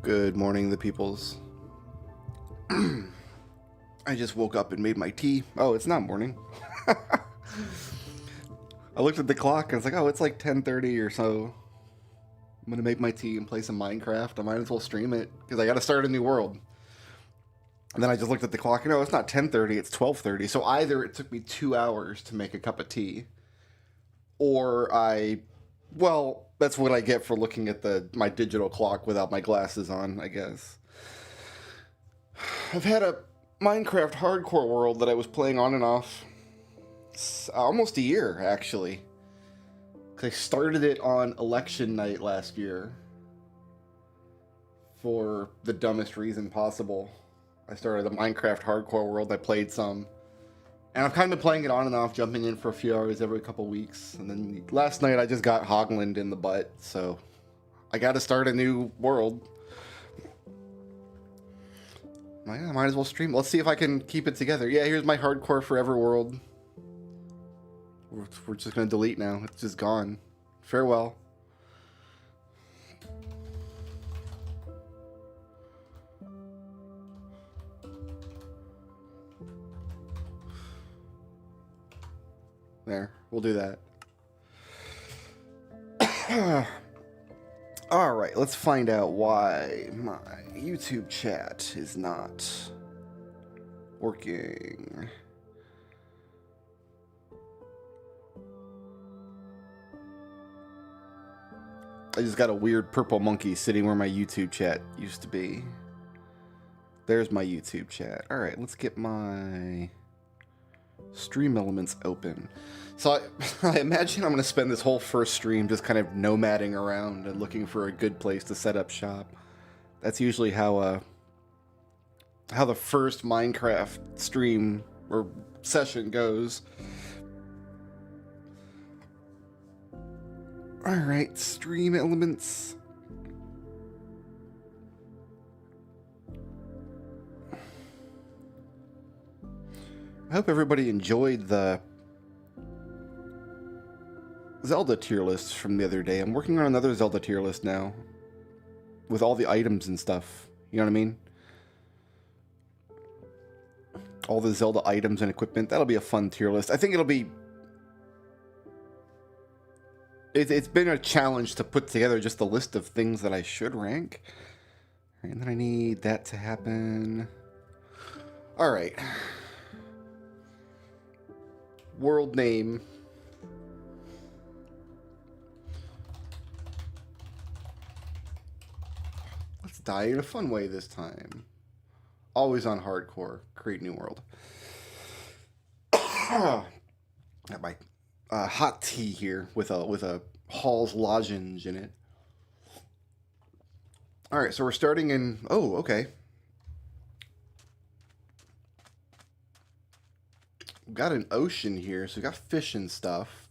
Good morning, the peoples. I just woke up and made my tea. Oh, it's not morning. I looked at the clock and it's like, oh, it's like 10:30 or so. I'm gonna make my tea and play some Minecraft. I might as well stream it because I gotta start a new world. And then I just looked at the clock and no, it's not 10:30, it's 12:30. So either it took me 2 hours to make a cup of tea, or well, that's what I get for looking at my digital clock without my glasses on, I guess. I've had a Minecraft hardcore world that I was playing on and off almost a year, actually. I started it on election night last year for the dumbest reason possible. I started a Minecraft hardcore world. I played some. And I've kind of been playing it on and off, jumping in for a few hours every couple weeks. And then last night I just got Hogland in the butt, so I got to start a new world. I might as well stream. Let's see if I can keep it together. Yeah, here's my hardcore forever world. We're just going to delete now. It's just gone. Farewell. There, we'll do that. Alright, let's find out why my YouTube chat is not working. I just got a weird purple monkey sitting where my YouTube chat used to be. There's my YouTube chat. Alright, let's get my stream elements open. So I imagine I'm going to spend this whole first stream just kind of nomading around and looking for a good place to set up shop. That's usually how the first Minecraft stream or session goes. Alright, stream elements. I hope everybody enjoyed the Zelda tier list from the other day. I'm working on another Zelda tier list now with all the items and stuff. You know what I mean? All the Zelda items and equipment. That'll be a fun tier list. I think it'll be... It's been a challenge to put together just a list of things that I should rank. And then I need that to happen. Alright. World name. Let's die in a fun way this time. Always on hardcore. Create new world. Got my hot tea here with a Hall's lozenge in it. All right, so we're starting in. Oh, okay. We've got an ocean here, so we got fish and stuff.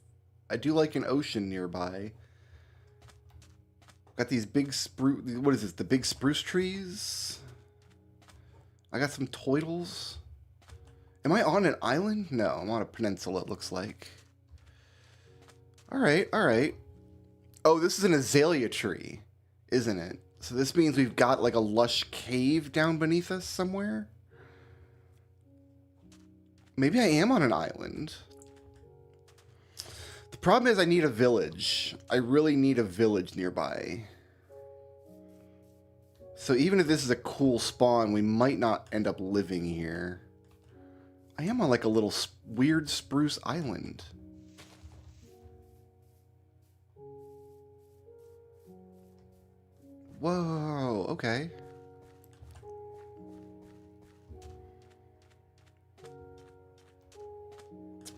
I do like an ocean nearby. Got these big spruce. What is this? The big spruce trees. I got some turtles. Am I on an island? No, I'm on a peninsula. It looks like. All right, all right. Oh, this is an azalea tree, isn't it? So this means we've got like a lush cave down beneath us somewhere. Maybe I am on an island. The problem is I need a village. I really need a village nearby. So even if this is a cool spawn, we might not end up living here. I am on like a little weird spruce island. Whoa, okay.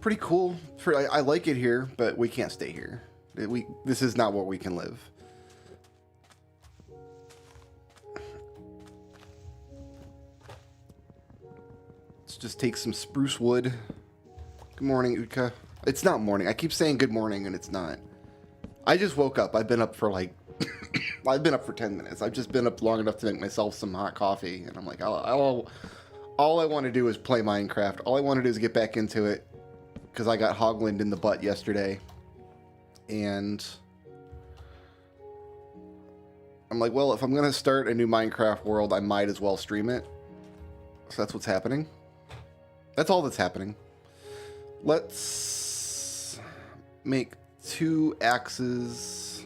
Pretty cool. I like it here, but we can't stay here. This is not where we can live. Let's just take some spruce wood. Good morning, Utka. It's not morning. I keep saying good morning, and it's not. I just woke up. I've been up for like... I've been up for 10 minutes. I've just been up long enough to make myself some hot coffee, and I'm like, all I want to do is play Minecraft. All I want to do is get back into it. Because I got Hogland in the butt yesterday. And I'm like, well, if I'm going to start a new Minecraft world, I might as well stream it. So that's what's happening. That's all that's happening. Let's make 2 axes.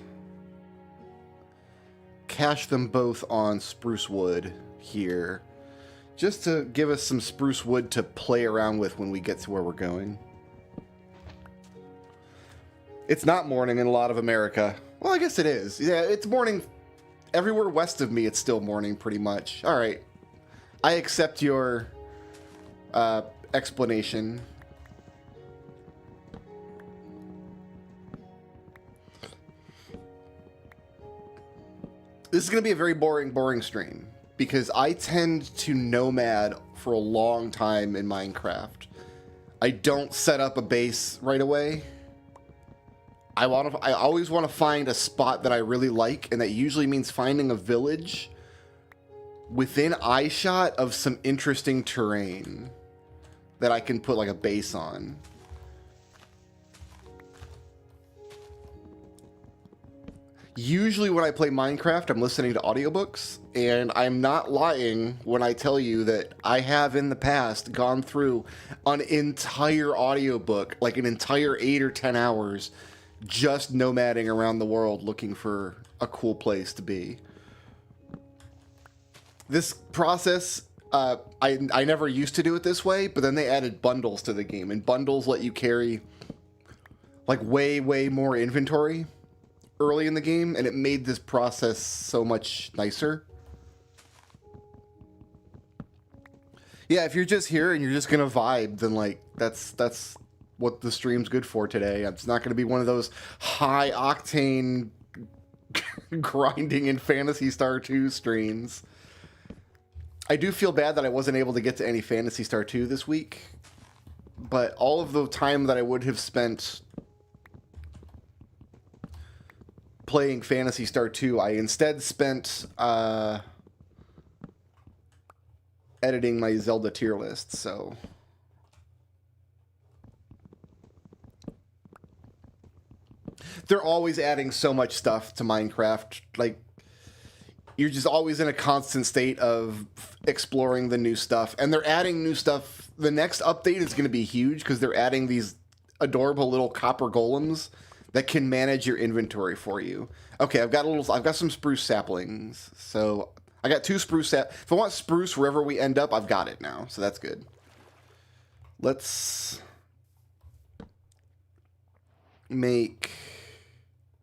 Cache them both on spruce wood here. Just to give us some spruce wood to play around with when we get to where we're going. It's not morning in a lot of America. Well, I guess it is. Yeah, it's morning. Everywhere west of me, it's still morning pretty much. All right. I accept your explanation. This is going to be a very boring stream because I tend to nomad for a long time in Minecraft. I don't set up a base right away. I always want to find a spot that I really like, and that usually means finding a village within eyeshot of some interesting terrain that I can put like a base on. Usually when I play Minecraft, I'm listening to audiobooks, and I'm not lying when I tell you that I have in the past gone through an entire audiobook, like an entire 8 or 10 hours, just nomading around the world looking for a cool place to be. This process, I never used to do it this way, but then they added bundles to the game, and bundles let you carry like way more inventory early in the game, and it made this process so much nicer. Yeah, if you're just here and you're just gonna vibe, then like that's what the stream's good for today. It's not gonna be one of those high octane grinding in Phantasy Star 2 streams. I do feel bad that I wasn't able to get to any Phantasy Star 2 this week, but all of the time that I would have spent playing Phantasy Star 2, I instead spent editing my Zelda tier list, so they're always adding so much stuff to Minecraft. Like, you're just always in a constant state of exploring the new stuff, and they're adding new stuff. The next update is going to be huge because they're adding these adorable little copper golems that can manage your inventory for you. Okay, I've got some spruce saplings. So I got 2 spruce if I want spruce wherever we end up, I've got it now. So that's good. Let's make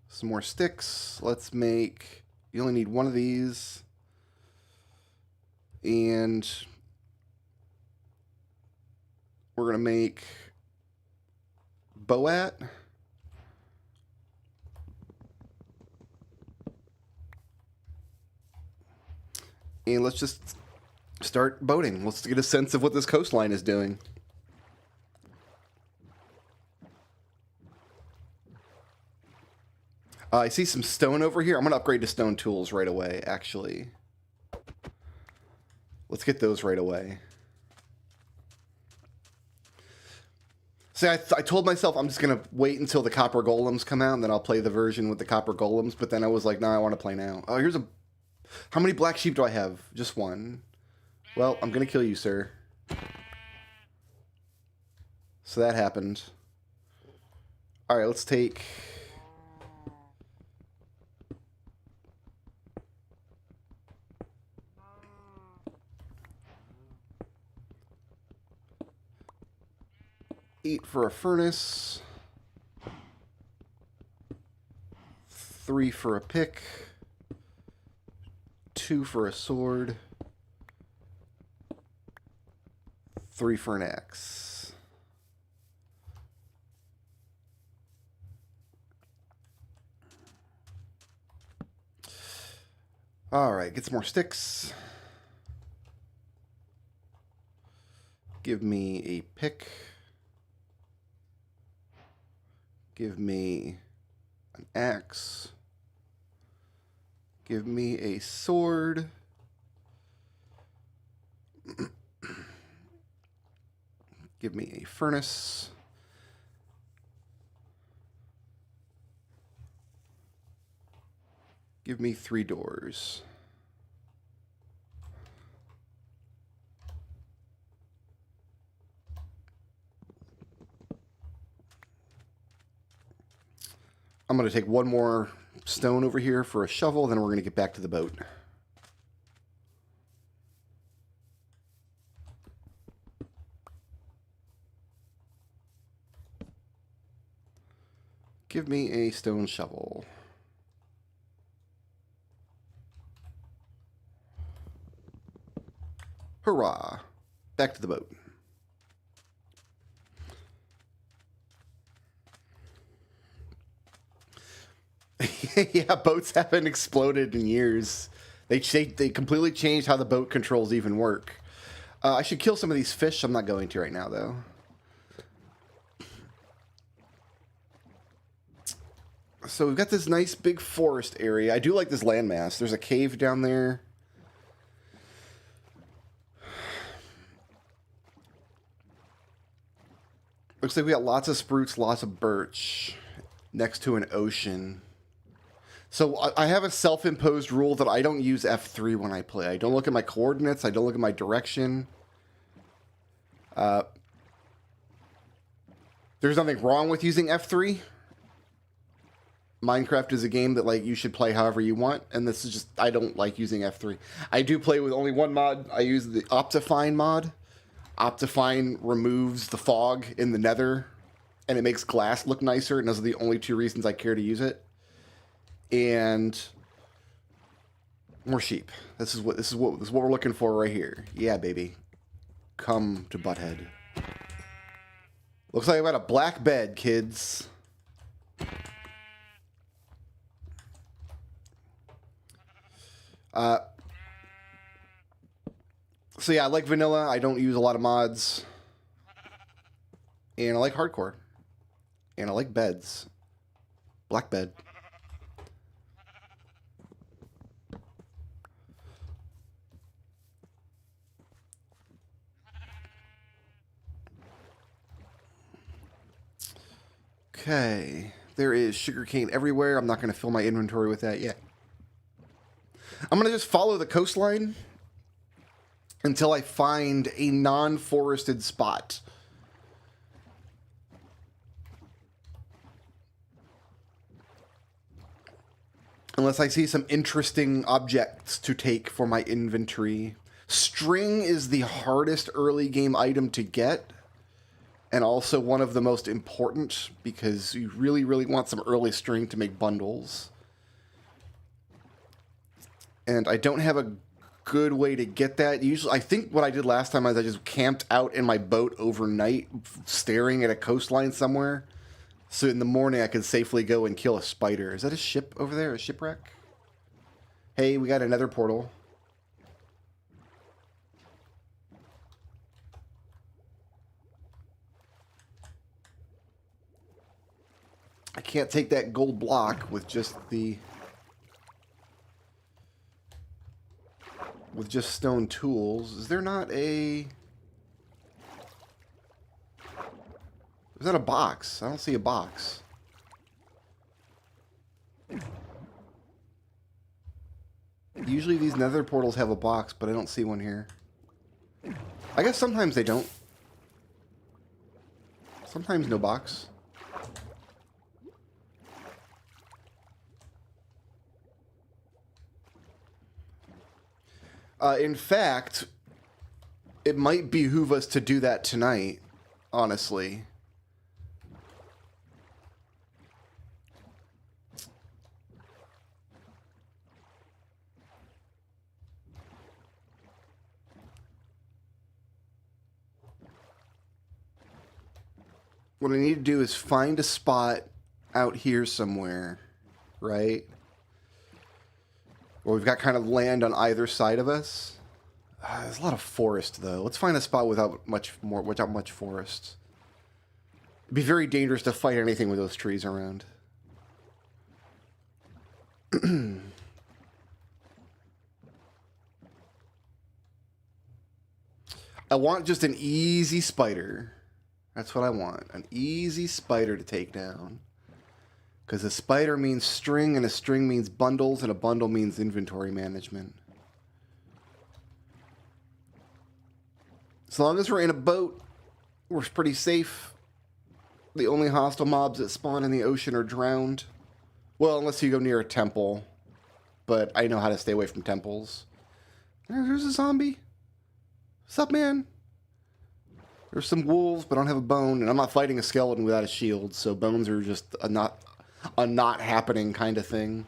some more sticks. Let's make, you only need 1 of these. And we're going to make boat. And let's just start boating. Let's get a sense of what this coastline is doing. I see some stone over here. I'm going to upgrade to stone tools right away, actually. Let's get those right away. See, I told myself I'm just going to wait until the copper golems come out, and then I'll play the version with the copper golems. But then I was like, no, I want to play now. Oh, here's a... How many black sheep do I have? Just 1. Well, I'm going to kill you, sir. So that happened. All right, let's take... $8 for a furnace. 3 for a pick. 2 for a sword. 3 for an axe. Alright, get some more sticks. Give me a pick. Give me an axe. Give me a sword. Give me a furnace. Give me 3 doors. I'm going to take 1 more stone over here for a shovel, then we're going to get back to the boat. Give me a stone shovel. Hurrah! Back to the boat. Yeah, boats haven't exploded in years. They completely changed how the boat controls even work. I should kill some of these fish. I'm not going to right now, though. So we've got this nice big forest area. I do like this landmass. There's a cave down there. Looks like we got lots of spruce, lots of birch next to an ocean. So I have a self-imposed rule that I don't use F3 when I play. I don't look at my coordinates. I don't look at my direction. There's nothing wrong with using F3. Minecraft is a game that, like, you should play however you want, and this is just, I don't like using F3. I do play with only one mod. I use the Optifine mod. Optifine removes the fog in the nether, and it makes glass look nicer, and those are the only 2 reasons I care to use it. And more sheep. This is what we're looking for right here. Yeah, baby. Come to Butthead. Looks like I've got a black bed, kids. So yeah, I like vanilla. I don't use a lot of mods. And I like hardcore. And I like beds. Black bed. Okay. There is sugarcane everywhere. I'm not going to fill my inventory with that yet. I'm going to just follow the coastline until I find a non-forested spot. Unless I see some interesting objects to take for my inventory. String is the hardest early game item to get. And also one of the most important, because you really, really want some early string to make bundles. And I don't have a good way to get that. Usually, I think what I did last time is I just camped out in my boat overnight, staring at a coastline somewhere. So in the morning, I could safely go and kill a spider. Is that a ship over there? A shipwreck? Hey, we got another portal. I can't take that gold block with just the... with just stone tools. Is there not a... is that a box? I don't see a box. Usually these nether portals have a box, but I don't see one here. I guess sometimes they don't. Sometimes no box. In fact, it might behoove us to do that tonight, honestly. What I need to do is find a spot out here somewhere, right? Where we've got kind of land on either side of us. There's a lot of forest, though. Let's find a spot without much forest. It'd be very dangerous to fight anything with those trees around. I want just an easy spider. That's what I want. An easy spider to take down. Because a spider means string, and a string means bundles, and a bundle means inventory management. As long as we're in a boat, we're pretty safe. The only hostile mobs that spawn in the ocean are drowned. Well, unless you go near a temple. But I know how to stay away from temples. There's a zombie. What's up, man? There's some wolves, but I don't have a bone. And I'm not fighting a skeleton without a shield. So bones are just a not happening kind of thing.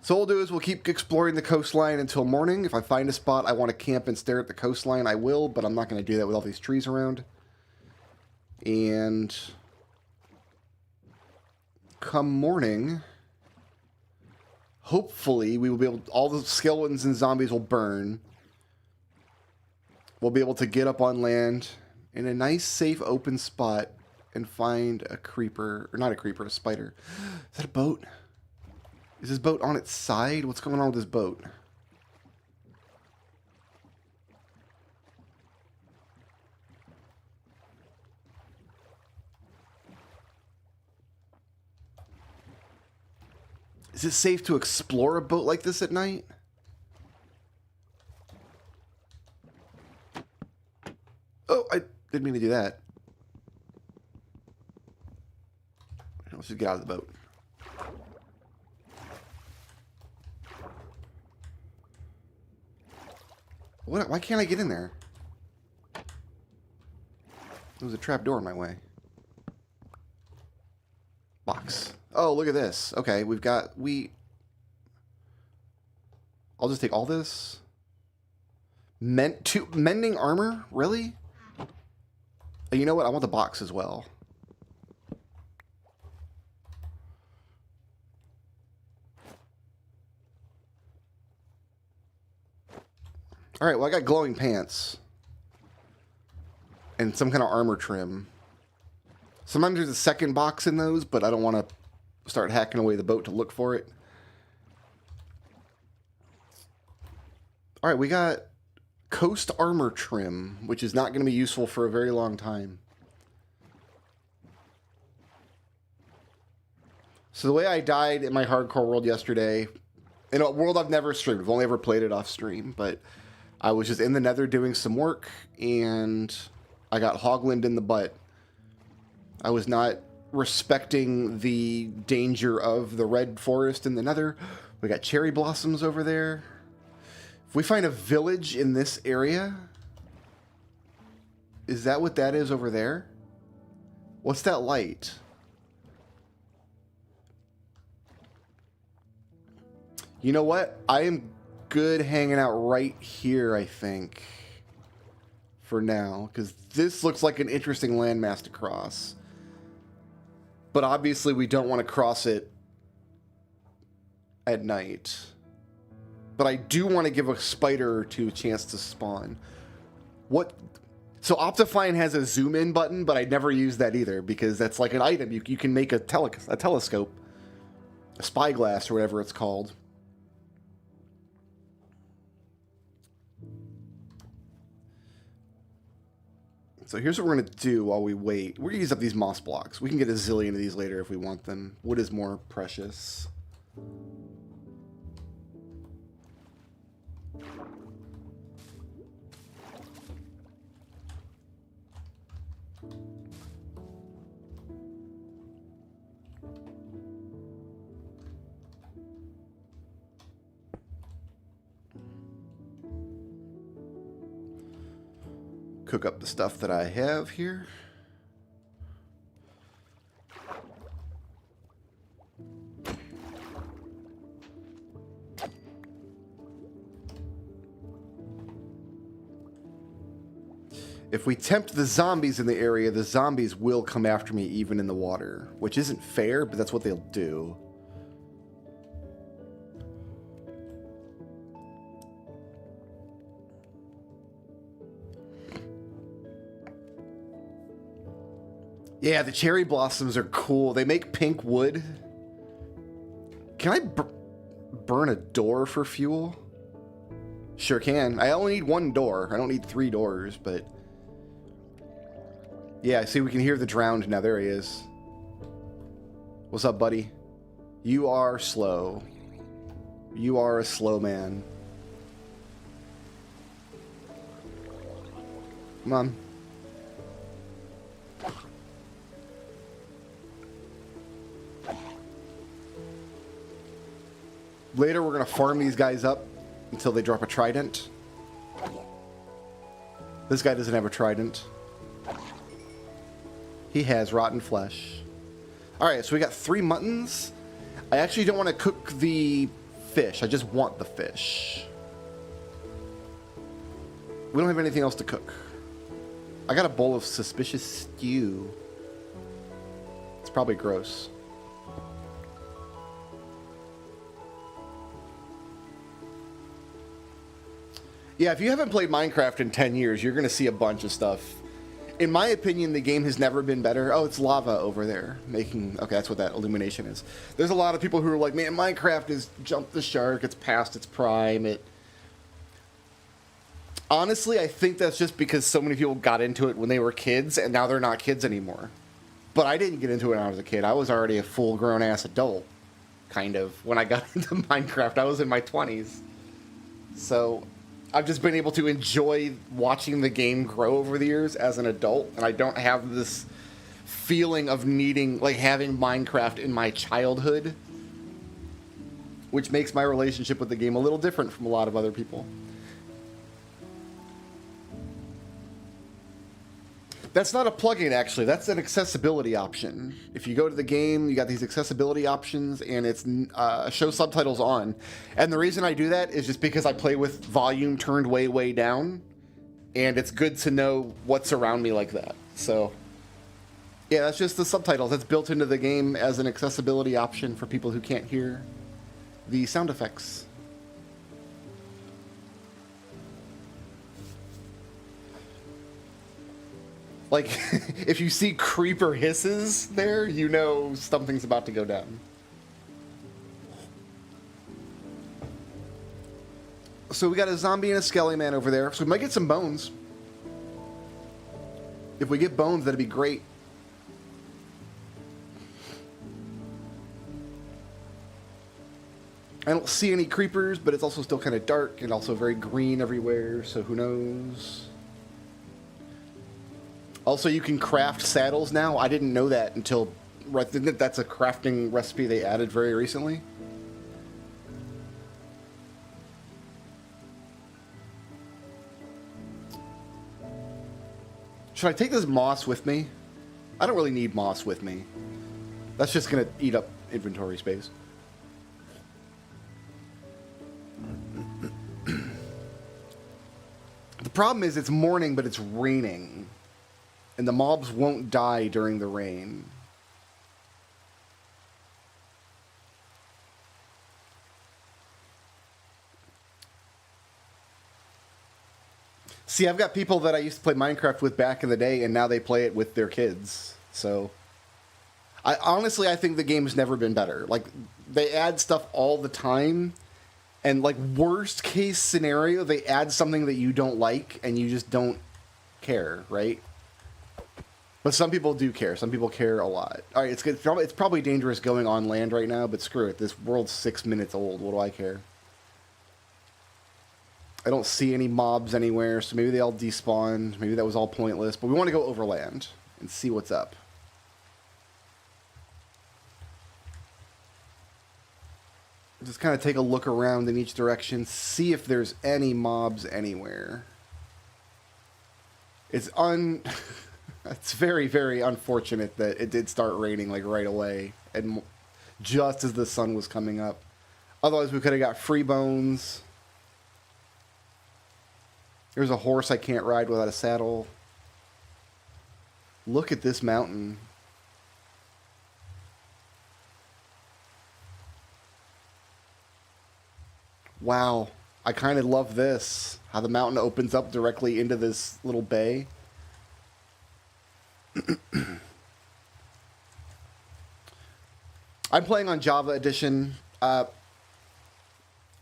So what we'll do is we'll keep exploring the coastline until morning. If I find a spot I want to camp and stare at the coastline, I will, but I'm not going to do that with all these trees around. And come morning, hopefully we will be able, all the skeletons and zombies will burn. We'll be able to get up on land in a nice, safe, open spot and find a creeper, or not a creeper, a spider. Is that a boat? Is this boat on its side? What's going on with this boat? Is it safe to explore a boat like this at night? Oh, I didn't mean to do that. Let's just get out of the boat. What? Why can't I get in there? There was a trap door in my way. Box. Oh, look at this. Okay, we've got wheat. I'll just take all this. Mending armor? Really? You know what? I want the box as well. Alright, well I got glowing pants. And some kind of armor trim. Sometimes there's a second box in those, but I don't want to start hacking away the boat to look for it. Alright, we got coast armor trim, which is not going to be useful for a very long time. So the way I died in my hardcore world yesterday, in a world I've never streamed, I've only ever played it off stream, but I was just in the nether doing some work, and I got hoglined in the butt. I was not respecting the danger of the red forest in the nether. We got cherry blossoms over there. If we find a village in this area, is that what that is over there? What's that light? You know what? I am good hanging out right here, I think, for now, because this looks like an interesting landmass to cross. But obviously we don't want to cross it at night. But I do want to give a spider or two a chance to spawn. What? So Optifine has a zoom in button, but I never use that either, because that's like an item. You can make a telescope, a spyglass, or whatever it's called. So here's what we're going to do while we wait. We're going to use up these moss blocks. We can get a zillion of these later if we want them. Wood is more precious. Cook up the stuff that I have here. If we tempt the zombies in the area, the zombies will come after me even in the water, which isn't fair, but that's what they'll do. Yeah, the cherry blossoms are cool. They make pink wood. Can I burn a door for fuel? Sure can. I only need one door. I don't need 3 doors, but... Yeah, see, we can hear the drowned now. There he is. What's up, buddy? You are slow. You are a slow man. Come on. Later, we're going to farm these guys up until they drop a trident. This guy doesn't have a trident. He has rotten flesh. Alright, so we got 3 muttons. I actually don't want to cook the fish. I just want the fish. We don't have anything else to cook. I got a bowl of suspicious stew. It's probably gross. Yeah, if you haven't played Minecraft in 10 years, you're going to see a bunch of stuff. In my opinion, the game has never been better. Oh, it's lava over there. Okay, that's what that illumination is. There's a lot of people who are like, man, Minecraft has jumped the shark. It's past its prime. Honestly, I think that's just because so many people got into it when they were kids, and now they're not kids anymore. But I didn't get into it when I was a kid. I was already a full-grown-ass adult, kind of, when I got into Minecraft. I was in my 20s. So I've just been able to enjoy watching the game grow over the years as an adult, and I don't have this feeling of needing, like, having Minecraft in my childhood, which makes my relationship with the game a little different from a lot of other people. That's not a plugin, actually. That's an accessibility option. If you go to the game, you got these accessibility options, and it's show subtitles on. And the reason I do that is just because I play with volume turned way, way down, and it's good to know what's around me like that. So, yeah, that's just the subtitles. That's built into the game as an accessibility option for people who can't hear the sound effects. Like, if you see creeper hisses there, you know something's about to go down. So we got a zombie and a skelly man over there. So we might get some bones. If we get bones, that'd be great. I don't see any creepers, but it's also still kind of dark and also very green everywhere, so who knows? Also, you can craft saddles now. I didn't know that until... I think that's a crafting recipe they added very recently. Should I take this moss with me? I don't really need moss with me. That's just going to eat up inventory space. The problem is it's morning, but it's raining. And the mobs won't die during the rain. See, I've got people that I used to play Minecraft with back in the day, and now they play it with their kids. So, honestly, I think the game's never been better. Like, they add stuff all the time, and, like, worst case scenario, they add something that you don't like, and you just don't care, right? But some people do care. Some people care a lot. All right, it's probably dangerous going on land right now, but screw it. This world's 6 minutes old. What do I care? I don't see any mobs anywhere, so maybe they all despawned. Maybe that was all pointless. But we want to go overland and see what's up. Just kind of take a look around in each direction, see if there's any mobs anywhere. It's It's very, very unfortunate that it did start raining, like, right away, and just as the sun was coming up. Otherwise, we could have got free bones. There's a horse I can't ride without a saddle. Look at this mountain. Wow. I kind of love this. How the mountain opens up directly into this little bay. I'm playing on Java Edition. I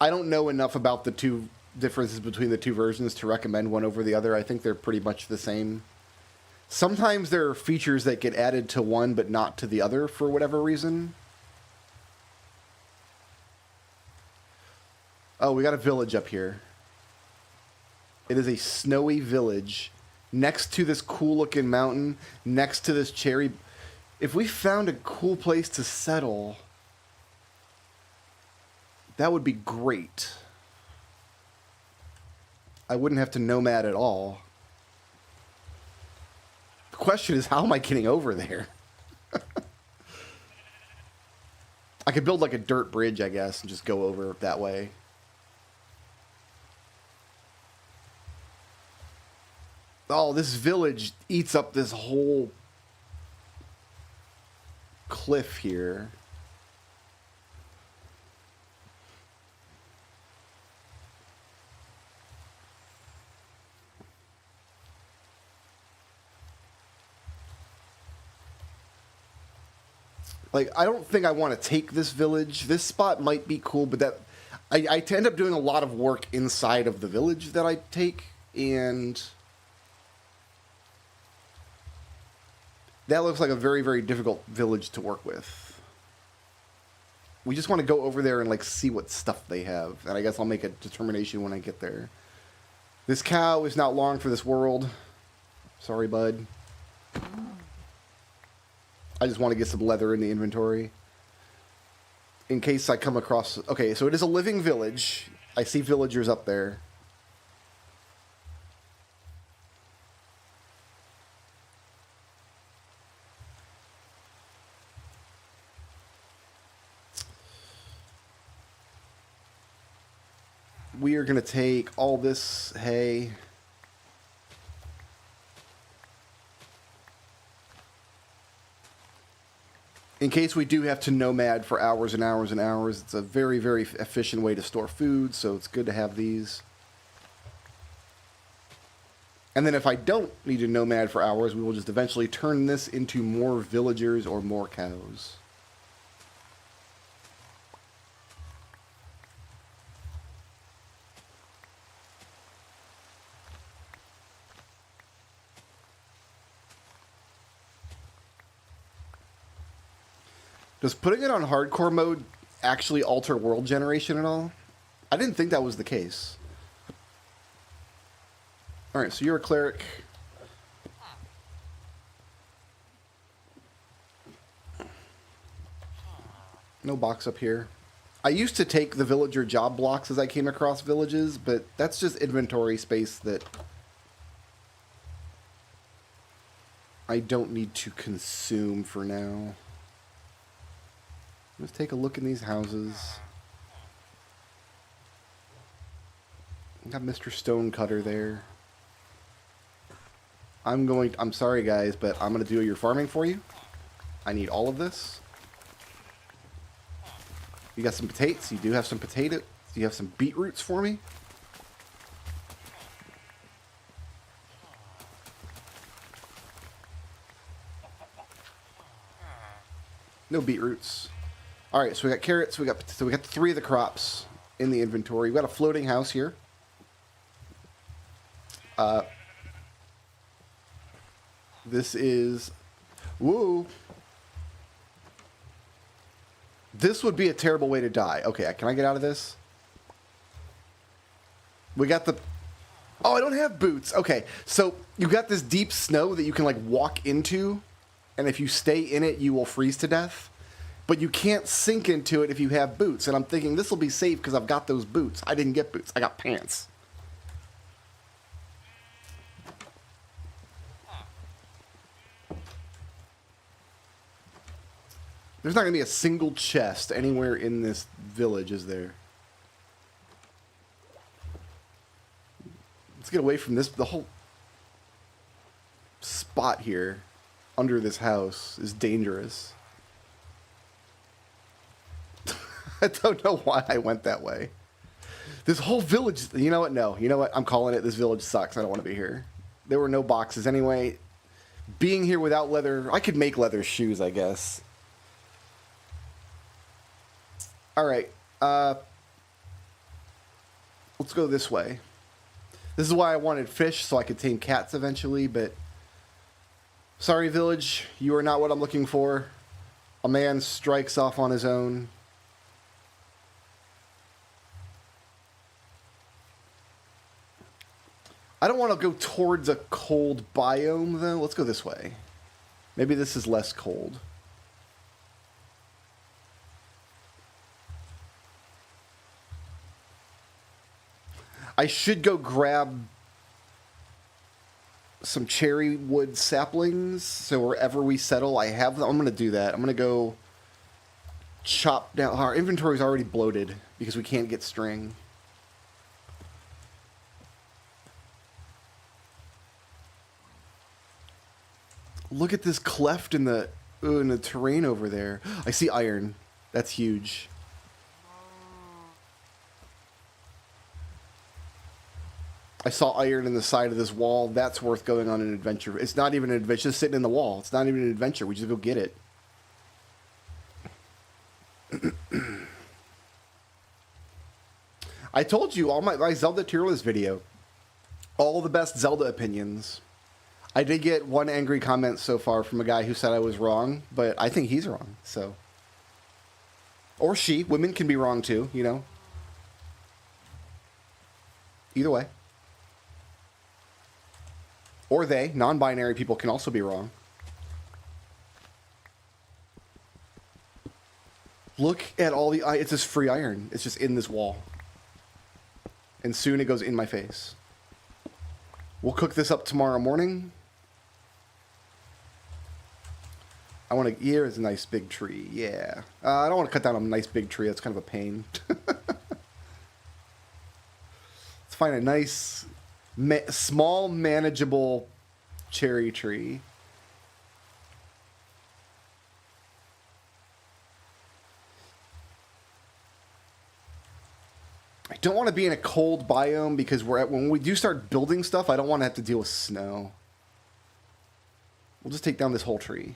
don't know enough about the two differences between the two versions to recommend one over the other. I think they're pretty much the same. Sometimes there are features that get added to one but not to the other for whatever reason. Oh, we got a village up here. It is a snowy village next to this cool-looking mountain, next to this cherry. If we found a cool place to settle, that would be great. I wouldn't have to nomad at all. The question is, how am I getting over there? I could build like a dirt bridge, I guess, and just go over that way. Oh, this village eats up this whole cliff here. Like, I don't think I want to take this village. This spot might be cool, but that I end up doing a lot of work inside of the village that I take, and that looks like a very, very difficult village to work with. We just want to go over there and, like, see what stuff they have, and I guess I'll make a determination when I get there. This cow is not long for this world. Sorry, bud. I just want to get some leather in the inventory. In case I come across... Okay, so it is a living village. I see villagers up there. We are going to take all this hay... In case we do have to nomad for hours and hours and hours, it's a very, very efficient way to store food, so it's good to have these. And then if I don't need to nomad for hours, we will just eventually turn this into more villagers or more cows. Does putting it on hardcore mode actually alter world generation at all? I didn't think that was the case. Alright, so you're a cleric. No box up here. I used to take the villager job blocks as I came across villages, but that's just inventory space that I don't need to consume for now. Let's take a look in these houses. Got Mr. Stonecutter there. I'm sorry guys, but I'm gonna do your farming for you. I need all of this. You got some potatoes? You do have some potatoes? Do you have some beetroots for me? No beetroots. All right, so we got carrots. We got 3 of the crops in the inventory. We got a floating house here. This is, woo. This would be a terrible way to die. Okay, can I get out of this? We got the, oh, I don't have boots. Okay, so you got this deep snow that you can like walk into, and if you stay in it, you will freeze to death. But you can't sink into it if you have boots. And I'm thinking, this will be safe because I've got those boots. I didn't get boots. I got pants. There's not going to be a single chest anywhere in this village, is there? Let's get away from this. The whole spot here under this house is dangerous. I don't know why I went that way. This whole village, you know what? No, you know what? I'm calling it. This village sucks. I don't want to be here. There were no boxes anyway. Being here without leather, I could make leather shoes, I guess. All right. Let's go this way. This is why I wanted fish, so I could tame cats eventually, but Sorry, village. You are not what I'm looking for. A man strikes off on his own. I don't want to go towards a cold biome, though. Let's go this way. Maybe this is less cold. I should go grab some cherry wood saplings, so wherever we settle, I have them. I'm going to do that. I'm going to go chop down. Our inventory is already bloated because we can't get string. Look at this cleft in the terrain over there. I see iron. That's huge. I saw iron in the side of this wall. That's worth going on an adventure. It's not even an adventure. It's just sitting in the wall. It's not even an adventure. We just go get it. I told you, all my Zelda tier list video. All the best Zelda opinions. I did get one angry comment so far from a guy who said I was wrong, but I think he's wrong, so. Or she. Women can be wrong too, you know. Either way. Or they. Non-binary people can also be wrong. Look at all the... It's just free iron. It's just in this wall. And soon it goes in my face. We'll cook this up tomorrow morning. I want to... Here's a nice big tree. Yeah. I don't want to cut down a nice big tree. That's kind of a pain. Let's find a nice, small, manageable cherry tree. I don't want to be in a cold biome because when we do start building stuff, I don't want to have to deal with snow. We'll just take down this whole tree.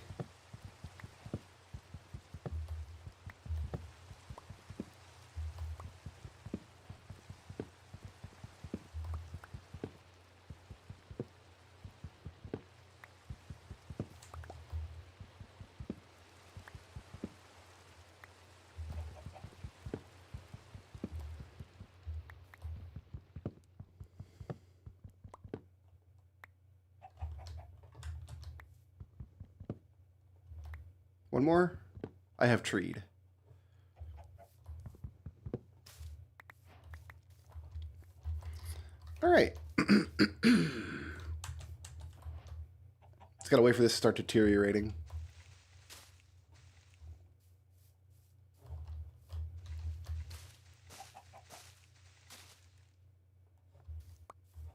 One more. I have treed. All right. Just gotta wait for this to start deteriorating.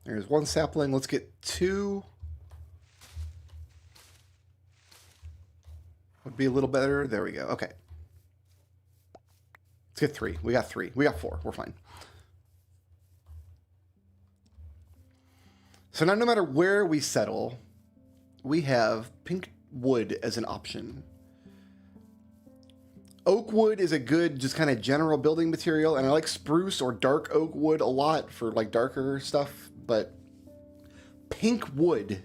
There's one sapling. Let's get two. Would be a little better. There we go. Okay. Let's get three. We got three. We got four. We're fine. So now no matter where we settle, we have pink wood as an option. Oak wood is a good, just kind of general building material, and I like spruce or dark oak wood a lot for like darker stuff, but pink wood.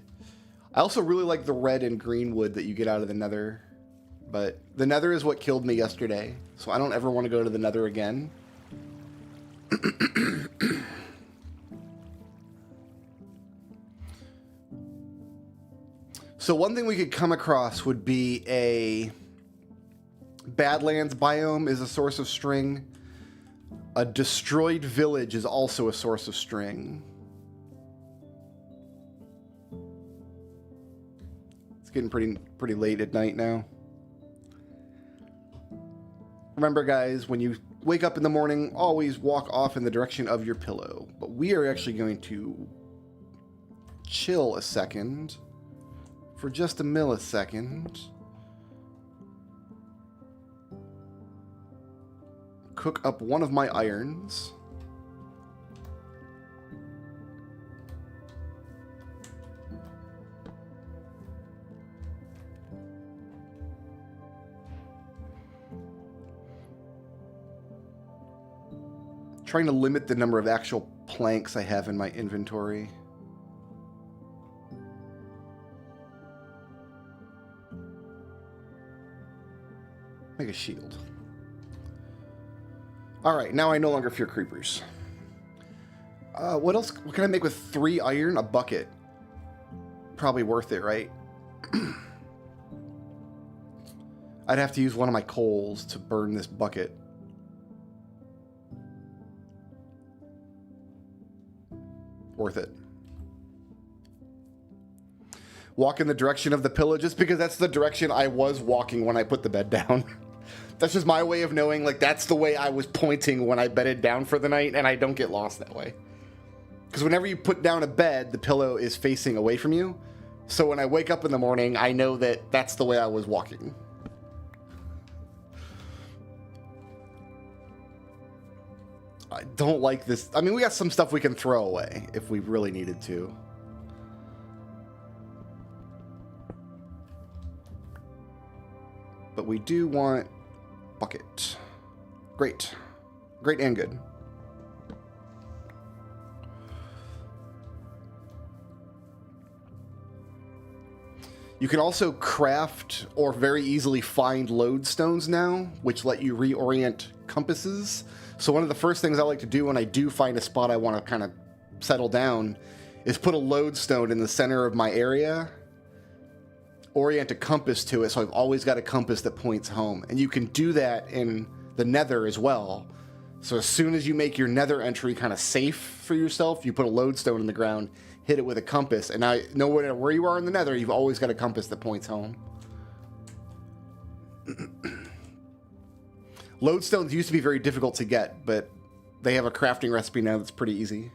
I also really like the red and green wood that you get out of the nether. But the nether is what killed me yesterday, so I don't ever want to go to the nether again. So one thing we could come across would be a Badlands biome is a source of string. A destroyed village is also a source of string. It's getting pretty late at night now. Remember, guys, when you wake up in the morning, always walk off in the direction of your pillow. But we are actually going to chill a second for just a millisecond. Cook up one of my irons. Trying to limit the number of actual planks I have in my inventory. Make a shield. Alright, now I no longer fear creepers. What else? What can I make with 3 iron? A bucket. Probably worth it, right? I'd have to use one of my coals to burn this bucket. Worth it. Walk in the direction of the pillow, just because that's the direction I was walking when I put the bed down. That's just my way of knowing, like, that's the way I was pointing when I bedded down for the night, and I don't get lost that way. Because whenever you put down a bed, the pillow is facing away from you. So when I wake up in the morning, I know that that's the way I was walking. I don't like this. I mean, we got some stuff we can throw away if we really needed to. But we do want bucket. Great. Great and good. You can also craft or very easily find lodestones now, which let you reorient compasses. So one of the first things I like to do when I do find a spot I want to kind of settle down is put a lodestone in the center of my area, orient a compass to it, so I've always got a compass that points home. And you can do that in the nether as well. So as soon as you make your nether entry kind of safe for yourself, you put a lodestone in the ground, hit it with a compass, and now no matter where you are in the nether, you've always got a compass that points home. Lodestones used to be very difficult to get, but they have a crafting recipe now that's pretty easy.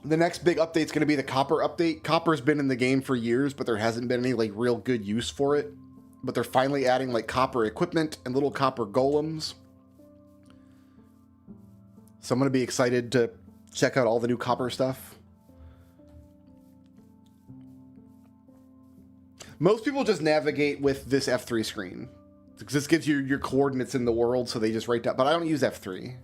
The next big update is going to be the copper update. Copper's been in the game for years, but there hasn't been any like real good use for it. But they're finally adding like copper equipment and little copper golems. So I'm going to be excited to check out all the new copper stuff. Most people just navigate with this F3 screen, because this gives you your coordinates in the world, so they just write down. But I don't use F3.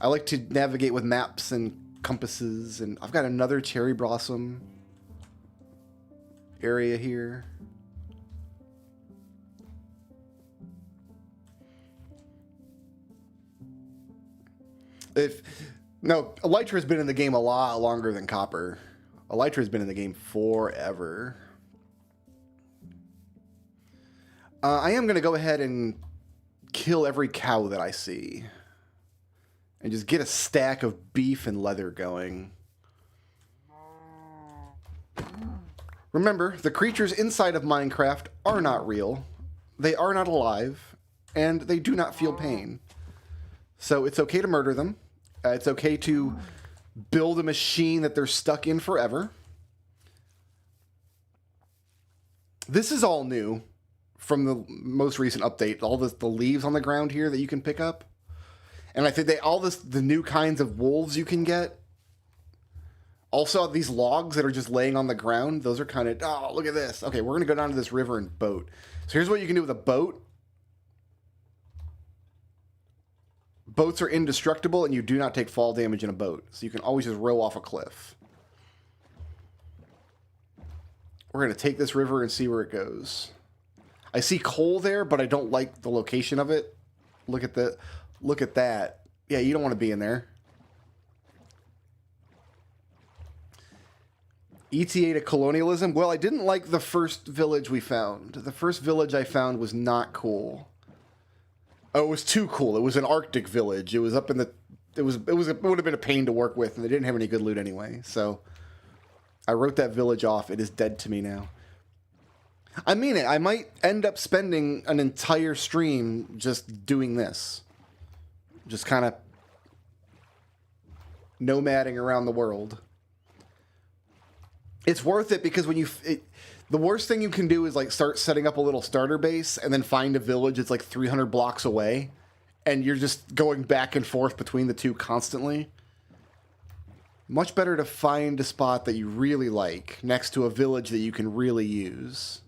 I like to navigate with maps and compasses, and I've got another cherry blossom area here. Elytra has been in the game a lot longer than copper. Elytra has been in the game forever. I am going to go ahead and kill every cow that I see. And just get a stack of beef and leather going. Remember, the creatures inside of Minecraft are not real. They are not alive. And they do not feel pain. So it's okay to murder them. It's okay to build a machine that they're stuck in forever. This is all new from the most recent update. All the leaves on the ground here that you can pick up. And I think the new kinds of wolves you can get. Also, these logs that are just laying on the ground, those are kind of, oh, look at this. Okay, we're going to go down to this river and boat. So here's what you can do with a boat. Boats are indestructible, and you do not take fall damage in a boat. So you can always just row off a cliff. We're going to take this river and see where it goes. I see coal there, but I don't like the location of it. Look at that. Yeah, you don't want to be in there. ETA to colonialism. Well, I didn't like the first village we found. The first village I found was not cool. Oh, it was too cool. It was an Arctic village. It was up in the... It would have been a pain to work with, and they didn't have any good loot anyway. So I wrote that village off. It is dead to me now. I mean it. I might end up spending an entire stream just doing this. Just kind of nomading around the world. It's worth it because when the worst thing you can do is like start setting up a little starter base and then find a village that's like 300 blocks away and you're just going back and forth between the two constantly. Much better to find a spot that you really like next to a village that you can really use.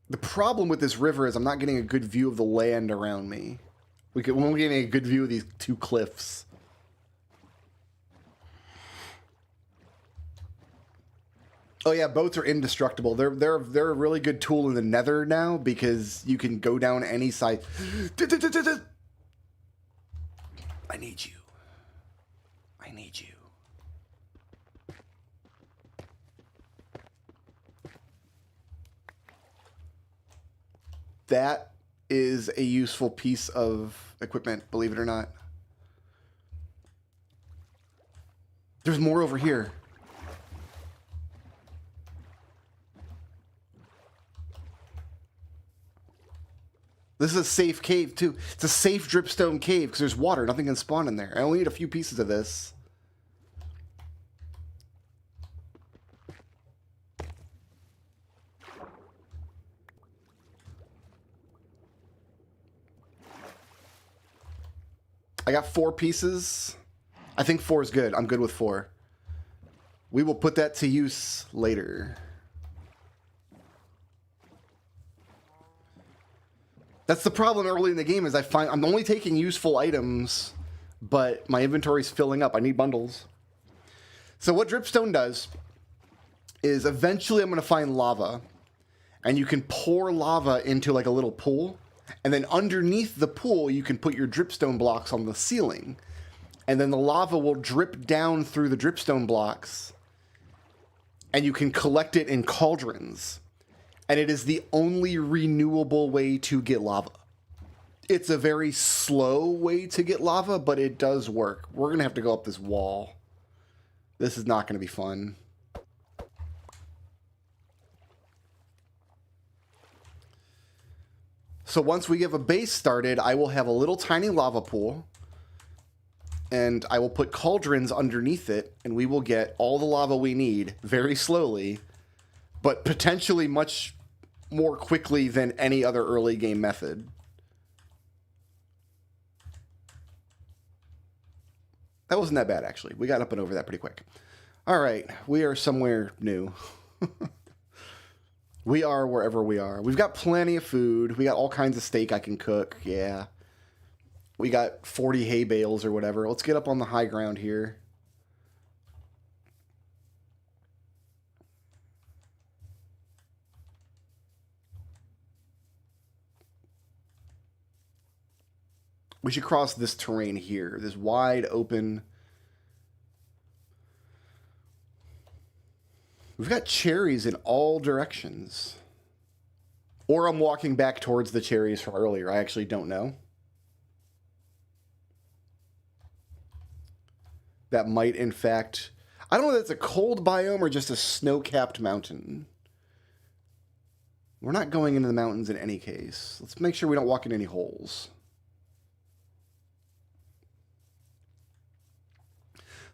The problem with this river is I'm not getting a good view of the land around me. We're only getting a good view of these two cliffs. Oh yeah, boats are indestructible. They're a really good tool in the Nether now because you can go down any side. I need you. I need you. That is a useful piece of equipment, believe it or not. There's more over here. This is a safe cave, too. It's a safe dripstone cave because there's water. Nothing can spawn in there. I only need a few pieces of this. I got 4 pieces. I think 4 is good. I'm good with 4. We will put that to use later. That's the problem early in the game is I'm only taking useful items, but my inventory's filling up. I need bundles. So what dripstone does is eventually I'm going to find lava, and you can pour lava into like a little pool, and then underneath the pool you can put your dripstone blocks on the ceiling, and then the lava will drip down through the dripstone blocks, and you can collect it in cauldrons. And it is the only renewable way to get lava. It's a very slow way to get lava, but it does work. We're going to have to go up this wall. This is not going to be fun. So once we get a base started, I will have a little tiny lava pool. And I will put cauldrons underneath it, and we will get all the lava we need very slowly, but potentially much more quickly than any other early game method. That wasn't that bad, actually. We got up and over that pretty quick. All right, we are somewhere new. We are wherever we are. We've got plenty of food. We got all kinds of steak I can cook. Yeah. We got 40 hay bales or whatever. Let's get up on the high ground here. We should cross this terrain here. This wide open. We've got cherries in all directions. Or I'm walking back towards the cherries from earlier. I actually don't know. That might, in fact... I don't know if that's a cold biome or just a snow-capped mountain. We're not going into the mountains in any case. Let's make sure we don't walk in any holes.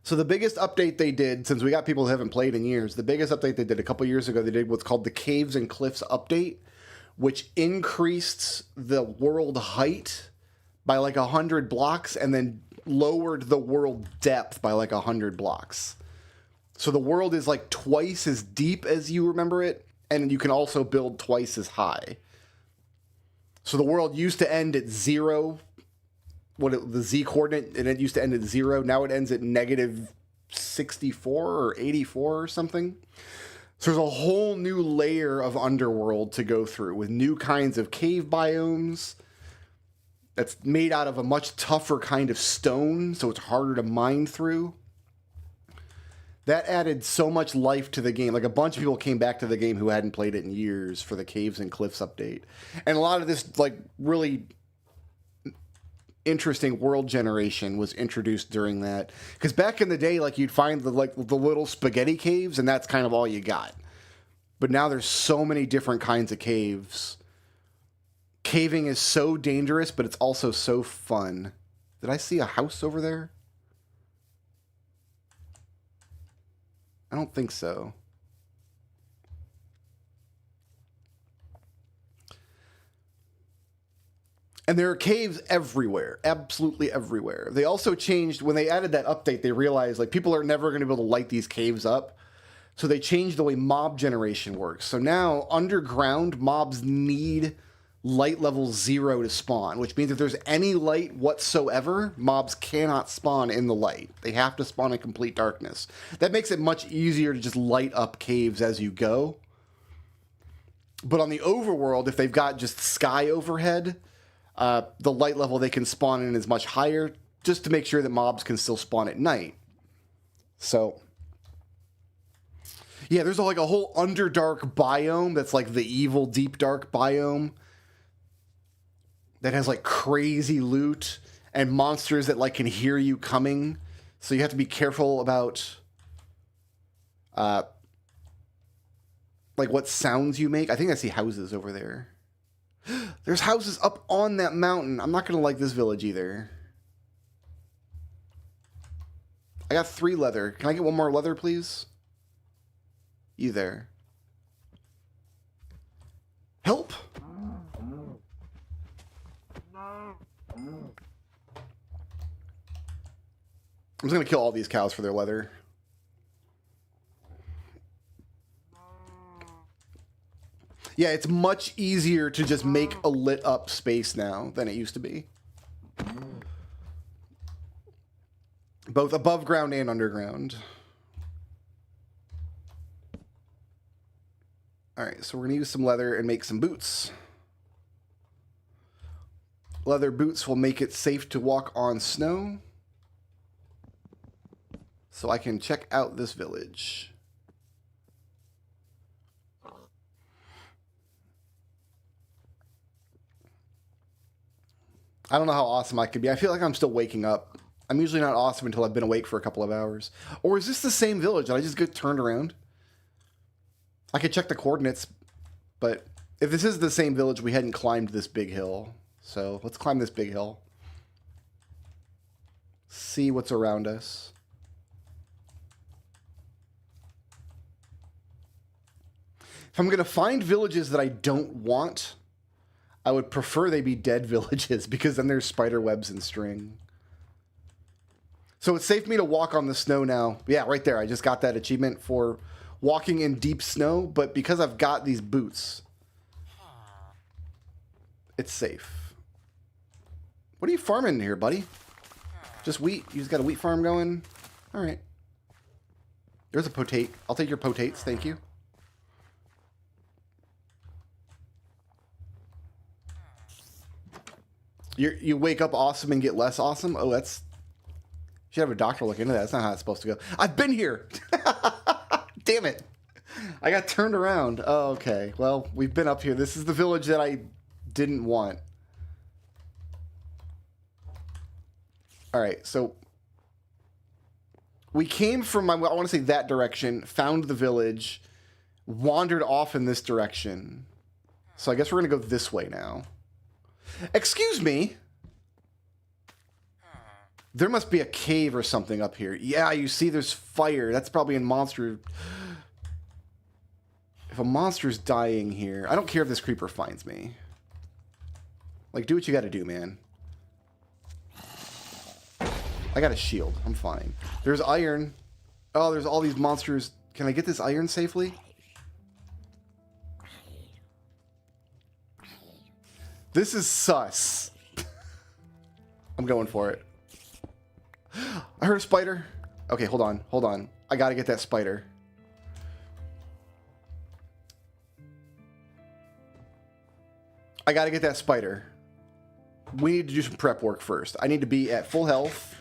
So the biggest update they did, since we got people who haven't played in years, the biggest update they did a couple years ago, they did what's called the Caves and Cliffs update, which increased the world height by like 100 blocks and then lowered the world depth by like 100 blocks. So the world is like twice as deep as you remember it, and you can also build twice as high. So the world used to end at 0, the Z coordinate, and it used to end at 0. Now it ends at negative 64 or 84 or something. So there's a whole new layer of underworld to go through with new kinds of cave biomes that's made out of a much tougher kind of stone, so it's harder to mine through. That added so much life to the game. Like a bunch of people came back to the game who hadn't played it in years for the Caves and Cliffs update. And a lot of this like really interesting world generation was introduced during that, because back in the day, like you'd find the little spaghetti caves, and that's kind of all you got. But now there's so many different kinds of caves. Caving is so dangerous, but it's also so fun. Did I see a house over there? I don't think so. And there are caves everywhere, absolutely everywhere. They also changed, when they added that update, they realized like people are never going to be able to light these caves up. So they changed the way mob generation works. So now underground mobs need light level 0 to spawn, which means if there's any light whatsoever, mobs cannot spawn in the light. They have to spawn in complete darkness. That makes it much easier to just light up caves as you go. But on the overworld, if they've got just sky overhead, the light level they can spawn in is much higher, just to make sure that mobs can still spawn at night. So, yeah, there's like a whole Underdark biome that's like the evil Deep Dark biome that has like crazy loot and monsters that like can hear you coming. So you have to be careful about like what sounds you make. I think I see houses over there. There's houses up on that mountain. I'm not going to like this village either. I got 3 leather. Can I get 1 more leather, please? You there. Help! I'm just going to kill all these cows for their leather. Yeah, it's much easier to just make a lit up space now than it used to be. Both above ground and underground. Alright, so we're going to use some leather and make some boots. Leather boots will make it safe to walk on snow. So I can check out this village. I don't know how awesome I could be. I feel like I'm still waking up. I'm usually not awesome until I've been awake for a couple of hours. Or is this the same village? Did I just get turned around? I could check the coordinates, but if this is the same village, we hadn't climbed this big hill. So let's climb this big hill. See what's around us. If I'm going to find villages that I don't want, I would prefer they be dead villages, because then there's spider webs and string. So it's safe for me to walk on the snow now. Yeah, right there. I just got that achievement for walking in deep snow, but because I've got these boots, it's safe. What are you farming here, buddy? Just wheat? You just got a wheat farm going? All right. There's a potate. I'll take your potates. Thank you. You wake up awesome and get less awesome? Oh, that's... You should have a doctor look into that. That's not how it's supposed to go. I've been here! Damn it. I got turned around. Oh, okay. Well, we've been up here. This is the village that I didn't want. Alright, so... We came from, I want to say that direction, found the village, wandered off in this direction. So I guess we're going to go this way now. Excuse me. There must be a cave or something up here. Yeah, you see there's fire. That's probably in monster. If a monster's dying here, I don't care if this creeper finds me. Like, do what you gotta do, man. I got a shield. I'm fine. There's iron. Oh, there's all these monsters. Can I get this iron safely? This is sus. I'm going for it. I heard a spider. Okay, hold on. Hold on. I gotta get that spider. I gotta get that spider. We need to do some prep work first. I need to be at full health.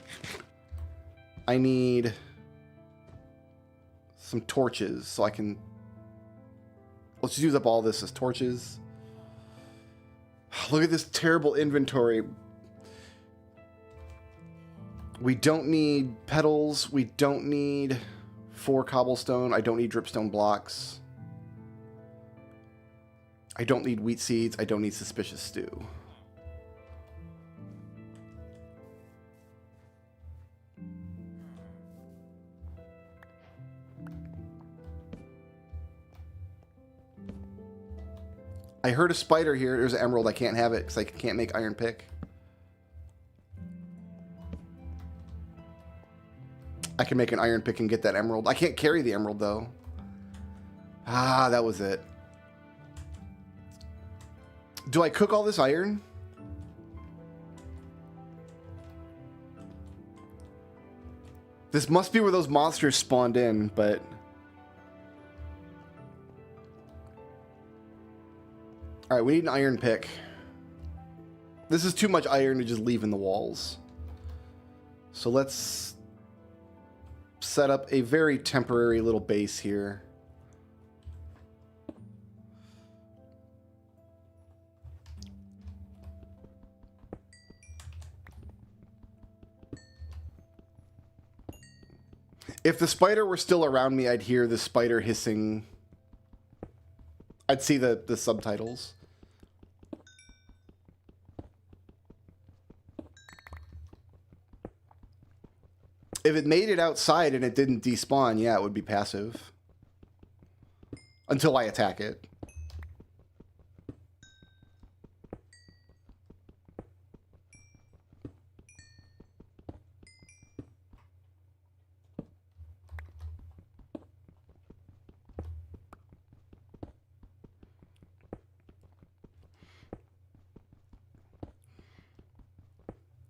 I need some torches so I can... Let's just use up all this as torches. Look at this terrible inventory. We don't need petals. We don't need 4 cobblestone. I don't need dripstone blocks. I don't need wheat seeds. I don't need suspicious stew. I heard a spider here. There's an emerald. I can't have it because I can't make iron pick. I can make an iron pick and get that emerald. I can't carry the emerald, though. Ah, that was it. Do I cook all this iron? This must be where those monsters spawned in, but... Alright, we need an iron pick. This is too much iron to just leave in the walls. So let's set up a very temporary little base here. If the spider were still around me, I'd hear the spider hissing. I'd see the subtitles. If it made it outside and it didn't despawn, yeah, it would be passive. Until I attack it.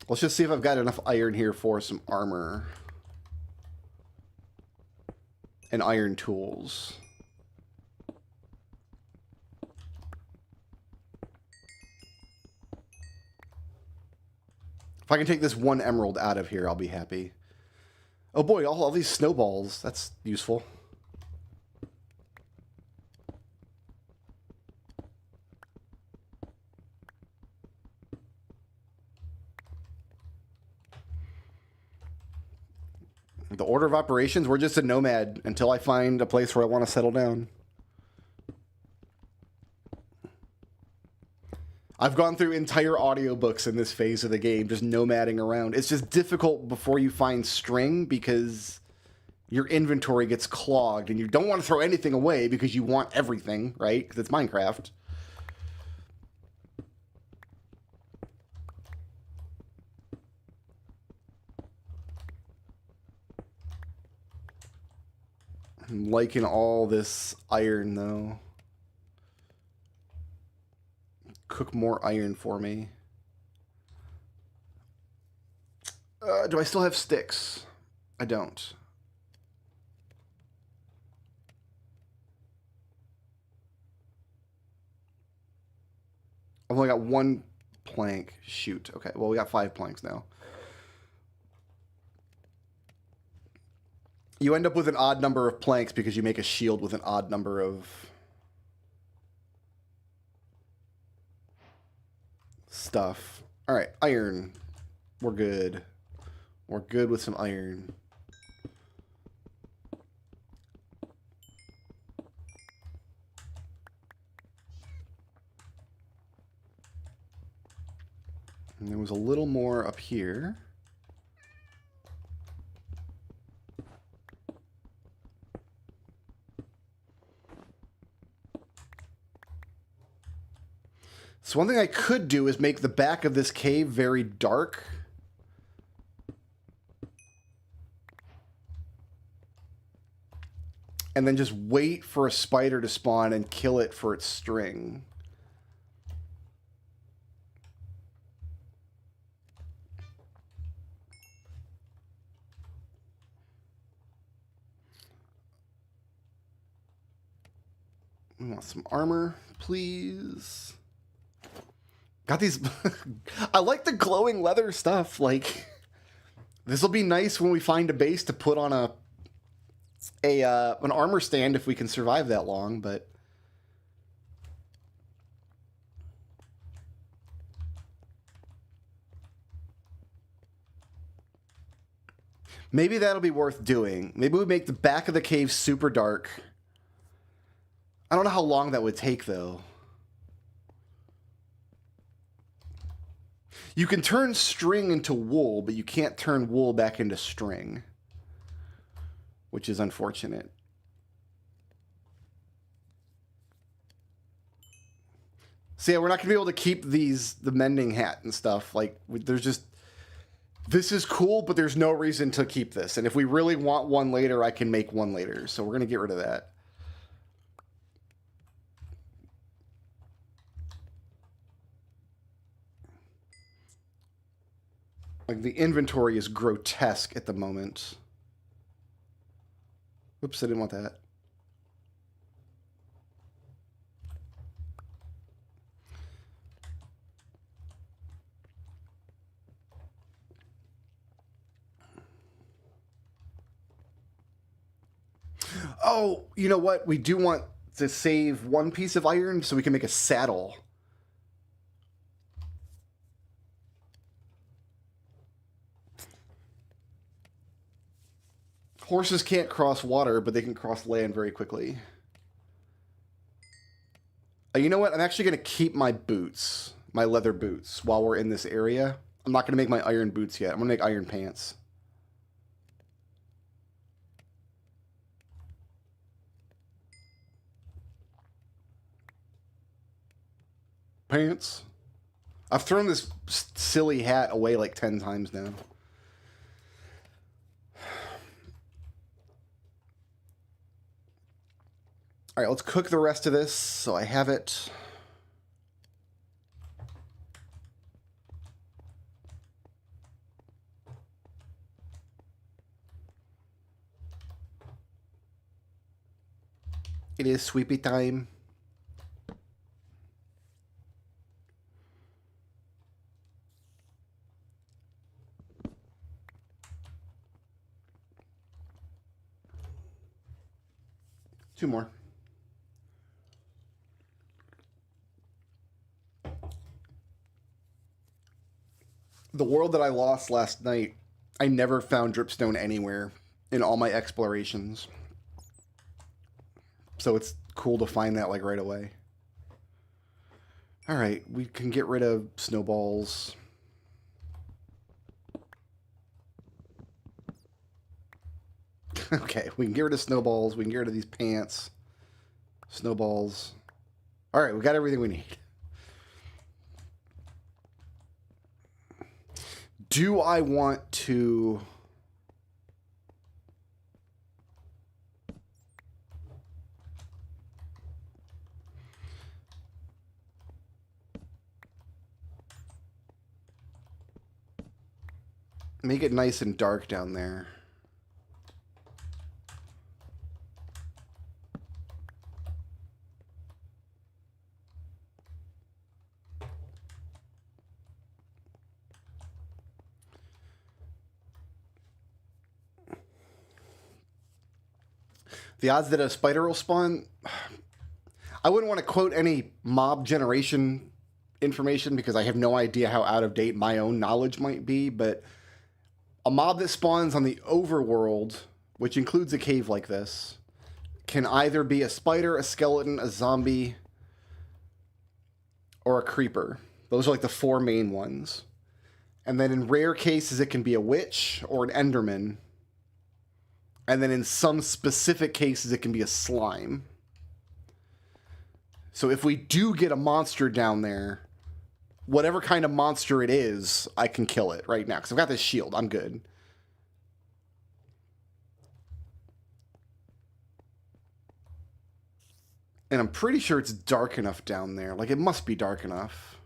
Let's just see if I've got enough iron here for some armor. And iron tools. If I can take this one emerald out of here, I'll be happy. Oh boy, all these snowballs. That's useful. The order of operations, we're just a nomad until I find a place where I want to settle down. I've gone through entire audiobooks in this phase of the game, just nomading around. It's just difficult before you find string because your inventory gets clogged and you don't want to throw anything away because you want everything, right? Because it's Minecraft. I'm liking all this iron, though. Cook more iron for me. Do I still have sticks? I don't. I've only got one plank. Shoot. Okay, well, we got 5 planks now. You end up with an odd number of planks because you make a shield with an odd number of stuff. All right, iron. We're good. We're good with some iron. And there was a little more up here. So one thing I could do is make the back of this cave very dark. And then just wait for a spider to spawn and kill it for its string. We want some armor, please. Got these... I like the glowing leather stuff. Like, this will be nice when we find a base to put on an armor stand if we can survive that long, but... maybe that'll be worth doing. Maybe we make the back of the cave super dark. I don't know how long that would take, though. You can turn string into wool, but you can't turn wool back into string, which is unfortunate. So yeah, we're not going to be able to keep the mending hat and stuff. Like, there's just... this is cool, but there's no reason to keep this. And if we really want one later, I can make one later. So we're going to get rid of that. Like, the inventory is grotesque at the moment. Whoops, I didn't want that. Oh, you know what? We do want to save one piece of iron so we can make a saddle. Horses can't cross water, but they can cross land very quickly. You know what? I'm actually going to keep my boots, my leather boots, while we're in this area. I'm not going to make my iron boots yet. I'm going to make iron pants. Pants. I've thrown this silly hat away like 10 times now. All right, let's cook the rest of this so I have it. It is sweepy time. Two more. The world that I lost last night, I never found dripstone anywhere in all my explorations. So it's cool to find that like right away. All right, we can get rid of snowballs. Okay, we can get rid of snowballs. We can get rid of these pants. Snowballs. All right, we got everything we need. Do I want to... make it nice and dark down there? The odds that a spider will spawn, I wouldn't want to quote any mob generation information because I have no idea how out of date my own knowledge might be, but a mob that spawns on the overworld, which includes a cave like this, can either be a spider, a skeleton, a zombie, or a creeper. Those are like the four main ones. And then in rare cases, it can be a witch or an enderman. And then in some specific cases, it can be a slime. So if we do get a monster down there, whatever kind of monster it is, I can kill it right now. Because I've got this shield. I'm good. And I'm pretty sure it's dark enough down there. Like, it must be dark enough.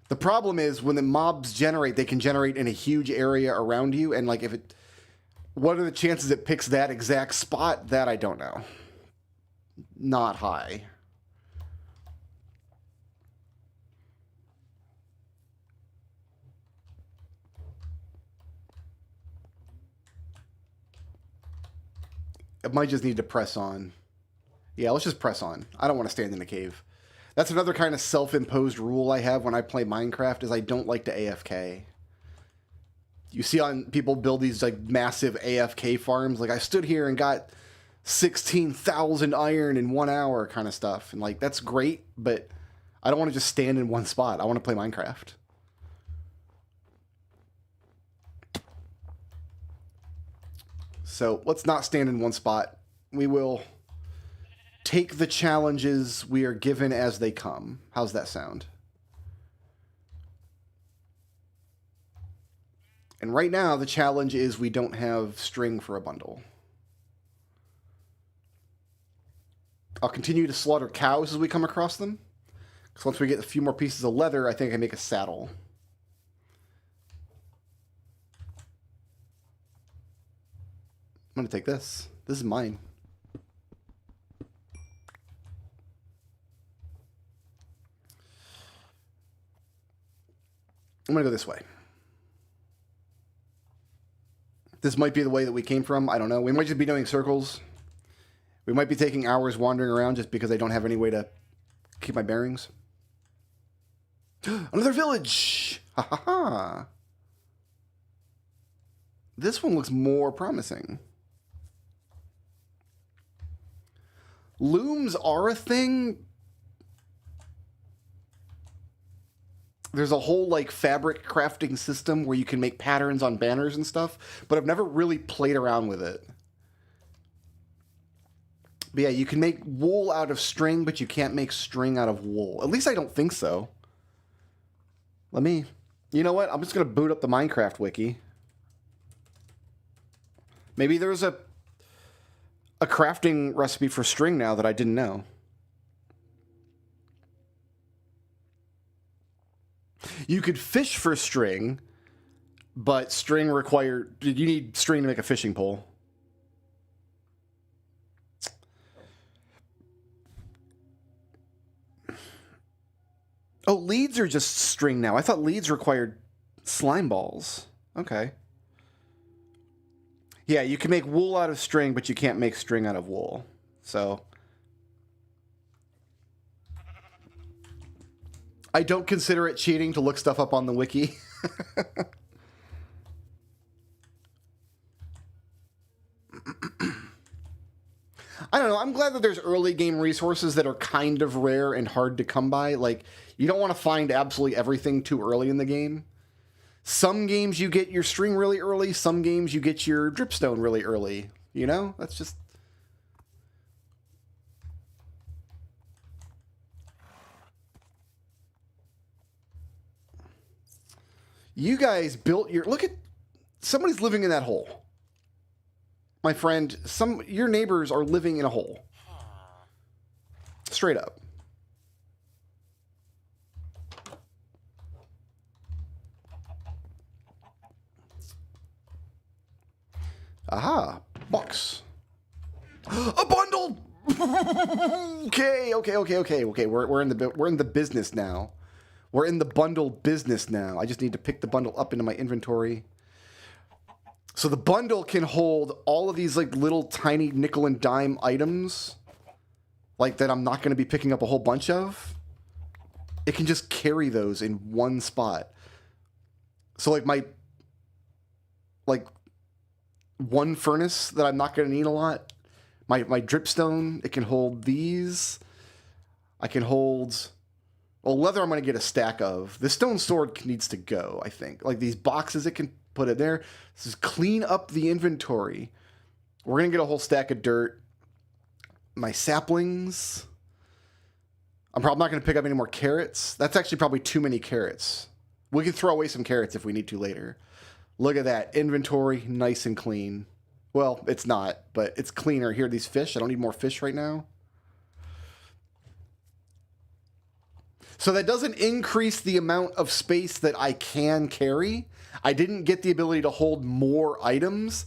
The problem is, when the mobs generate, they can generate in a huge area around you. And, like, if it... what are the chances it picks that exact spot? That I don't know. Not high. It might just need to press on. Yeah, let's just press on. I don't want to stand in the cave. That's another kind of self-imposed rule I have when I play Minecraft, is I don't like to AFK. You see on people build these like massive AFK farms. Like, I stood here and got 16,000 iron in 1 hour kind of stuff. And like, that's great, but I don't want to just stand in one spot. I want to play Minecraft. So let's not stand in one spot. We will take the challenges we are given as they come. How's that sound? And right now, the challenge is we don't have string for a bundle. I'll continue to slaughter cows as we come across them. Because once we get a few more pieces of leather, I think I make a saddle. I'm going to take this. This is mine. I'm going to go this way. This might be the way that we came from. I don't know. We might just be doing circles. We might be taking hours wandering around just because I don't have any way to keep my bearings. Another village! Ha ha ha! This one looks more promising. Looms are a thing. There's a whole like fabric crafting system where you can make patterns on banners and stuff, but I've never really played around with it. But yeah, you can make wool out of string, but you can't make string out of wool. At least I don't think so. You know what? I'm just going to boot up the Minecraft wiki. Maybe there's a crafting recipe for string now that I didn't know. You could fish for string, but string required... You need string to make a fishing pole. Oh, leads are just string now. I thought leads required slime balls. Okay. Yeah, you can make wool out of string, but you can't make string out of wool. So... I don't consider it cheating to look stuff up on the wiki. I don't know. I'm glad that there's early game resources that are kind of rare and hard to come by. Like, you don't want to find absolutely everything too early in the game. Some games you get your string really early. Some games you get your dripstone really early. You know? That's just... You guys built your... Look at... Somebody's living in that hole. My friend, your neighbors are living in a hole. Straight up. Aha. Box. A bundle! Okay. We're in the business now. We're in the bundle business now. I just need to pick the bundle up into my inventory. So the bundle can hold all of these like little tiny nickel and dime items, like that I'm not going to be picking up a whole bunch of. It can just carry those in one spot. So like one furnace that I'm not going to need a lot. My dripstone, it can hold these. I can hold... Well, leather I'm going to get a stack of. The stone sword needs to go, I think. Like these boxes, it can put it there. This is clean up the inventory. We're going to get a whole stack of dirt. My saplings. I'm probably not going to pick up any more carrots. That's actually probably too many carrots. We can throw away some carrots if we need to later. Look at that. Inventory, nice and clean. Well, it's not, but it's cleaner. Here are these fish. I don't need more fish right now. So that doesn't increase the amount of space that I can carry. I didn't get the ability to hold more items.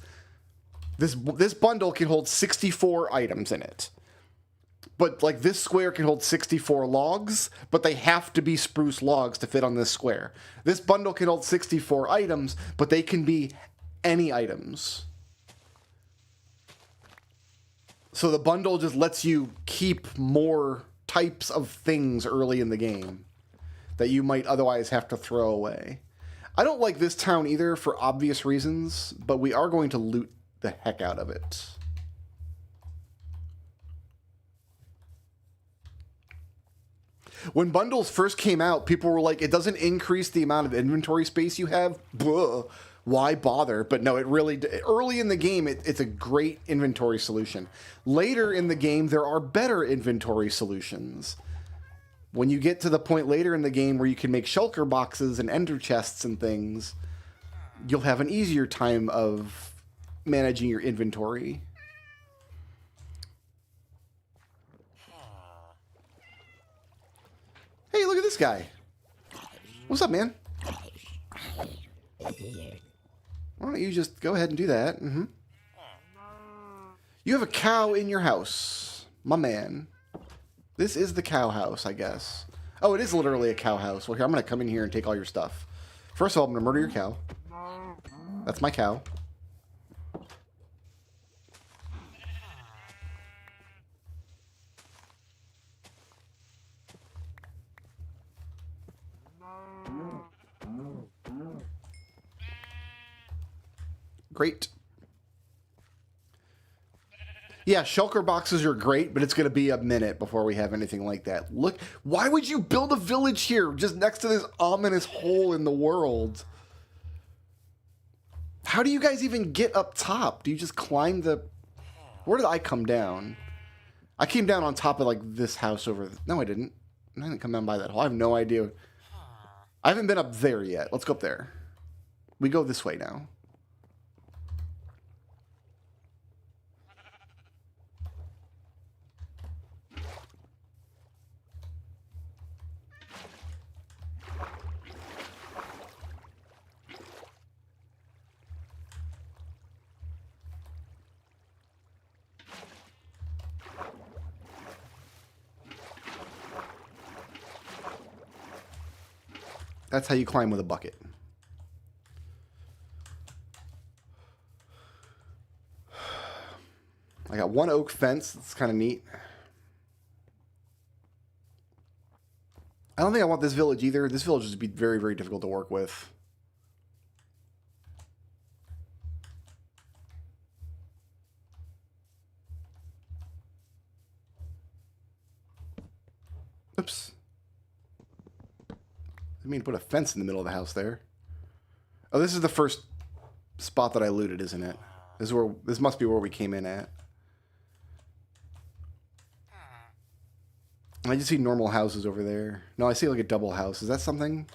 This bundle can hold 64 items in it. But like this square can hold 64 logs, but they have to be spruce logs to fit on this square. This bundle can hold 64 items, but they can be any items. So the bundle just lets you keep more types of things early in the game that you might otherwise have to throw away. I don't like this town either for obvious reasons, but we are going to loot the heck out of it. When bundles first came out, people were like, it doesn't increase the amount of inventory space you have. Blah. Why bother? But no, it really... Early in the game, it's a great inventory solution. Later in the game, there are better inventory solutions. When you get to the point later in the game where you can make shulker boxes and ender chests and things, you'll have an easier time of managing your inventory. Hey, look at this guy. What's up, man? Why don't you just go ahead and do that? Mm-hmm. You have a cow in your house. My man. This is the cow house, I guess. Oh, it is literally a cow house. Well, here, I'm going to come in here and take all your stuff. First of all, I'm going to murder your cow. That's my cow. Great. Yeah, shulker boxes are great, but it's going to be a minute before we have anything like that. Look, why would you build a village here just next to this ominous hole in the world? How do you guys even get up top? Do you just climb the... Where did I come down? I came down on top of, like, this house over... No, I didn't. I didn't come down by that hole. I have no idea. I haven't been up there yet. Let's go up there. We go this way now. That's how you climb with a bucket. I got one oak fence. That's kind of neat. I don't think I want this village either. This village would be very, very difficult to work with. Oops. I mean to put a fence in the middle of the house there. Oh, this is the first spot that I looted, isn't it? This must be where we came in at. I just see normal houses over there. No, I see like a double house. Is that something?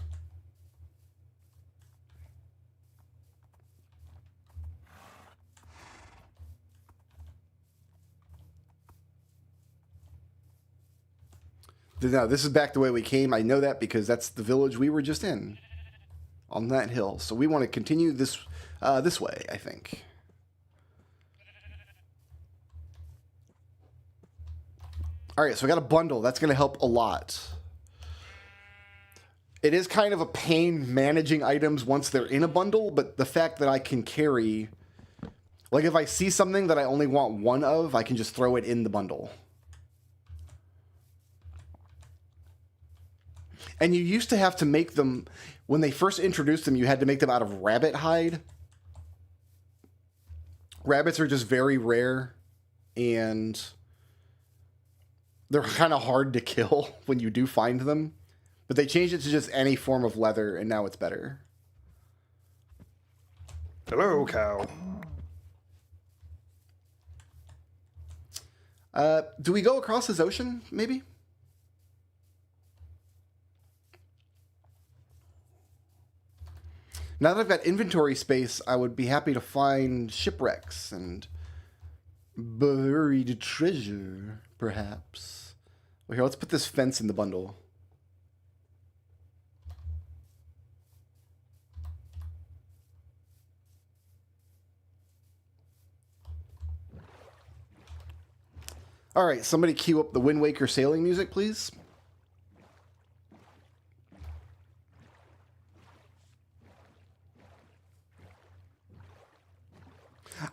No, this is back the way we came. I know that because that's the village we were just in. On that hill. So we want to continue this this way, I think. Alright, so I got a bundle. That's going to help a lot. It is kind of a pain managing items once they're in a bundle, but the fact that I can carry... Like, if I see something that I only want one of, I can just throw it in the bundle. And you used to have to make them... When they first introduced them, you had to make them out of rabbit hide. Rabbits are just very rare, and... They're kind of hard to kill when you do find them. But they changed it to just any form of leather, and now it's better. Hello, cow. Do we go across this ocean, maybe? Now that I've got inventory space, I would be happy to find shipwrecks and buried treasure, perhaps. Well, here, let's put this fence in the bundle. All right, somebody cue up the Wind Waker sailing music, please.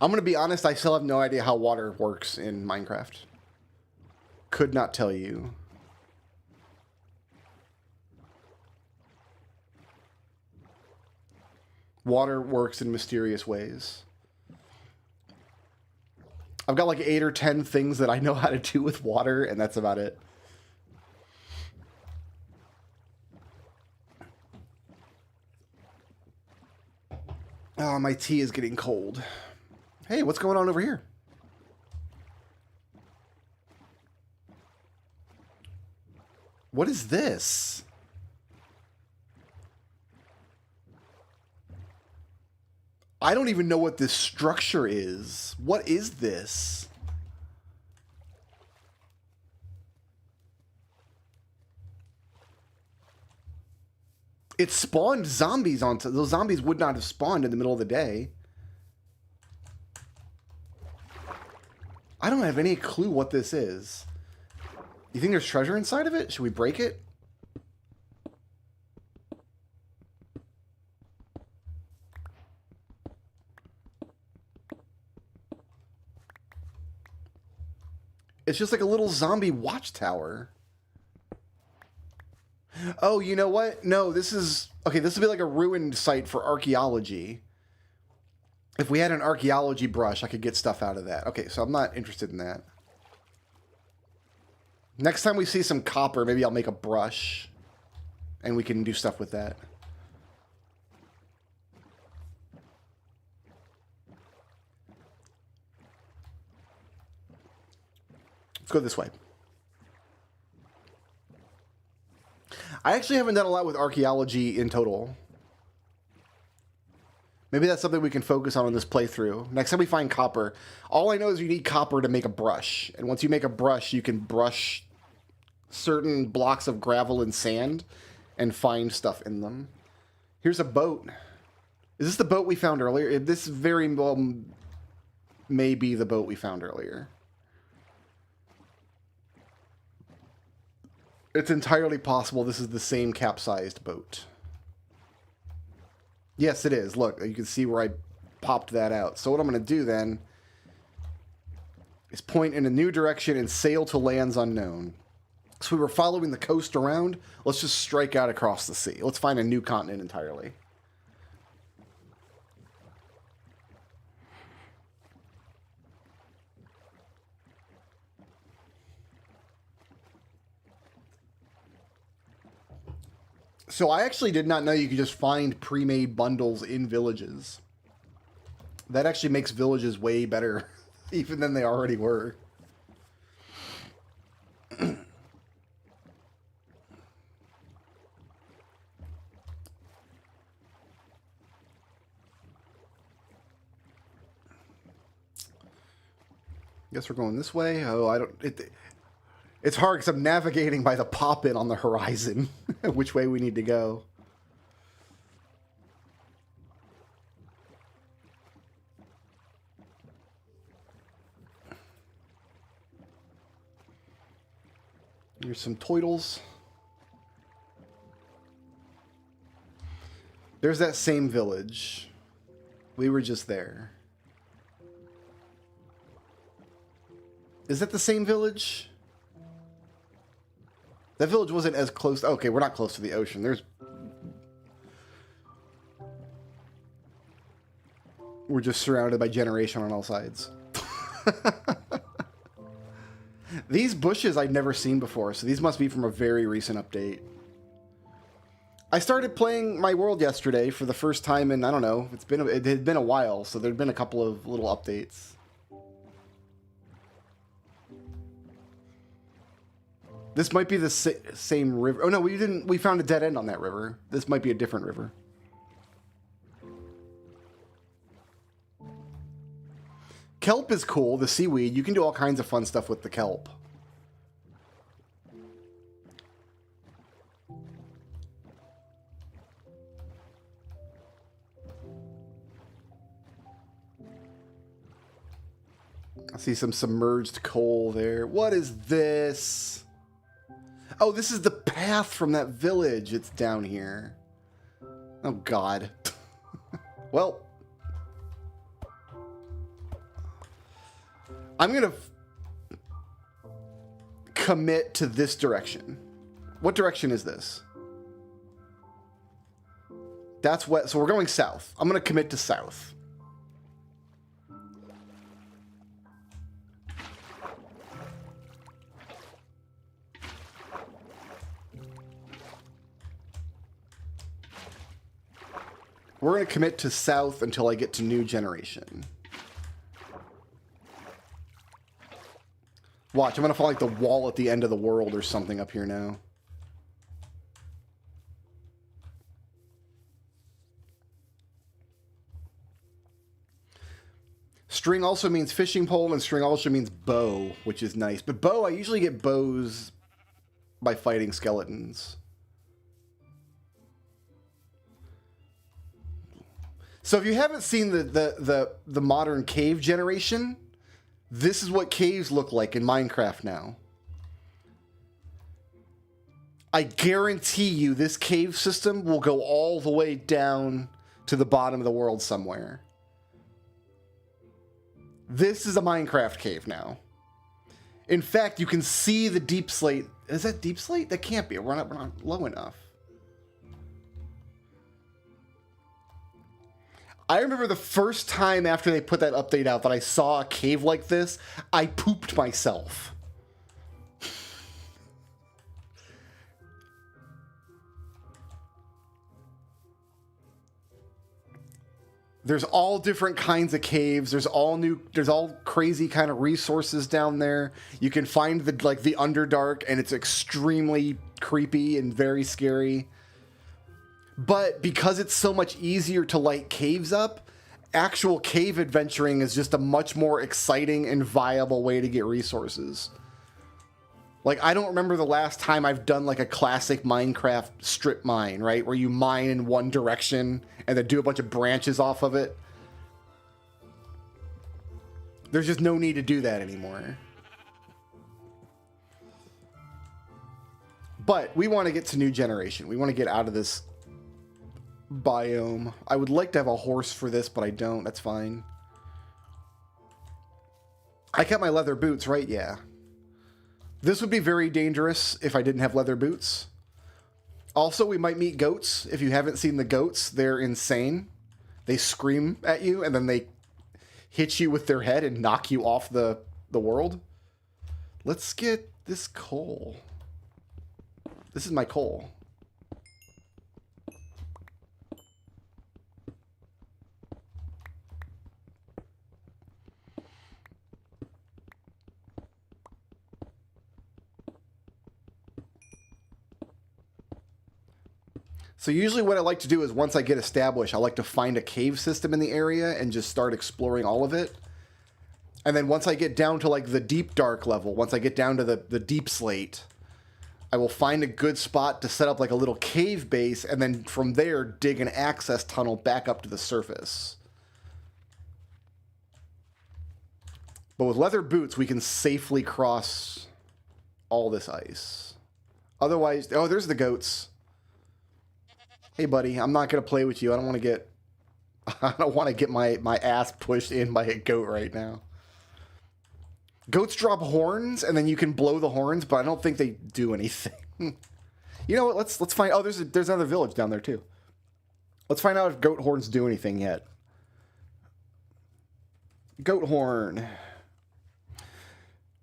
I'm going to be honest, I still have no idea how water works in Minecraft. Could not tell you. Water works in mysterious ways. I've got like 8 or 10 things that I know how to do with water, and that's about it. Oh, my tea is getting cold. Hey, what's going on over here? What is this? I don't even know what this structure is. What is this? It spawned zombies onto... Those zombies would not have spawned in the middle of the day. I don't have any clue what this is. You think there's treasure inside of it? Should we break it? It's just like a little zombie watchtower. Oh, you know what? No, this is... Okay, this would be like a ruined site for archaeology. If we had an archaeology brush, I could get stuff out of that. Okay, so I'm not interested in that. Next time we see some copper, maybe I'll make a brush. And we can do stuff with that. Let's go this way. I actually haven't done a lot with archaeology in total. Maybe that's something we can focus on this playthrough. Next time we find copper, all I know is you need copper to make a brush. And once you make a brush, you can brush certain blocks of gravel and sand and find stuff in them. Here's a boat. Is this the boat we found earlier? This very well may be the boat we found earlier. It's entirely possible this is the same capsized boat. Yes, it is. Look, you can see where I popped that out. So what I'm going to do then is point in a new direction and sail to lands unknown. So we were following the coast around. Let's just strike out across the sea. Let's find a new continent entirely. So I actually did not know you could just find pre-made bundles in villages. That actually makes villages way better, even than they already were. Guess we're going this way. Oh, I don't... It's hard because I'm navigating by the pop-in on the horizon, which way we need to go. Here's some turtles. There's that same village. We were just there. Is that the same village? That village wasn't as close. Okay, we're not close to the ocean. We're just surrounded by generation on all sides. These bushes I'd never seen before, so these must be from a very recent update. I started playing my world yesterday for the first time in, I don't know, it had been a while, so there'd been a couple of little updates. This might be the same river. Oh no, we didn't. We found a dead end on that river. This might be a different river. Kelp is cool, the seaweed. You can do all kinds of fun stuff with the kelp. I see some submerged coal there. What is this? Oh, this is the path from that village. It's down here. Oh, God. Well. I'm going to commit to this direction. What direction is this? That's west. So we're going south. I'm going to commit to south. We're going to commit to south until I get to new generation. Watch, I'm going to find like the wall at the end of the world or something up here now. String also means fishing pole, and string also means bow, which is nice. But bow, I usually get bows by fighting skeletons. So if you haven't seen the modern cave generation, This is what caves look like in Minecraft now. I guarantee you this cave system will go all the way down to the bottom of the world somewhere. This is a Minecraft cave now. In fact, you can see the deep slate. Is that deep slate? That can't be. We're not low enough. I remember the first time after they put that update out that I saw a cave like this, I pooped myself. There's all different kinds of caves. There's all crazy kind of resources down there. You can find the Underdark, and it's extremely creepy and very scary. But because it's so much easier to light caves up, actual cave adventuring is just a much more exciting and viable way to get resources. Like, I don't remember the last time I've done like a classic Minecraft strip mine, right? Where you mine in one direction and then do a bunch of branches off of it. There's just no need to do that anymore. But we want to get to new generation. We want to get out of this biome. I would like to have a horse for this, but I don't. That's fine. I kept my leather boots, right? Yeah. This would be very dangerous if I didn't have leather boots. Also, we might meet goats. If you haven't seen the goats, they're insane. They scream at you, and then they hit you with their head and knock you off the world. Let's get this coal. This is my coal. So usually what I like to do is once I get established, I like to find a cave system in the area and just start exploring all of it. And then once I get down to like the deep dark level, once I get down to the deep slate, I will find a good spot to set up like a little cave base, and then from there dig an access tunnel back up to the surface. But with leather boots, we can safely cross all this ice. Otherwise, oh, there's the goats. Hey, buddy, I'm not going to play with you. I don't want to get my ass pushed in by a goat right now. Goats drop horns, and then you can blow the horns, but I don't think they do anything. You know what? Let's find... Oh, there's another village down there, too. Let's find out if goat horns do anything yet. Goat horn.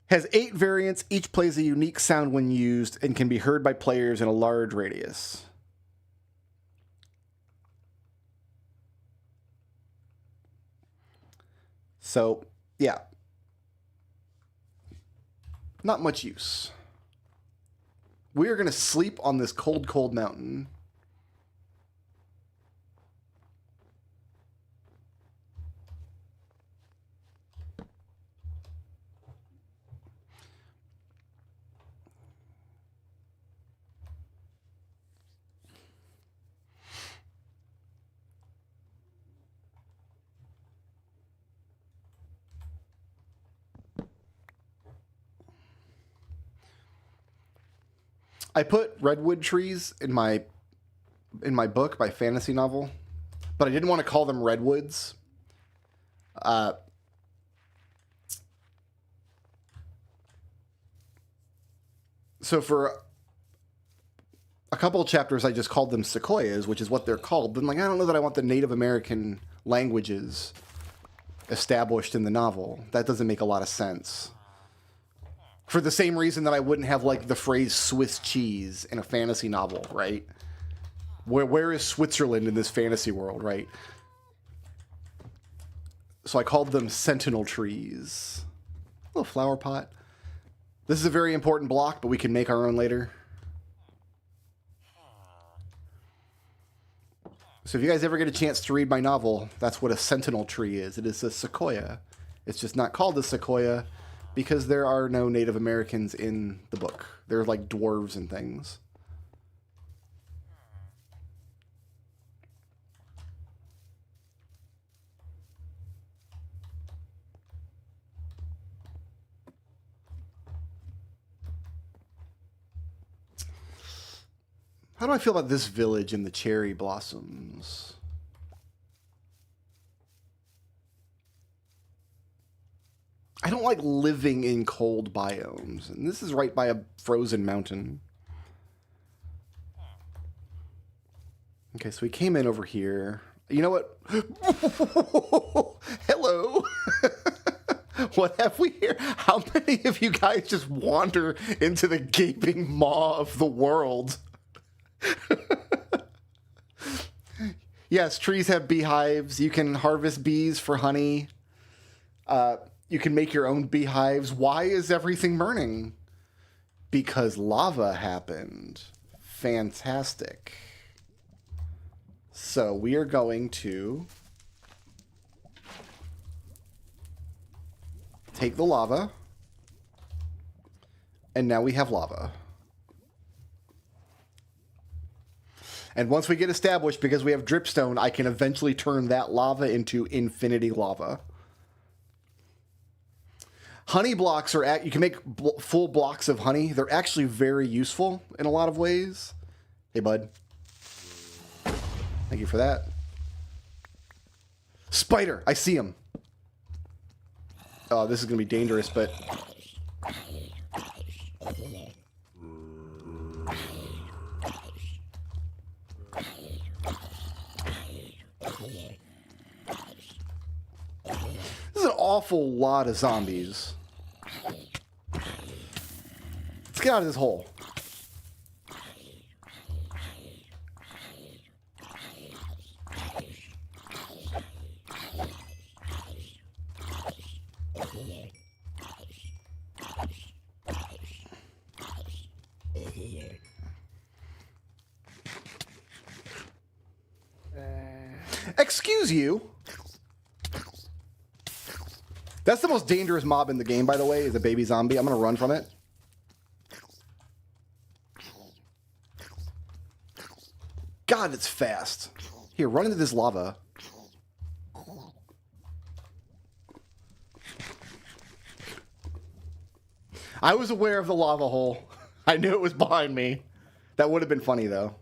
Has 8 variants. Each plays a unique sound when used and can be heard by players in a large radius. So, yeah. Not much use. We are going to sleep on this cold, cold mountain. I put redwood trees in my book, my fantasy novel, but I didn't want to call them redwoods. So for a couple of chapters, I just called them sequoias, which is what they're called. But I'm like, I don't know that I want the Native American languages established in the novel. That doesn't make a lot of sense. For the same reason that I wouldn't have, like, the phrase Swiss cheese in a fantasy novel, right? Where is Switzerland in this fantasy world, right? So I called them sentinel trees. A little flower pot. This is a very important block, but we can make our own later. So if you guys ever get a chance to read my novel, that's what a sentinel tree is. It is a sequoia. It's just not called a sequoia because there are no Native Americans in the book. They're like dwarves and things. How do I feel about this village and the cherry blossoms? I don't like living in cold biomes, and this is right by a frozen mountain. Okay, so we came in over here. You know what? Hello. What have we here? How many of you guys just wander into the gaping maw of the world? Yes, trees have beehives. You can harvest bees for honey. You can make your own beehives. Why is everything burning? Because lava happened. Fantastic. So we are going to take the lava. And now we have lava. And once we get established, because we have dripstone, I can eventually turn that lava into infinity lava. Honey blocks are, you can make full blocks of honey. They're actually very useful in a lot of ways. Hey, bud. Thank you for that. Spider, I see him. Oh, this is going to be dangerous, but... This is an awful lot of zombies. Let's get out of this hole. Excuse you. That's the most dangerous mob in the game, by the way, is a baby zombie. I'm going to run from it. God, it's fast. Here, run into this lava. I was aware of the lava hole. I knew it was behind me. That would have been funny, though.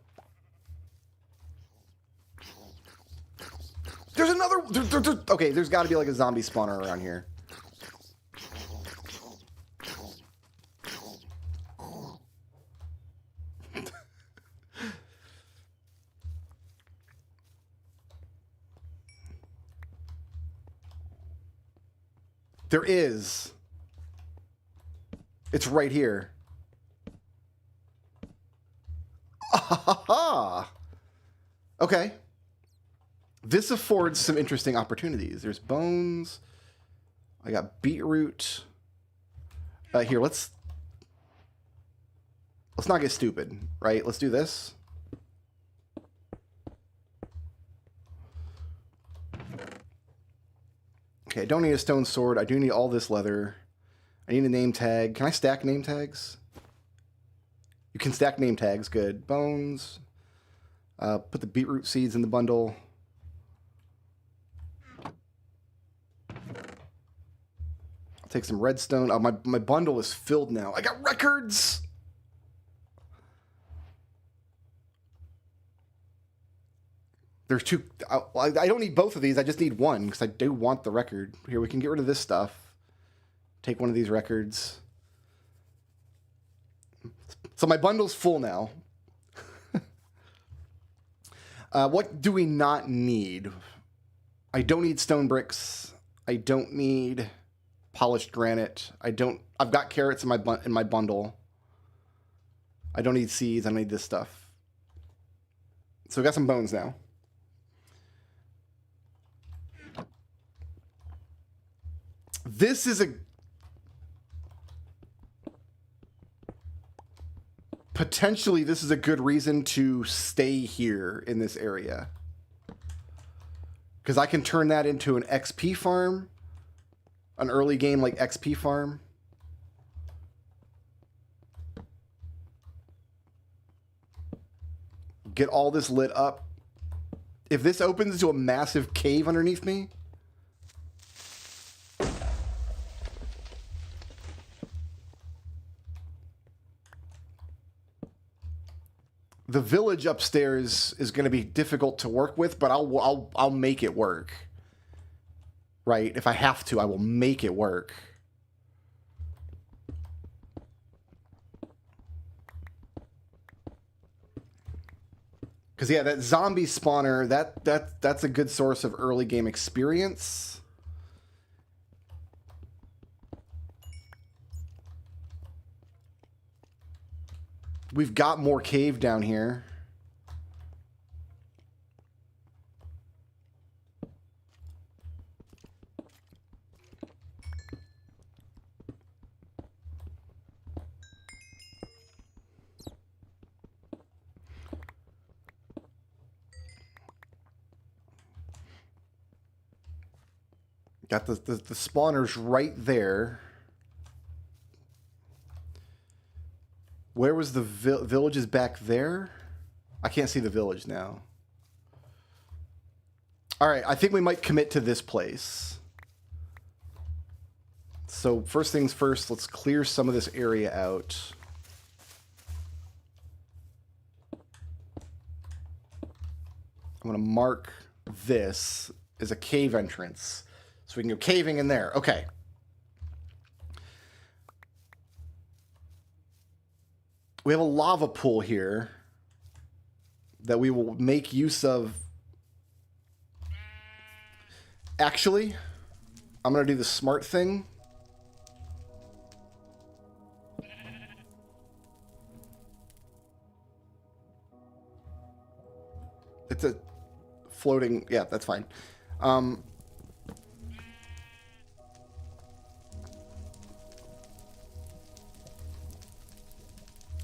There's another... Okay, there's got to be like a zombie spawner around here. There is. It's right here. Ah, okay. This affords some interesting opportunities. There's bones. I got beetroot. Here, let's not get stupid, right? Let's do this. Okay, I don't need a stone sword. I do need all this leather. I need a name tag. Can I stack name tags? You can stack name tags. Good. Bones. Put the beetroot seeds in the bundle. I'll take some redstone. Oh, my bundle is filled now. I got records! There's two. I don't need both of these. I just need one because I do want the record. Here, we can get rid of this stuff. Take one of these records. So my bundle's full now. What do we not need? I don't need stone bricks. I don't need polished granite. I've got carrots in my bundle. I don't need seeds. I don't need this stuff. So we got some bones now. This is potentially this is a good reason to stay here in this area. Because I can turn that into an XP farm. An early game like XP farm. Get all this lit up. If this opens to a massive cave underneath me, The village upstairs is going to be difficult to work with, but I'll make it work. Right? If I have to, I will make it work. Because yeah, that zombie spawner, that's a good source of early game experience. We've got more cave down here. Got the spawners right there. Where was the villages back there? I can't see the village now. All right, I think we might commit to this place. So first things first, let's clear some of this area out. I'm going to mark this as a cave entrance. So we can go caving in there. Okay. We have a lava pool here that we will make use of. Actually, I'm going to do the smart thing. It's a floating... Yeah, that's fine.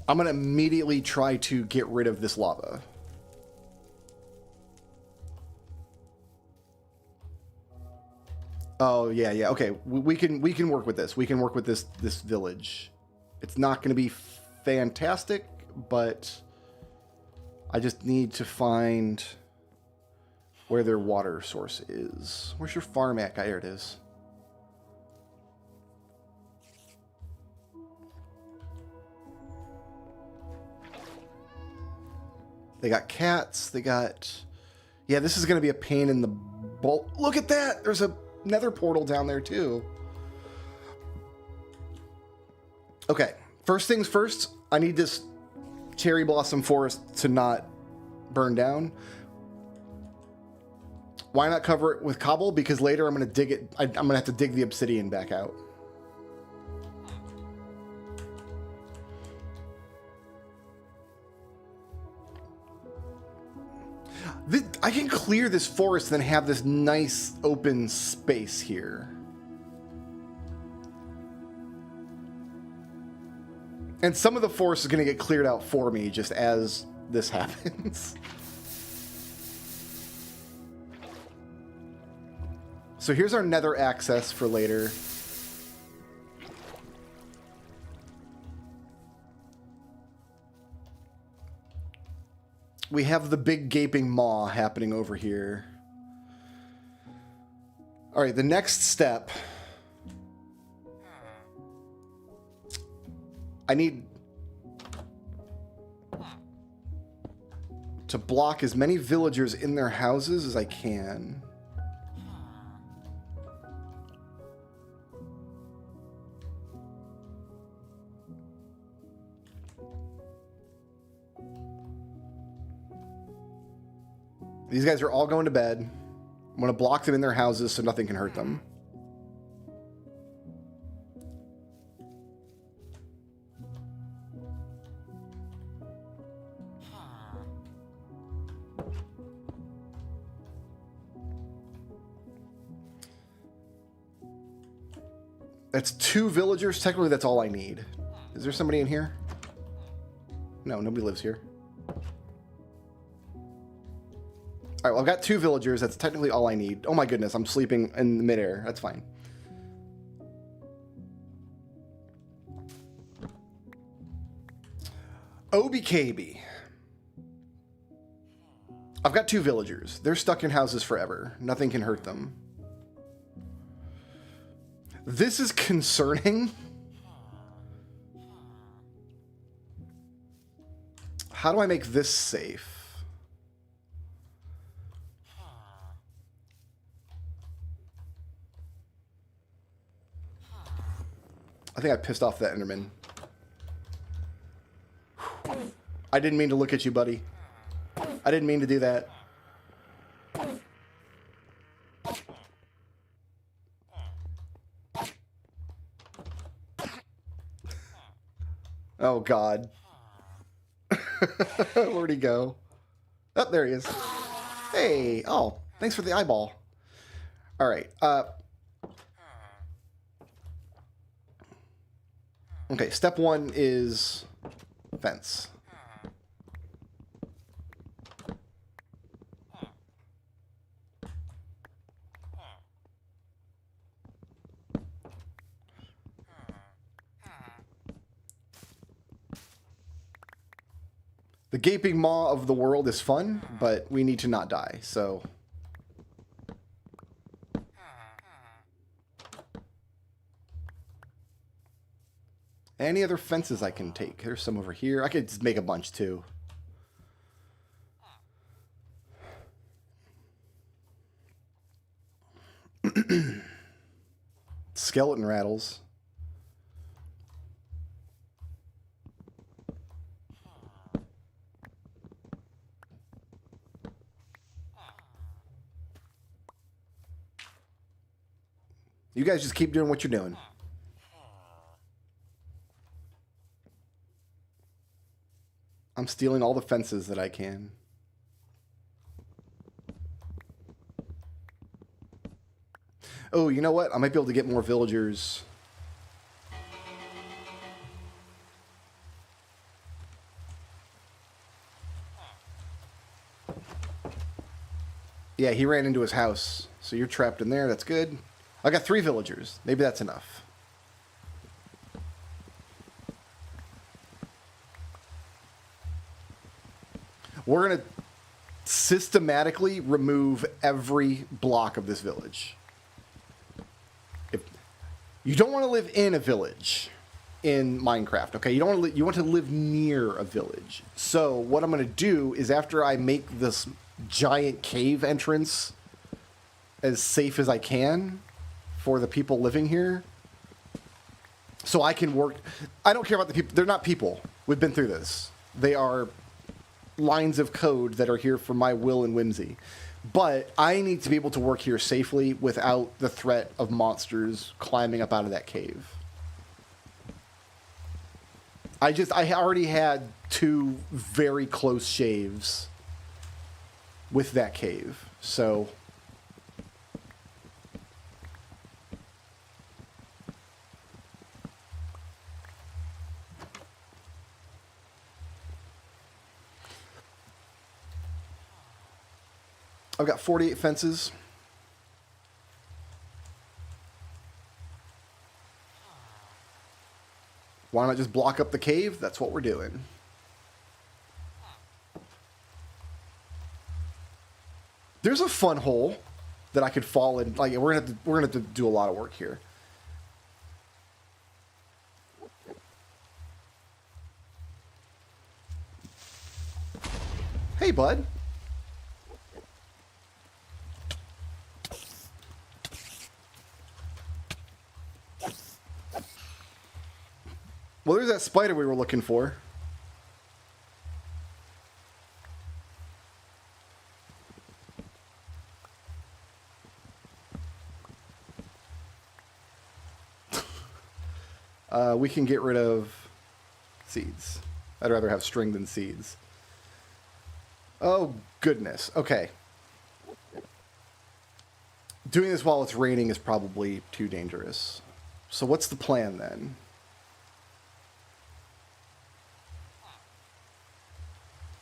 I'm going to immediately try to get rid of this lava. Oh, yeah, yeah. Okay, we can work with this. We can work with this village. It's not going to be fantastic, but I just need to find where their water source is. Where's your farm at, guy? There it is. They got cats. They got... Yeah, this is going to be a pain in the butt. Look at that! There's a nether portal down there, too. Okay. First things first, I need this cherry blossom forest to not burn down. Why not cover it with cobble? Because later I'm going to dig it... I'm going to have to dig the obsidian back out. I can clear this forest and then have this nice open space here. And some of the forest is going to get cleared out for me just as this happens. So here's our nether access for later. We have the big gaping maw happening over here. All right, the next step. I need to block as many villagers in their houses as I can. These guys are all going to bed. I'm going to block them in their houses so nothing can hurt them. That's 2 villagers. Technically, that's all I need. Is there somebody in here? No, nobody lives here. All right, well, I've got 2 villagers. That's technically all I need. Oh my goodness, I'm sleeping in midair. That's fine. OBKB. I've got 2 villagers. They're stuck in houses forever. Nothing can hurt them. This is concerning. How do I make this safe? I think I pissed off that Enderman. I didn't mean to look at you, buddy. I didn't mean to do that. Oh, God. Where'd he go? Oh, there he is. Hey. Oh, thanks for the eyeball. All right. Okay, step one is fence. The gaping maw of the world is fun, but we need to not die, so... Any other fences I can take? There's some over here. I could just make a bunch, too. Skeleton rattles. You guys just keep doing what you're doing. I'm stealing all the fences that I can. Oh, you know what? I might be able to get more villagers. Yeah, he ran into his house. So you're trapped in there. That's good. I got 3 villagers. Maybe that's enough. We're going to systematically remove every block of this village. If you don't want to live in a village in Minecraft, okay? You don't want to you want to live near a village. So what I'm going to do is after I make this giant cave entrance as safe as I can for the people living here, so I can work. I don't care about the people. They're not people. We've been through this. They are lines of code that are here for my will and whimsy. But I need to be able to work here safely without the threat of monsters climbing up out of that cave. I already had 2 very close shaves with that cave. So I've got 48 fences. Why not just block up the cave? That's what we're doing. There's a fun hole that I could fall in. Like we're gonna have to do a lot of work here. Hey, bud. Well, there's that spider we were looking for. We can get rid of seeds. I'd rather have string than seeds. Oh, goodness. Okay. Doing this while it's raining is probably too dangerous. So what's the plan then?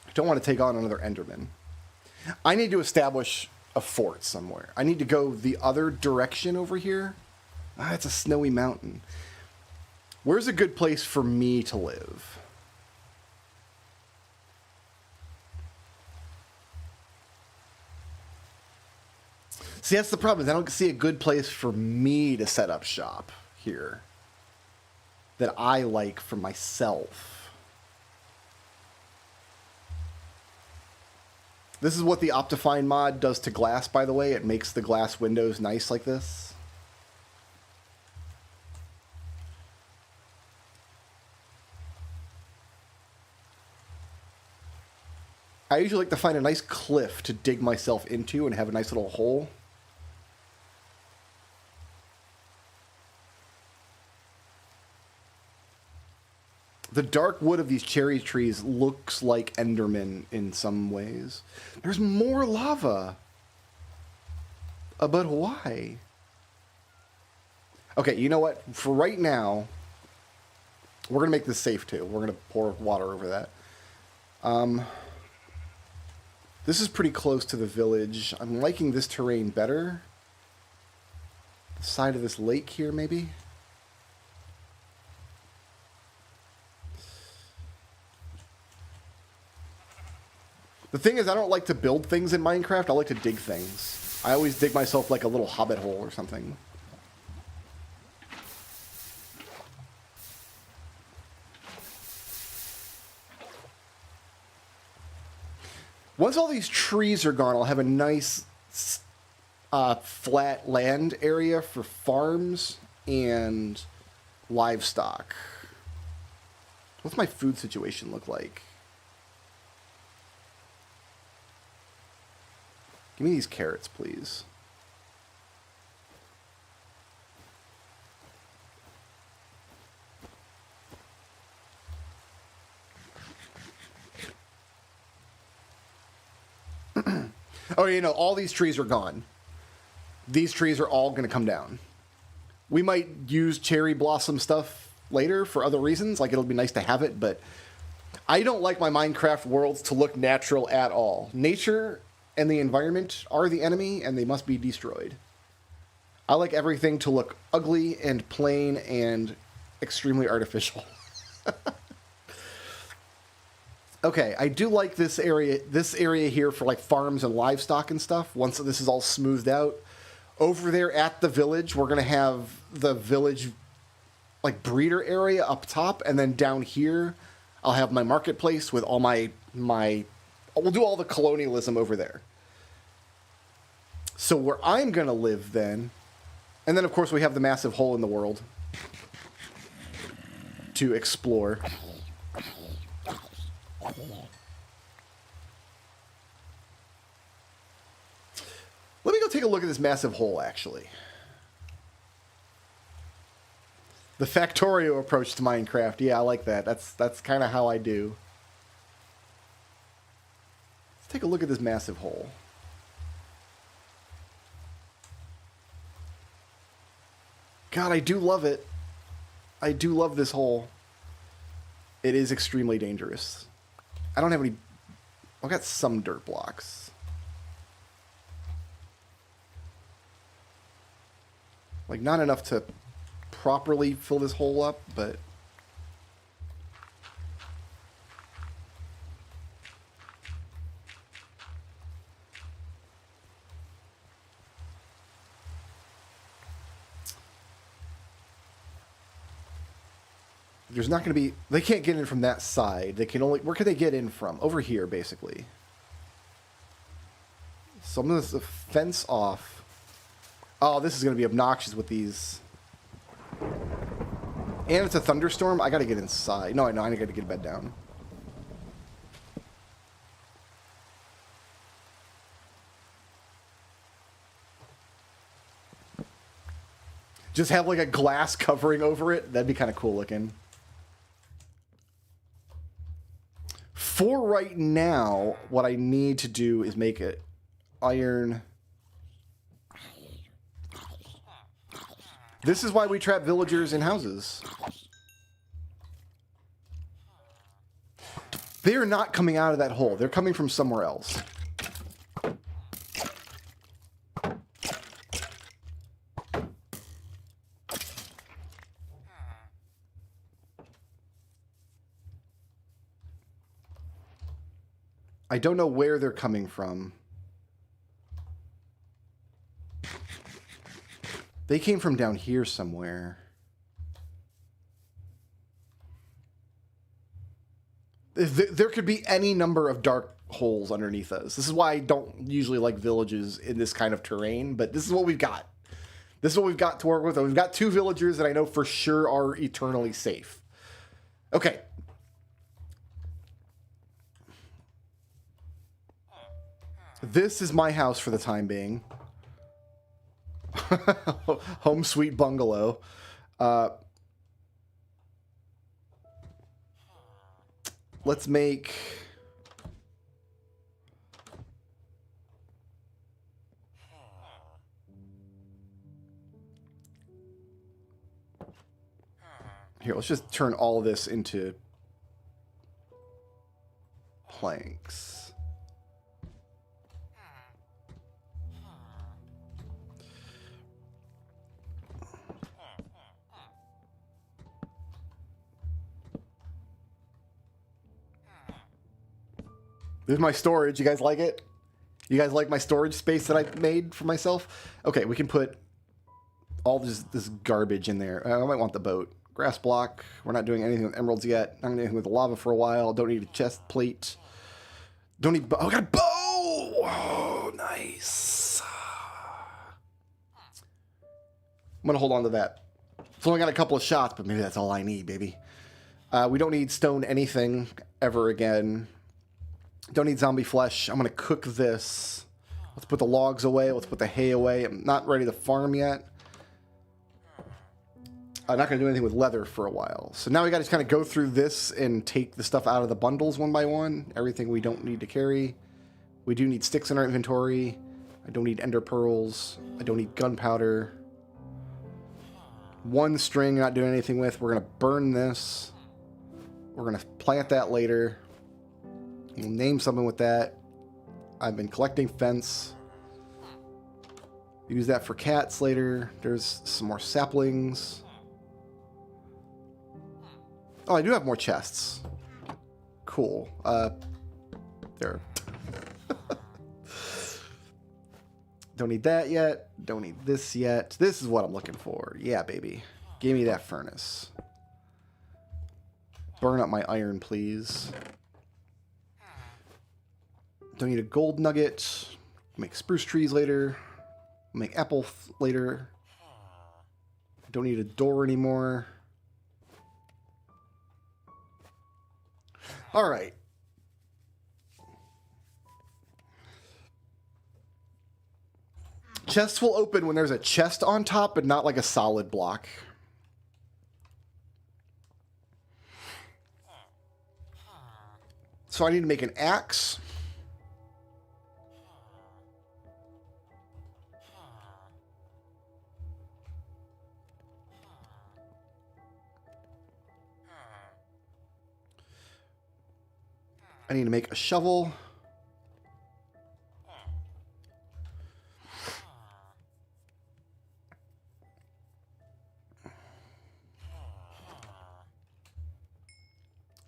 I don't want to take on another Enderman. I need to establish a fort somewhere. I need to go the other direction over here. Ah, it's a snowy mountain. Where's a good place for me to live? See, that's the problem. I don't see a good place for me to set up shop here that I like for myself. This is what the Optifine mod does to glass, by the way. It makes the glass windows nice like this. I usually like to find a nice cliff to dig myself into and have a nice little hole. The dark wood of these cherry trees looks like Enderman in some ways. There's more lava. But why? Okay, you know what? For right now, we're going to make this safe too. We're going to pour water over that. This is pretty close to the village. I'm liking this terrain better. The side of this lake here, maybe? The thing is, I don't like to build things in Minecraft. I like to dig things. I always dig myself like a little hobbit hole or something. Once all these trees are gone, I'll have a nice flat land area for farms and livestock. What's my food situation look like? Give me these carrots, please. Oh, you know, all these trees are gone. These trees are all going to come down. We might use cherry blossom stuff later for other reasons. Like, it'll be nice to have it, but I don't like my Minecraft worlds to look natural at all. Nature and the environment are the enemy, and they must be destroyed. I like everything to look ugly and plain and extremely artificial. Okay, I do like this area here for like farms and livestock and stuff. Once this is all smoothed out, over there at the village, we're gonna have the village like breeder area up top, and then down here, I'll have my marketplace with all my we'll do all the colonialism over there. So where I'm gonna live then, and then of course we have the massive hole in the world to explore. Let me go take a look at this massive hole, actually. The Factorio approach to Minecraft. Yeah, I like that. That's kind of how I do. Let's take a look at this massive hole. God, I do love it. I do love this hole. It is extremely dangerous. I don't have any... I've got some dirt blocks. Like, not enough to properly fill this hole up, but... There's not going to be... They can't get in from that side. They can only... Where can they get in from? Over here, basically. So I'm going to fence off. Oh, this is going to be obnoxious with these. And it's a thunderstorm. I got to get inside. No, I know. I got to get bed down. Just have like a glass covering over it. That'd be kind of cool looking. For right now, what I need to do is make it iron. This is why we trap villagers in houses. They're not coming out of that hole. They're coming from somewhere else. I don't know where they're coming from. They came from down here somewhere. There could be any number of dark holes underneath us. This is why I don't usually like villages in this kind of terrain, but this is what we've got. This is what we've got to work with. We've got 2 villagers that I know for sure are eternally safe. Okay. This is my house for the time being. Home sweet bungalow. Let's make... Here, let's just turn all of this into planks. This is my storage. You guys like it? You guys like my storage space that I made for myself? Okay, we can put all this garbage in there. I might want the boat. Grass block. We're not doing anything with emeralds yet. Not doing anything with lava for a while. Don't need a chest plate. Don't need... Oh, I got a bow! Oh, nice. I'm going to hold on to that. It's only got a couple of shots, but maybe that's all I need, baby. We don't need stone anything ever again. Don't need zombie flesh. I'm going to cook this. Let's put the logs away. Let's put the hay away. I'm not ready to farm yet. I'm not going to do anything with leather for a while. So now we got to just kind of go through this and take the stuff out of the bundles one by one. Everything we don't need to carry. We do need sticks in our inventory. I don't need ender pearls. I don't need gunpowder. 1 string not doing anything with. We're going to burn this. We're going to plant that later. We'll name something with that. I've been collecting fence. Use that for cats later. There's some more saplings. Oh, I do have more chests. Cool. There. Don't need that yet. Don't need this yet. This is what I'm looking for. Yeah, baby. Give me that furnace. Burn up my iron, please. Don't need a gold nugget. Make spruce trees later. Make apple later. Don't need a door anymore. All right. Chests will open when there's a chest on top, but not like a solid block. So I need to make an axe. I need to make a shovel.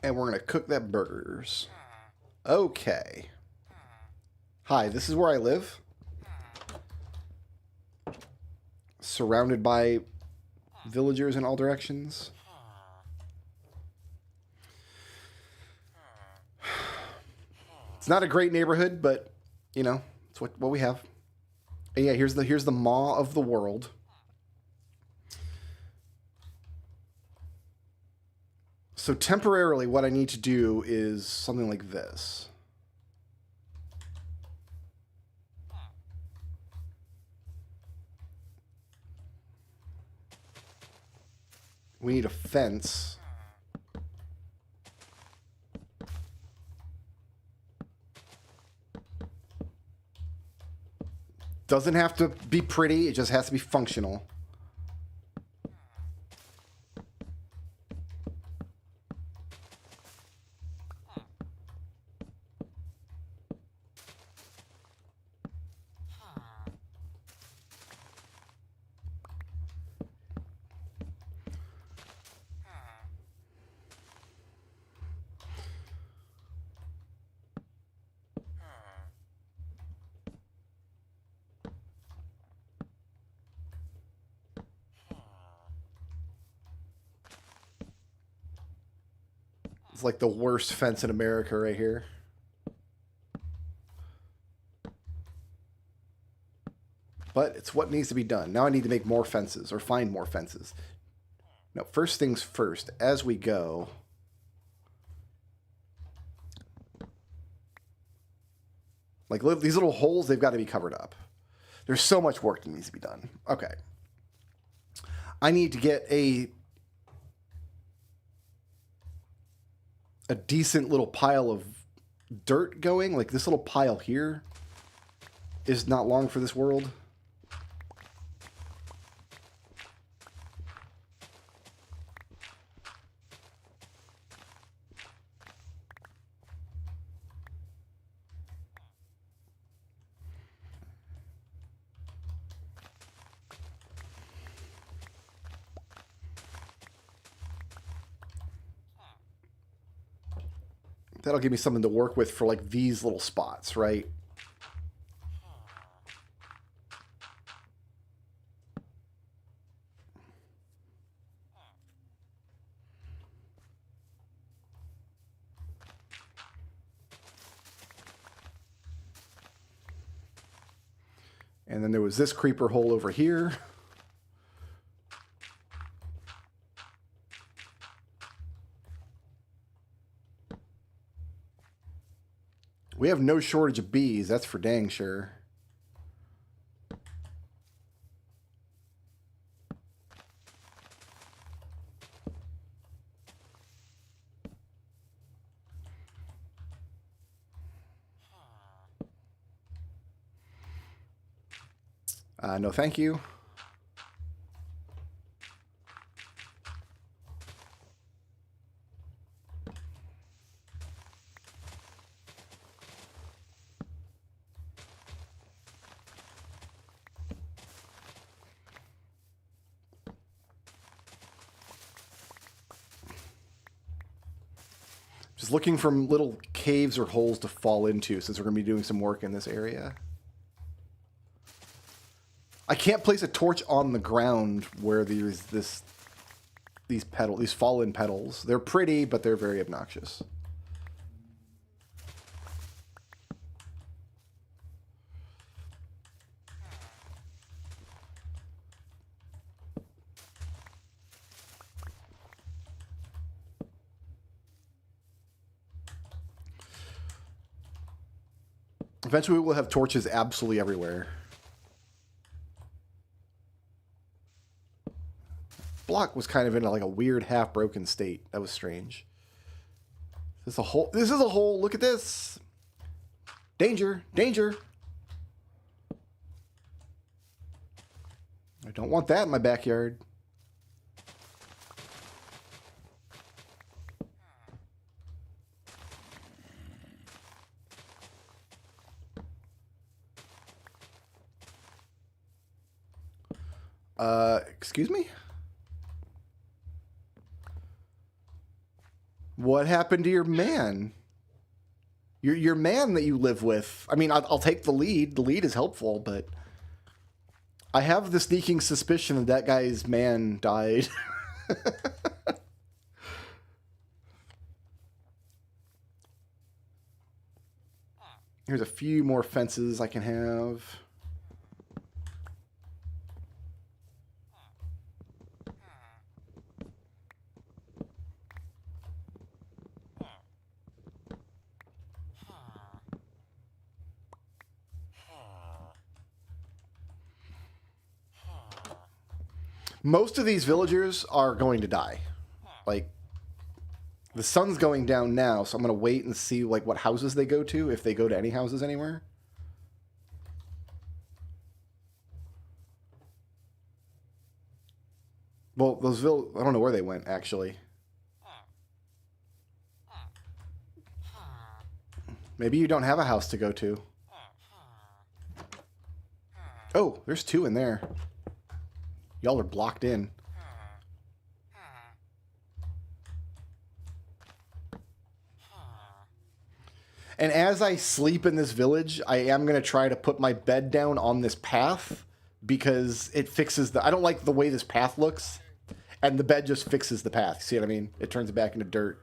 And we're going to cook that burgers. Okay. Hi, this is where I live. Surrounded by villagers in all directions. It's not a great neighborhood, but, you know, it's what we have. And yeah, here's the maw of the world. So temporarily, what I need to do is something like this. We need a fence. Doesn't have to be pretty, it just has to be functional. It's like the worst fence in America right here. But it's what needs to be done. Now I need to make more fences or find more fences. No, first things first, as we go. Like these little holes, they've got to be covered up. There's so much work that needs to be done. Okay. I need to get a decent little pile of dirt going. Like this little pile here is not long for this world. That'll give me something to work with for like these little spots, right? And then there was this creeper hole over here. We have no shortage of bees, that's for dang sure. No, thank you. Just looking for little caves or holes to fall into since we're going to be doing some work in this area. I can't place a torch on the ground where there's these fallen petals. They're pretty, but they're very obnoxious. Eventually we'll have torches absolutely everywhere. Block was kind of in like a weird half-broken state. That was strange. This is a hole. This is a hole. Look at this. Danger. Danger. I don't want that in my backyard. Excuse me? What happened to your man? Your man that you live with. I mean, I'll take the lead. The lead is helpful, but I have the sneaking suspicion that that guy's man died. Here's a few more fences I can have. Most of these villagers are going to die. Like, the sun's going down now, so I'm going to wait and see like what houses they go to, if they go to any houses anywhere. Well, those I don't know where they went, actually. Maybe you don't have a house to go to. Oh, there's two in there. Y'all are blocked in. And as I sleep in this village, I am going to try to put my bed down on this path because it fixes I don't like the way this path looks. And the bed just fixes the path. See what I mean? It turns it back into dirt.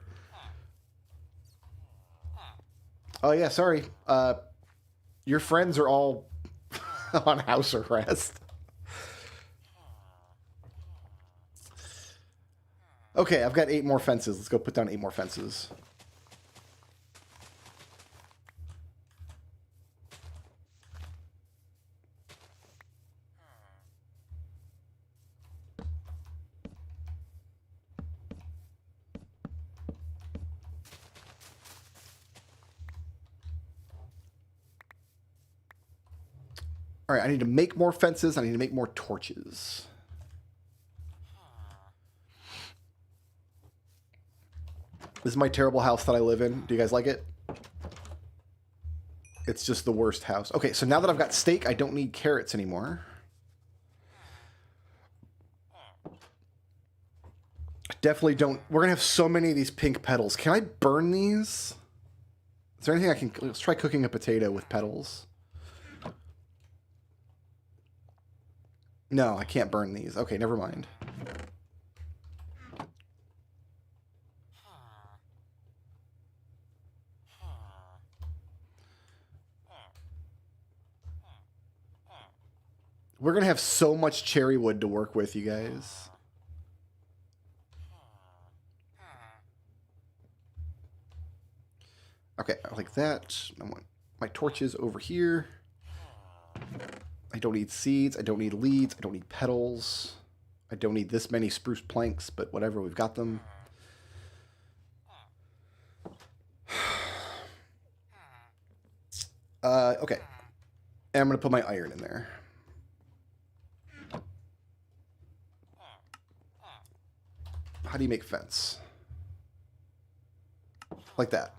Oh, yeah, sorry. Your friends are all on house arrest. Okay, I've got 8 more fences. Let's go put down 8 more fences. All right, I need to make more fences. I need to make more torches. This is my terrible house that I live in. Do you guys like it? It's just the worst house. Okay, so now that I've got steak, I don't need carrots anymore. Definitely don't. We're going to have so many of these pink petals. Can I burn these? Is there anything I can... Let's try cooking a potato with petals. No, I can't burn these. Okay, never mind. We're going to have so much cherry wood to work with, you guys. Okay, like that. I want my torches over here. I don't need seeds. I don't need leads. I don't need petals. I don't need this many spruce planks, but whatever, we've got them. Okay. And I'm going to put my iron in there. How do you make fence? Like that.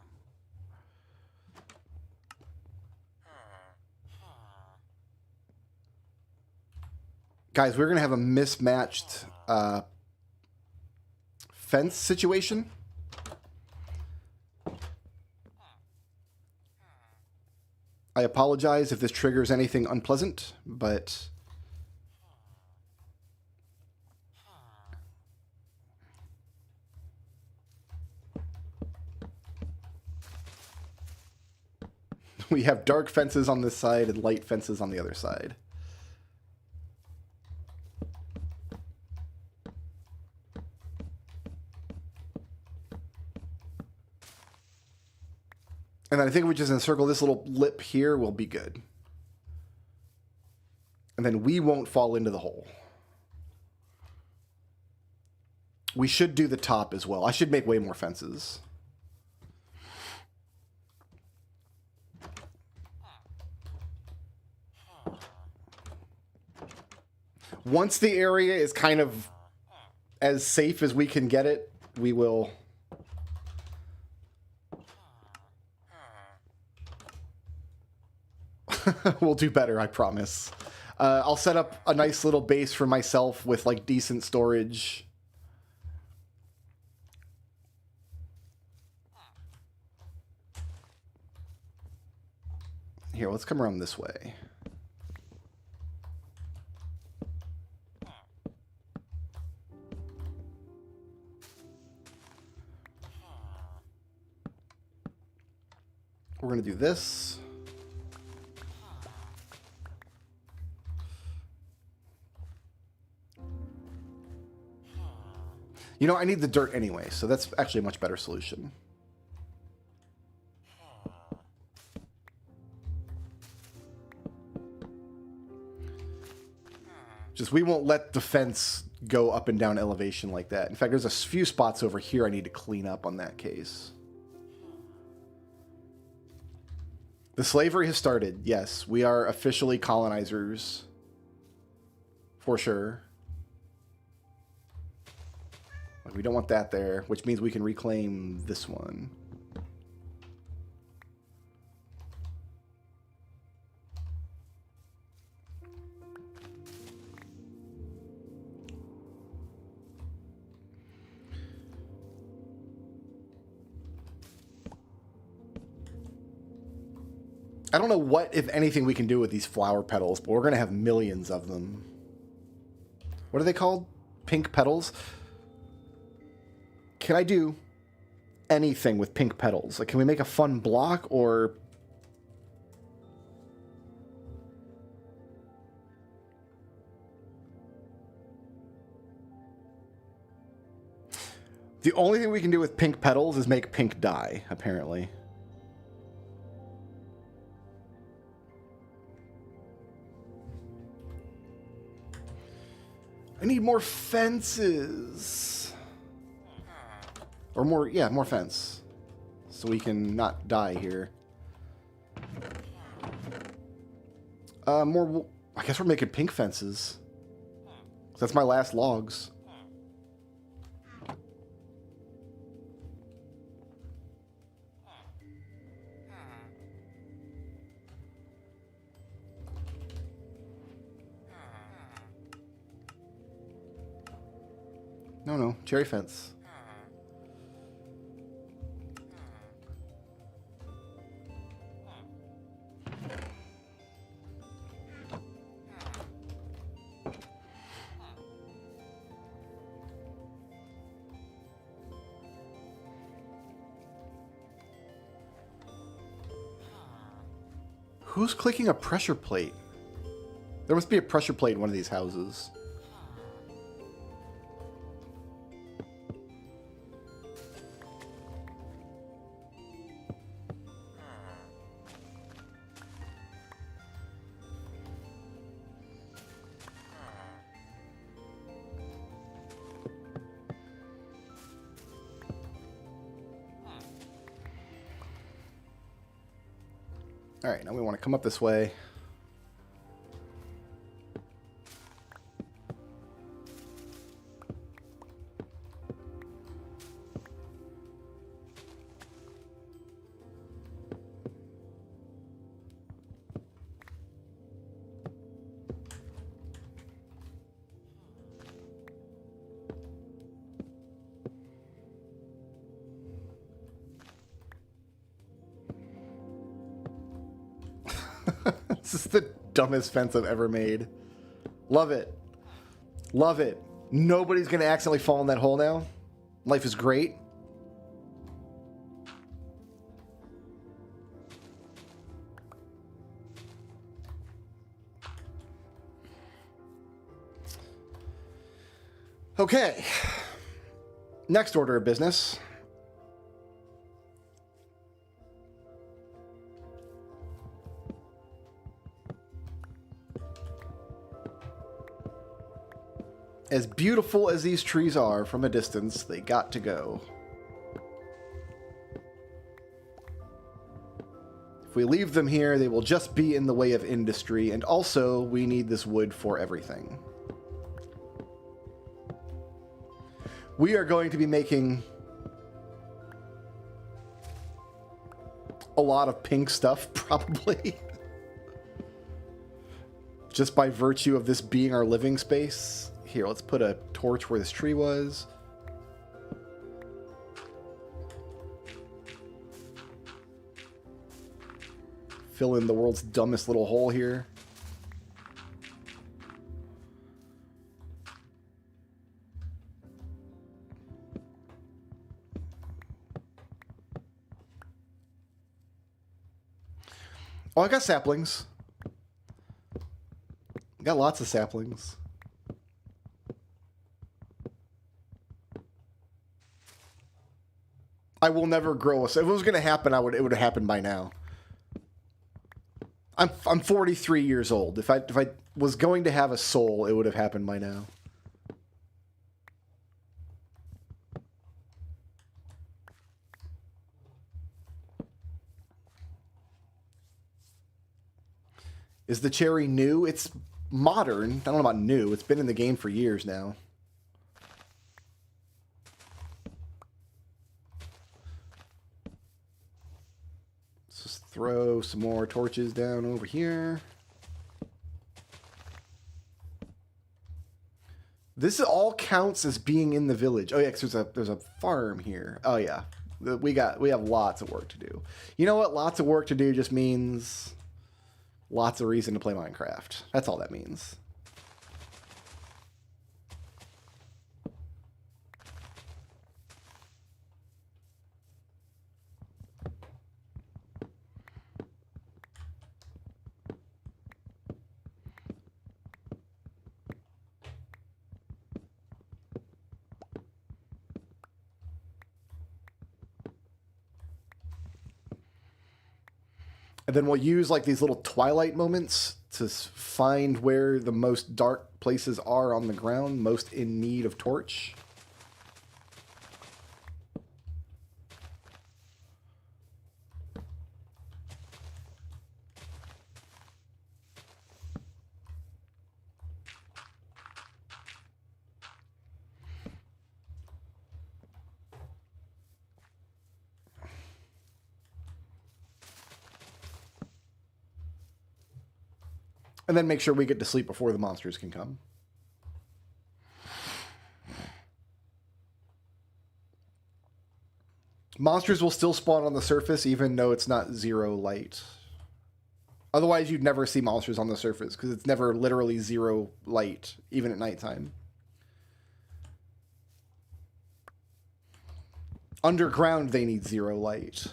Guys, we're going to have a mismatched fence situation. I apologize if this triggers anything unpleasant, but... we have dark fences on this side and light fences on the other side. And then I think if we just encircle this little lip here, we'll be good. And then we won't fall into the hole. We should do the top as well. I should make way more fences. Once the area is kind of as safe as we can get it, we will... we'll do better, I promise. I'll set up a nice little base for myself with, like, decent storage. Here, let's come around this way. We're going to do this. You know, I need the dirt anyway, so that's actually a much better solution. Just we won't let the fence go up and down elevation like that. In fact, there's a few spots over here I need to clean up on that case. The slavery has started. Yes, we are officially colonizers. For sure. We don't want that there, which means we can reclaim this one. I don't know what, if anything, we can do with these flower petals, but we're going to have millions of them. What are they called? Pink petals? Can I do anything with pink petals? Like, can we make a fun block, or... The only thing we can do with pink petals is make pink dye, apparently. I need more fences. Or more, yeah, more fence. So we can not die here. More, I guess we're making pink fences. That's my last logs. No, cherry fence. Who's clicking a pressure plate? There must be a pressure plate in one of these houses. All right, now we want to come up this way. This is the dumbest fence I've ever made. Love it. Love it. Nobody's going to accidentally fall in that hole now. Life is great. Okay. Next order of business. As beautiful as these trees are from a distance, they got to go. If we leave them here, they will just be in the way of industry, and also we need this wood for everything. We are going to be making a lot of pink stuff, probably. Just by virtue of this being our living space. Here, let's put a torch where this tree was. Fill in the world's dumbest little hole here. Oh, I got saplings. Got lots of saplings. I will never grow a... If it was going to happen, it would have happened by now. I'm 43 years old. If I was going to have a soul, it would have happened by now. Is the cherry new? It's modern. I don't know about new. It's been in the game for years now. Let's just throw some more torches down over here. This all counts as being in the village. Oh yeah, 'cause there's a farm here. Oh yeah, we have lots of work to do. You know what? Lots of work to do just means lots of reason to play Minecraft. That's all that means. And then we'll use like these little twilight moments to find where the most dark places are on the ground, most in need of torch. And then make sure we get to sleep before the monsters can come. Monsters will still spawn on the surface even though it's not zero light. Otherwise, you'd never see monsters on the surface because it's never literally zero light, even at nighttime. Underground, they need zero light.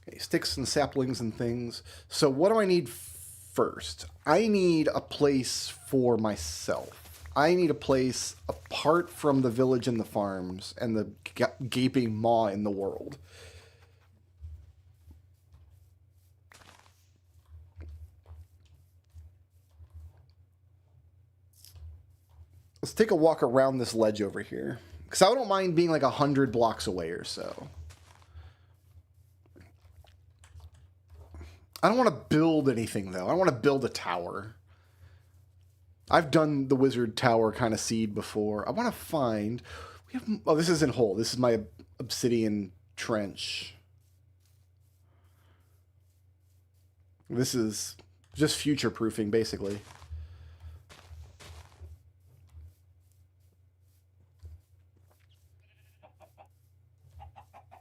Okay, sticks and saplings and things. So what do I need first? I need a place for myself. I need a place apart from the village and the farms and the gaping maw in the world. Let's take a walk around this ledge over here. Because I don't mind being like 100 blocks away or so. I don't want to build anything, though. I don't want to build a tower. I've done the wizard tower kind of seed before. I want to find... Oh, this isn't whole. This is my obsidian trench. This is just future-proofing, basically.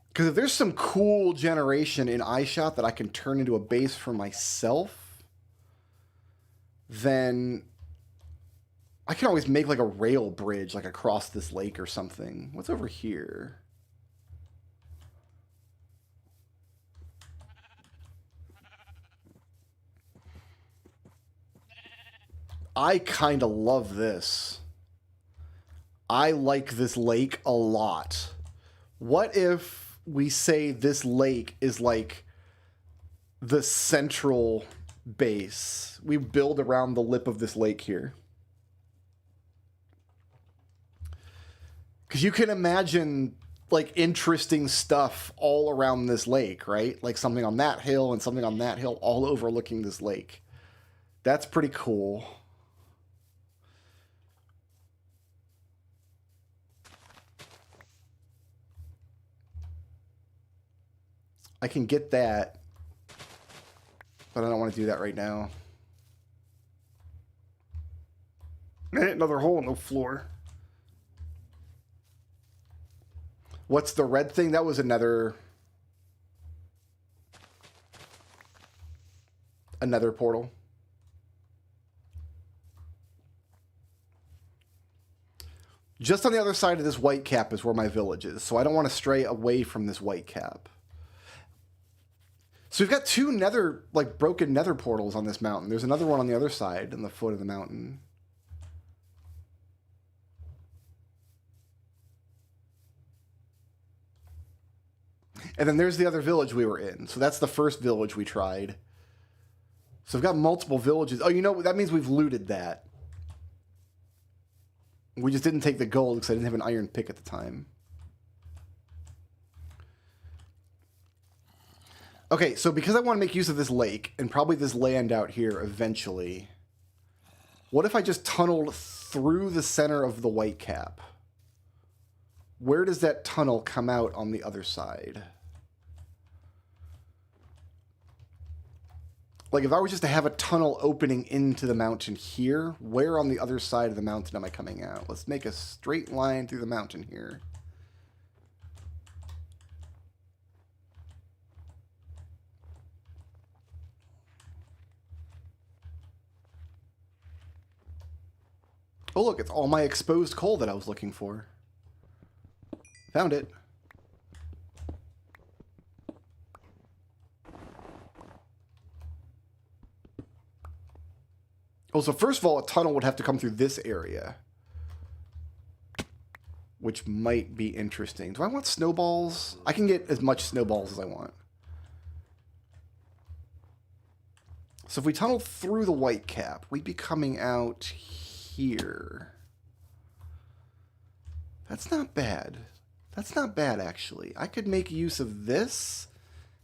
Because if there's some cool generation in iShot that I can turn into a base for myself, then I can always make like a rail bridge like across this lake or something. What's over here? I kind of love this. I like this lake a lot. What if we say this lake is like the central base? We build around the lip of this lake here. Because you can imagine like interesting stuff all around this lake, right? Like something on that hill and something on that hill, all overlooking this lake. That's pretty cool. I can get that, but I don't want to do that right now. Another hole in the floor. What's the red thing? That was another portal. Just on the other side of this white cap is where my village is, so I don't want to stray away from this white cap. So we've got two nether, like broken nether portals on this mountain. There's another one on the other side, in the foot of the mountain. And then there's the other village we were in. So that's the first village we tried. So we've got multiple villages. Oh, you know, that means we've looted that. We just didn't take the gold because I didn't have an iron pick at the time. Okay, so because I want to make use of this lake, and probably this land out here eventually, what if I just tunneled through the center of the white cap? Where does that tunnel come out on the other side? Like, if I were just to have a tunnel opening into the mountain here, where on the other side of the mountain am I coming out? Let's make a straight line through the mountain here. Oh, look, it's all my exposed coal that I was looking for. Found it. Oh, so first of all, a tunnel would have to come through this area, which might be interesting. Do I want snowballs? I can get as much snowballs as I want. So if we tunnel through the white cap, we'd be coming out here. That's not bad. That's not bad, actually. I could make use of this,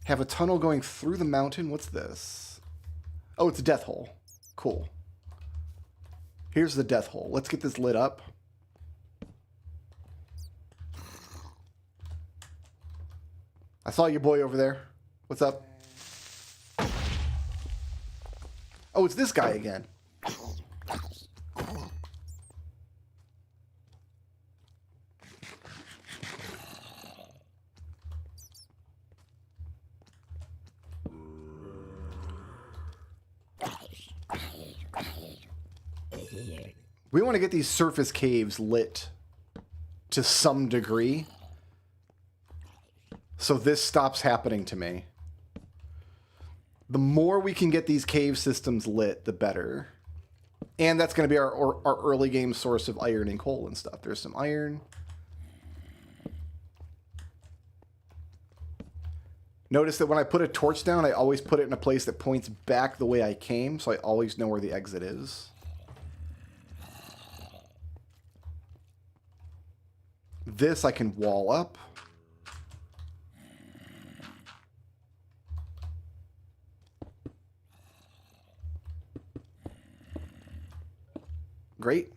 have a tunnel going through the mountain. What's this? Oh, it's a death hole. Cool. Here's the death hole. Let's get this lit up. I saw your boy over there. What's up? Oh, it's this guy again. We want to get these surface caves lit to some degree, so this stops happening to me. The more we can get these cave systems lit, the better. And that's going to be our early game source of iron and coal and stuff. There's some iron. Notice that when I put a torch down, I always put it in a place that points back the way I came, so I always know where the exit is. This I can wall up. Great.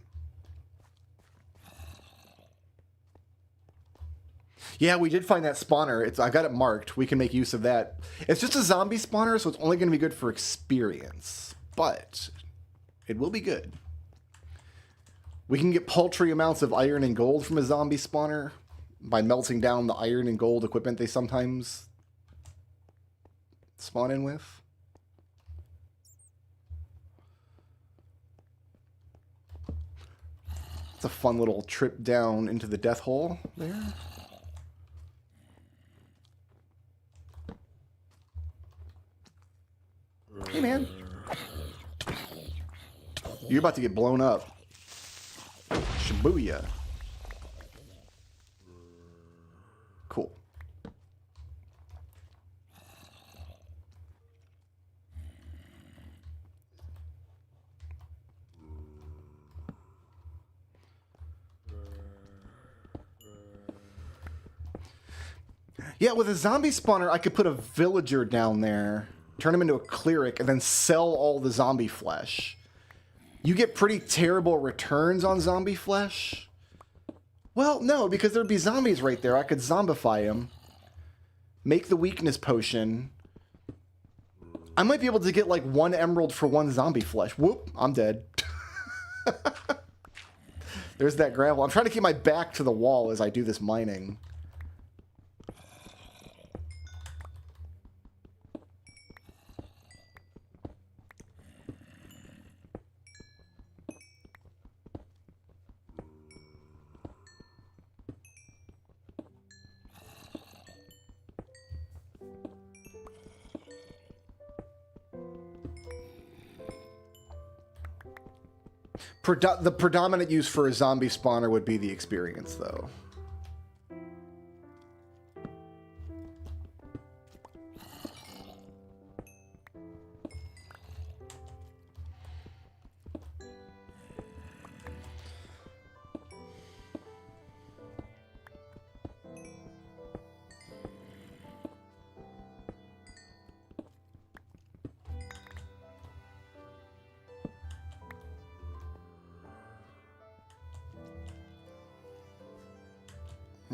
Yeah, we did find that spawner. I got it marked. We can make use of that. It's just a zombie spawner, so it's only going to be good for experience. But it will be good. We can get paltry amounts of iron and gold from a zombie spawner by melting down the iron and gold equipment they sometimes spawn in with. It's a fun little trip down into the death hole there. Hey, man. You're about to get blown up. Shibuya. Cool. Yeah, with a zombie spawner, I could put a villager down there, turn him into a cleric, and then sell all the zombie flesh. You get pretty terrible returns on zombie flesh. Well, no, because there'd be zombies right there. I could zombify him, make the weakness potion. I might be able to get like 1 emerald for 1 zombie flesh. Whoop, I'm dead. There's that gravel. I'm trying to keep my back to the wall as I do this mining. The predominant use for a zombie spawner would be the experience, though.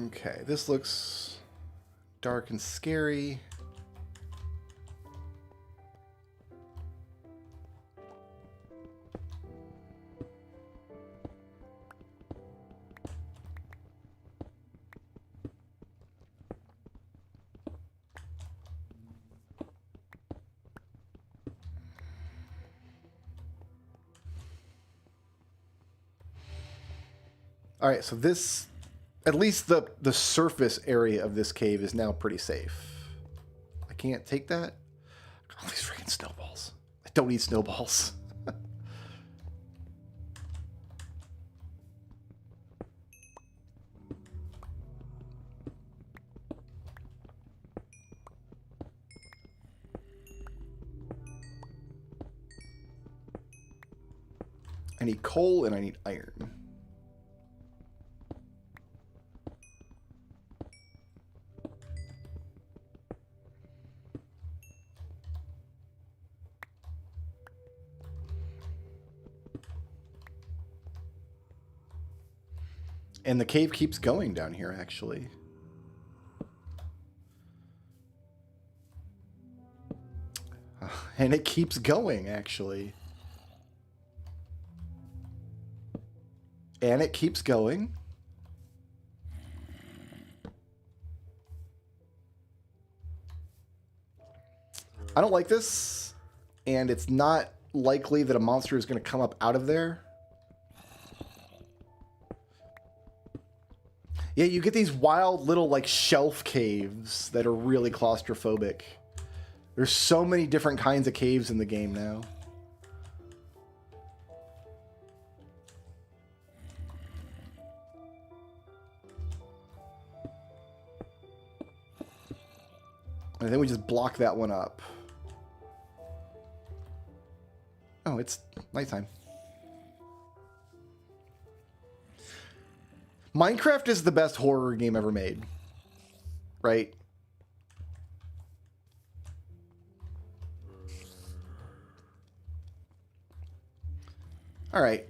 Okay, this looks dark and scary. All right, so this, at least the surface area of this cave is now pretty safe. I can't take that. All these freaking snowballs. I don't need snowballs. I need coal and I need iron. And the cave keeps going down here, actually. And it keeps going, actually. And it keeps going. I don't like this. And it's not likely that a monster is going to come up out of there. Yeah, you get these wild little like shelf caves that are really claustrophobic. There's so many different kinds of caves in the game now. And then we just block that one up. Oh, it's nighttime. Minecraft is the best horror game ever made. Right? Alright.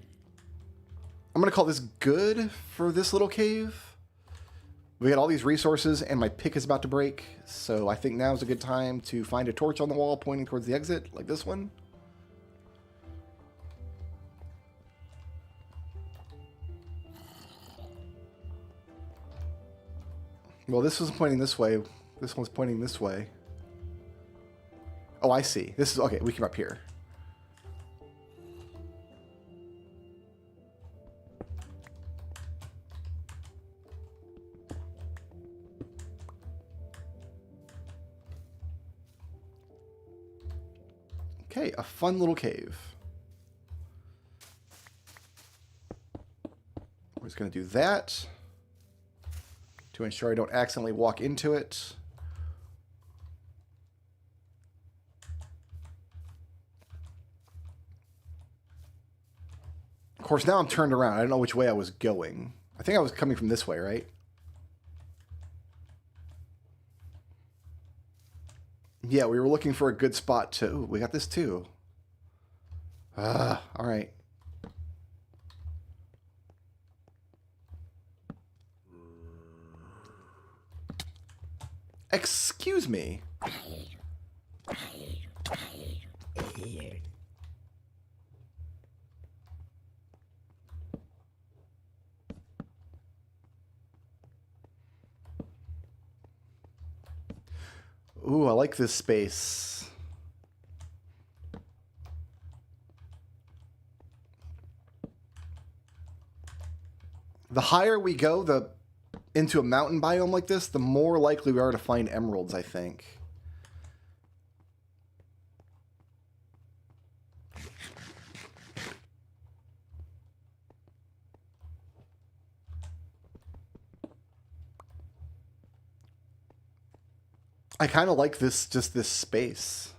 I'm going to call this good for this little cave. We got all these resources and my pick is about to break. So I think now is a good time to find a torch on the wall pointing towards the exit, like this one. Well, this was pointing this way. This one's pointing this way. Oh, I see. This is... Okay, we came up here. Okay, a fun little cave. We're just going to do that to ensure I don't accidentally walk into it. Of course, now I'm turned around. I don't know which way I was going. I think I was coming from this way, right? Yeah, we were looking for a good spot to... Ooh, we got this too. All right. Excuse me. Ooh, I like this space. The higher we go, into a mountain biome like this, the more likely we are to find emeralds, I think. I kind of like this, just this space.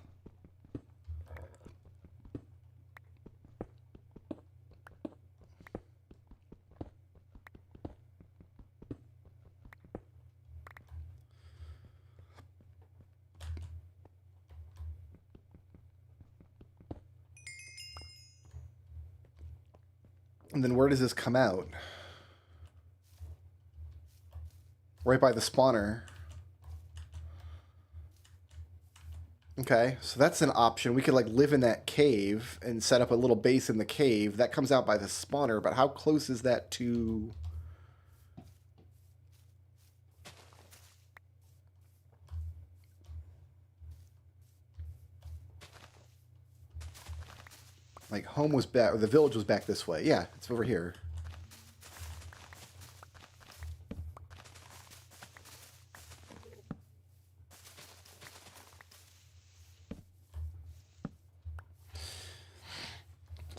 And then where does this come out? Right by the spawner. Okay, so that's an option. We could like live in that cave and set up a little base in the cave. That comes out by the spawner, but how close is that to... Like home was back, or the village was back this way. Yeah, it's over here.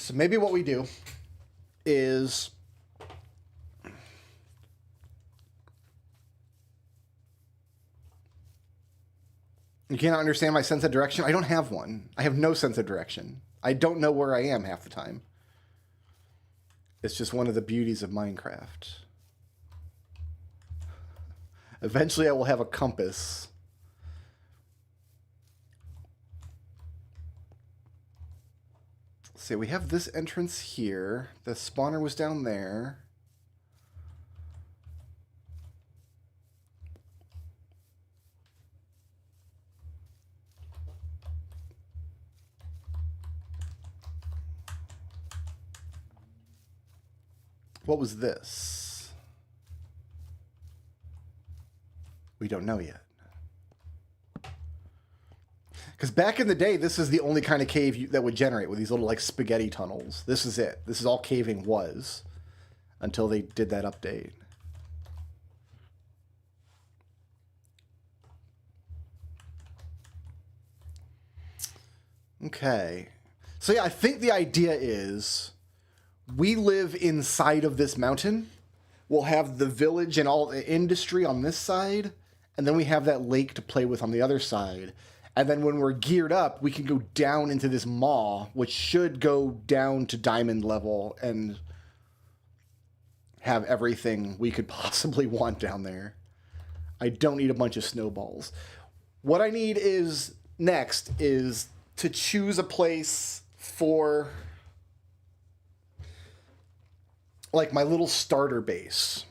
So maybe what we do is you cannot understand my sense of direction. I don't have one. I have no sense of direction. I don't know where I am half the time. It's just one of the beauties of Minecraft. Eventually I will have a compass. Let's see, we have this entrance here. The spawner was down there. What was this? We don't know yet. Because back in the day, this is the only kind of cave that would generate with these little like spaghetti tunnels. This is it. This is all caving was until they did that update. Okay. So yeah, I think the idea is we live inside of this mountain. We'll have the village and all the industry on this side, and then we have that lake to play with on the other side. And then when we're geared up, we can go down into this maw, which should go down to diamond level and have everything we could possibly want down there. I don't need a bunch of snowballs. What I need is next is to choose a place for like my little starter base.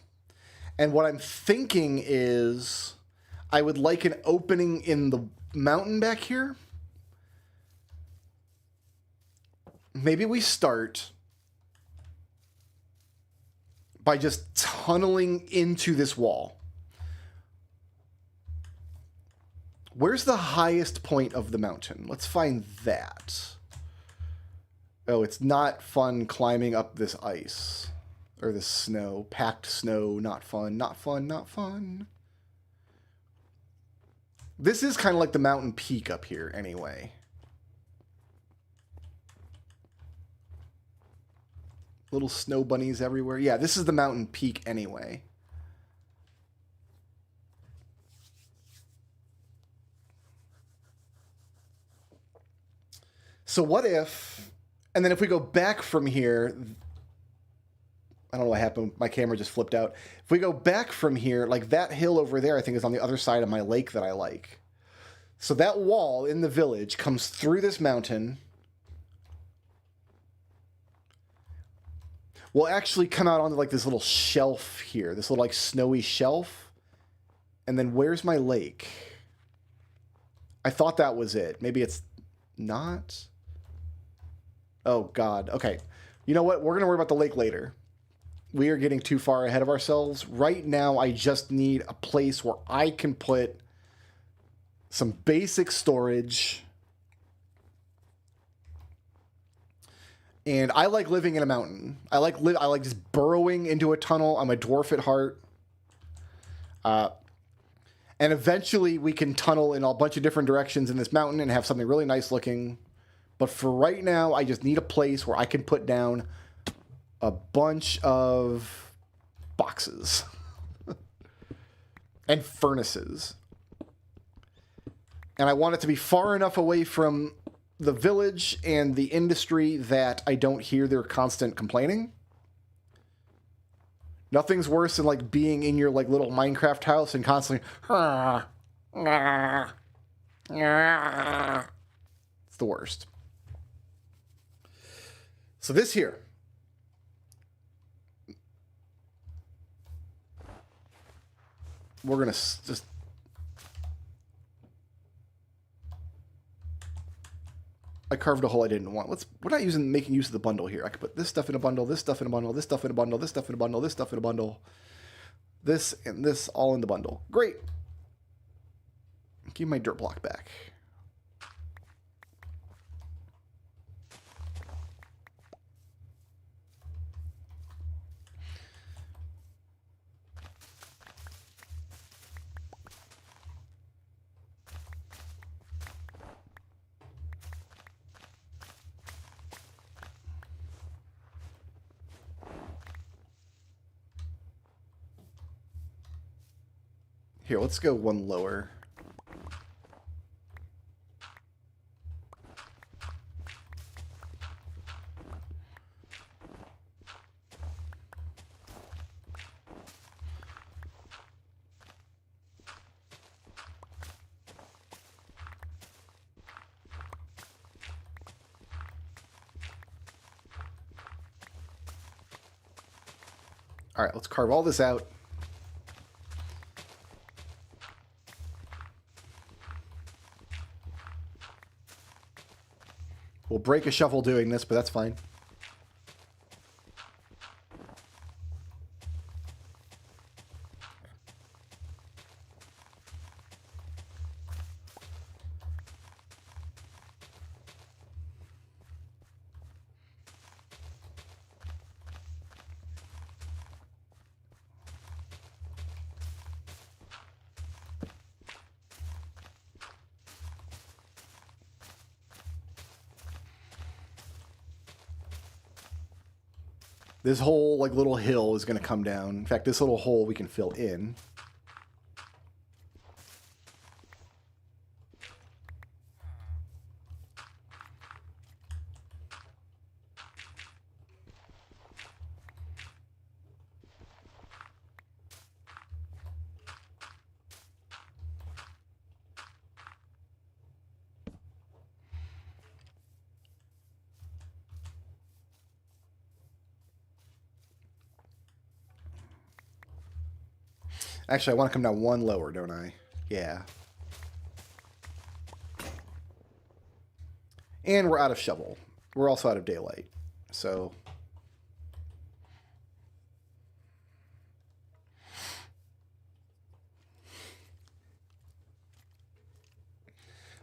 And what I'm thinking is I would like an opening in the mountain back here. Maybe we start by just tunneling into this wall. Where's the highest point of the mountain? Let's find that. Oh, it's not fun climbing up this ice. Or this snow. Packed snow. Not fun, not fun, not fun. This is kind of like the mountain peak up here anyway. Little snow bunnies everywhere. Yeah, this is the mountain peak anyway. So what if, and then if we go back from here, I don't know what happened. My camera just flipped out. If we go back from here, like that hill over there, I think is on the other side of my lake that I like. So that wall in the village comes through this mountain. Will actually come out onto like this little shelf here, this little like snowy shelf. And then where's my lake? I thought that was it. Maybe it's not. Oh God. Okay. You know what? We're going to worry about the lake later. We are getting too far ahead of ourselves. Right now, I just need a place where I can put some basic storage. And I like living in a mountain. I like just burrowing into a tunnel. I'm a dwarf at heart. And eventually we can tunnel in a bunch of different directions in this mountain and have something really nice looking. But for right now, I just need a place where I can put down a bunch of boxes and furnaces. And I want it to be far enough away from the village and the industry that I don't hear their constant complaining. Nothing's worse than like being in your like little Minecraft house and constantly it's the worst. So this here, we're gonna just I carved a hole I didn't want. We're not making use of the bundle here. I could put this stuff in a bundle, this stuff in a bundle, this stuff in a bundle, this stuff in a bundle, this stuff in a bundle, this and this all in the bundle. Great. Give me my dirt block back. Here, let's go one lower. All right, let's carve all this out. We'll break a shovel doing this, but that's fine. This whole like little hill is going to come down. In fact, this little hole we can fill in. Actually, I want to come down one lower, don't I? Yeah. And we're out of shovel. We're also out of daylight. So...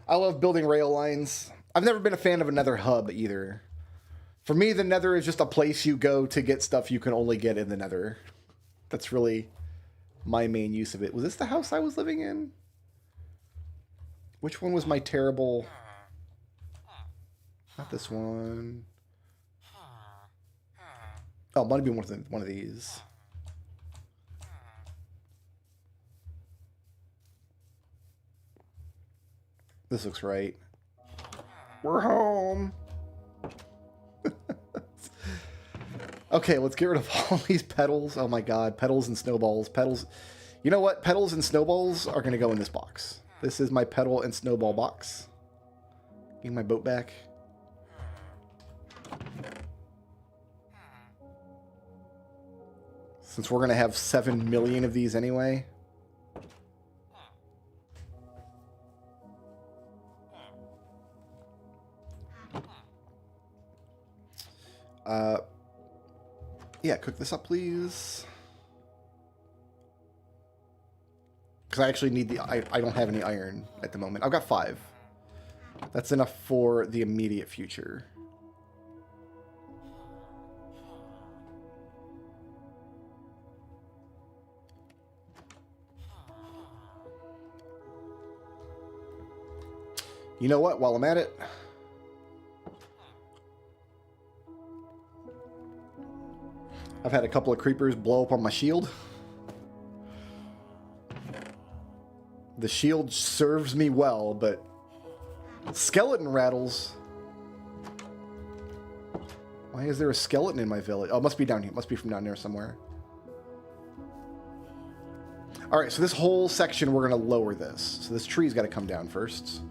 I love building rail lines. I've never been a fan of a nether hub either. For me, the nether is just a place you go to get stuff you can only get in the nether. That's really my main use of it. Was this the house I was living in? Which one was my terrible... Not this one. Oh, it might have been one of these. This looks right. We're home. Okay, let's get rid of all these petals. Oh my god, petals and snowballs. Petals. You know what? Petals and snowballs are going to go in this box. This is my petal and snowball box. Give my boat back. Since we're going to have 7 million of these anyway. Yeah, cook this up, please. Because I actually need the... I don't have any iron at the moment. I've got 5. That's enough for the immediate future. You know what? While I'm at it... I've had a couple of creepers blow up on my shield. The shield serves me well, but skeleton rattles. Why is there a skeleton in my village? Oh, it must be down here. It must be from down there somewhere. All right, so this whole section, we're going to lower this. So this tree's got to come down first.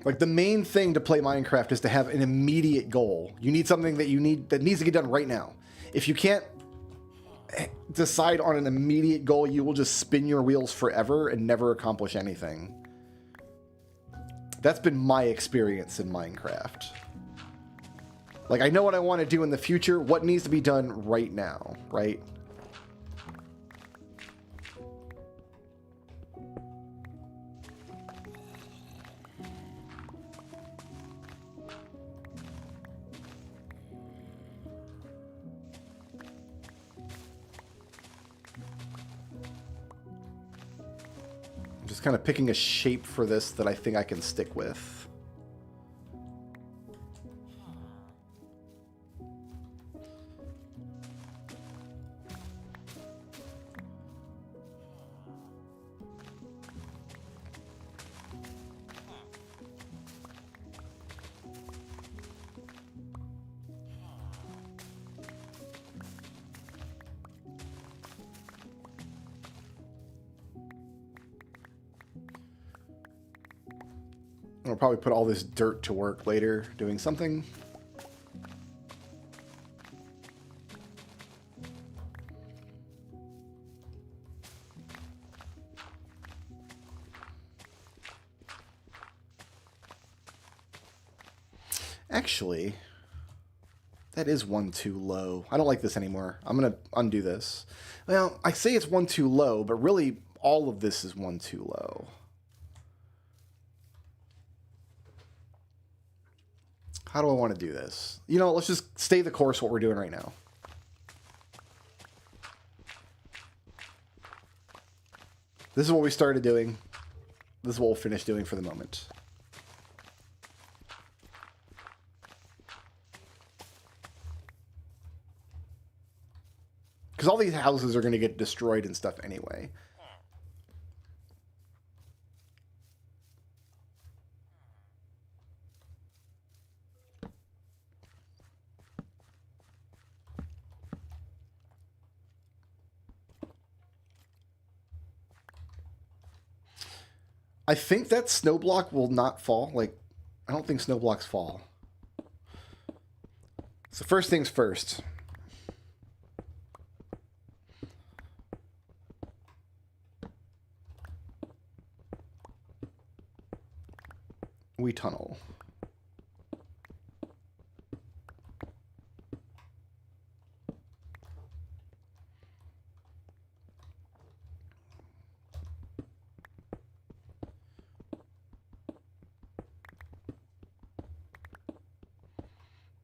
Like, the main thing to play Minecraft is to have an immediate goal. You need something that needs to get done right now. If you can't decide on an immediate goal, you will just spin your wheels forever and never accomplish anything. That's been my experience in Minecraft. Like, I know what I want to do in the future. What needs to be done right now, right? Just kind of picking a shape for this that I think I can stick with. I'll probably put all this dirt to work later doing something. Actually, that is one too low. I don't like this anymore. I'm going to undo this. Well, I say it's one too low, but really all of this is one too low. How do I want to do this? You know, let's just stay the course what we're doing right now. This is what we started doing. This is what we'll finish doing for the moment. Because all these houses are going to get destroyed and stuff anyway. I think that snow block will not fall. Like, I don't think snow blocks fall. So first things first. We tunnel.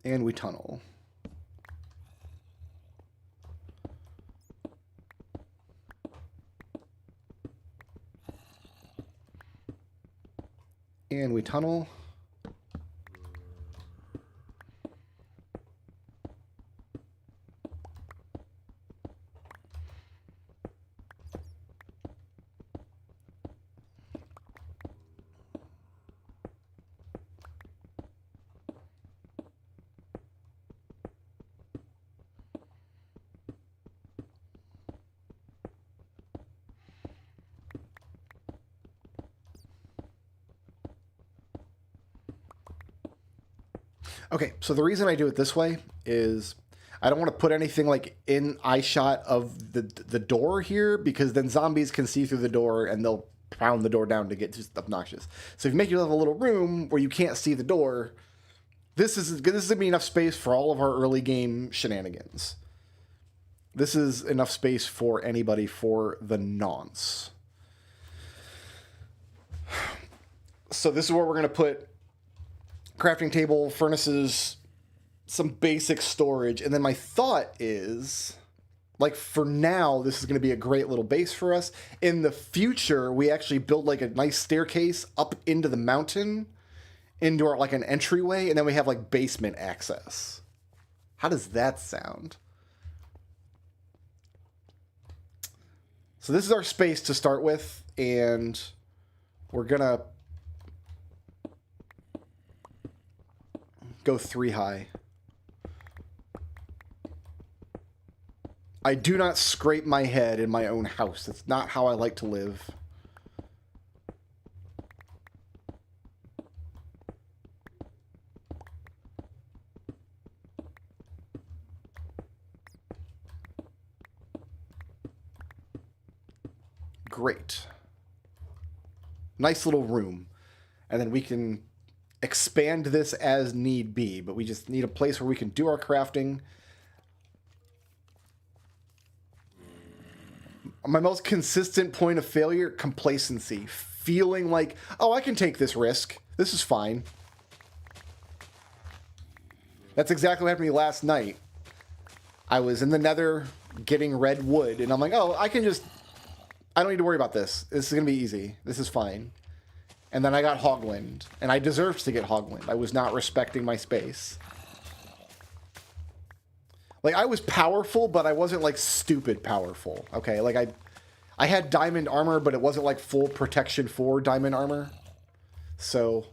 And we tunnel. And we tunnel. Okay, so the reason I do it this way is I don't want to put anything like in eye shot of the door here, because then zombies can see through the door and they'll pound the door down to get just obnoxious. So if you make yourself a little room where you can't see the door, this is going to be enough space for all of our early game shenanigans. This is enough space for anybody for the nonce. So this is where we're going to put crafting table, furnaces, some basic storage. And then my thought is, like, for now, this is going to be a great little base for us. In the future, we actually build like a nice staircase up into the mountain, into our, like, an entryway, and then we have like basement access. How does that sound? So this is our space to start with, and we're gonna go 3 high. I do not scrape my head in my own house. That's not how I like to live. Great. Nice little room. And then we can expand this as need be, but we just need a place where we can do our crafting. My most consistent point of failure, complacency. Feeling like, oh, I can take this risk. This is fine. That's exactly what happened to me last night. I was in the nether getting red wood, and I'm like, oh, I can just I don't need to worry about this. This is going to be easy. This is fine. And then I got Hogland. And I deserved to get Hogland. I was not respecting my space. Like, I was powerful, but I wasn't, like, stupid powerful. Okay, like, I had diamond armor, but it wasn't, like, full protection for diamond armor. So...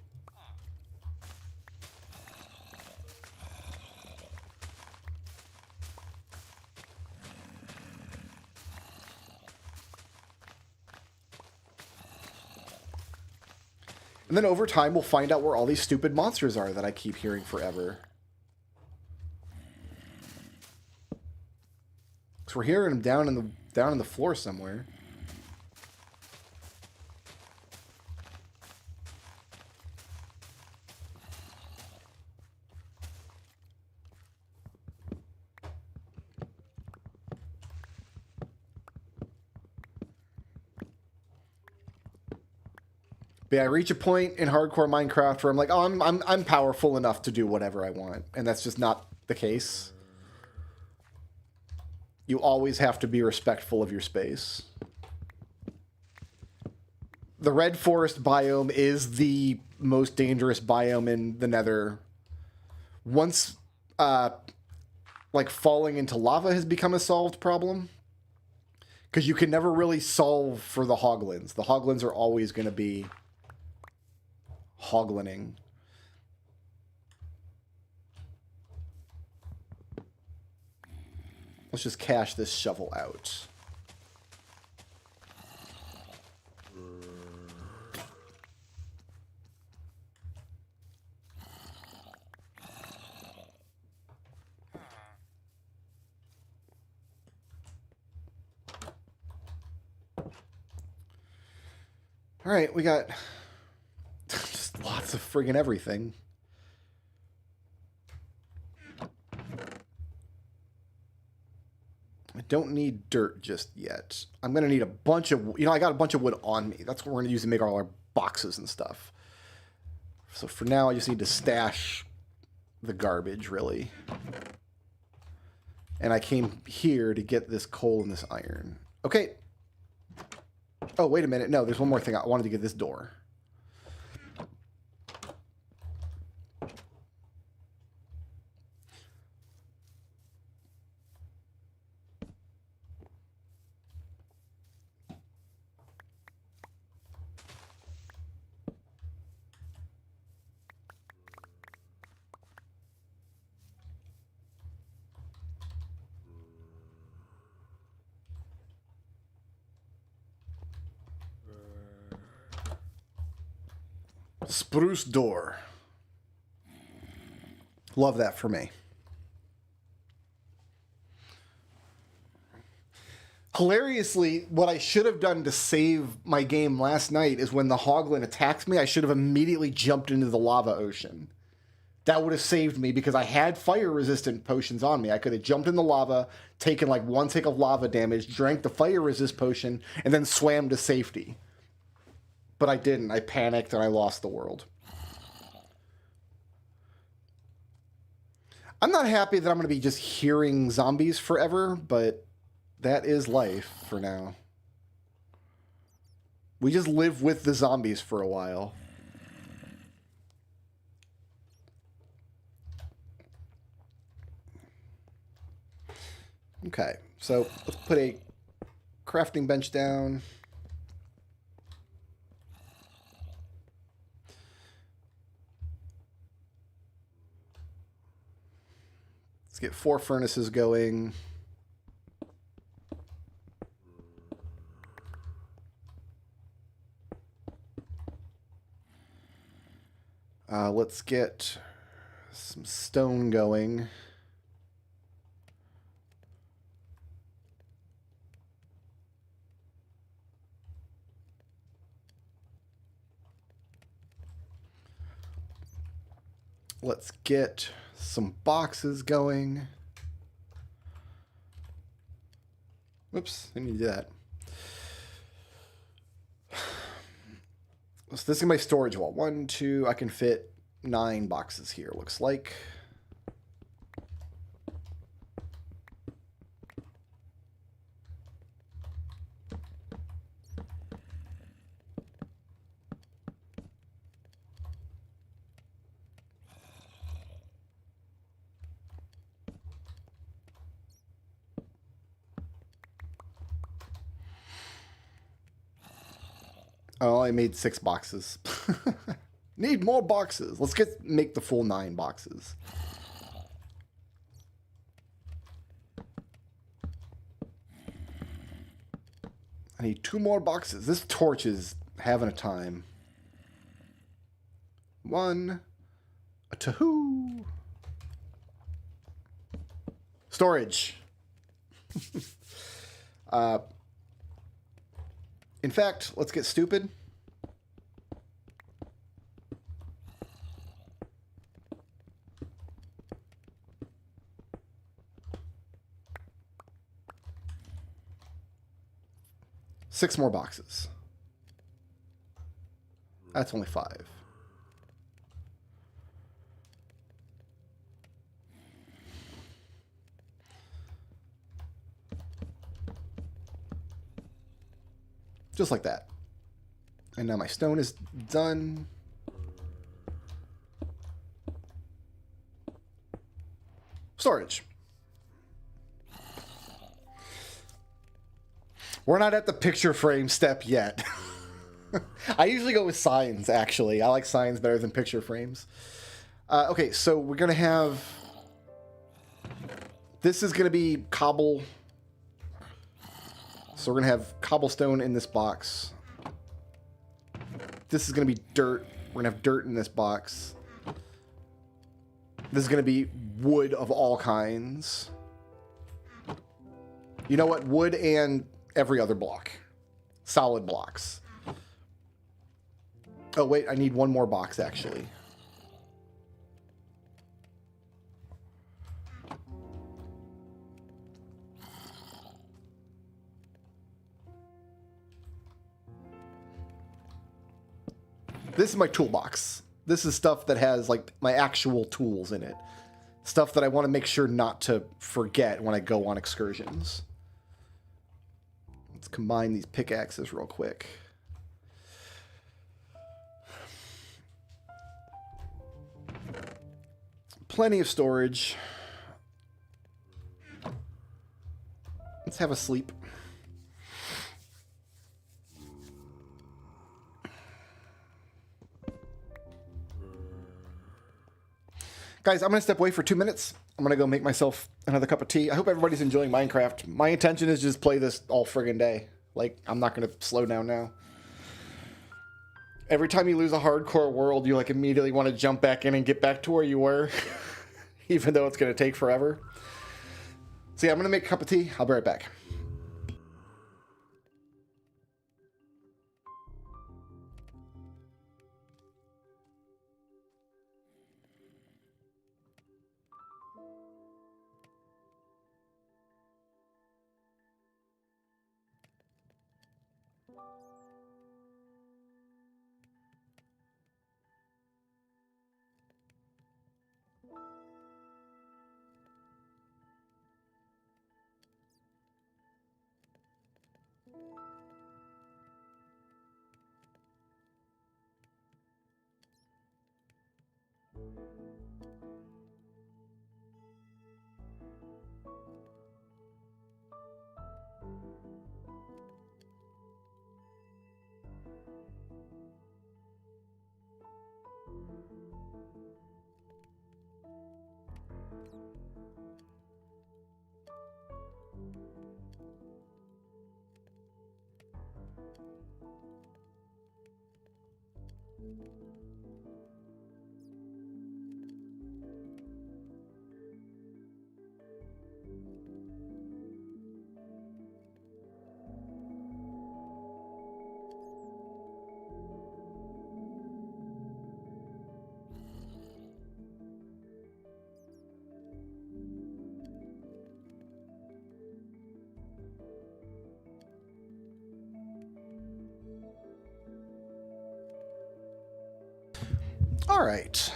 And then over time, we'll find out where all these stupid monsters are that I keep hearing forever. Because we're hearing them down in the floor somewhere. But yeah, I reach a point in hardcore Minecraft where I'm like, oh, I'm powerful enough to do whatever I want, and that's just not the case. You always have to be respectful of your space. The red forest biome is the most dangerous biome in the Nether. Once, like, falling into lava has become a solved problem. Because you can never really solve for the Hoglins. The Hoglins are always going to be hoglining. Let's just cash this shovel out. All right, we got just lots of friggin' everything. I don't need dirt just yet. I'm going to need a bunch of... You know, I got a bunch of wood on me. That's what we're going to use to make all our boxes and stuff. So for now, I just need to stash the garbage, really. And I came here to get this coal and this iron. Okay. Oh, wait a minute. No, there's one more thing. I wanted to get this door. Spruce door. Love that for me. Hilariously, what I should have done to save my game last night is when the Hoglin attacked me, I should have immediately jumped into the lava ocean. That would have saved me because I had fire-resistant potions on me. I could have jumped in the lava, taken like one tick of lava damage, drank the fire-resist potion, and then swam to safety. But I didn't. I panicked and I lost the world. I'm not happy that I'm going to be just hearing zombies forever, but that is life for now. We just live with the zombies for a while. Okay, so let's put a crafting bench down. Let's get 4 furnaces going. Let's get some stone going. Let's get some boxes going. Whoops, I need to do that. So this is my storage wall. 1, 2, I can fit 9 boxes here, looks like. Oh, I made 6 boxes. Need more boxes. Let's make the full 9 boxes. I need 2 more boxes. This torch is having a time. 1. A tahoo. Storage. In fact, let's get stupid. Six more boxes. That's only 5. Just like that. And now my stone is done. Storage. We're not at the picture frame step yet. I usually go with signs, actually. I like signs better than picture frames. Okay, so we're going to have... This is going to be cobble. So we're going to have cobblestone in this box. This is going to be dirt. We're going to have dirt in this box. This is going to be wood of all kinds. You know what? Wood and every other block. Solid blocks. Oh, wait. I need one more box, actually. This is my toolbox. This is stuff that has like my actual tools in it. Stuff that I want to make sure not to forget when I go on excursions. Let's combine these pickaxes real quick. Plenty of storage. Let's have a sleep. Guys, I'm going to step away for 2 minutes. I'm going to go make myself another cup of tea. I hope everybody's enjoying Minecraft. My intention is just play this all friggin' day. Like, I'm not going to slow down now. Every time you lose a hardcore world, you like immediately want to jump back in and get back to where you were. Even though it's going to take forever. So yeah, I'm going to make a cup of tea. I'll be right back. All right.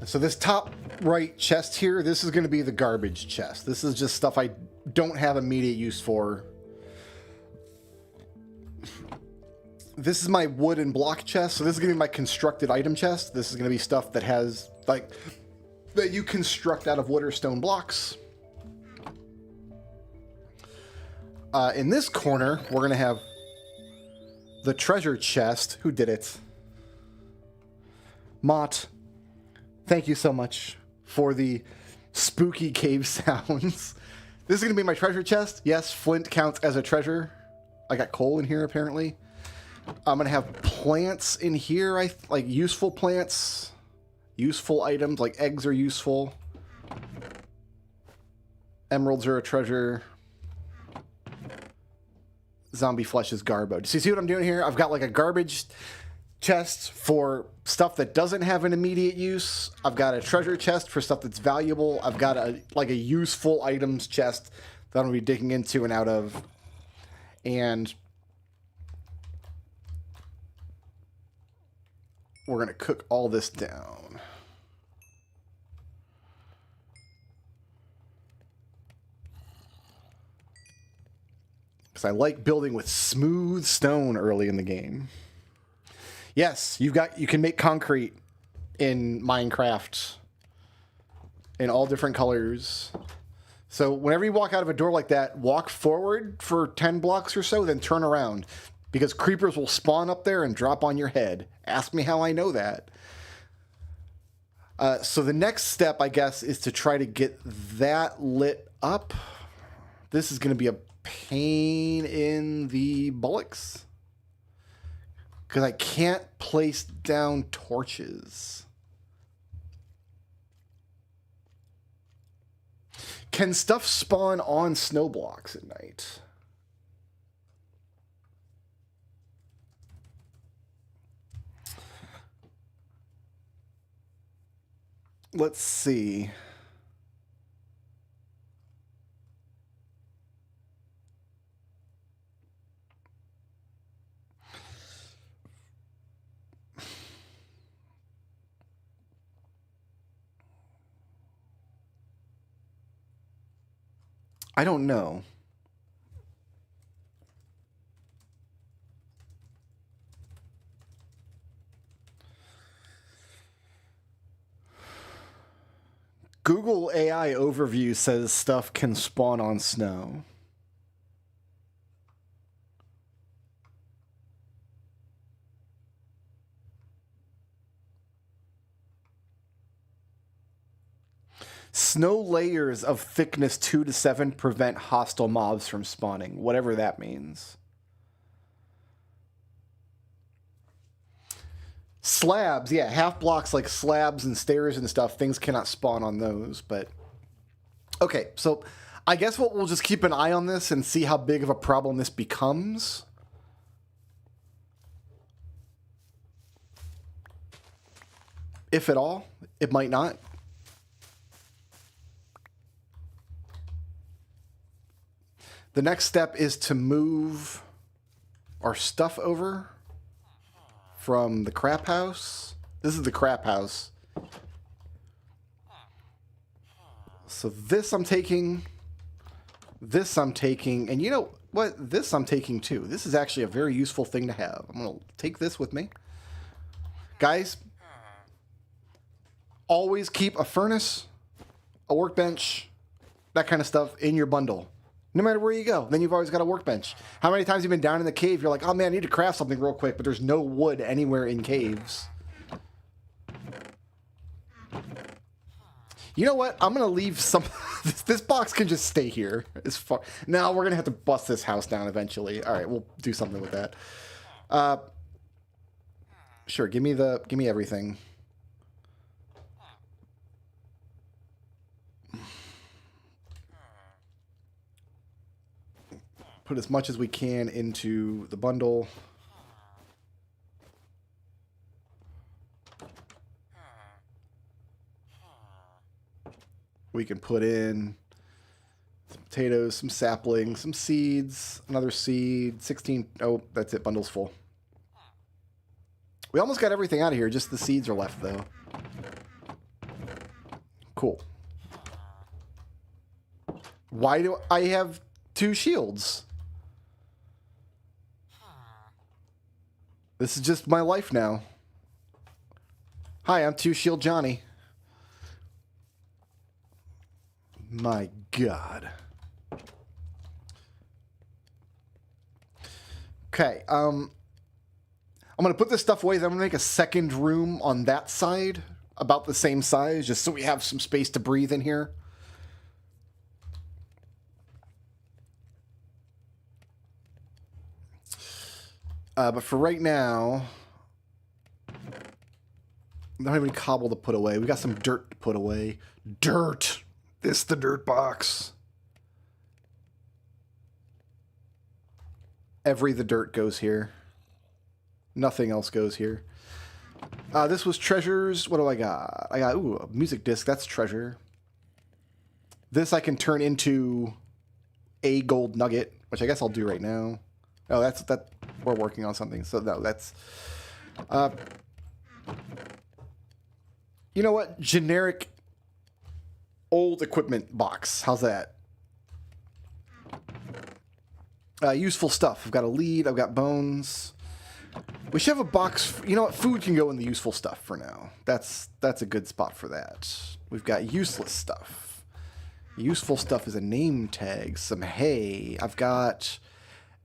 So this top right chest here, this is going to be the garbage chest. This is just stuff I don't have immediate use for. This is my wood and block chest. So this is going to be my constructed item chest. This is going to be stuff that has, like, that you construct out of wood or stone blocks. In this corner, we're going to have the treasure chest. Who did it? Mott, thank you so much for the spooky cave sounds. This is going to be my treasure chest. Yes, flint counts as a treasure. I got coal in here, apparently. I'm going to have plants in here, like useful plants. Useful items, like eggs are useful. Emeralds are a treasure. Zombie flesh is garbo. So you see what I'm doing here? I've got like a garbage chest for stuff that doesn't have an immediate use. I've got a treasure chest for stuff that's valuable. I've got a useful items chest that I'm going to be digging into and out of. And we're going to cook all this down. Because I like building with smooth stone early in the game. Yes, you can make concrete in Minecraft in all different colors. So whenever you walk out of a door like that, walk forward for 10 blocks or so, then turn around. Because creepers will spawn up there and drop on your head. Ask me how I know that. So the next step, I guess, is to try to get that lit up. This is going to be a pain in the bullocks. Because I can't place down torches. Can stuff spawn on snow blocks at night? Let's see. I don't know. Google AI overview says stuff can spawn on snow. Snow layers of thickness 2 to 7 prevent hostile mobs from spawning, whatever that means. Slabs, yeah, half blocks like slabs and stairs and stuff, things cannot spawn on those, but... Okay, so I guess we'll just keep an eye on this and see how big of a problem this becomes. If at all, it might not. The next step is to move our stuff over from the crap house. This is the crap house. So this I'm taking. This I'm taking. And you know what? This I'm taking too. This is actually a very useful thing to have. I'm going to take this with me. Guys, always keep a furnace, a workbench, that kind of stuff in your bundle. No matter where you go, then you've always got a workbench. How many times have you been down in the cave, you're like, oh man, I need to craft something real quick, but there's no wood anywhere in caves. You know what? I'm going to leave some... this box can just stay here. As far... Now we're going to have to bust this house down eventually. All right, we'll do something with that. Sure, give me everything. Put as much as we can into the bundle. We can put in some potatoes, some saplings, some seeds, another seed, 16. Oh, that's it. Bundle's full. We almost got everything out of here. Just the seeds are left, though. Cool. Why do I have 2 shields? This is just my life now. Hi, I'm 2 Shield Johnny. My God. Okay. I'm going to put this stuff away. Then I'm going to make a second room on that side, about the same size, just so we have some space to breathe in here. But for right now, I don't have any cobble to put away. We got some dirt to put away. Dirt! This the dirt box. The dirt goes here. Nothing else goes here. This was treasures. What do I got? I got, ooh, a music disc. That's treasure. This I can turn into a gold nugget, which I guess I'll do right now. Oh, that. We're working on something. So no, that's... you know what? Generic old equipment box. How's that? Useful stuff. I've got a lead. I've got bones. We should have a box. You know what? Food can go in the useful stuff for now. That's a good spot for that. We've got useless stuff. Useful stuff is a name tag. Some hay. I've got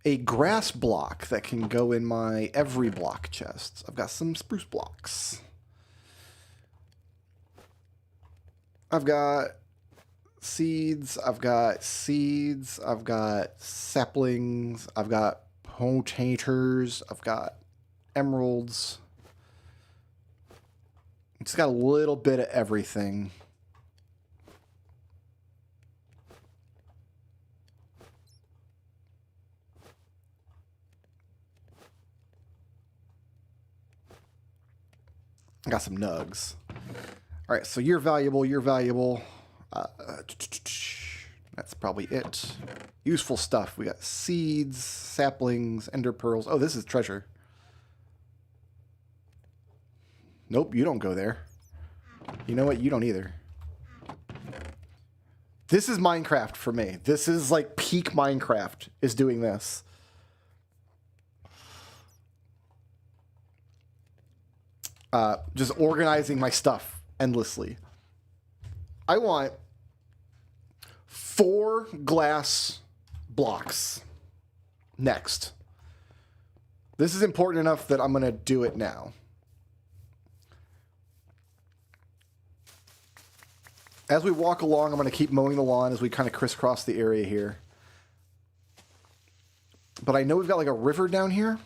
a grass block that can go in my every block chest. I've got some spruce blocks. I've got seeds. I've got saplings. I've got potatoes. I've got emeralds. It's got a little bit of everything. I got some nugs. All right, so you're valuable. You're valuable. That's probably it. Useful stuff. We got seeds, saplings, ender pearls. Oh, this is treasure. Nope, you don't go there. You know what? You don't either. This is Minecraft for me. This is like peak Minecraft is doing this. Just organizing my stuff endlessly. I want 4 glass blocks. Next. This is important enough that I'm going to do it now. As we walk along, I'm going to keep mowing the lawn as we kind of crisscross the area here. But I know we've got like a river down here.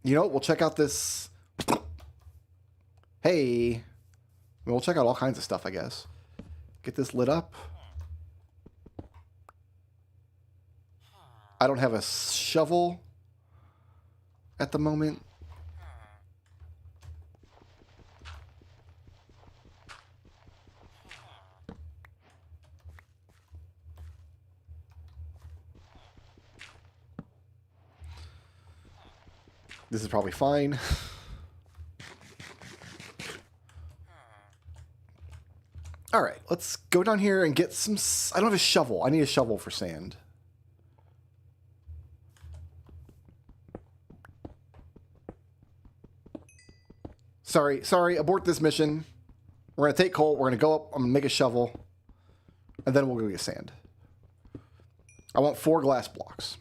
You know what? We'll check out this. Hey. We'll check out all kinds of stuff, I guess. Get this lit up. I don't have a shovel at the moment. This is probably fine. All right, let's go down here and get some... I don't have a shovel. I need a shovel for sand. Sorry, abort this mission. We're going to take coal. We're going to go up. I'm going to make a shovel. And then we'll go get sand. I want 4 glass blocks.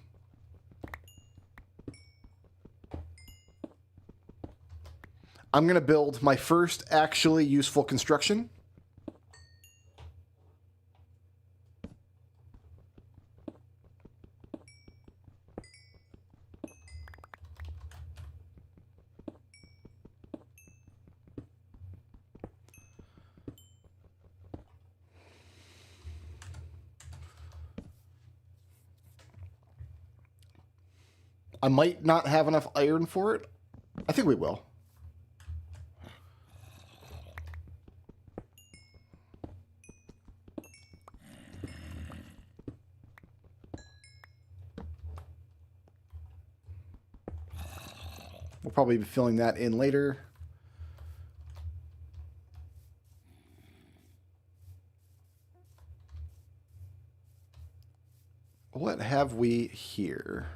I'm going to build my first actually useful construction. I might not have enough iron for it. I think we will. We'll probably be filling that in later. What have we here?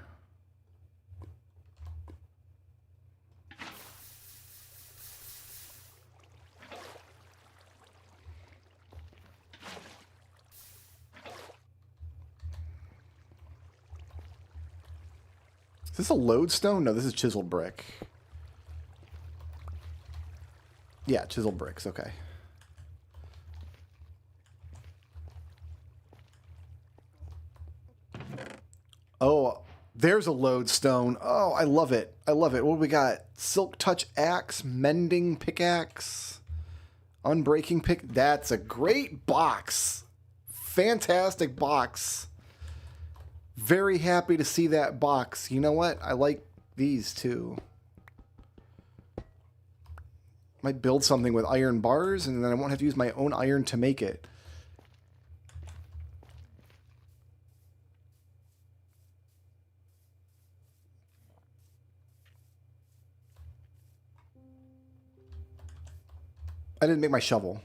Is this a lodestone? No, this is chiseled brick. Yeah, chiseled bricks. Okay. Oh, there's a lodestone. Oh, I love it. I love it. What do we got? Silk touch axe, mending pickaxe, unbreaking pick. That's a great box. Fantastic box. Very happy to see that box. You know what? I like these too. Might build something with iron bars, and then I won't have to use my own iron to make it. I didn't make my shovel.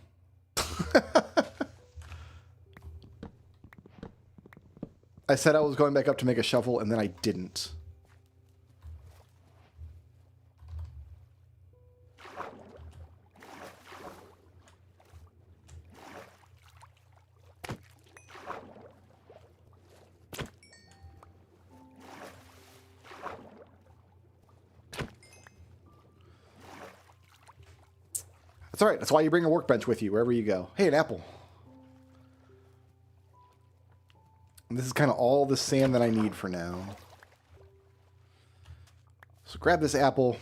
I said I was going back up to make a shovel, and then I didn't. That's all right. That's why you bring a workbench with you wherever you go. Hey, an apple. And this is kind of all the sand that I need for now. So grab this apple.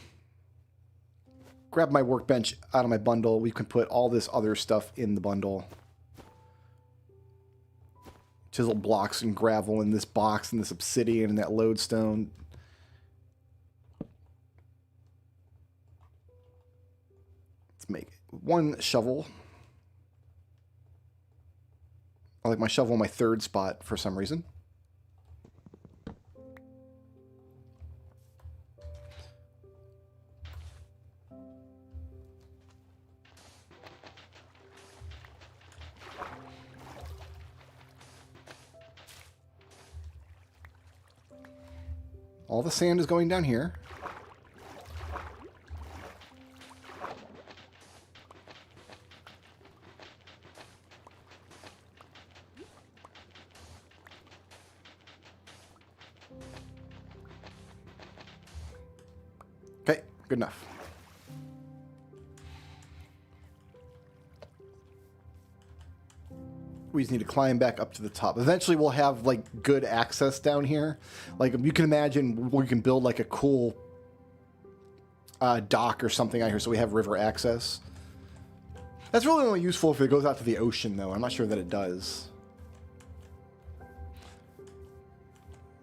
Grab my workbench out of my bundle. We can put all this other stuff in the bundle. Chisel blocks and gravel in this box and this obsidian and that lodestone. Let's make one shovel. I like my shovel in my third spot for some reason. All the sand is going down here. Okay, good enough. We just need to climb back up to the top. Eventually we'll have like good access down here. Like you can imagine we can build like a cool dock or something out here so we have river access. That's really only useful if it goes out to the ocean though. I'm not sure that it does.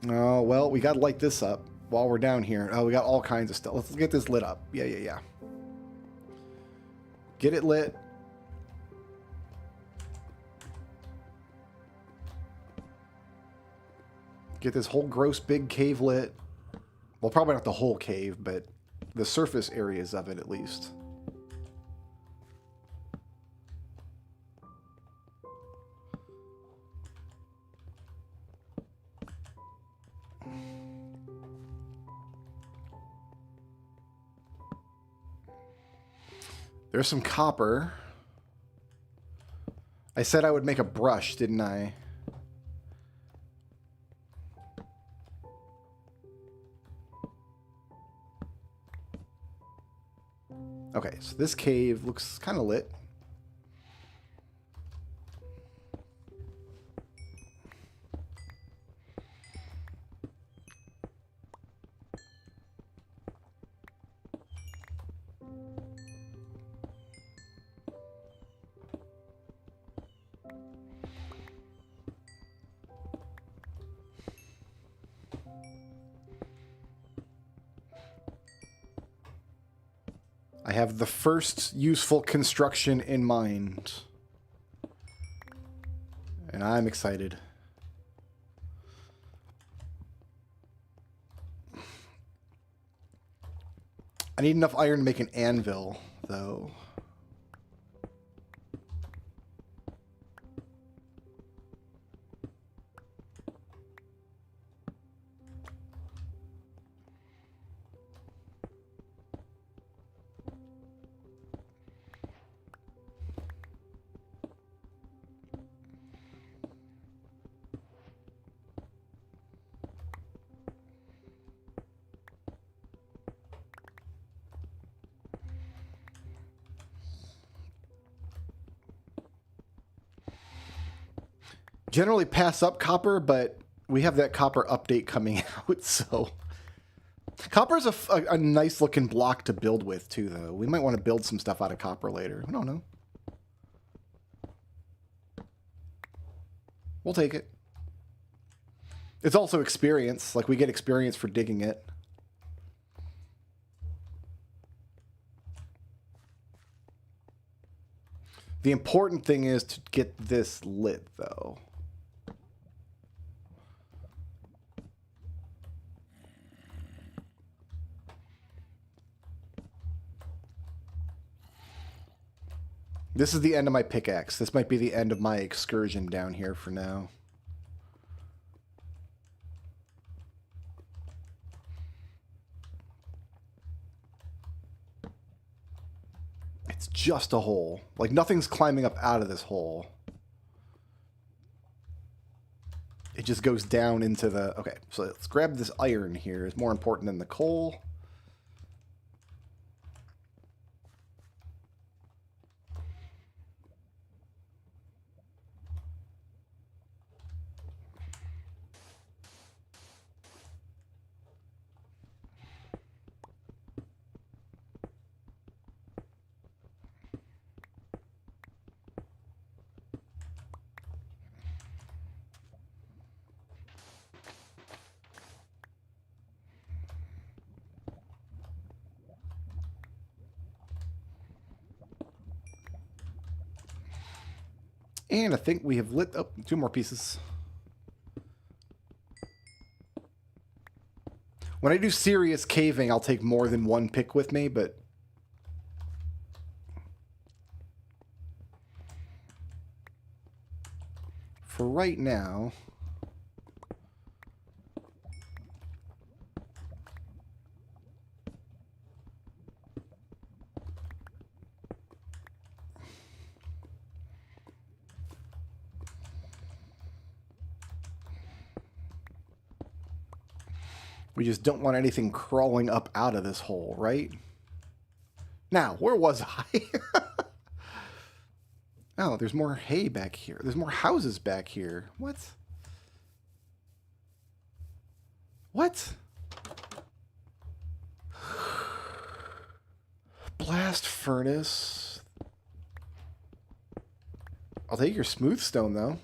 Oh, well, we got to light this up while we're down here. Oh, we got all kinds of stuff. Let's get this lit up. Yeah. Get it lit. Get this whole gross big cave lit. Well, probably not the whole cave, but the surface areas of it at least. There's some copper. I said I would make a brush, didn't I? Okay, so this cave looks kind of lit. I have the first useful construction in mind. And I'm excited. I need enough iron to make an anvil, though. generally pass up copper, but we have that copper update coming out, so... Copper's a nice looking block to build with, too, though. We might want to build some stuff out of copper later. I don't know. We'll take it. It's also experience. Like, we get experience for digging it. The important thing is to get this lit, though. This is the end of my pickaxe. This might be the end of my excursion down here for now. It's just a hole. Like, nothing's climbing up out of this hole. It just goes down into the... Okay, so let's grab this iron here. It's more important than the coal. And I think we have lit up 2 more pieces. When I do serious caving, I'll take more than 1 pick with me, but... For right now... We just don't want anything crawling up out of this hole, right? Now, where was I? Oh, there's more hay back here. There's more houses back here. What? What? Blast furnace. I'll take your smooth stone, though.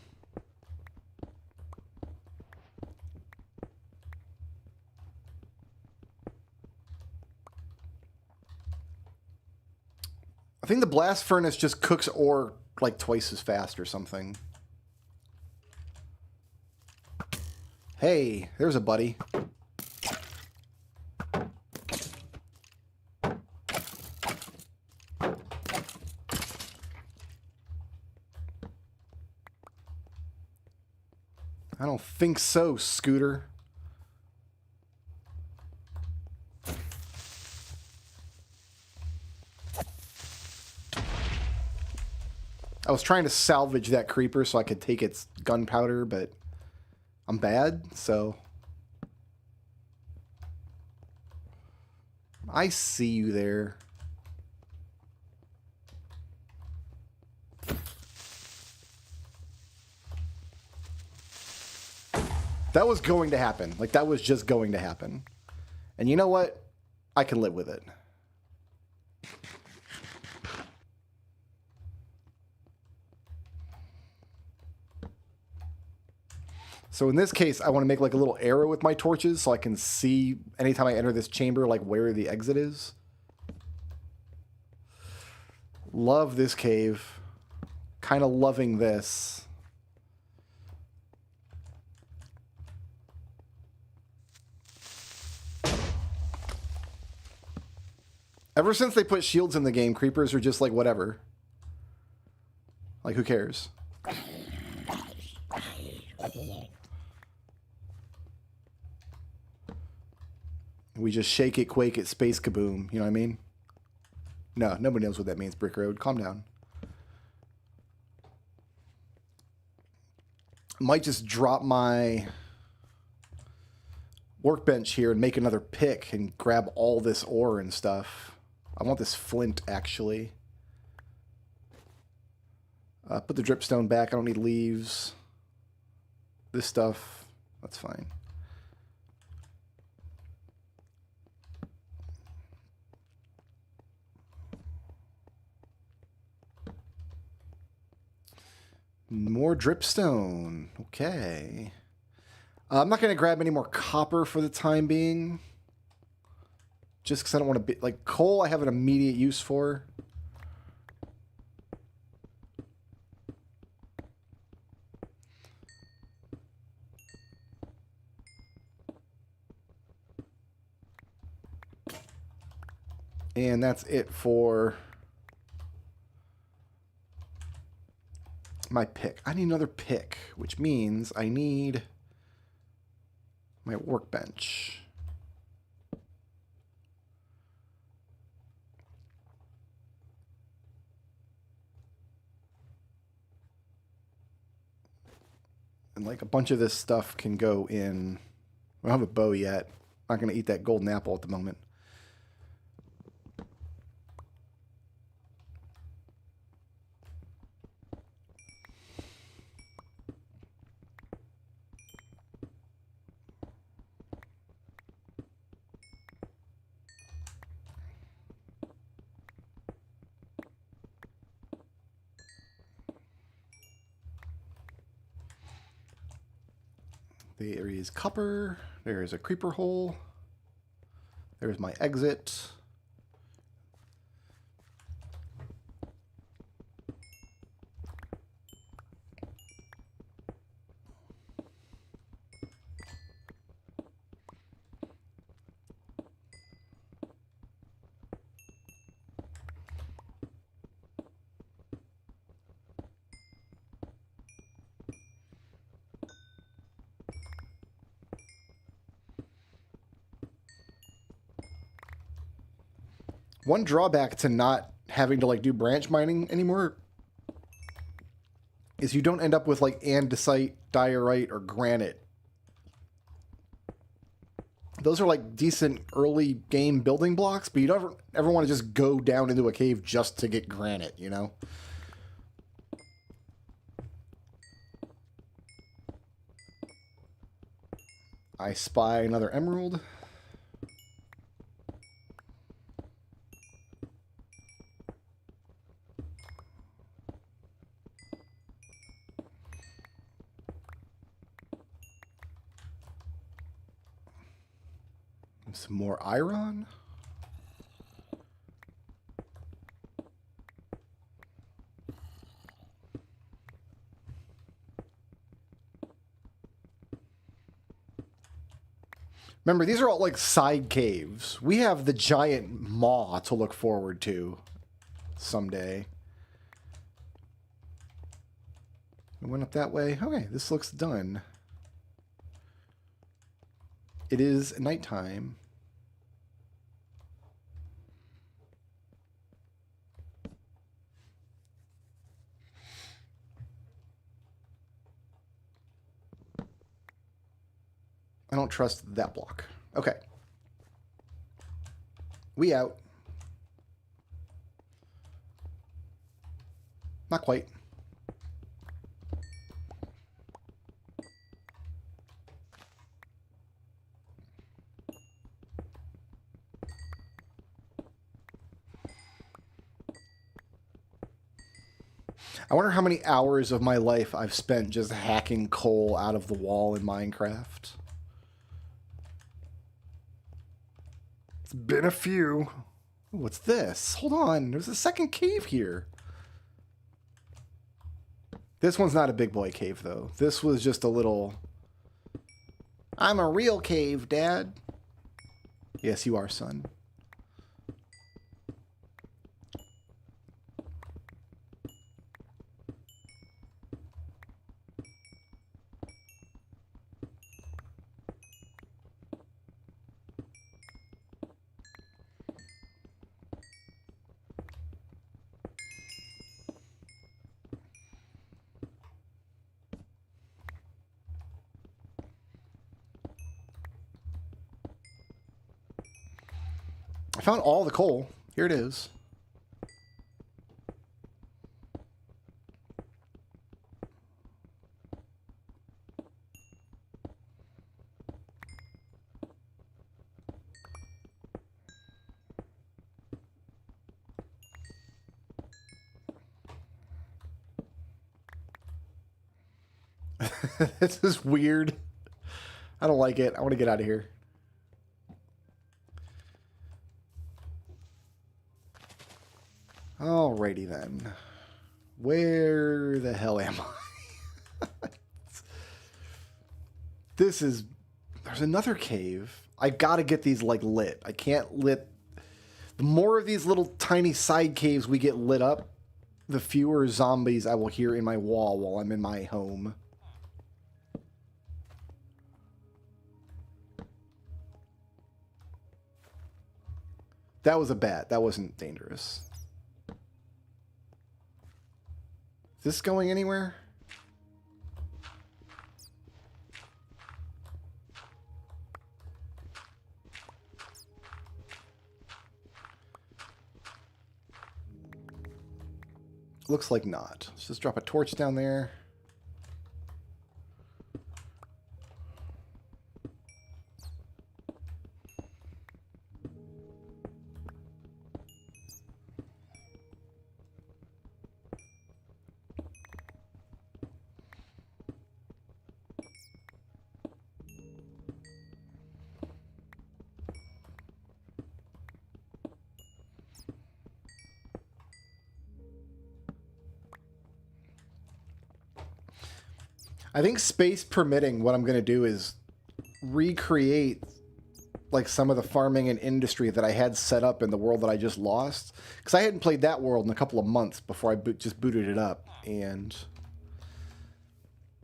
I think the blast furnace just cooks ore like twice as fast or something. Hey, there's a buddy. I don't think so, Scooter. I was trying to salvage that creeper so I could take its gunpowder, but I'm bad, so... I see you there. That was going to happen. Like, that was just going to happen. And you know what? I can live with it. So in this case, I want to make like a little arrow with my torches so I can see anytime I enter this chamber, like where the exit is. Love this cave. Kind of loving this. Ever since they put shields in the game, creepers are just like whatever. Like, who cares? We just shake it, quake it, space kaboom. You know what I mean? No, nobody knows what that means, Brick Road. Calm down. Might just drop my workbench here and make another pick and grab all this ore and stuff. I want this flint, actually. Put the dripstone back. I don't need leaves. this stuff, that's fine. More dripstone. Okay. I'm not going to grab any more copper for the time being. Just because I don't want to be... Like, coal I have an immediate use for. And that's it for... my pick. I need another pick, which means I need my workbench. And like a bunch of this stuff can go in. I don't have a bow yet. I'm not going to eat that golden apple at the moment. There is copper. There is a creeper hole. There's my exit. One drawback to not having to like do branch mining anymore is you don't end up with like andesite, diorite, or granite. Those are like decent early game building blocks, but you don't ever want to just go down into a cave just to get granite, you know? I spy another emerald. Some more iron. Remember, these are all like side caves. We have the giant maw to look forward to someday. We went up that way. Okay, this looks done. It is nighttime. I don't trust that block. Okay. We out. Not quite. I wonder how many hours of my life I've spent just hacking coal out of the wall in Minecraft. It's been a few. What's this? Hold on. There's a second cave here. This one's not a big boy cave, though. This was just a little... I'm a real cave, Dad. Yes, you are, son. I found all the coal. Here it is. This is weird. I don't like it. I want to get out of here. Alrighty then. Where the hell am I? This is... There's another cave. I gotta get these, like, lit. I can't lit... The more of these little tiny side caves we get lit up, the fewer zombies I will hear in my wall while I'm in my home. That was a bat. That wasn't dangerous. Is this going anywhere? Looks like not. Let's just drop a torch down there. I think space permitting, what I'm going to do is recreate like some of the farming and industry that I had set up in the world that I just lost. Because I hadn't played that world in a couple of months before I just booted it up. And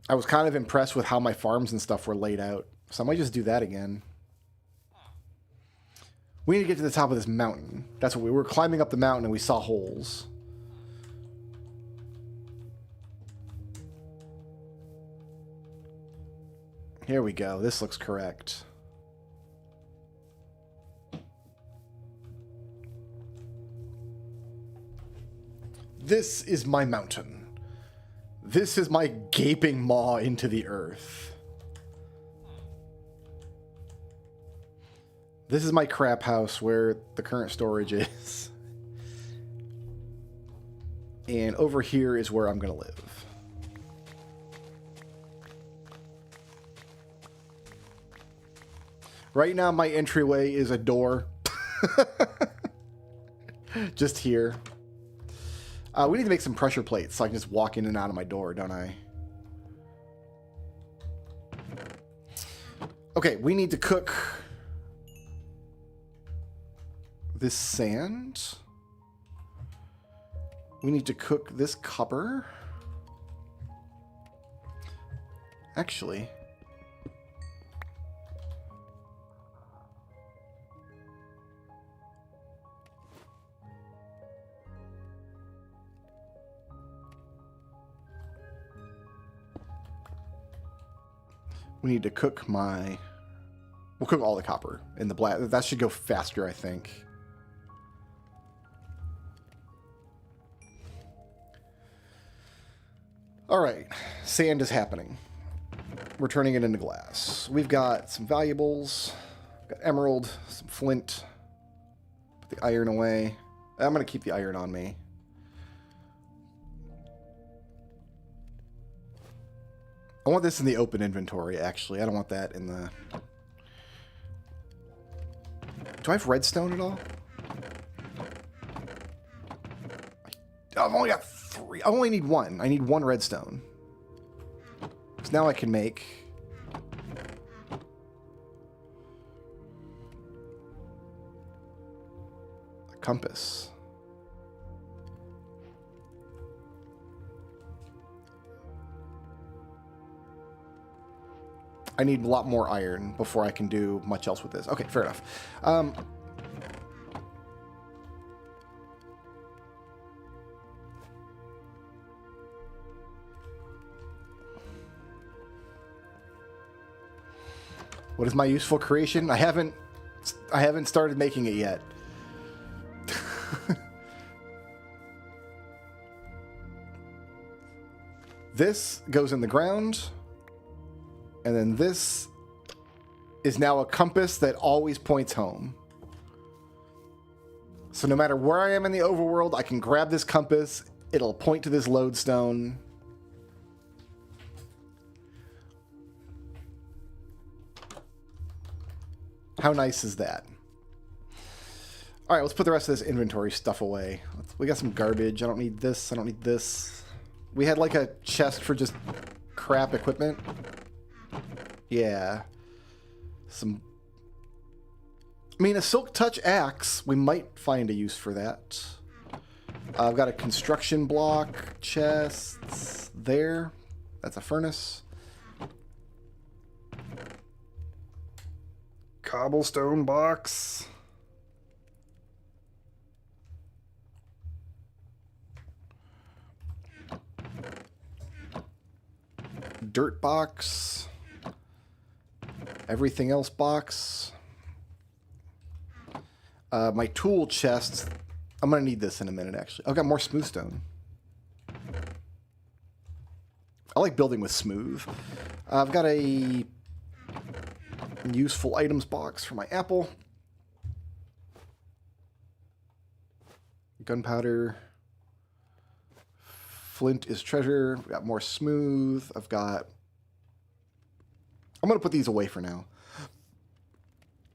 I was kind of impressed with how my farms and stuff were laid out. So I might just do that again. We need to get to the top of this mountain. That's what we were climbing up the mountain and we saw holes. Here we go. This looks correct. This is my mountain. This is my gaping maw into the earth. This is my crap house where the current storage is. And over here is where I'm going to live. Right now, my entryway is a door. Just here. We need to make some pressure plates so I can just walk in and out of my door, don't I? Okay, we need to cook this sand. We need to cook this copper. Actually... We need to cook my... We'll cook all the copper in the black. That should go faster, I think. All right. Sand is happening. We're turning it into glass. We've got some valuables. We've got emerald, some flint. Put the iron away. I'm going to keep the iron on me. I want this in the open inventory, actually. I don't want that in the... Do I have redstone at all? I've only got 3. I only need 1. I need 1 redstone. So now I can make... a compass. I need a lot more iron before I can do much else with this. Okay, fair enough. What is my useful creation? I haven't started making it yet. This goes in the ground. And then this is now a compass that always points home. So no matter where I am in the overworld, I can grab this compass. It'll point to this lodestone. How nice is that? All right, let's put the rest of this inventory stuff away. We got some garbage. I don't need this. I don't need this. We had like a chest for just crap equipment. Yeah. I mean, a silk touch axe. We might find a use for that. I've got a construction block chest there. That's a furnace. Cobblestone box. Dirt box. Everything else box. My tool chest. I'm going to need this in a minute, actually. I've got more smooth stone. I like building with smooth. I've got a useful items box for my apple. Gunpowder. Flint is treasure. We've got more smooth. I'm going to put these away for now.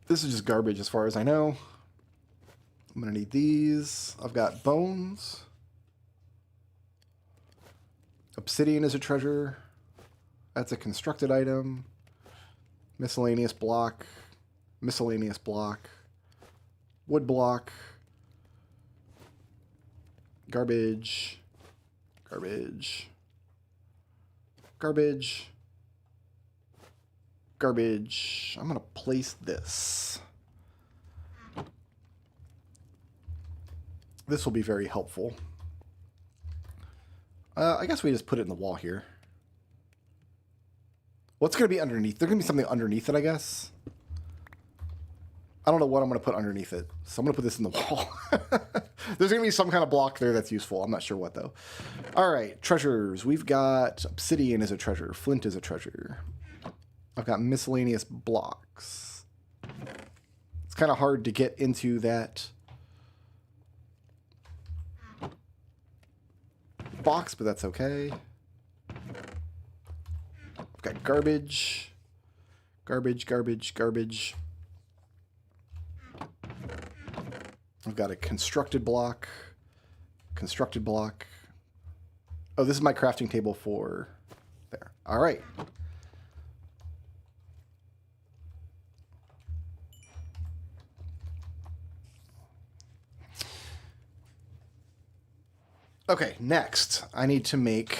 This is just garbage as far as I know. I'm going to need these. I've got bones. Obsidian is a treasure. That's a constructed item. Miscellaneous block. Miscellaneous block. Wood block. Garbage. Garbage. Garbage. Garbage. I'm going to place this. This will be very helpful. I guess we just put it in the wall here. What's going to be underneath? There's going to be something underneath it, I guess. I don't know what I'm going to put underneath it. So I'm going to put this in the wall. There's going to be some kind of block there that's useful. I'm not sure what, though. All right. Treasures. We've got obsidian is a treasure. Flint is a treasure. I've got miscellaneous blocks. It's kind of hard to get into that box, but that's okay. I've got garbage. Garbage, garbage, garbage. I've got a constructed block. Constructed block. Oh, this is my crafting table for there. All right. Okay, next, I need to make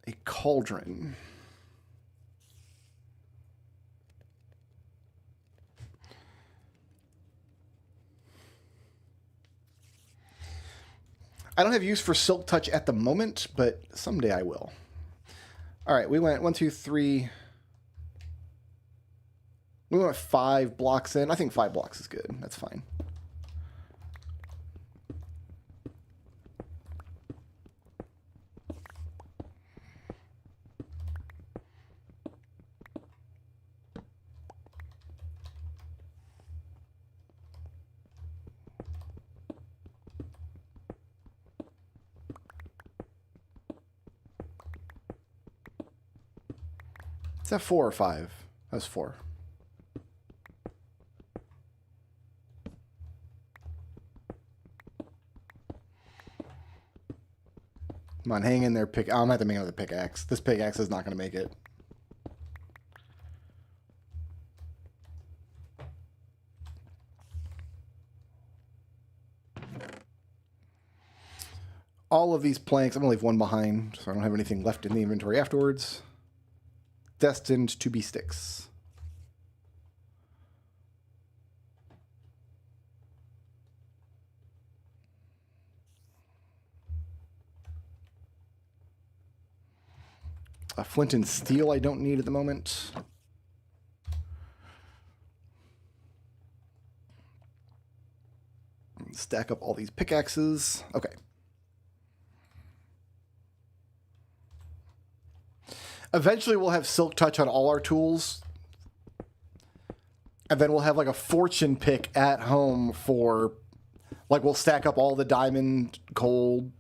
a cauldron. I don't have use for Silk Touch at the moment, but someday I will. All right, we went 1, 2, 3. We went 5 blocks in. I think 5 blocks is good. That's fine. Is that 4 or 5? That's 4. Come on, hang in there. I'm going to have to make another pickaxe. This pickaxe is not going to make it. All of these planks, I'm going to leave one behind, so I don't have anything left in the inventory afterwards. Destined to be sticks. A flint and steel I don't need at the moment. Stack up all these pickaxes. Okay. Eventually we'll have Silk Touch on all our tools. And then we'll have like a fortune pick at home for, like, we'll stack up all the diamond, coal,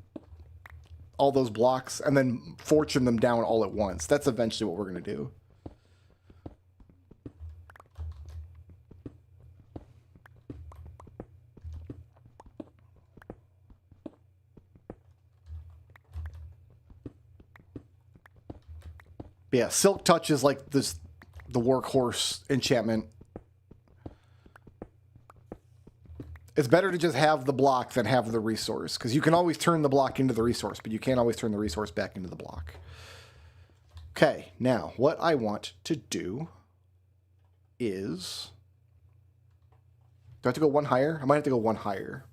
all those blocks, and then fortune them down all at once. That's eventually what we're going to do. But yeah, Silk Touch is like the workhorse enchantment. It's better to just have the block than have the resource, because you can always turn the block into the resource, but you can't always turn the resource back into the block. Okay, now what I want to do is... Do I have to go one higher? I might have to go one higher.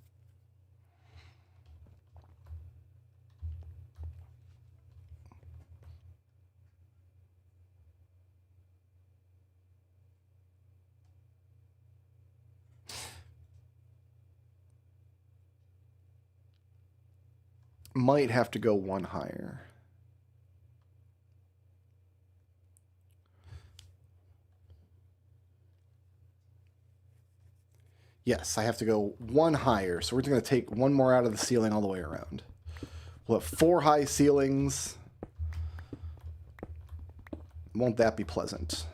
Might have to go one higher. Yes, I have to go one higher. So we're just going to take one more out of the ceiling all the way around. We'll have 4 high ceilings. Won't that be pleasant?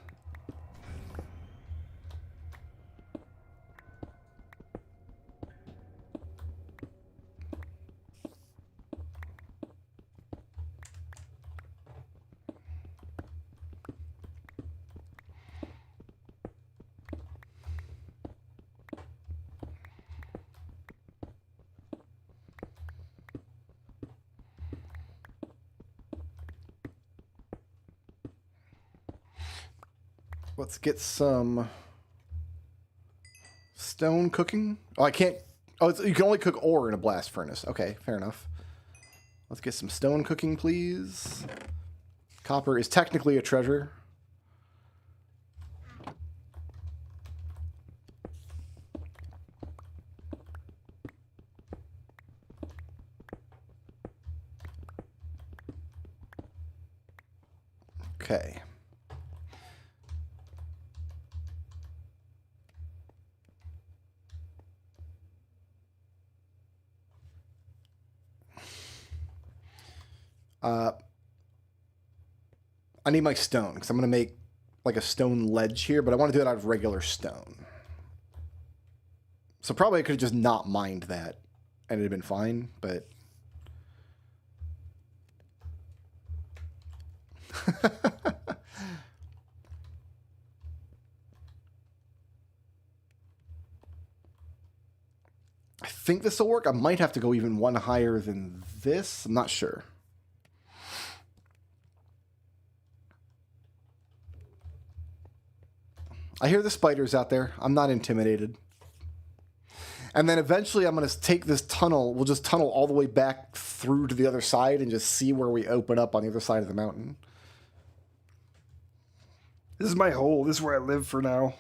Let's get some stone cooking. Oh, I can't... Oh, you can only cook ore in a blast furnace. Okay, fair enough. Let's get some stone cooking, please. Copper is technically a treasure. Okay. I need my stone, because I'm going to make like a stone ledge here, but I want to do it out of regular stone. So probably I could have just not mined that, and it'd have been fine, but... I think this will work. I might have to go even one higher than this. I'm not sure. I hear the spiders out there. I'm not intimidated. And then eventually I'm going to take this tunnel. We'll just tunnel all the way back through to the other side and just see where we open up on the other side of the mountain. This is my hole. This is where I live for now.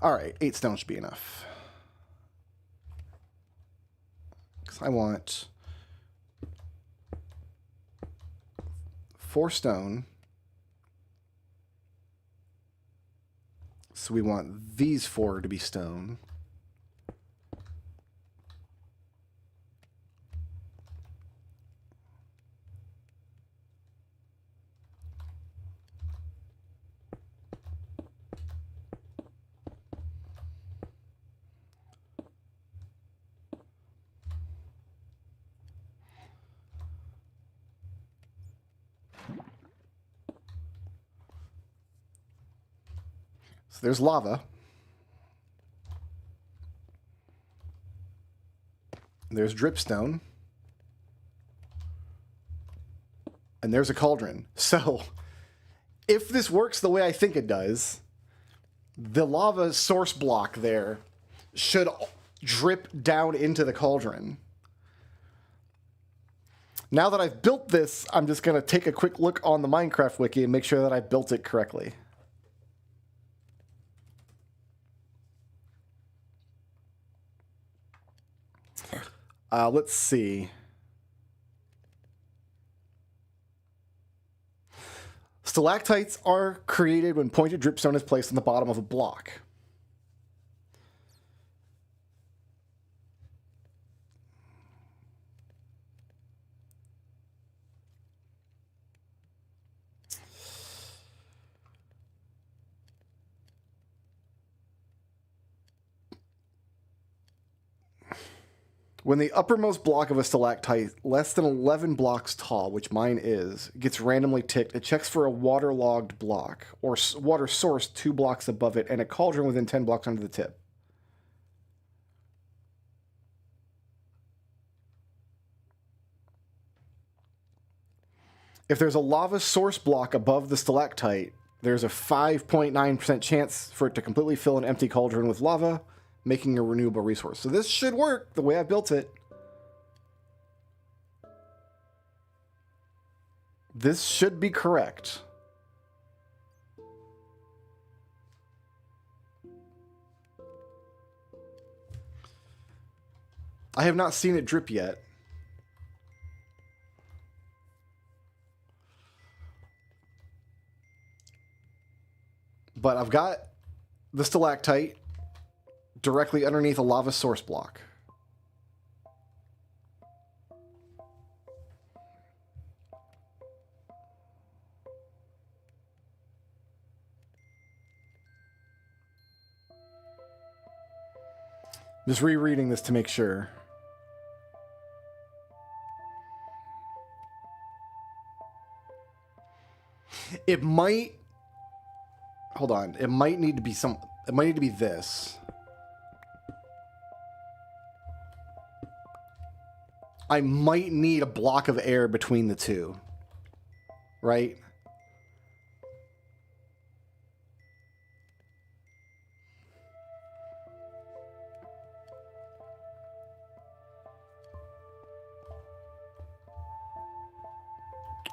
All right, 8 stone should be enough. Because I want 4 stone. So we want these 4 to be stone. So there's lava. There's dripstone. And there's a cauldron. So, if this works the way I think it does, the lava source block there should drip down into the cauldron. Now that I've built this, I'm just going to take a quick look on the Minecraft wiki and make sure that I built it correctly. Let's see. Stalactites are created when pointed dripstone is placed on the bottom of a block. When the uppermost block of a stalactite, less than 11 blocks tall, which mine is, gets randomly ticked, it checks for a waterlogged block, or water source 2 blocks above it, and a cauldron within 10 blocks under the tip. If there's a lava source block above the stalactite, there's a 5.9% chance for it to completely fill an empty cauldron with lava, making a renewable resource. So this should work the way I built it. This should be correct. I have not seen it drip yet. But I've got the stalactite directly underneath a lava source block. Just rereading this to make sure. It might... Hold on. It might need to be some... It might need to be this. I might need a block of air between the two. Right?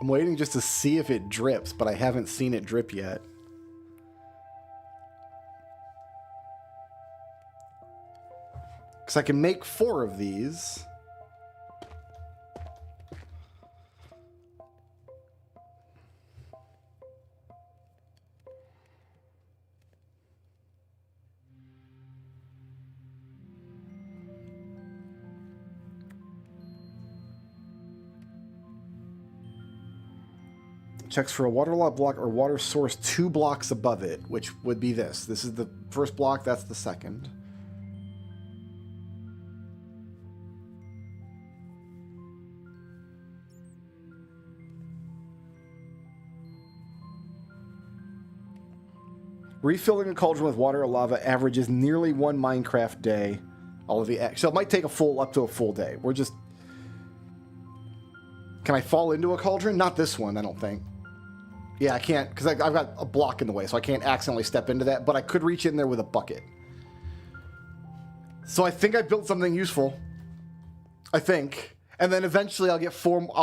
I'm waiting just to see if it drips, but I haven't seen it drip yet. Because I can make 4 of these. Checks for a waterlogged block or water source 2 blocks above it, which would be this. This is the first block, that's the second. Refilling a cauldron with water or lava averages nearly 1 Minecraft day. All of the so it might take up to a full day. We're just... Can I fall into a cauldron? Not this one, I don't think. Yeah, I can't, because I've got a block in the way, so I can't accidentally step into that, but I could reach in there with a bucket. So I think I built something useful. I think. And then eventually I'll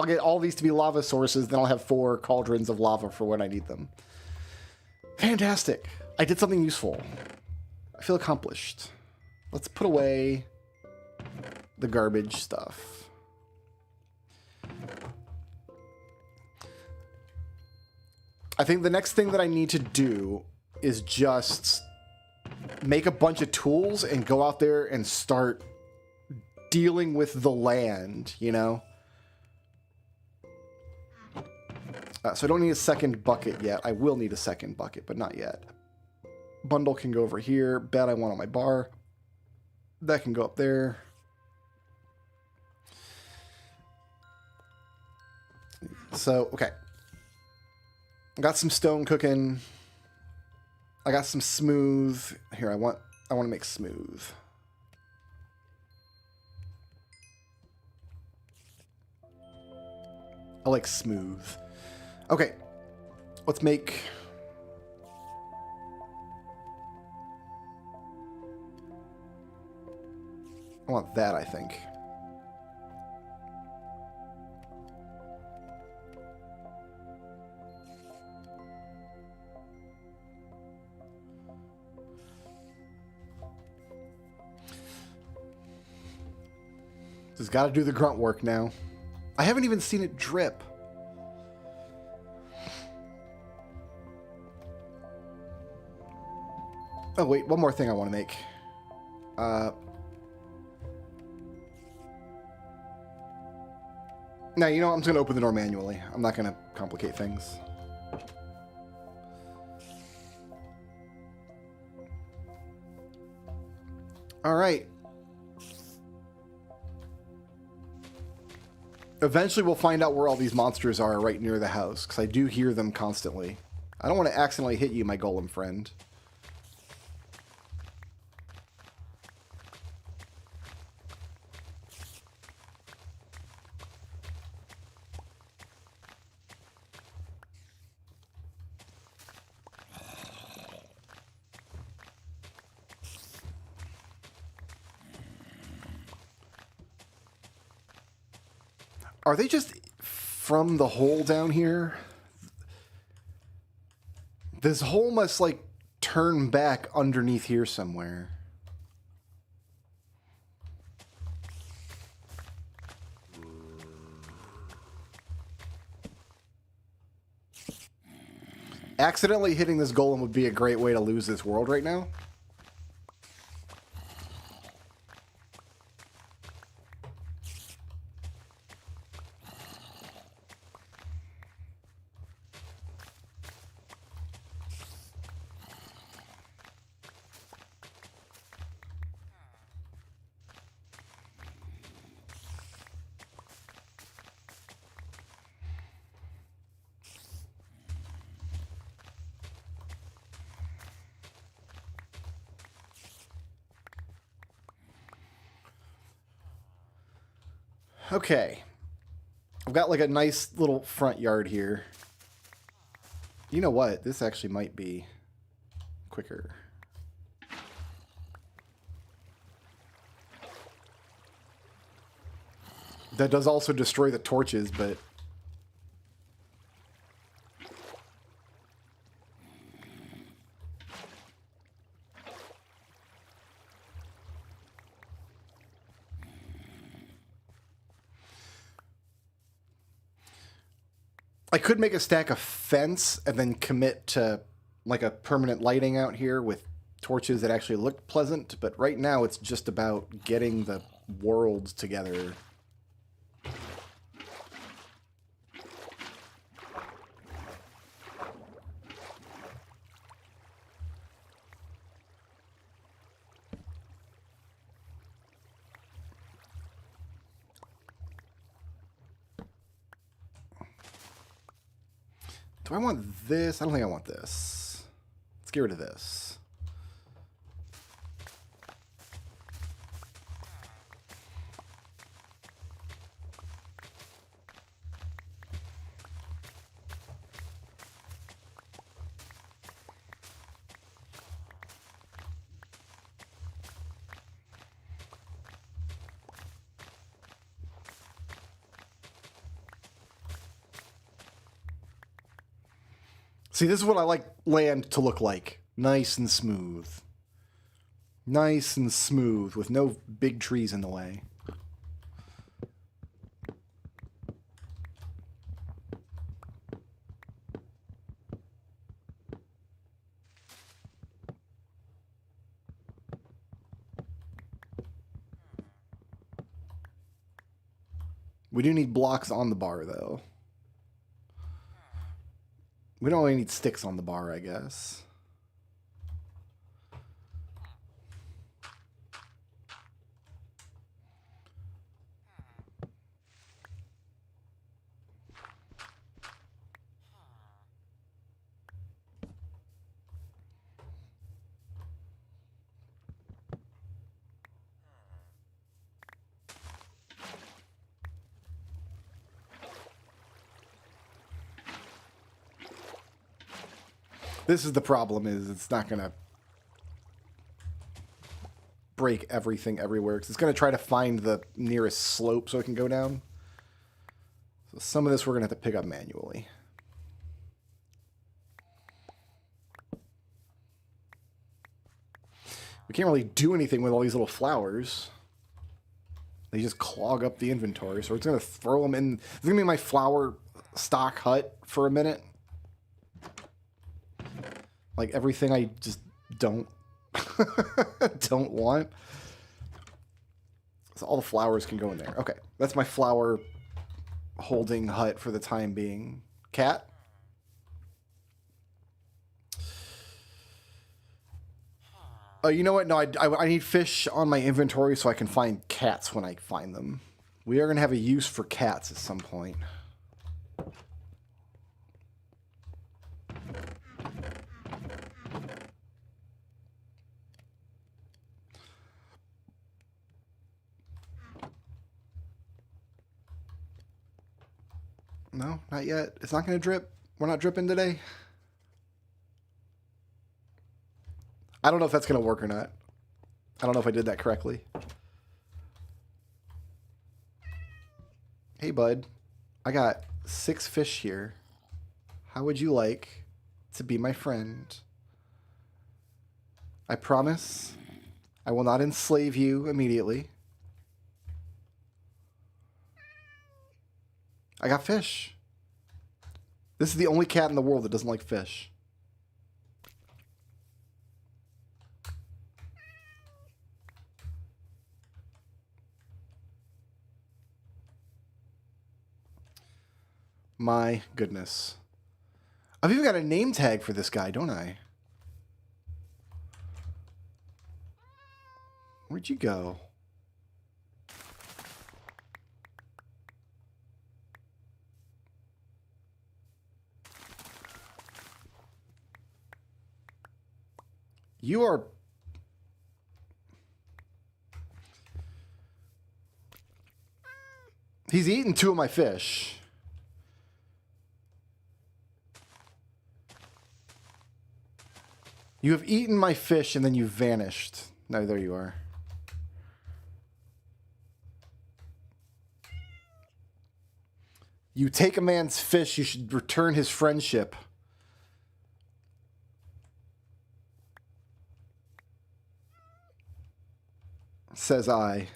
get all these to be lava sources, then I'll have 4 cauldrons of lava for when I need them. Fantastic. I did something useful. I feel accomplished. Let's put away the garbage stuff. I think the next thing that I need to do is just make a bunch of tools and go out there and start dealing with the land, you know? So I don't need a second bucket yet. I will need a second bucket, but not yet. Bundle can go over here. Bed I want on my bar. That can go up there. So, okay. I got some stone cooking. I got some smooth. Here, I want to make smooth. I like smooth. Okay. Let's make... I want that, I think. Just got to do the grunt work now. I haven't even seen it drip. Oh, wait, one more thing I want to make. Now, you know, I'm just going to open the door manually. I'm not going to complicate things. All right. Eventually, we'll find out where all these monsters are right near the house, because I do hear them constantly. I don't want to accidentally hit you, my golem friend. Are they just from the hole down here? This hole must, like, turn back underneath here somewhere. Accidentally hitting this golem would be a great way to lose this world right now. Okay. I've got like a nice little front yard here. You know what? This actually might be quicker. That does also destroy the torches, but... I could make a stack of fence and then commit to like a permanent lighting out here with torches that actually look pleasant, but right now it's just about getting the worlds together. Do I want this? I don't think I want this. Let's get rid of this. See, this is what I like land to look like. Nice and smooth. Nice and smooth with no big trees in the way. We do need blocks on the bar, though. We don't really need sticks on the bar, I guess. This is the problem, is it's not going to break everything everywhere. 'Cause it's going to try to find the nearest slope so it can go down. So some of this we're going to have to pick up manually. We can't really do anything with all these little flowers. They just clog up the inventory. So it's going to throw them in. It's going to be my flower stock hut for a minute. Like everything I just don't Don't want. So all the flowers can go in there. Okay, that's my flower holding hut for the time being. Cat? Oh, you know what? No, I need fish on my inventory so I can find cats when I find them. We are going to have a use for cats at some point. No, not yet. It's not going to drip. We're not dripping today. I don't know if that's going to work or not. I don't know if I did that correctly. Hey, bud. I got 6 fish here. How would you like to be my friend? I promise I will not enslave you immediately. I got fish. This is the only cat in the world that doesn't like fish. My goodness. I've even got a name tag for this guy, don't I? Where'd you go? You are... He's eaten 2 of my fish. You have eaten my fish and then you vanished. No, there you are. You take a man's fish, you should return his friendship. Says I.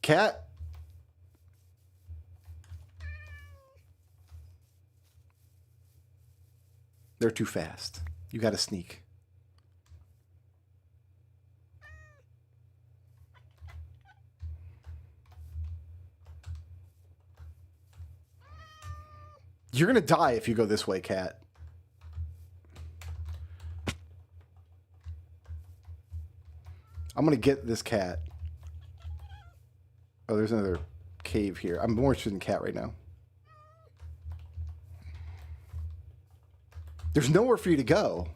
Cat? They're too fast. You gotta sneak. You're gonna die if you go this way, cat. I'm gonna get this cat. Oh, there's another cave here. I'm more interested in cat right now. There's nowhere for you to go.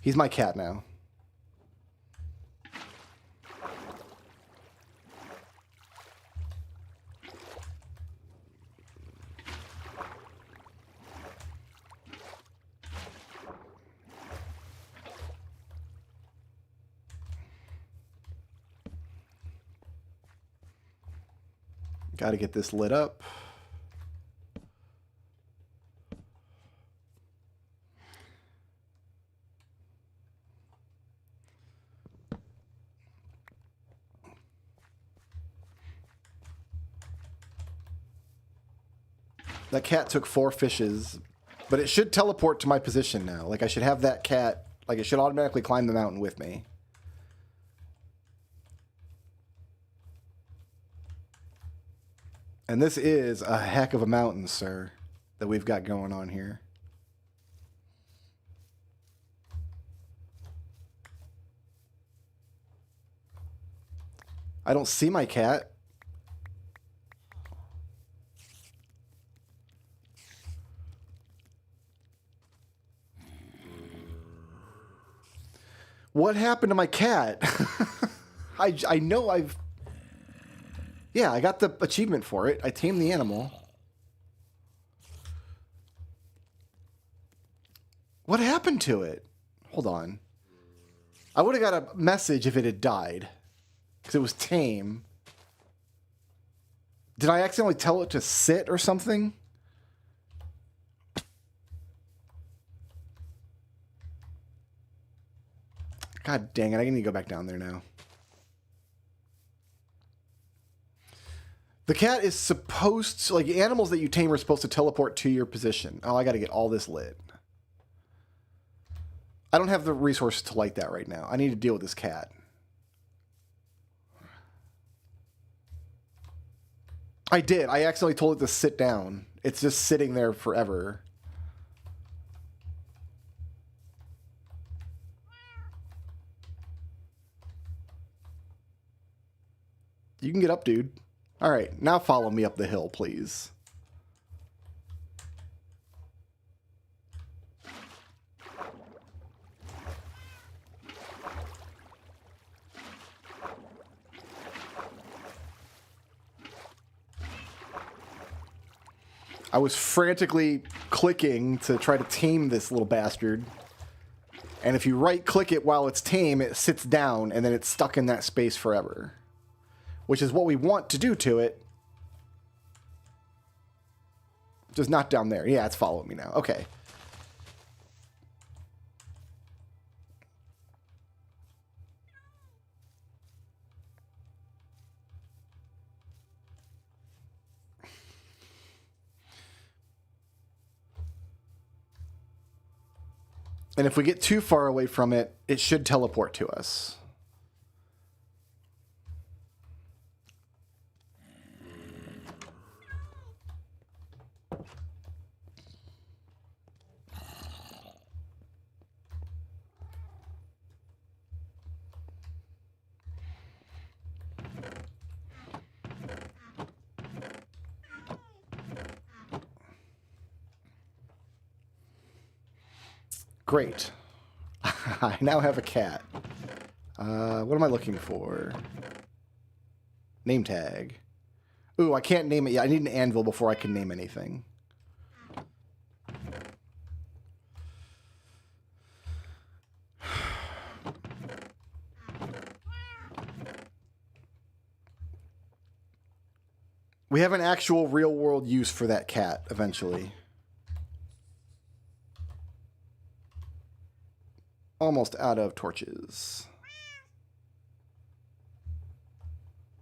He's my cat now. Got to get this lit up. That cat took 4 fishes, but it should teleport to my position now. Like, I should have that cat, like, it should automatically climb the mountain with me. And this is a heck of a mountain, sir, that we've got going on here. I don't see my cat. What happened to my cat? I know I've... Yeah, I got the achievement for it. I tamed the animal. What happened to it? Hold on. I would have got a message if it had died. Because it was tame. Did I accidentally tell it to sit or something? God dang it, I need to go back down there now. The cat is supposed to, like, animals that you tame are supposed to teleport to your position. Oh, I gotta get all this lit. I don't have the resources to light that right now. I need to deal with this cat. I did. I accidentally told it to sit down. It's just sitting there forever. You can get up, dude. All right, now follow me up the hill, please. I was frantically clicking to try to tame this little bastard. And if you right-click it while it's tame, it sits down, and then it's stuck in that space forever. Which is what we want to do to it. Just not down there. Yeah, it's following me now. Okay. And if we get too far away from it, it should teleport to us. Great. I now have a cat. What am I looking for? Name tag. Ooh, I can't name it yet. I need an anvil before I can name anything. We have an actual real-world use for that cat eventually. Almost out of torches.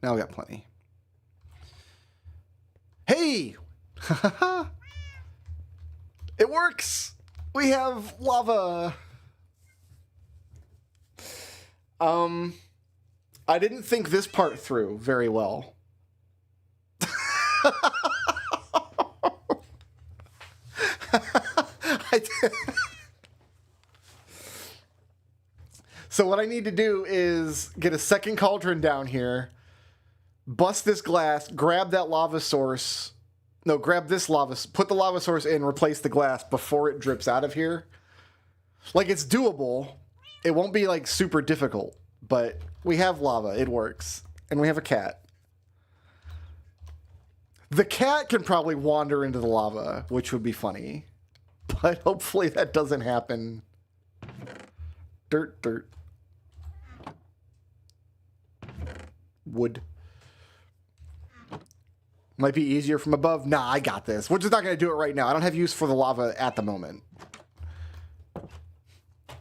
Now we got plenty. Hey! It works! We have lava! I didn't think this part through very well. So what I need to do is get a second cauldron down here, bust this glass, grab that lava source. No, grab this lava, put the lava source in, replace the glass before it drips out of here. Like, it's doable. It won't be, like, super difficult, but we have lava. It works. And we have a cat. The cat can probably wander into the lava, which would be funny. But hopefully that doesn't happen. Dirt, dirt. Wood. Might be easier from above. Nah, I got this. We're just not going to do it right now. I don't have use for the lava at the moment.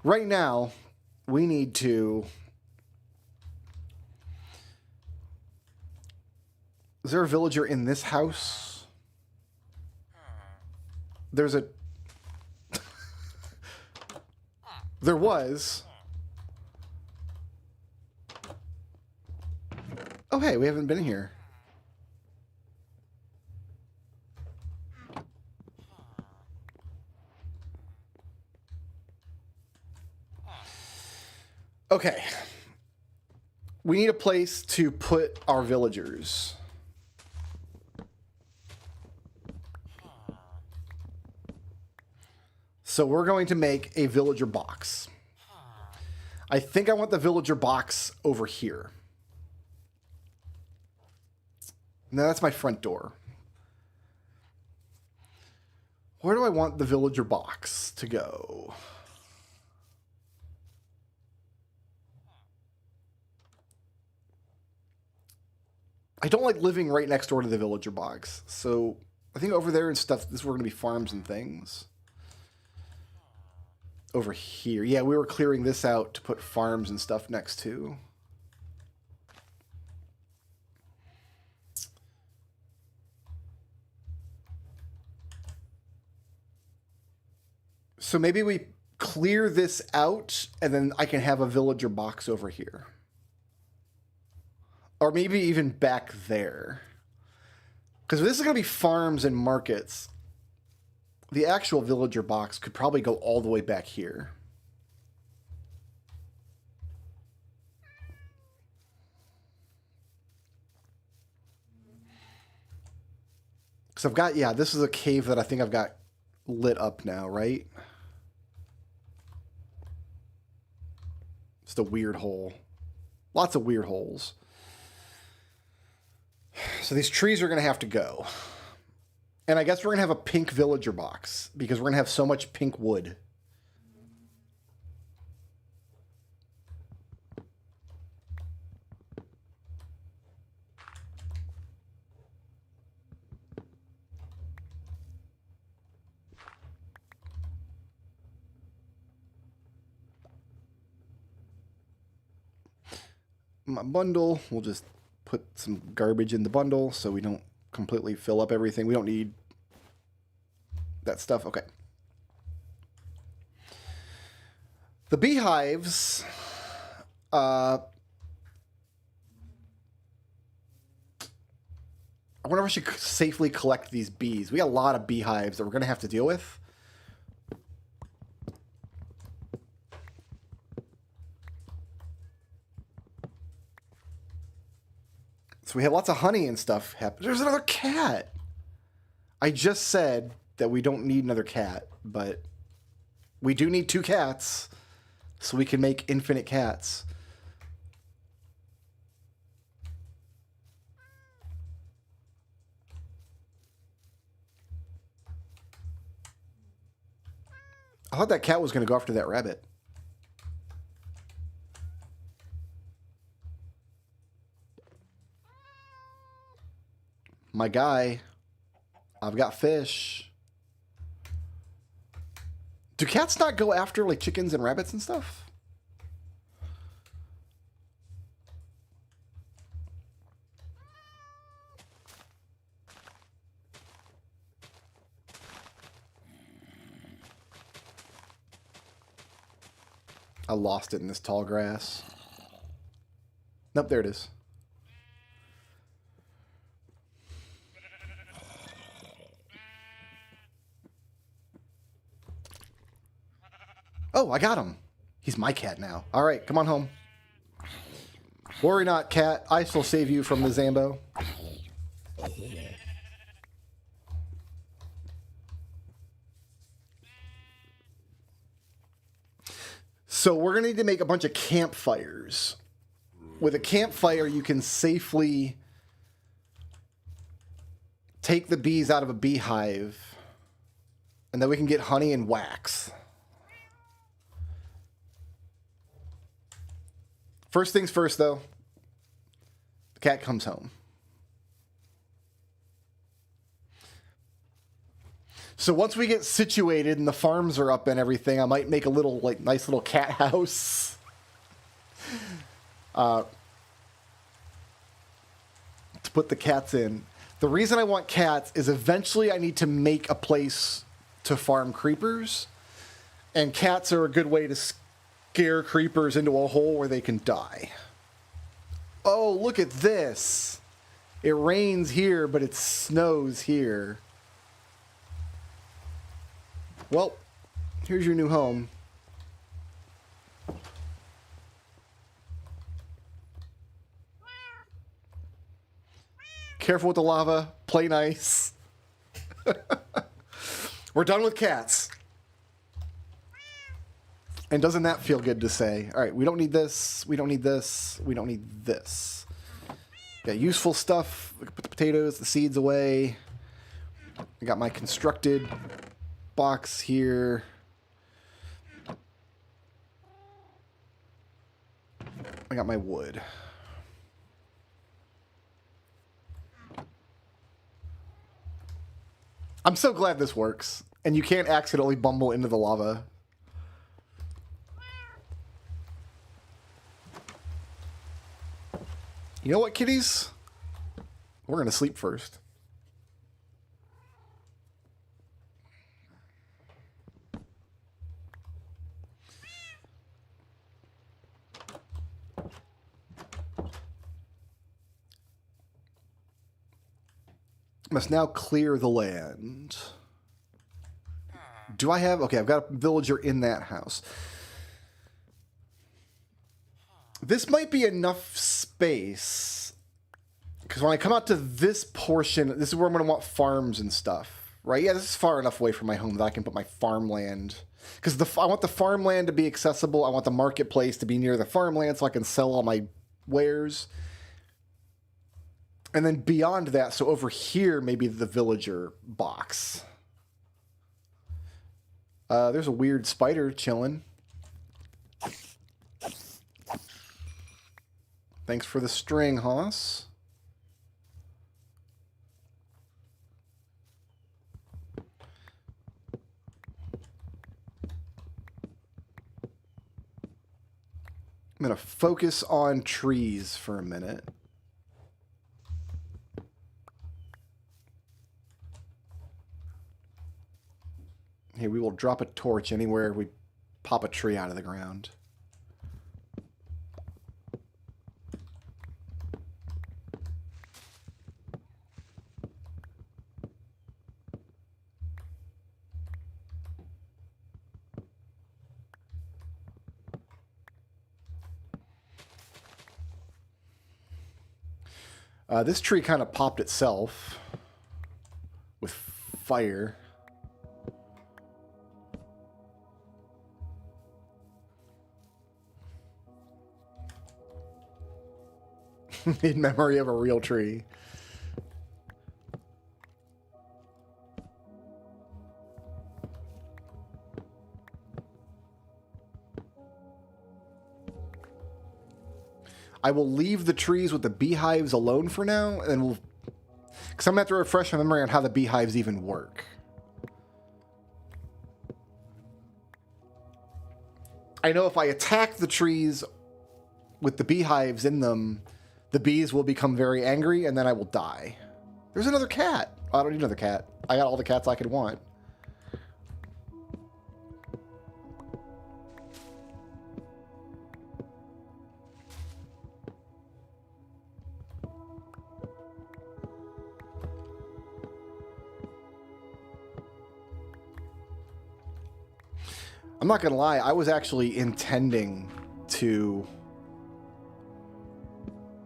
Right now, we need to... Is there a villager in this house? There's a... There was. Oh, hey, we haven't been here. Okay. We need a place to put our villagers. So we're going to make a villager box. I think I want the villager box over here. Now that's my front door. Where do I want the villager box to go? I don't like living right next door to the villager box. So I think over there and stuff, this is where going to be farms and things. over here. Yeah, we were clearing this out to put farms and stuff next to. So maybe we clear this out and then I can have a villager box over here. Or maybe even back there. Because if this is going to be farms and markets, the actual villager box could probably go all the way back here. Because I've got, yeah, this is a cave that I think I've got lit up now, right? Just a weird hole. Lots of weird holes. So these trees are going to have to go. And I guess we're going to have a pink villager box because we're going to have so much pink wood. My bundle, we'll just put some garbage in the bundle so we don't completely fill up everything. We don't need that stuff. Okay. The beehives, I wonder if I should safely collect these bees. We got a lot of beehives that we're going to have to deal with. So we have lots of honey and stuff happen. There's another cat. I just said that we don't need another cat, but we do need 2 cats so we can make infinite cats. I thought that cat was going to go after that rabbit. My guy, I've got fish. Do cats not go after like chickens and rabbits and stuff? I lost it in this tall grass. Nope, there it is. Oh, I got him. He's my cat now. All right, come on home. Worry not, cat. I shall save you from the Zambo. So we're going to need to make a bunch of campfires. With a campfire, you can safely take the bees out of a beehive, and then we can get honey and wax. First things first, though, the cat comes home. So once we get situated and the farms are up and everything, I might make a little, like, nice little cat house. To put the cats in. The reason I want cats is eventually I need to make a place to farm creepers. And cats are a good way to scare creepers into a hole where they can die. Oh, look at this. It rains here, but it snows here. Well, here's your new home. Careful with the lava. Play nice. We're done with cats. And doesn't that feel good to say? All right, we don't need this. We don't need this. We don't need this. Got useful stuff. We can put the potatoes, the seeds away. I got my constructed box here. I got my wood. I'm so glad this works. And you can't accidentally bumble into the lava. You know what, kitties? We're going to sleep first. Must now clear the land. Do I have... Okay, I've got a villager in that house. This might be enough space. Because when I come out to this portion, this is where I'm going to want farms and stuff. Right? Yeah, this is far enough away from my home that I can put my farmland. Because I want the farmland to be accessible. I want the marketplace to be near the farmland so I can sell all my wares. And then beyond that, so over here, maybe the villager box. There's a weird spider chilling. Thanks for the string, Hoss. I'm going to focus on trees for a minute. Here, we will drop a torch anywhere we pop a tree out of the ground. This tree kind of popped itself with fire. In memory of a real tree. I will leave the trees with the beehives alone for now, and we'll... Because I'm going to have to refresh my memory on how the beehives even work. I know if I attack the trees with the beehives in them, the bees will become very angry, and then I will die. There's another cat. Oh, I don't need another cat. I got all the cats I could want. I'm not going to lie, I was actually intending to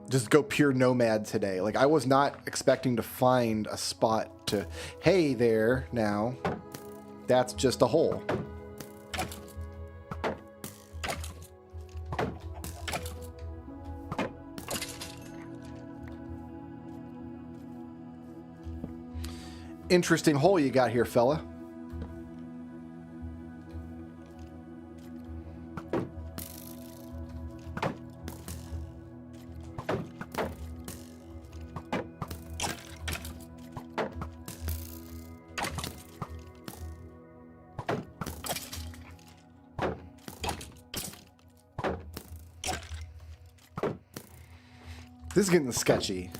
just go pure nomad today. Like, I was not expecting to find a spot to... Hey there, now. That's just a hole. Interesting hole you got here, fella. This is getting sketchy.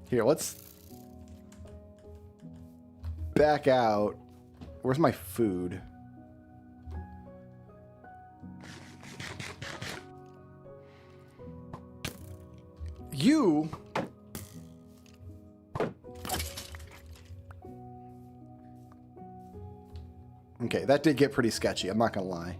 Here, let's back out. Where's my food? You... Okay, that did get pretty sketchy, I'm not gonna lie.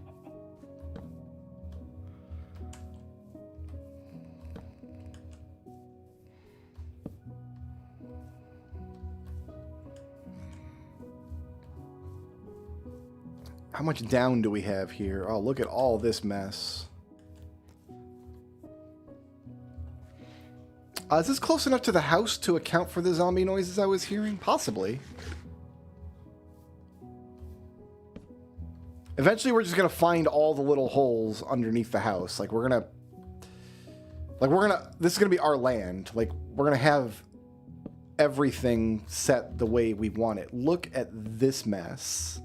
How much down do we have here? Oh, look at all this mess. Is this close enough to the house to account for the zombie noises I was hearing? Possibly. Eventually, we're just gonna find all the little holes underneath the house. Like, we're gonna... This is gonna be our land. Like, we're gonna have everything set the way we want it. Look at this mess.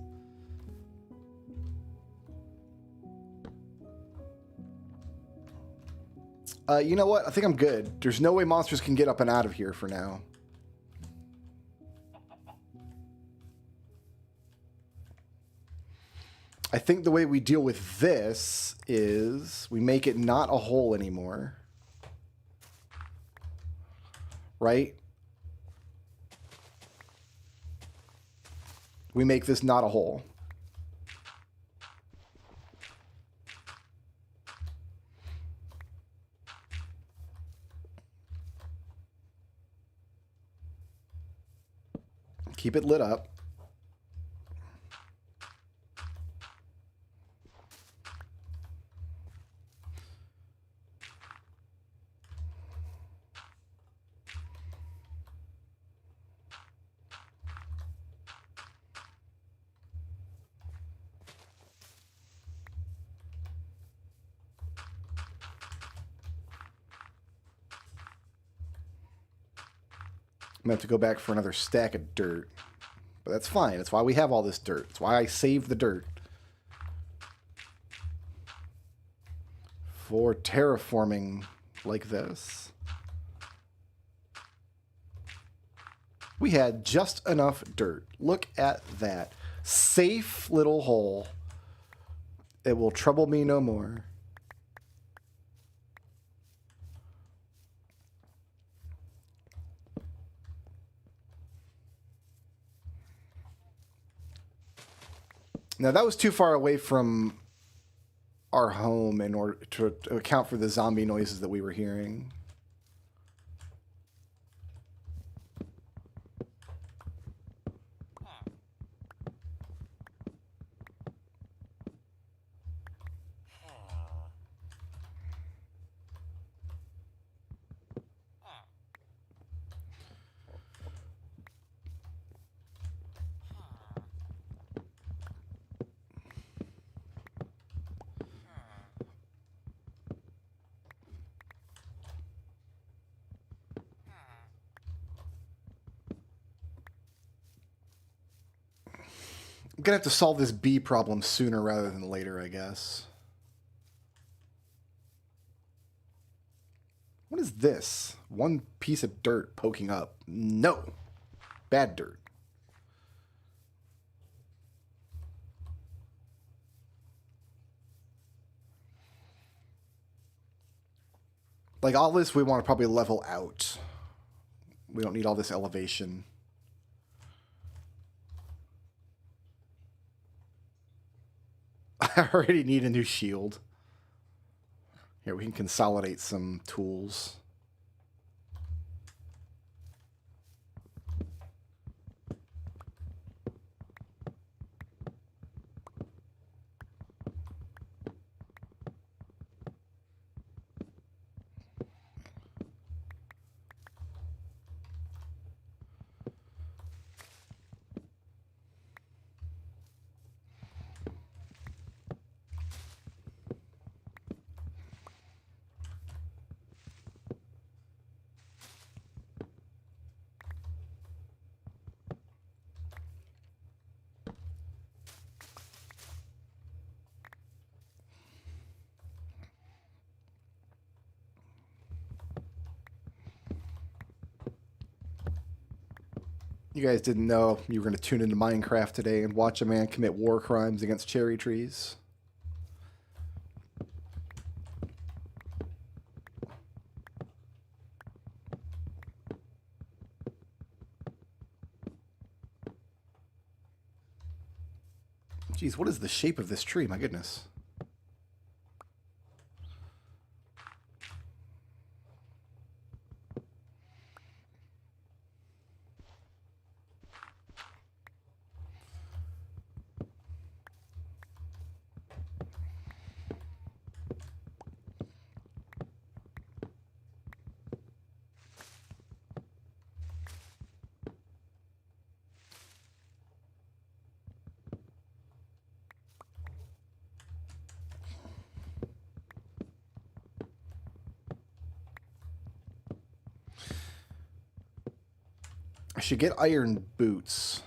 You know what? I think I'm good. There's no way monsters can get up and out of here for now. I think the way we deal with this is we make it not a hole anymore. Right? We make this not a hole. Keep it lit up. I'm going to have to go back for another stack of dirt. But that's fine. That's why we have all this dirt. That's why I saved the dirt. For terraforming like this. We had just enough dirt. Look at that. Safe little hole. It will trouble me no more. Now, that was too far away from our home in order to account for the zombie noises that we were hearing. I'm going to have to solve this bee problem sooner rather than later, I guess. What is this? One piece of dirt poking up. No. Bad dirt. Like, all this we want to probably level out. We don't need all this elevation. I already need a new shield. Here, we can consolidate some tools. You guys didn't know you were going to tune into Minecraft today and watch a man commit war crimes against cherry trees. Jeez, what is the shape of this tree? My goodness. I should get iron boots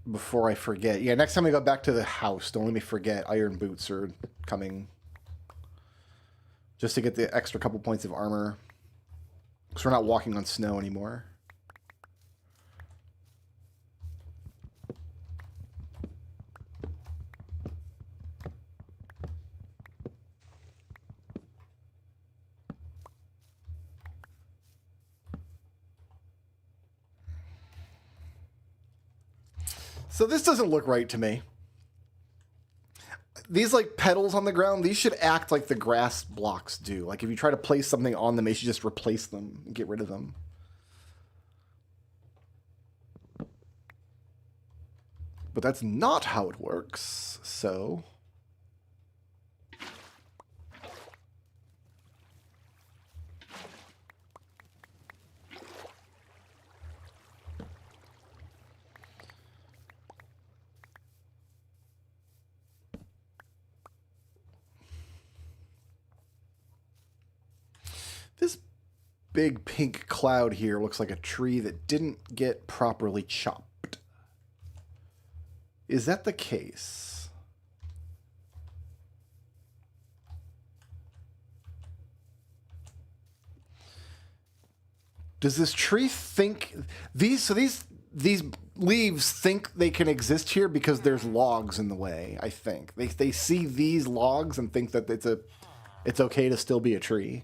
before I forget. Yeah, next time we go back to the house, don't let me forget iron boots are coming. just to get the extra couple points of armor. Because we're not walking on snow anymore. So this doesn't look right to me. These like petals on the ground, these should act like the grass blocks do. Like if you try to place something on them, you should just replace them and get rid of them. But that's not how it works, so... This big pink cloud here looks like a tree that didn't get properly chopped. Is that the case? Does this tree think these leaves think they can exist here because there's logs in the way, I think. They see these logs and think that it's okay to still be a tree.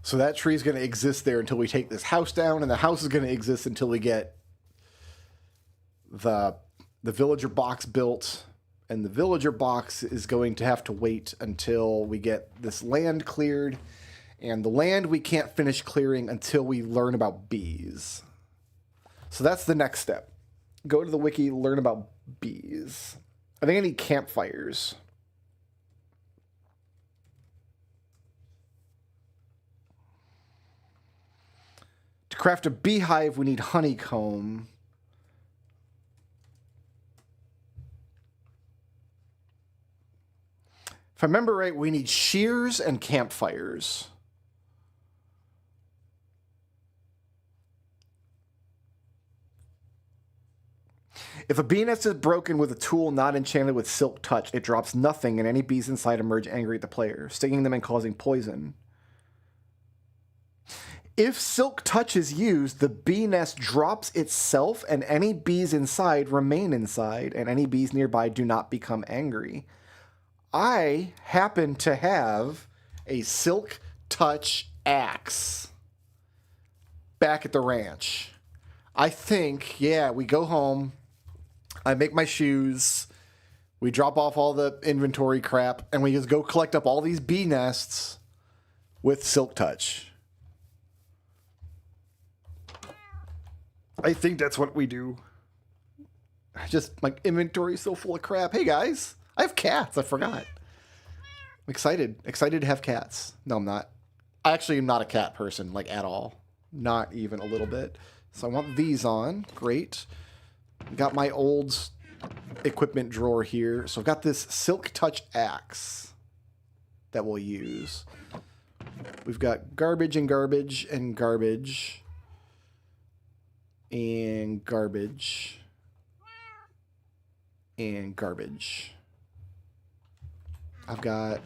So that tree is going to exist there until we take this house down, and the house is going to exist until we get the villager box built, and the villager box is going to have to wait until we get this land cleared, and the land we can't finish clearing until we learn about bees. So that's the next step. Go to the wiki, learn about bees. I think I need campfires. To craft a beehive, we need honeycomb. If I remember right, we need shears and campfires. If a bee nest is broken with a tool not enchanted with silk touch, it drops nothing and any bees inside emerge angry at the player, stinging them and causing poison. If silk touch is used, the bee nest drops itself and any bees inside remain inside and any bees nearby do not become angry. I happen to have a silk touch axe back at the ranch. I think, yeah, we go home, I make my shoes, we drop off all the inventory crap, and we just go collect up all these bee nests with silk touch. I think that's what we do. My inventory's so full of crap. Hey guys, I have cats. I forgot. I'm excited to have cats. No, I'm not. I actually am not a cat person, like at all. Not even a little bit. So I want these on. Great. Got my old equipment drawer here. So I've got this silk touch axe that we'll use. We've got garbage and garbage and garbage. And garbage. And garbage. I've got...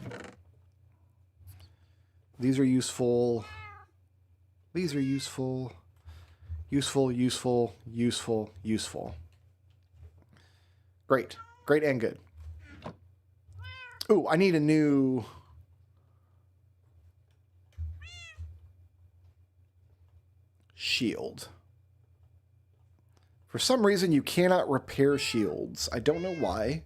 These are useful. These are useful. Useful, useful, useful, useful. Great. Great and good. Ooh, I need a new... shield. For some reason, you cannot repair shields. I don't know why.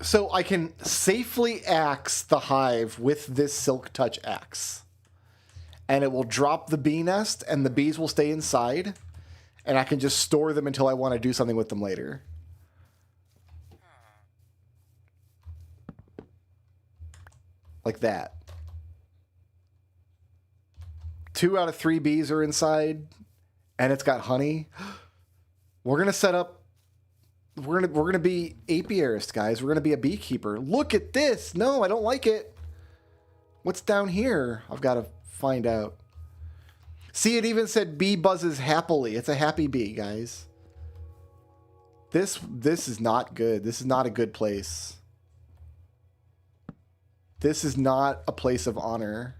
So I can safely axe the hive with this silk touch axe. And it will drop the bee nest, and the bees will stay inside. And I can just store them until I want to do something with them later. Like that. 2 out of 3 bees are inside, and it's got honey. We're gonna set up. We're gonna be apiarist, guys. We're gonna be a beekeeper. Look at this. No, I don't like it. What's down here? I've got to find out. See, it even said bee buzzes happily. It's a happy bee, guys. This is not good. This is not a good place. This is not a place of honor.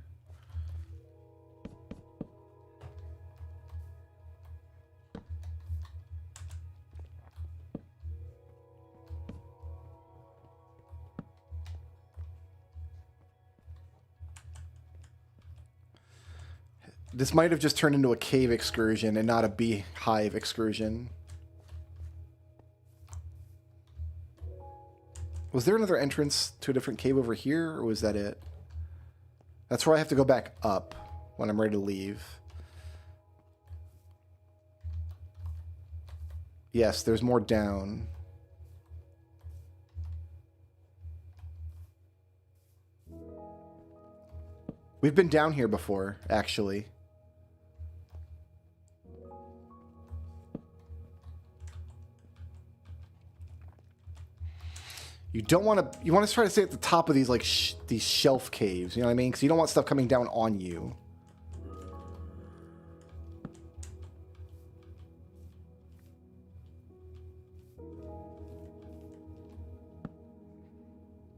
This might have just turned into a cave excursion and not a beehive excursion. Was there another entrance to a different cave over here, or was that it? That's where I have to go back up when I'm ready to leave. Yes, there's more down. We've been down here before, actually. You don't want to. You want to try to stay at the top of these like these shelf caves. You know what I mean? Because you don't want stuff coming down on you.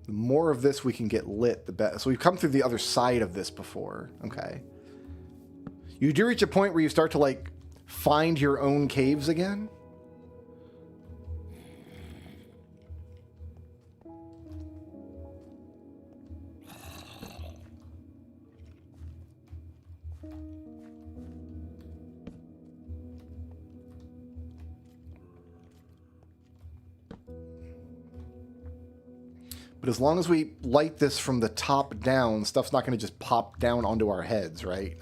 The more of this we can get lit, the better. So we've come through the other side of this before. Okay. You do reach a point where you start to like find your own caves again. But as long as we light this from the top down, stuff's not going to just pop down onto our heads, right?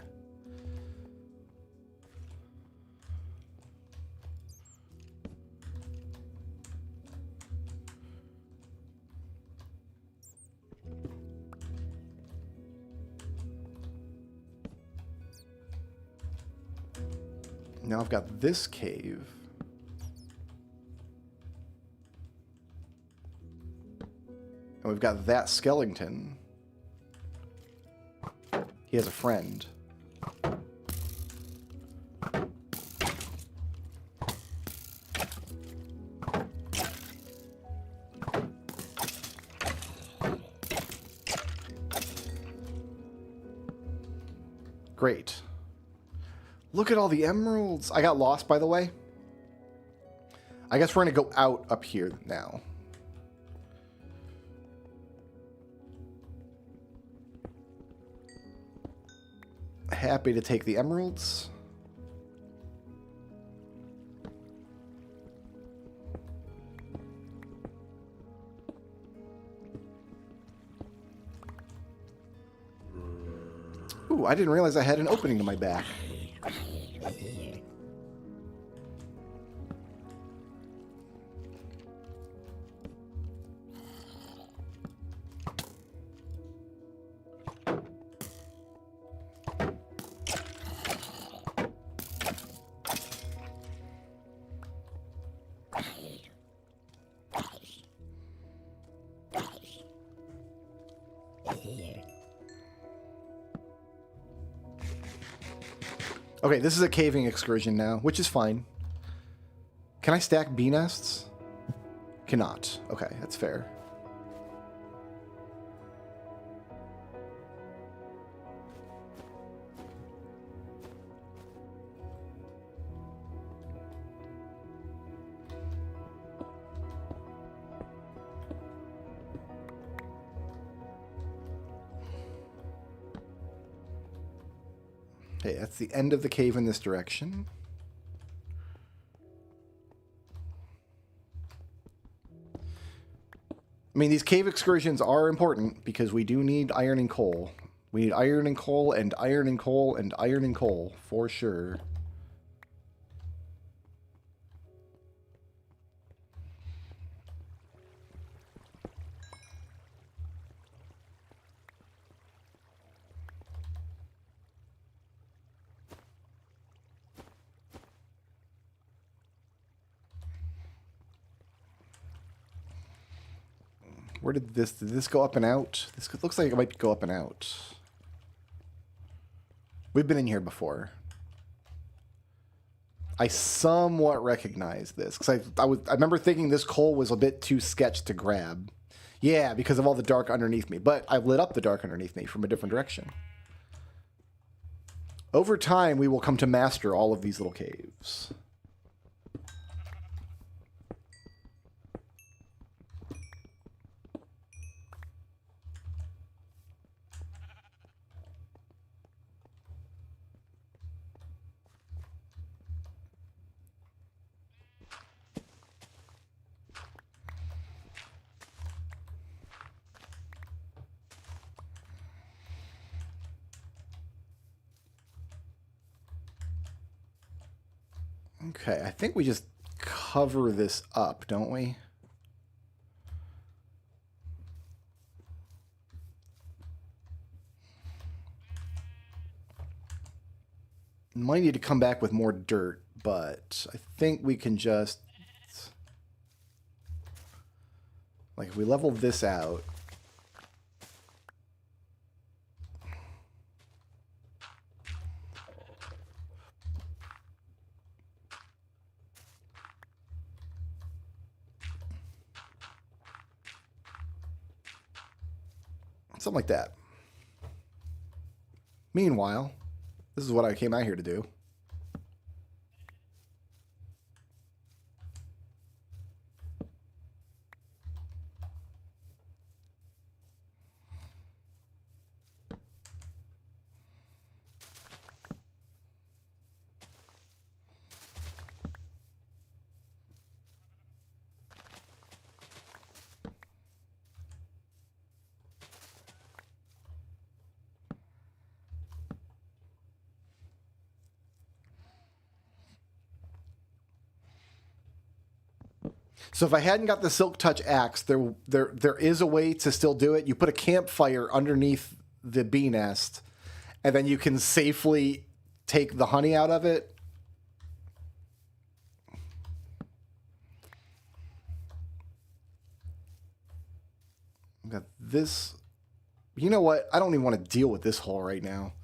Now I've got this cave. And we've got that skeleton. He has a friend. Great. Look at all the emeralds. I got lost, by the way. I guess we're going to go out up here now. Happy to take the emeralds. Ooh, I didn't realize I had an opening to my back. Okay, this is a caving excursion now, which is fine. Can I stack bee nests? Cannot. Okay, that's fair. Okay, that's the end of the cave in this direction. I mean, these cave excursions are important because we do need iron and coal. We need iron and coal and iron and coal and iron and coal, for sure. Where did this go up and out? This looks like it might go up and out. We've been in here before. I somewhat recognize this because I remember thinking this coal was a bit too sketch to grab. Yeah, because of all the dark underneath me. But I lit up the dark underneath me from a different direction. Over time, we will come to master all of these little caves. Okay, I think we just cover this up, don't we? Might need to come back with more dirt, but I think we can just... Like, if we level this out... Something like that. Meanwhile, this is what I came out here to do. So if I hadn't got the Silk Touch axe, there is a way to still do it. You put a campfire underneath the bee nest, and then you can safely take the honey out of it. I've got this. You know what? I don't even want to deal with this hole right now.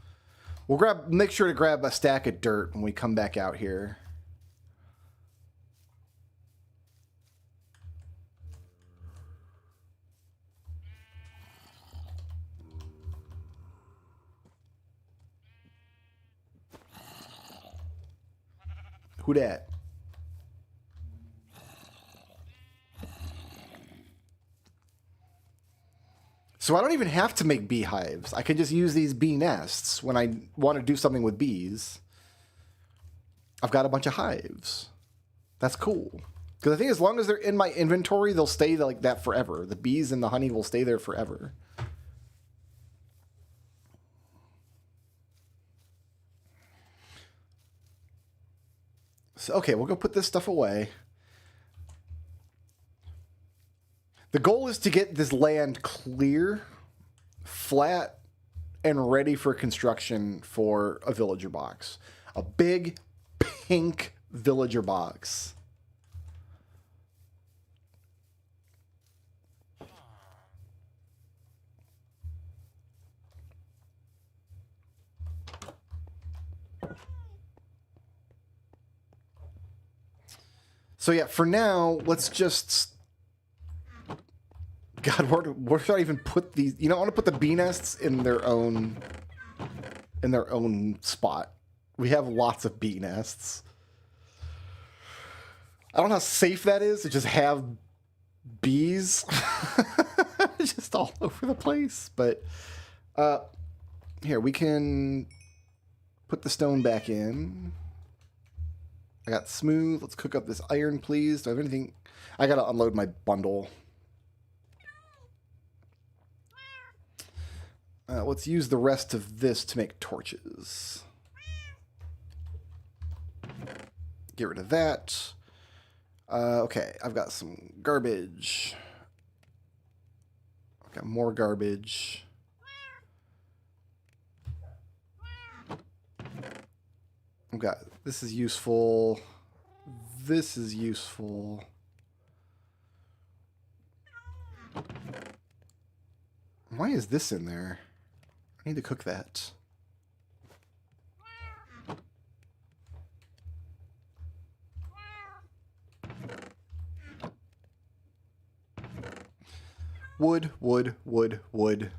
We'll make sure to grab a stack of dirt when we come back out here. Who dat? So I don't even have to make beehives. I can just use these bee nests when I want to do something with bees. I've got a bunch of hives. That's cool. Because I think as long as they're in my inventory, they'll stay like that forever. The bees and the honey will stay there forever. So, okay, we'll go put this stuff away. The goal is to get this land clear, flat, and ready for construction for a villager box. A big, pink villager box. So yeah, for now, let's just... God, where should I even put these? You know, I want to put the bee nests in their own spot. We have lots of bee nests. I don't know how safe that is to just have bees just all over the place. But here, we can put the stone back in. I got smooth. Let's cook up this iron, please. Do I have anything? I got to unload my bundle. Let's use the rest of this to make torches. Get rid of that. Okay, I've got some garbage. I've got more garbage. I've got, this is useful. This is useful. Why is this in there? I need to cook that. Wood, wood, wood, wood.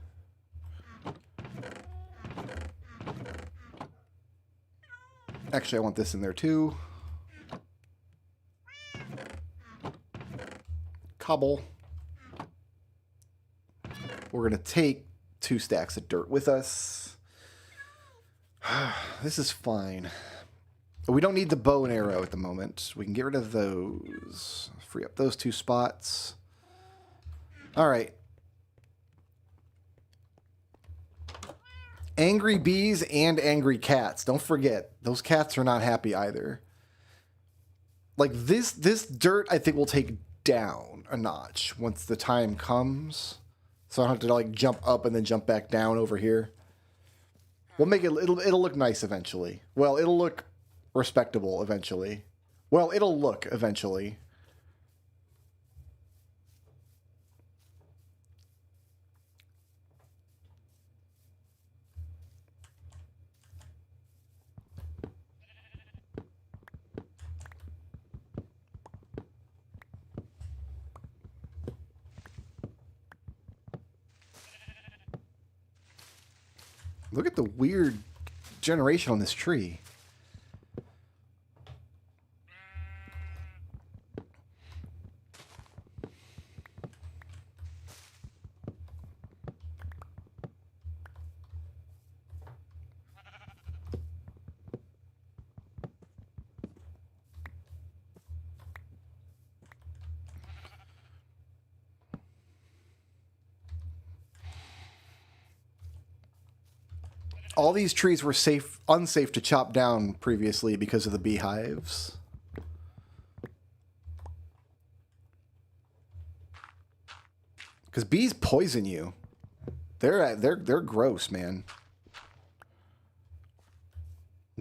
Actually, I want this in there too. Cobble. We're going to take 2 stacks of dirt with us. This is fine. We don't need the bow and arrow at the moment. We can get rid of those. Free up those 2 spots. All right. Angry bees and angry cats. Don't forget, those cats are not happy either. Like this dirt, I think will take down a notch once the time comes. So I don't have to like jump up and then jump back down over here. We'll make it. It'll look nice eventually. Well, it'll look respectable eventually. Well, it'll look eventually. Look at the weird generation on this tree. All these trees were unsafe to chop down previously because of the beehives. Because bees poison you. They're gross, man.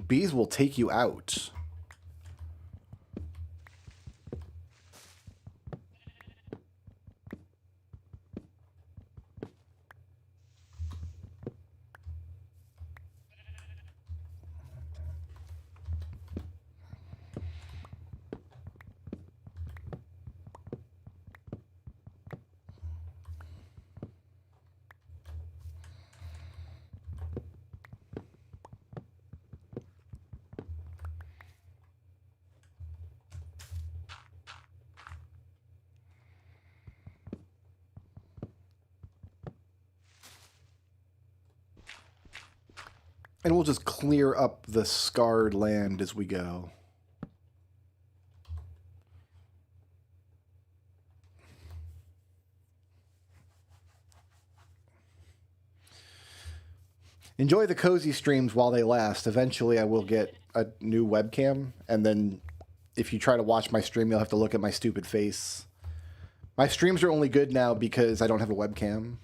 Bees will take you out. And we'll just clear up the scarred land as we go. Enjoy the cozy streams while they last. Eventually I will get a new webcam, and then if you try to watch my stream, you'll have to look at my stupid face. My streams are only good now because I don't have a webcam.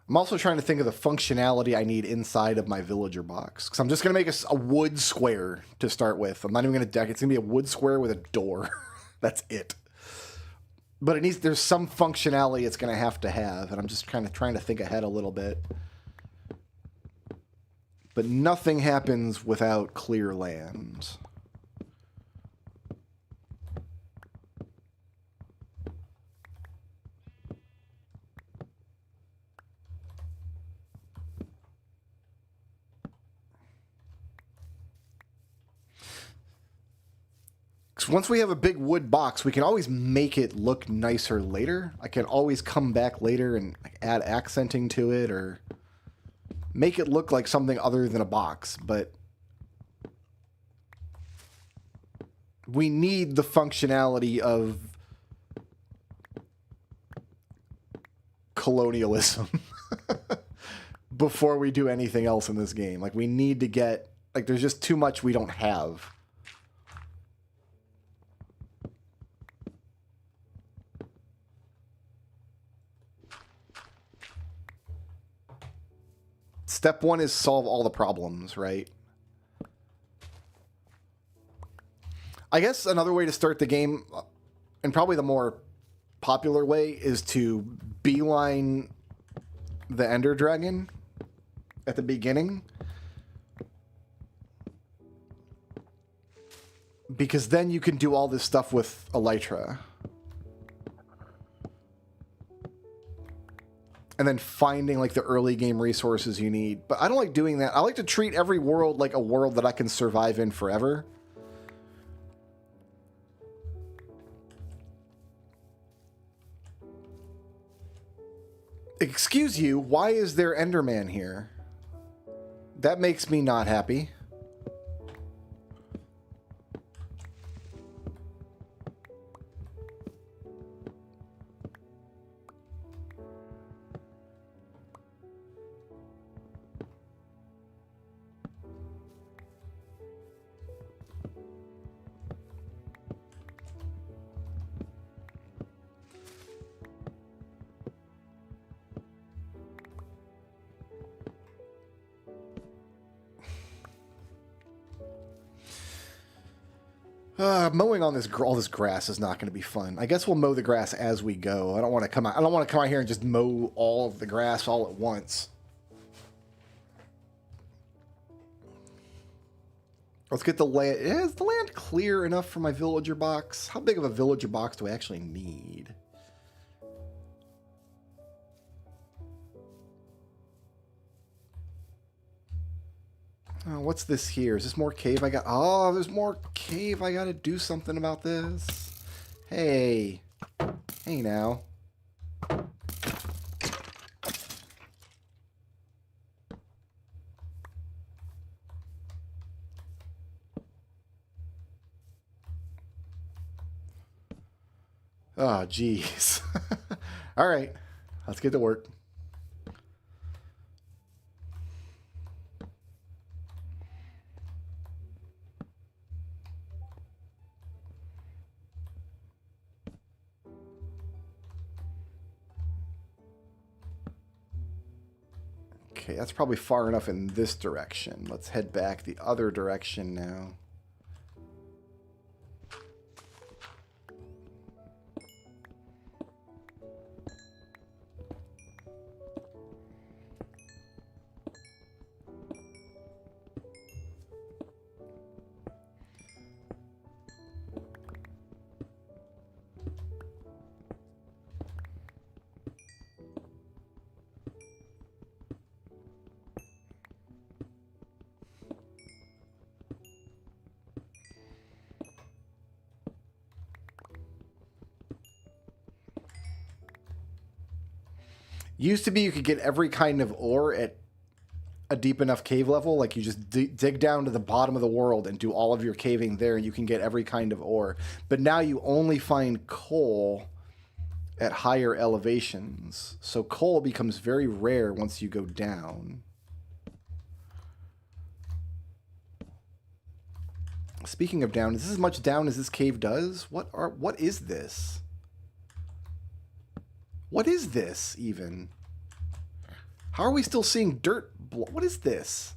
I'm also trying to think of the functionality I need inside of my villager box. Because I'm just going to make a wood square to start with. I'm not even going to deck. It's going to be a wood square with a door. That's it. But it needs. There's some functionality it's going to have. And I'm just kind of trying to think ahead a little bit. But nothing happens without clear land. Once we have a big wood box, we can always make it look nicer later. I can always come back later and add accenting to it or make it look like something other than a box. But we need the functionality of colonialism before we do anything else in this game. Like, we need to get Like, there's just too much we don't have. Step one is solve all the problems, right? I guess another way to start the game, and probably the more popular way, is to beeline the Ender Dragon at the beginning. Because then you can do all this stuff with Elytra. And then finding like the early game resources you need. But I don't like doing that. I like to treat every world like a world that I can survive in forever. Excuse you, why is there Enderman here? That makes me not happy. Mowing on all this grass is not going to be fun. I guess we'll mow the grass as we go. I don't want to come out here and just mow all of the grass all at once. Let's get the land. Is the land clear enough for my villager box? How big of a villager box do I actually need? Oh, what's this here? Is this more cave I got? Oh, there's more cave. I got to do something about this. Hey. Hey now. Oh, jeez. All right. Let's get to work. Okay, that's probably far enough in this direction. Let's head back the other direction now. Used to be you could get every kind of ore at a deep enough cave level. Like you just dig down to the bottom of the world and do all of your caving there and you can get every kind of ore. But now you only find coal at higher elevations. So coal becomes very rare once you go down. Speaking of down, is this as much down as this cave does? What is this? What is this, even? How are we still seeing dirt? What is this?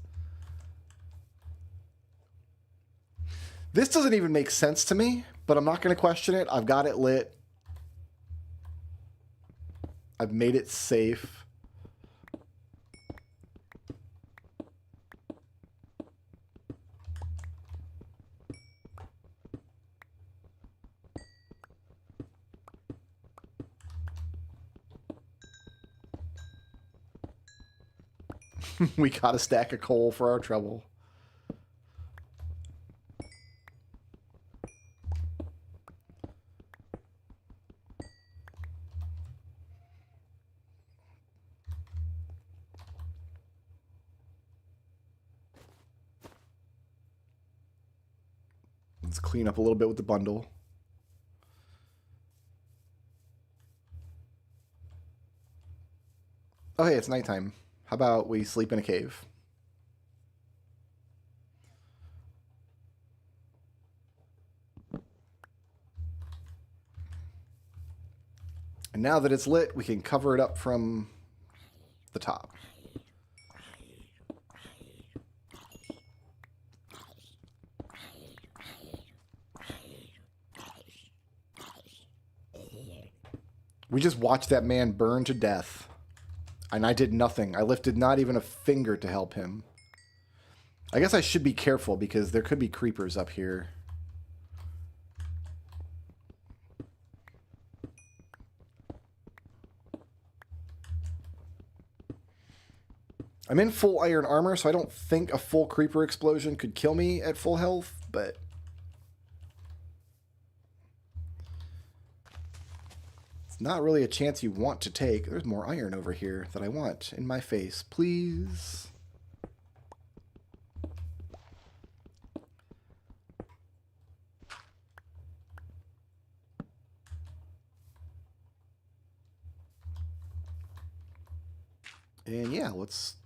This doesn't even make sense to me, but I'm not going to question it. I've got it lit. I've made it safe. We got a stack of coal for our trouble. Let's clean up a little bit with the bundle. Oh, hey, it's nighttime. How about we sleep in a cave? And now that it's lit, we can cover it up from the top. We just watched that man burn to death. And I did nothing. I lifted not even a finger to help him. I guess I should be careful because there could be creepers up here. I'm in full iron armor, so I don't think a full creeper explosion could kill me at full health, but... it's not really a chance you want to take. There's more iron over here that I want in my face. Please. And yeah, let's...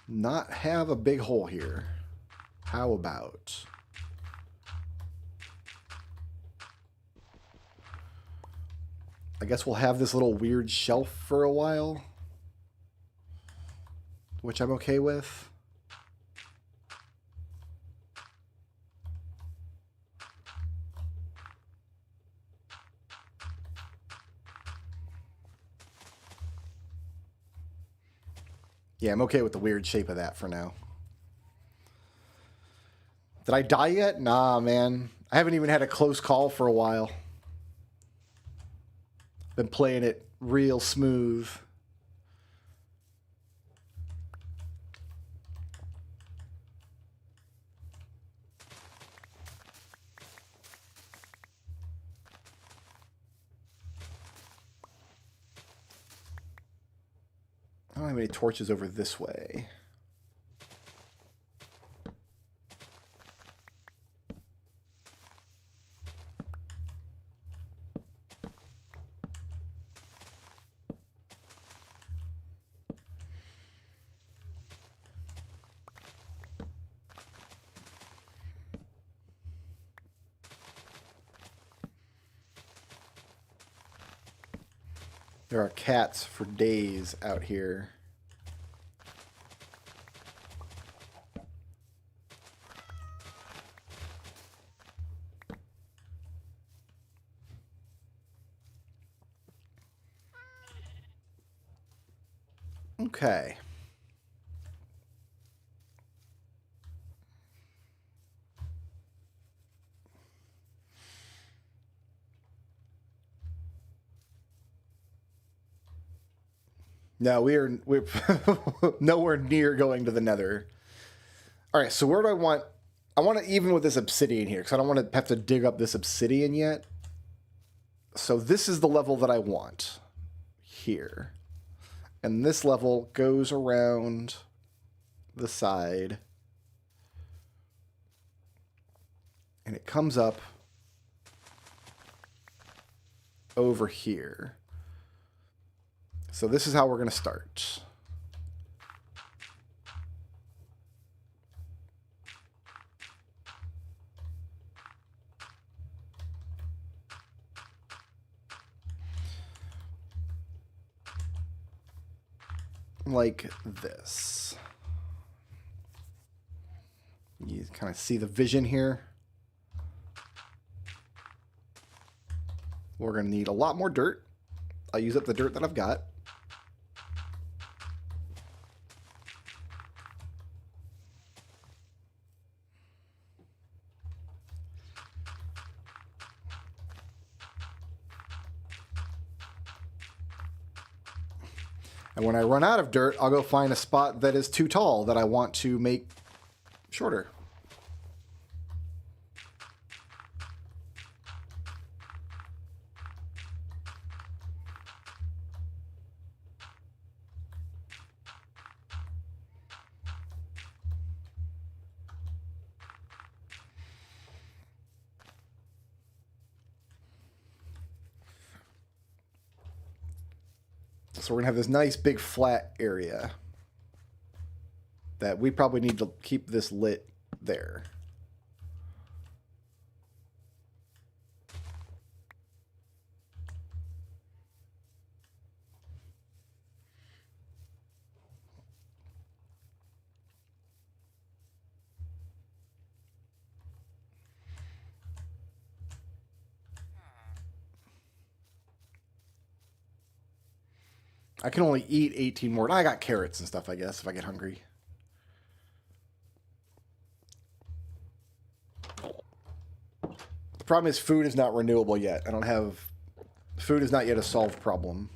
not have a big hole here. How about... I guess we'll have this little weird shelf for a while, which I'm okay with. Yeah, I'm okay with the weird shape of that for now. Did I die yet? Nah, man. I haven't even had a close call for a while. Been playing it real smooth. I don't have any torches over this way. There are cats for days out here. Okay. No, we're nowhere near going to the Nether. All right, so where do I want? I want to even with this obsidian here because I don't want to have to dig up this obsidian yet. So this is the level that I want here. And this level goes around the side. And it comes up over here. So this is how we're going to start. Like this. You kind of see the vision here. We're going to need a lot more dirt. I'll use up the dirt that I've got. And when I run out of dirt, I'll go find a spot that is too tall that I want to make shorter. So we're going to have this nice big flat area that we probably need to keep this lit there. I can only eat 18 more. I got carrots and stuff, I guess, if I get hungry. The problem is food is not renewable yet. I don't have... Food is not yet a solved problem.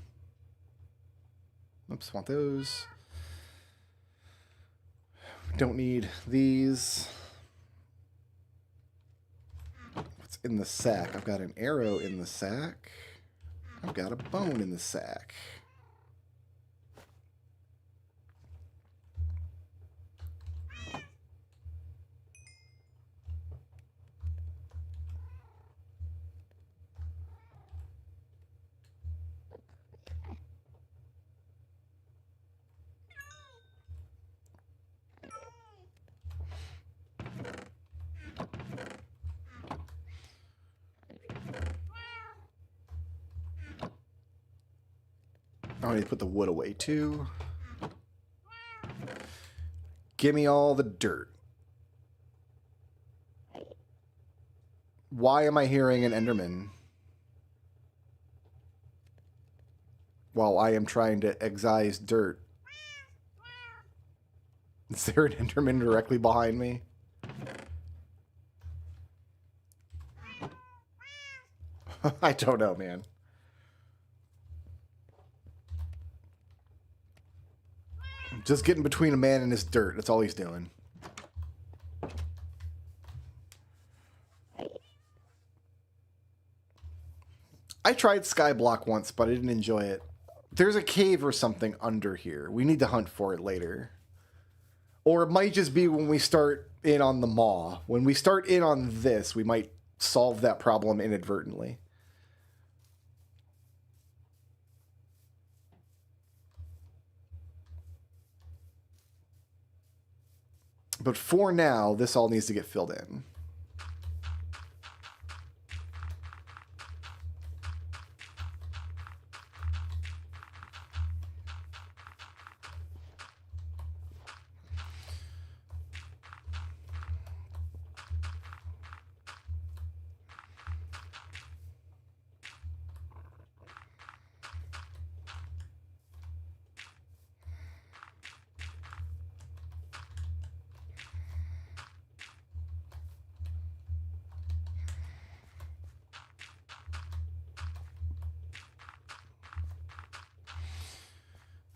Oops, want those. Don't need these. What's in the sack? I've got an arrow in the sack. I've got a bone in the sack. I need to put the wood away too. Give me all the dirt. Why am I hearing an Enderman while I am trying to excise dirt? Is there an Enderman directly behind me? I don't know, man. Just getting between a man and his dirt. That's all he's doing. I tried Skyblock once, but I didn't enjoy it. There's a cave or something under here. We need to hunt for it later. Or it might just be when we start in on the maw. When we start in on this, we might solve that problem inadvertently. But for now, this all needs to get filled in.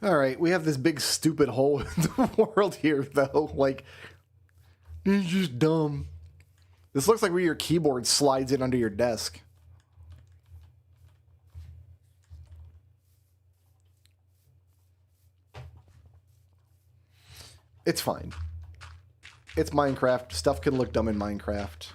All right, we have this big stupid hole in the world here, though. Like, it's just dumb. This looks like where your keyboard slides in under your desk. It's fine. It's Minecraft. Stuff can look dumb in Minecraft.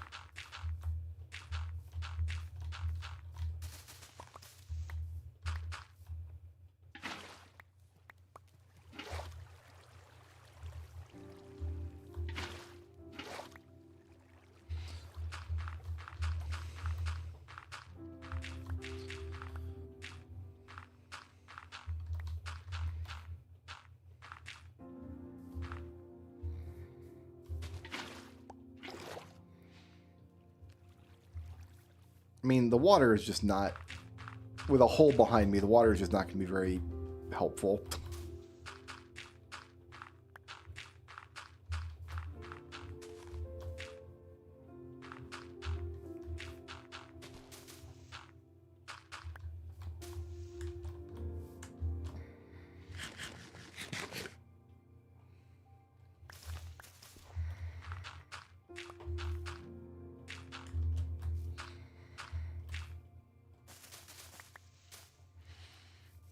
I mean, the water is just not... With a hole behind me, the water is just not going to be very helpful.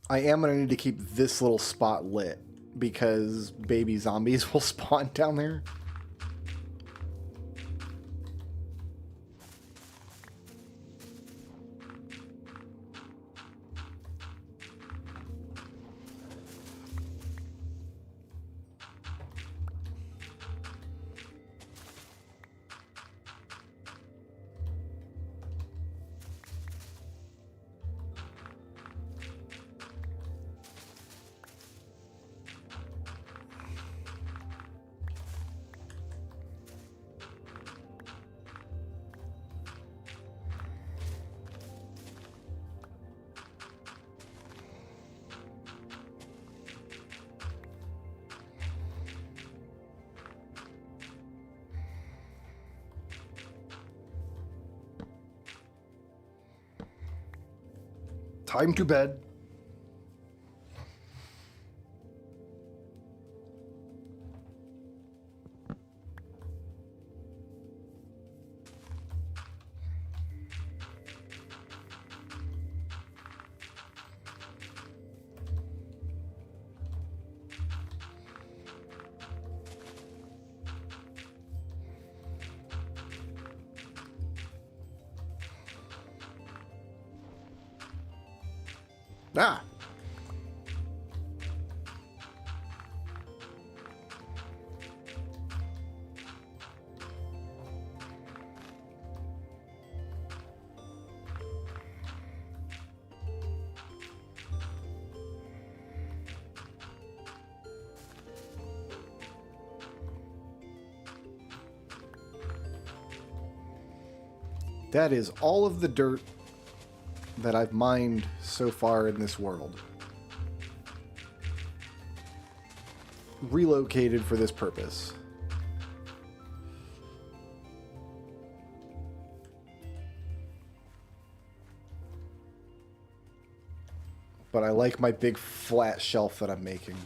I am going to need to keep this little spot lit because baby zombies will spawn down there. Time to bed. Ah. That is all of the dirt that I've mined so far in this world. Relocated for this purpose. But I like my big flat shelf that I'm making.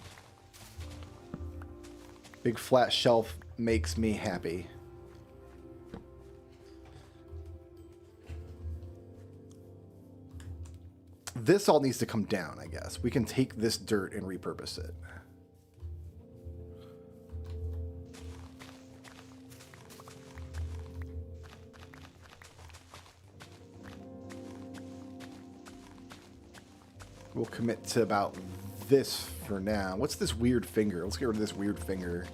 Big flat shelf makes me happy. This all needs to come down, I guess. We can take this dirt and repurpose it. We'll commit to about this for now. What's this weird finger? Let's get rid of this weird finger.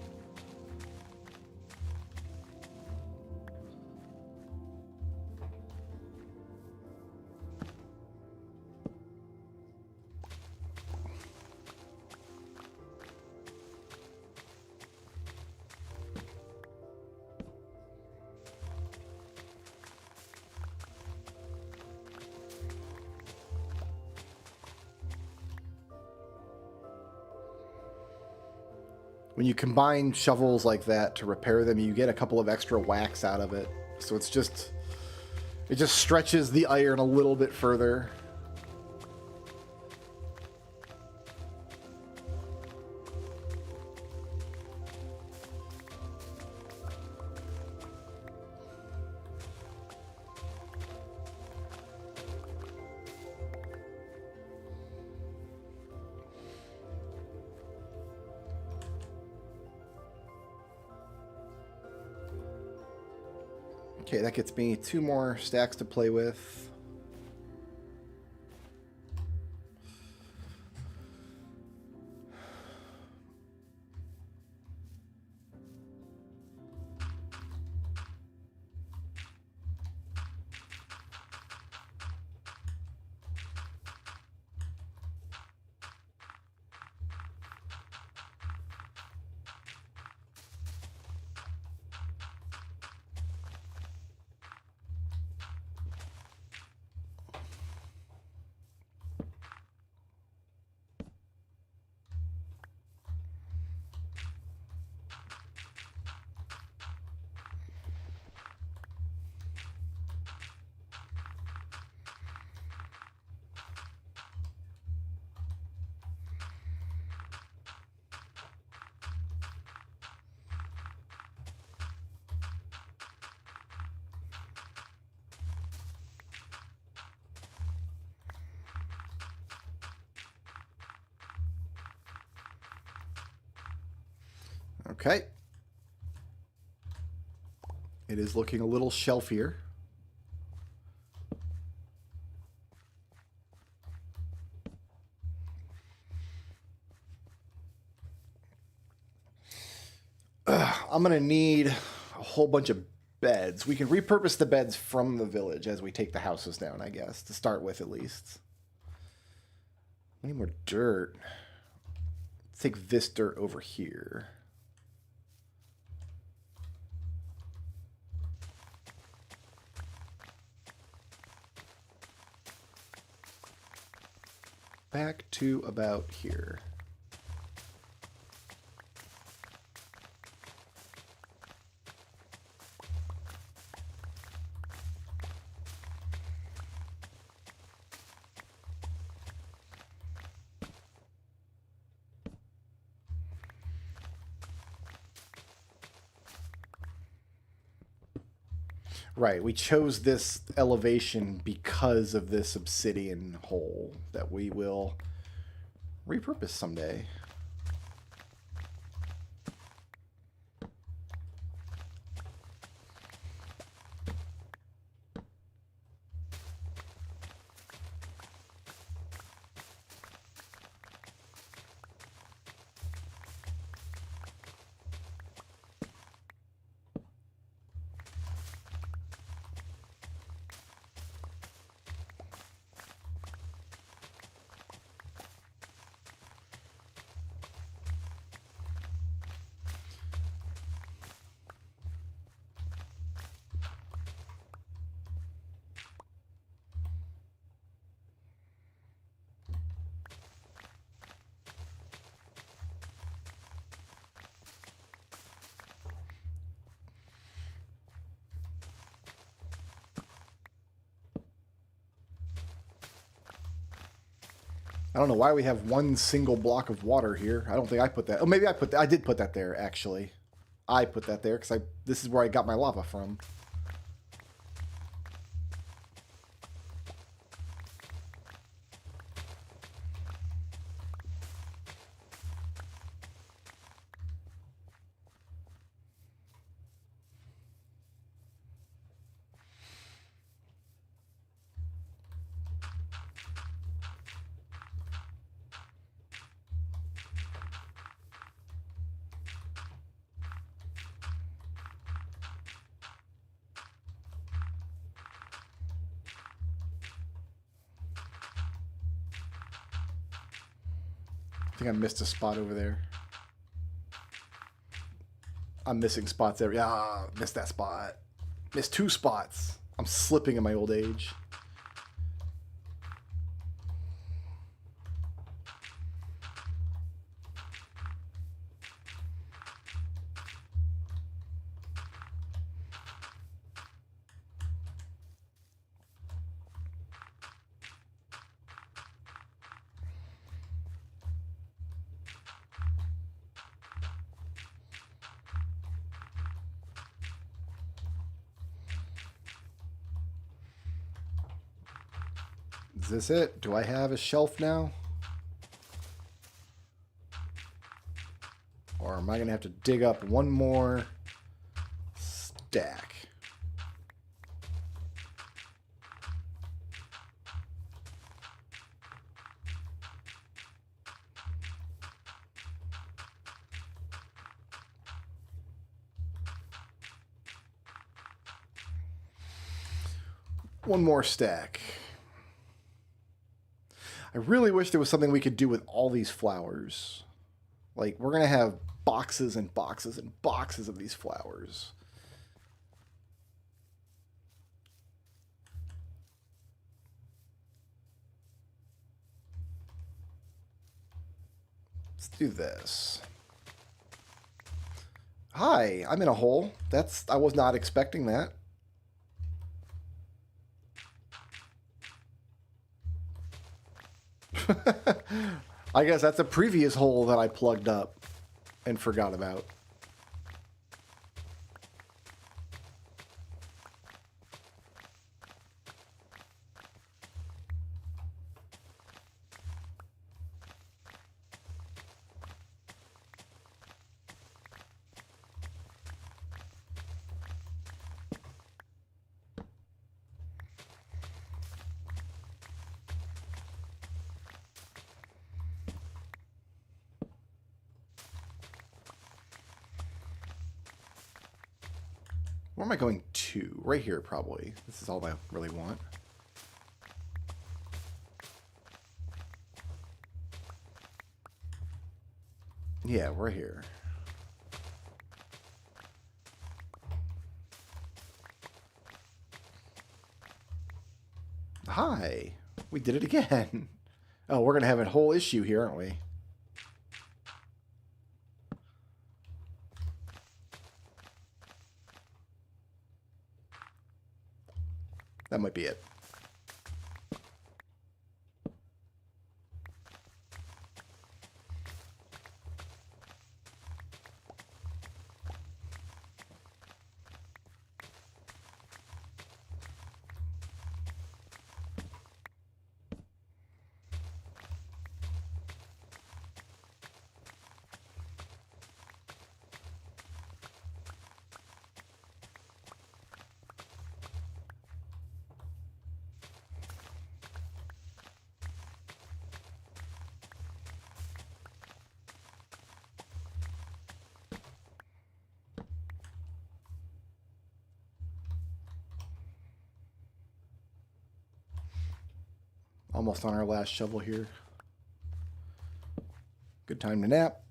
When you combine shovels like that to repair them, you get a couple of extra whacks out of it. So it's just, it just stretches the iron a little bit further. Okay, that gets me 2 more stacks to play with. Okay. It is looking a little shelfier. I'm going to need a whole bunch of beds. We can repurpose the beds from the village as we take the houses down, I guess, to start with at least. We need more dirt. Let's take this dirt over here. Back to about here. Right, we chose this elevation because of this obsidian hole that we will repurpose someday. I don't know why we have one single block of water here. I don't think I put that. Oh, maybe I put that. I did put that there, actually. I put that there because this is where I got my lava from. I think I missed a spot over there. I'm missing spots every... Ah, missed that spot. Missed 2 spots. I'm slipping in my old age. Is this it? Do I have a shelf now? Or am I going to have to dig up one more stack? One more stack. I really wish there was something we could do with all these flowers. Like, we're going to have boxes and boxes and boxes of these flowers. Let's do this. Hi, I'm in a hole. I was not expecting that. I guess that's a previous hole that I plugged up and forgot about. Where am I going to? Right here, probably. This is all I really want. Yeah, we're here. Hi. We did it again. Oh, we're going to have a whole issue here, aren't we? That might be it. Almost on our last shovel here. Good time to nap.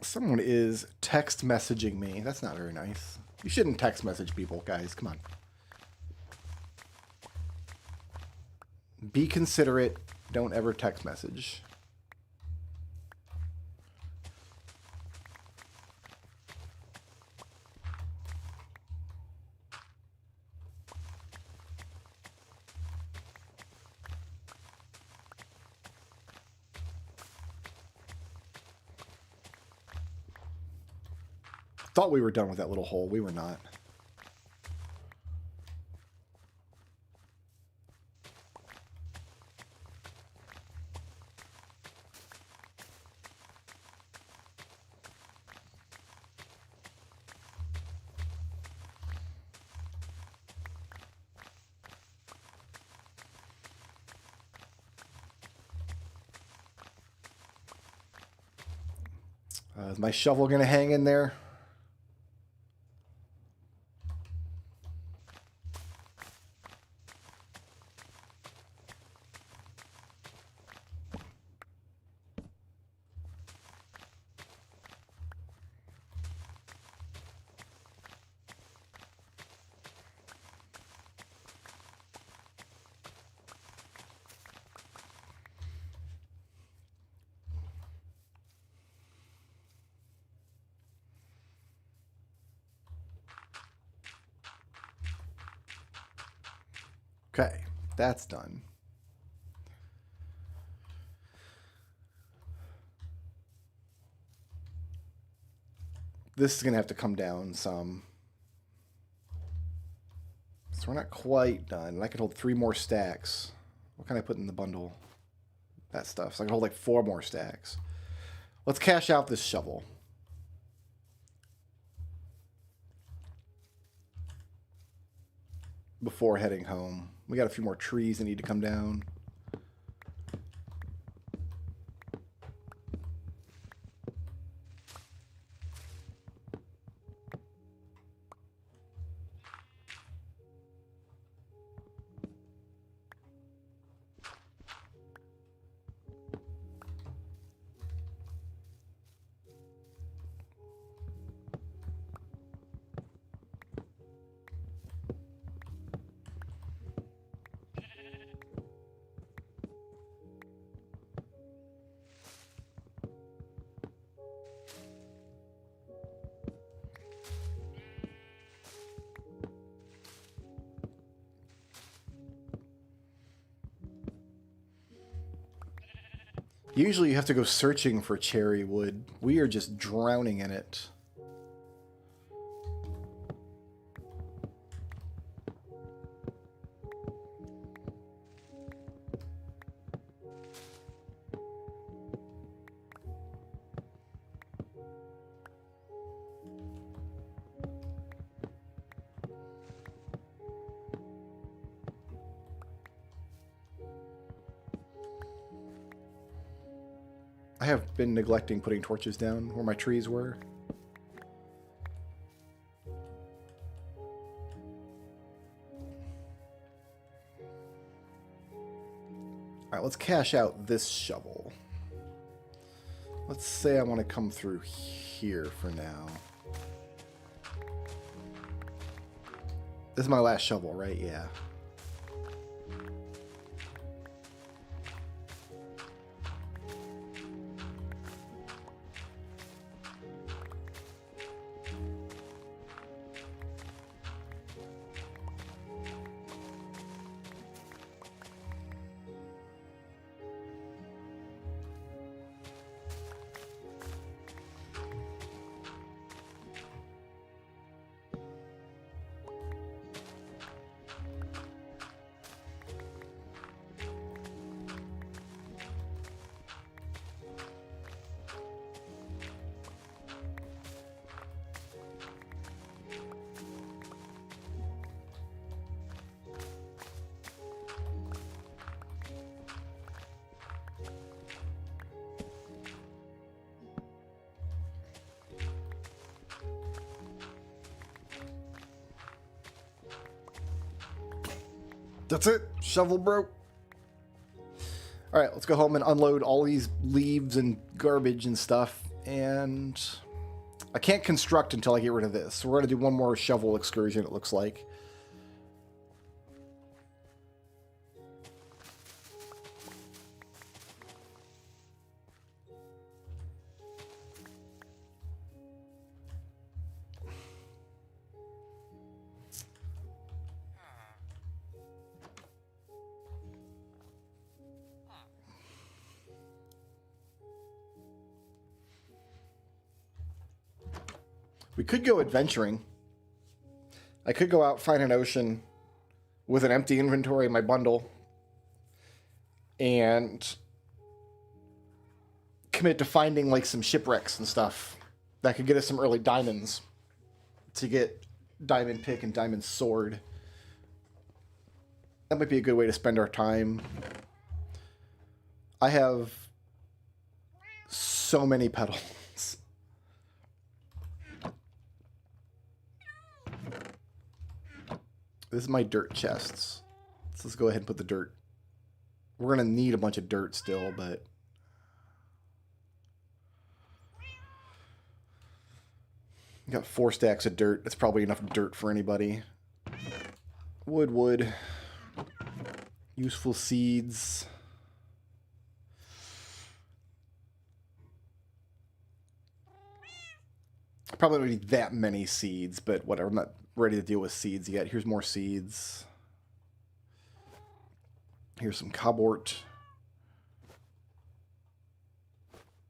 Someone is text messaging me. That's not very nice. You shouldn't text message people, guys. Come on. Be considerate. Don't ever text message. Thought we were done with that little hole. We were not. Is my shovel going to hang in there? Okay, that's done. This is going to have to come down some. So we're not quite done. I could hold 3 more stacks. What can I put in the bundle? That stuff. So I can hold like 4 more stacks. Let's cash out this shovel. Before heading home. We got a few more trees that need to come down. Usually you have to go searching for cherry wood. We are just drowning in it. I have been neglecting putting torches down where my trees were. Alright, let's cash out this shovel. Let's say I want to come through here for now. This is my last shovel, right? Yeah. That's it. Shovel broke. All right, let's go home and unload all these leaves and garbage and stuff. And I can't construct until I get rid of this. So we're going to do one more shovel excursion, it looks like. We could go adventuring. I could go out, find an ocean with an empty inventory in my bundle and commit to finding like some shipwrecks and stuff that could get us some early diamonds to get diamond pick and diamond sword. That might be a good way to spend our time. I have so many petals. This is my dirt chests. So let's go ahead and put the dirt. We're going to need a bunch of dirt still, but... got 4 stacks of dirt. That's probably enough dirt for anybody. Wood. Useful seeds. Probably don't need that many seeds, but whatever. I'm not ready to deal with seeds yet. Here's more seeds. Here's some cobwort.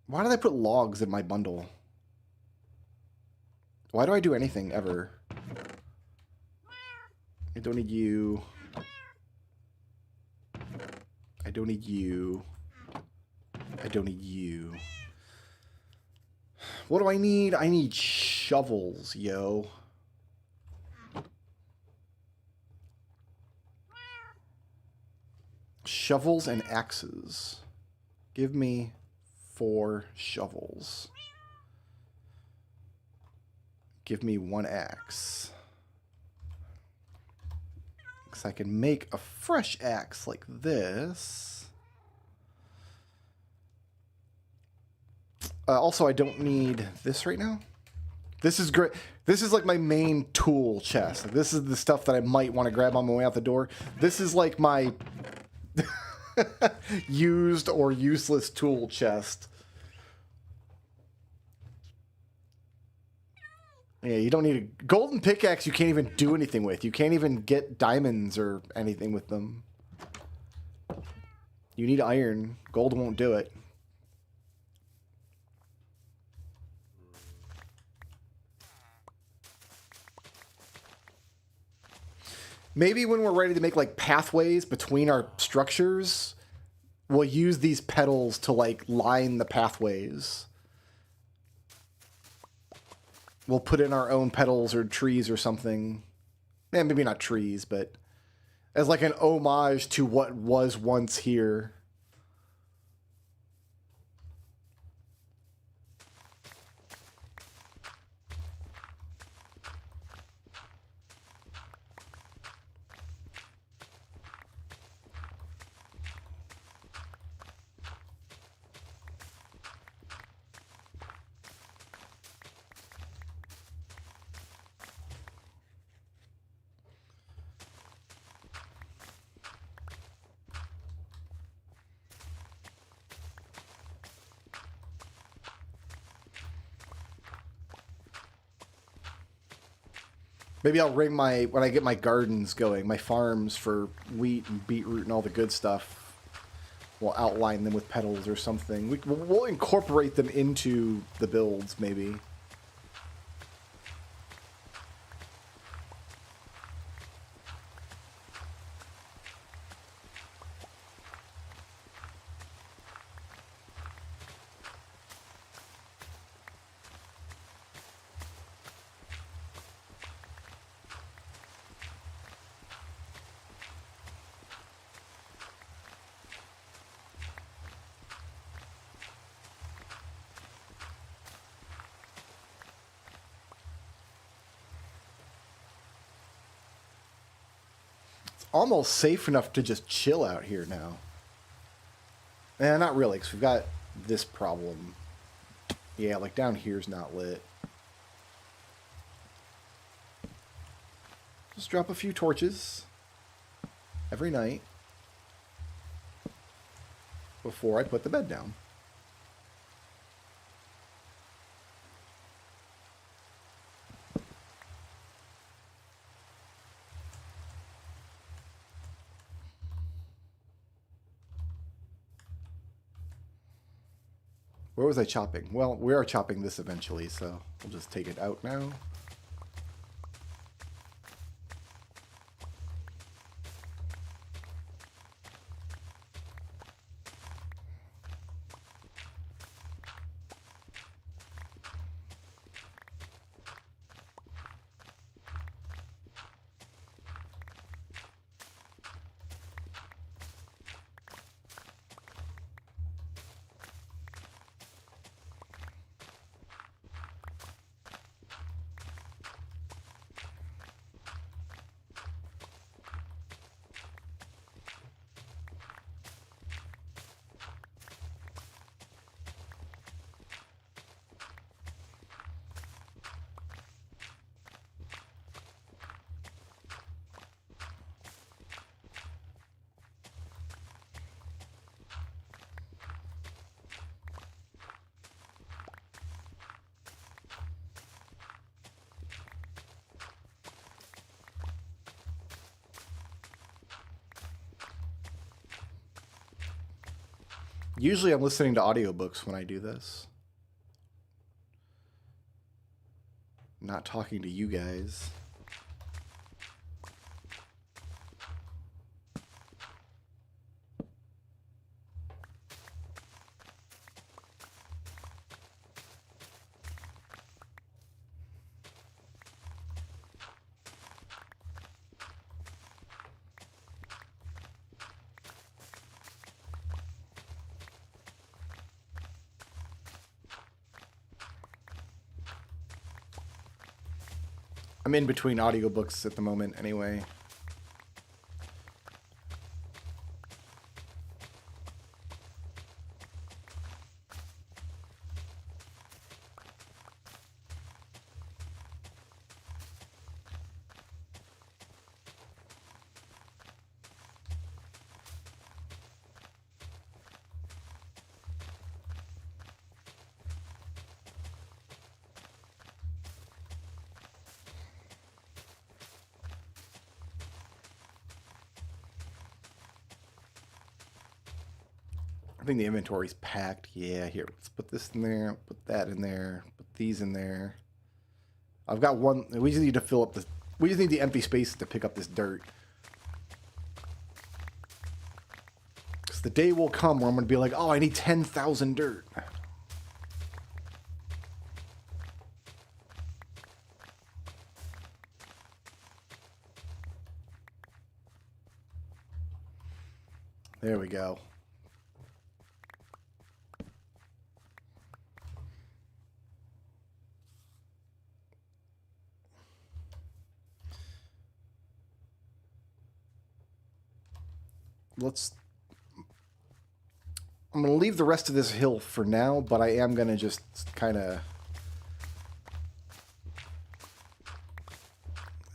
Why did I put logs in my bundle? Why do I do anything ever? I don't need you. I don't need you. I don't need you. What do I need? I need shovels, yo. Shovels and axes. Give me 4 shovels. Give me 1 axe. Because I can make a fresh axe like this. Also, I don't need this right now. This is great. This is like my main tool chest. Like, this is the stuff that I might want to grab on my way out the door. This is like my used or useless tool chest. Yeah, you don't need a golden pickaxe. You can't even do anything with. You can't even get diamonds or anything with them. You need iron. Gold won't do it. Maybe when we're ready to make like pathways between our structures, we'll use these petals to like line the pathways. We'll put in our own petals or trees or something. Eh, maybe not trees, but as like an homage to what was once here. Maybe I'll ring my, when I get my gardens going, my farms for wheat and beetroot and all the good stuff, we'll outline them with petals or something. We'll incorporate them into the builds, maybe. almost safe enough to just chill out here now. Eh, not really, because we've got this problem. Yeah, like down here's not lit. Just drop a few torches every night before I put the bed down. Where was I chopping? Well, we are chopping this eventually, so we'll just take it out now. Usually I'm listening to audiobooks when I do this. Not talking to you guys. I'm in between audiobooks at the moment anyway. I think the inventory's packed. Yeah, here, let's put this in there, put that in there, put these in there. I've got one. We just need to fill up this. We just need the empty space to pick up this dirt. Because the day will come where I'm going to be like, oh, I need 10,000 dirt. There we go. I'm going to leave the rest of this hill for now, but I am going to just kind of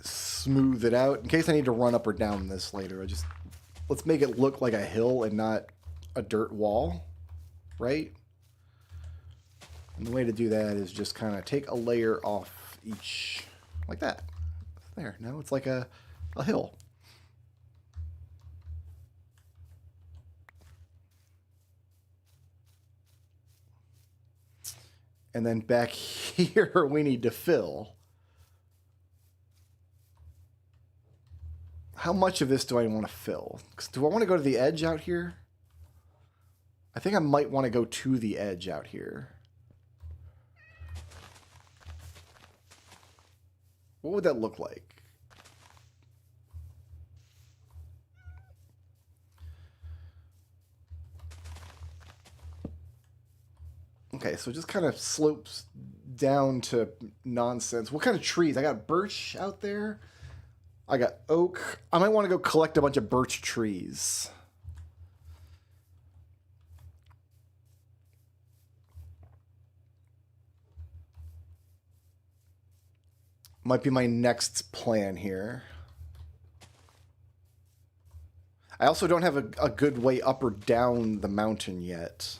smooth it out in case I need to run up or down this later. Let's make it look like a hill and not a dirt wall, right? And the way to do that is just kind of take a layer off each, like that. There, now it's like a hill. And then back here, we need to fill. How much of this do I want to fill? Do I want to go to the edge out here? I think I might want to go to the edge out here. What would that look like? Okay, so it just kind of slopes down to nonsense. What kind of trees? I got birch out there. I got oak. I might want to go collect a bunch of birch trees. Might be my next plan here. I also don't have a good way up or down the mountain yet.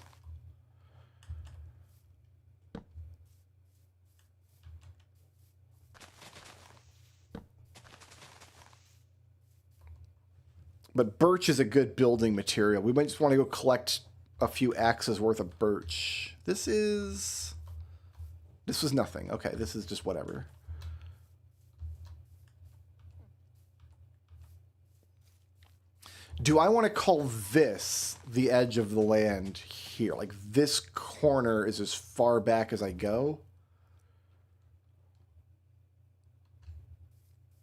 But birch is a good building material. We might just want to go collect a few axes worth of birch. This was nothing. Okay, this is just whatever. Do I want to call this the edge of the land here? Like this corner is as far back as I go?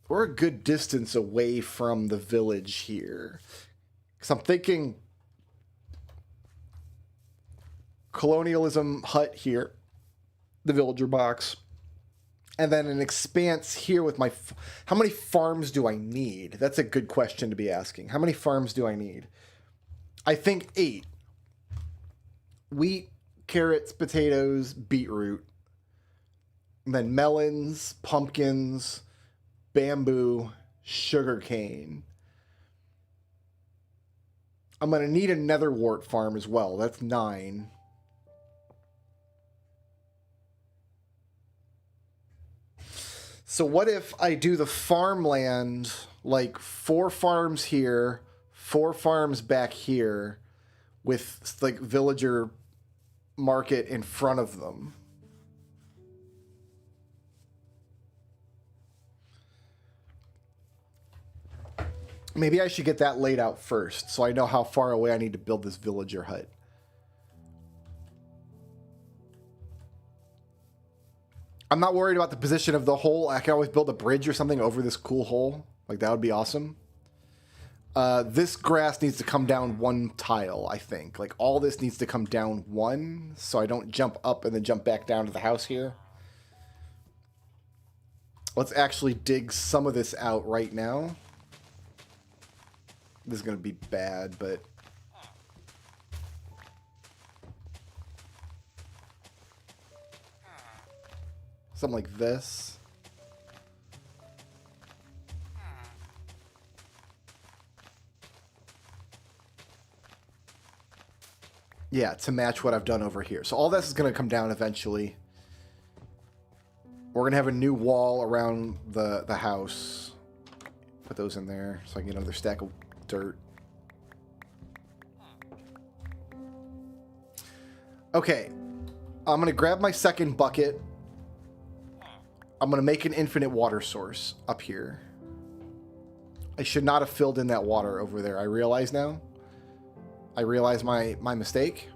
We're a good distance away from the village here. Because I'm thinking colonialism hut here, the villager box, and then an expanse here with my... How many farms do I need? That's a good question to be asking. How many farms do I need? I think 8. Wheat, carrots, potatoes, beetroot. And then melons, pumpkins, bamboo, sugarcane. I'm going to need a netherwort farm as well. That's 9. So what if I do the farmland, like 4 farms here, 4 farms back here, with like villager market in front of them? Maybe I should get that laid out first, so I know how far away I need to build this villager hut. I'm not worried about the position of the hole. I can always build a bridge or something over this cool hole. Like, that would be awesome. This grass needs to come down 1 tile, I think. Like, all this needs to come down 1, so I don't jump up and then jump back down to the house here. Let's actually dig some of this out right now. This is going to be bad, but... something like this. Yeah, to match what I've done over here. So all this is going to come down eventually. We're going to have a new wall around the house. Put those in there so I can get another stack of dirt. Okay. I'm going to grab my second bucket. I'm going to make an infinite water source up here. I should not have filled in that water over there. I realize now. I realize my mistake.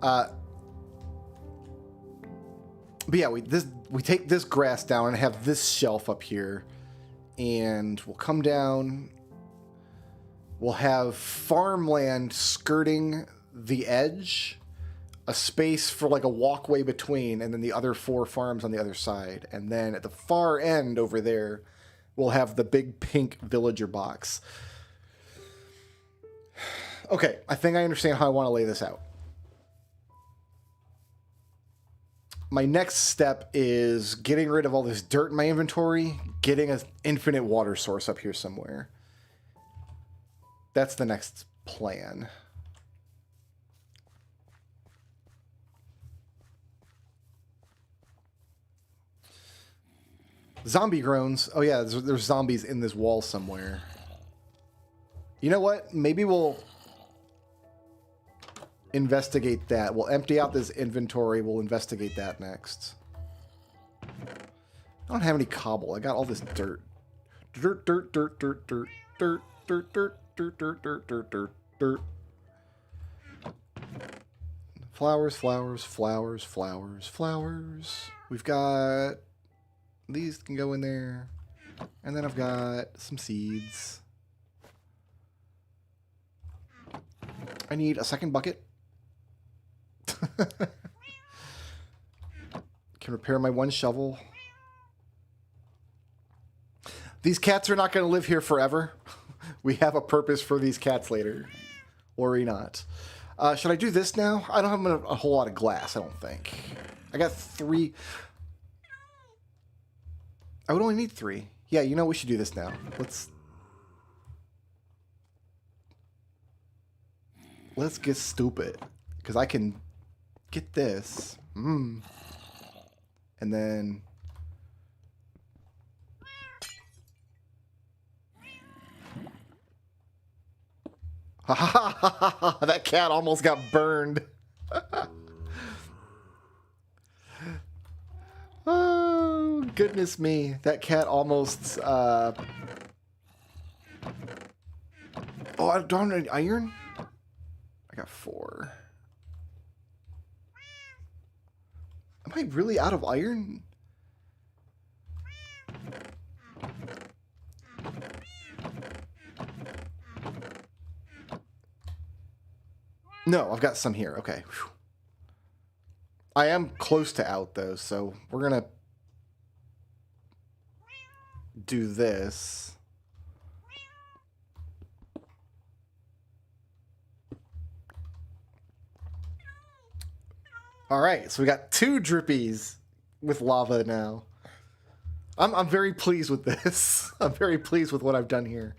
But yeah, we take this grass down and have this shelf up here. And we'll come down. We'll have farmland skirting the edge. A space for like a walkway between, and then the other 4 farms on the other side. And then at the far end over there, we'll have the big pink villager box. Okay, I think I understand how I want to lay this out. My next step is getting rid of all this dirt in my inventory, getting an infinite water source up here somewhere. That's the next plan. Zombie groans. Oh yeah, there's zombies in this wall somewhere. You know what? Maybe we'll investigate that. We'll empty out this inventory. We'll investigate that next. I don't have any cobble. I got all this dirt. Dirt, dirt, dirt, dirt, dirt, dirt, dirt, dirt, dirt, dirt, dirt, dirt, dirt, dirt. Flowers, flowers, flowers, flowers, flowers. We've got... these can go in there. And then I've got some seeds. I need a second bucket. Can repair my 1 shovel. These cats are not going to live here forever. We have a purpose for these cats later. Or we not. Should I do this now? I don't have a whole lot of glass, I don't think. I got 3. I would only need 3. Yeah, you know, we should do this now. Let's get stupid. Because I can get this. And then... That cat almost got burned. Oh, goodness me. That cat almost... Oh, I don't have any iron? I got 4. Am I really out of iron? No, I've got some here. Okay. Whew. I am close to out, though, so we're going to do this. All right, so we got 2 drippies with lava now. I'm very pleased with this. I'm very pleased with what I've done here.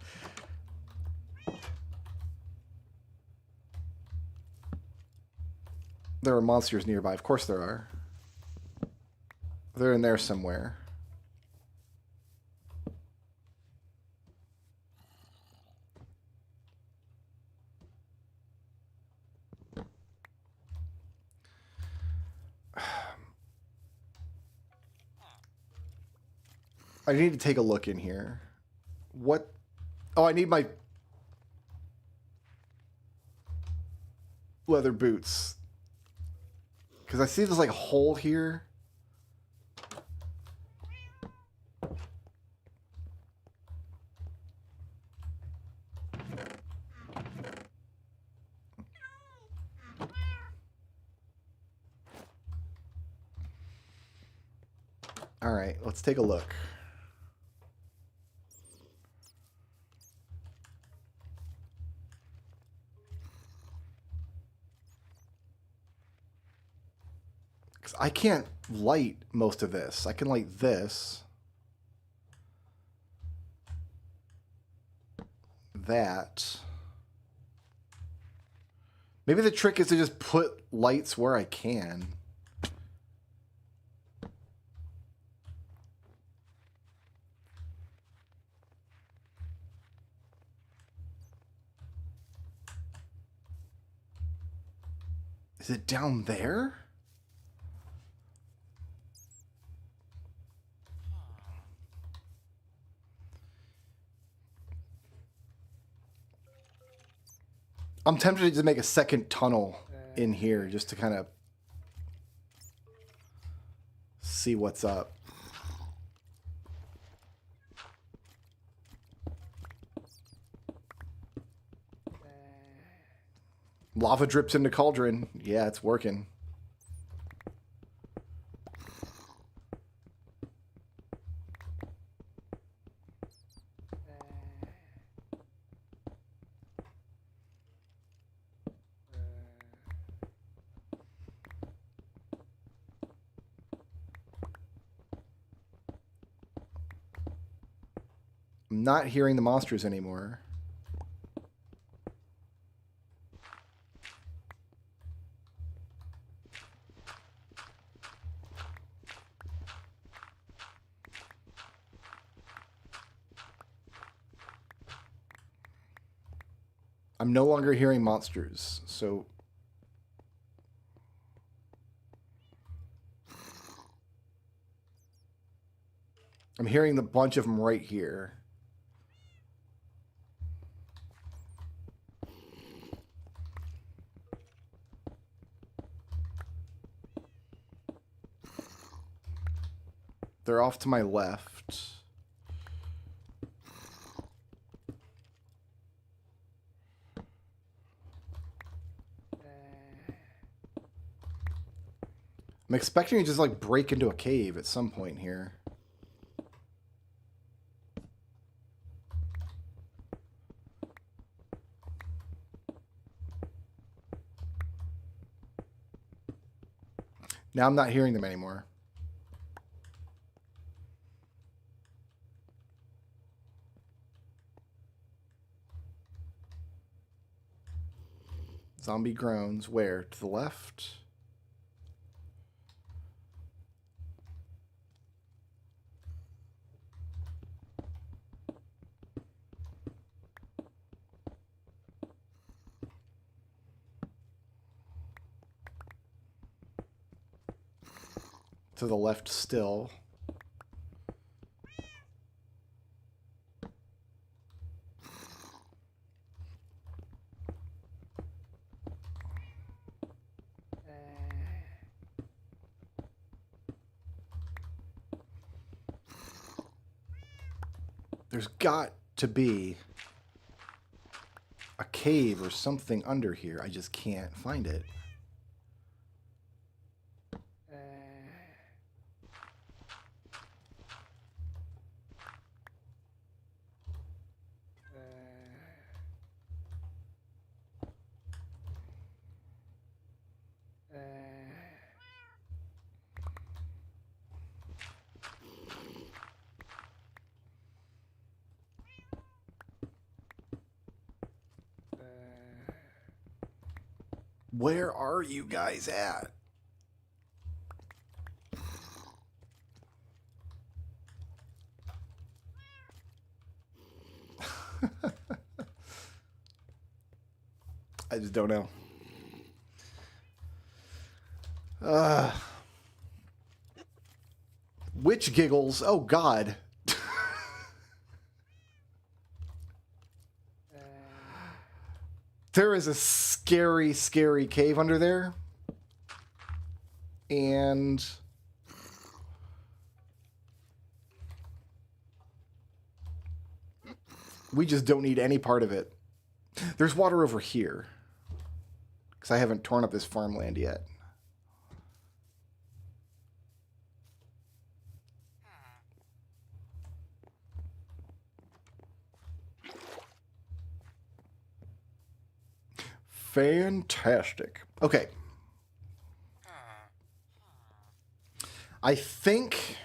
There are monsters nearby. Of course there are. They're in there somewhere. I need to take a look in here. What? Oh, I need my leather boots. Because I see there's like a hole here. All right, let's take a look. Because I can't light most of this. I can light this. That. Maybe the trick is to just put lights where I can. Is it down there? I'm tempted to make a second tunnel in here just to kind of see what's up. Lava drips into cauldron. Yeah, it's working. I'm not hearing the monsters anymore. I'm no longer hearing monsters, so... I'm hearing the bunch of them right here. They're off to my left. I'm expecting to just like break into a cave at some point here. Now I'm not hearing them anymore. Zombie groans. Where? To the left? To the left still. There's got to be a cave or something under here. I just can't find it. Where are you guys at? I just don't know. Witch giggles. Oh, God. There is a scary, scary cave under there. And we just don't need any part of it. There's water over here. Because I haven't torn up this farmland yet. Fantastic. Okay. I think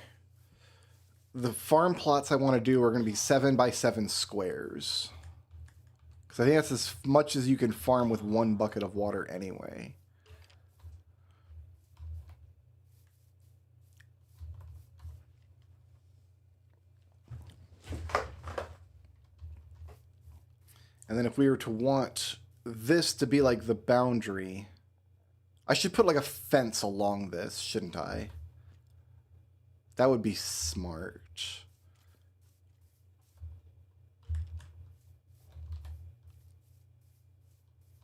the farm plots I want to do are going to be 7 by 7 squares. Because I think that's as much as you can farm with 1 bucket of water anyway. And then if we were to want this to be like the boundary, I should put like a fence along this, shouldn't I? That would be smart.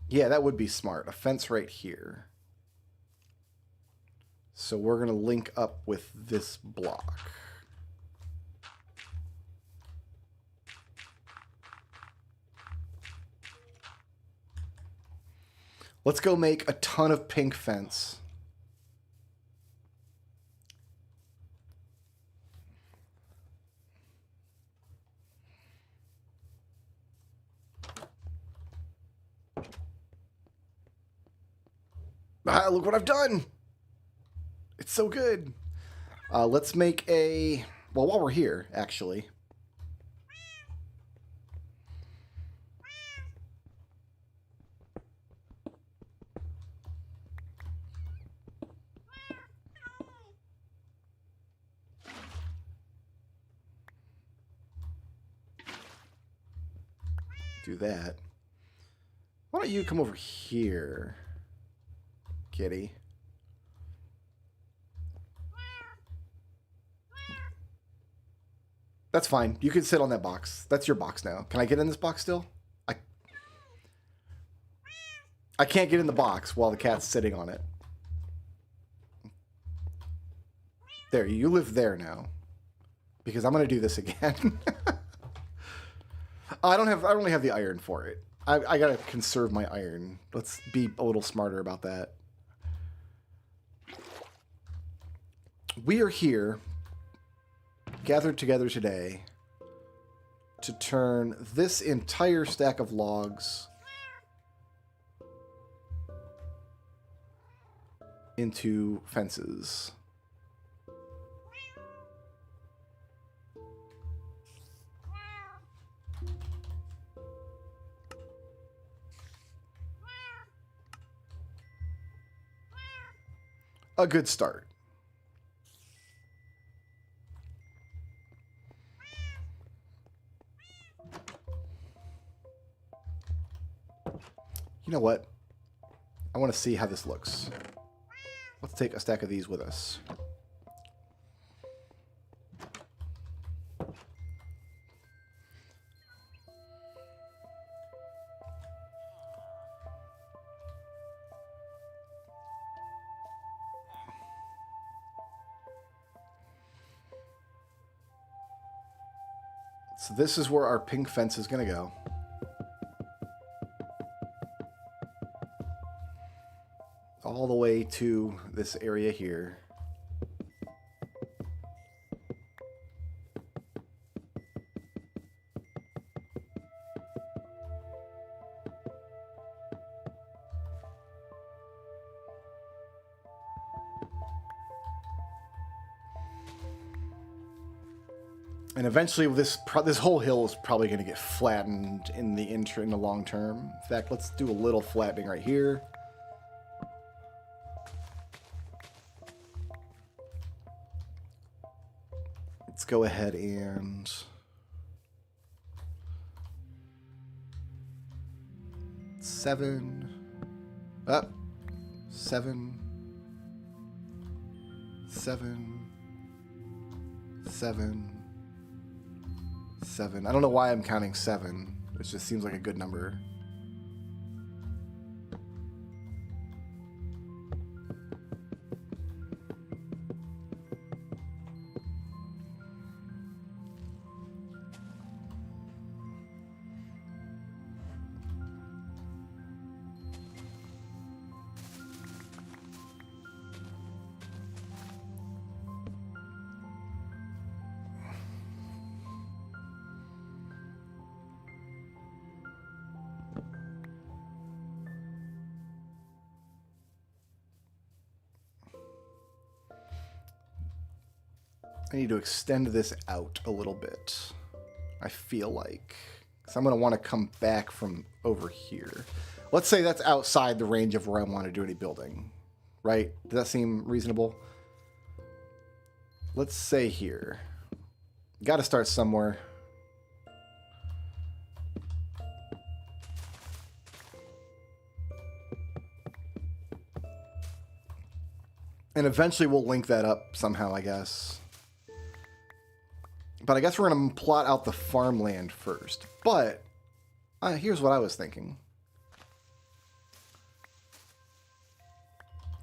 Yeah, that would be smart. A fence right here. So we're going to link up with this block. Let's go make a ton of pink fence. Ah, look what I've done. It's so good. Let's make a... Well, while we're here, actually. Do that. Why don't you come over here, kitty? That's fine. You can sit on that box. That's your box now. Can I get in this box still? I can't get in the box while the cat's sitting on it. There, you live there now. Because I'm going to do this again. I don't really have the iron for it. I got to conserve my iron. Let's be a little smarter about that. We are here, gathered together today, to turn this entire stack of logs into fences. A good start. You know what? I want to see how this looks. Let's take a stack of these with us. So this is where our pink fence is going to go. All the way to this area here. And eventually, this whole hill is probably going to get flattened in the long term. In fact, let's do a little flattening right here. Let's go ahead and seven, 7, 7, 7, 7. I don't know why I'm counting 7. It just seems like a good number. I need to extend this out a little bit, I feel like. So I'm going to want to come back from over here. Let's say that's outside the range of where I want to do any building, right? Does that seem reasonable? Let's say here. Got to start somewhere. And eventually we'll link that up somehow, I guess. But I guess we're going to plot out the farmland first. But here's what I was thinking.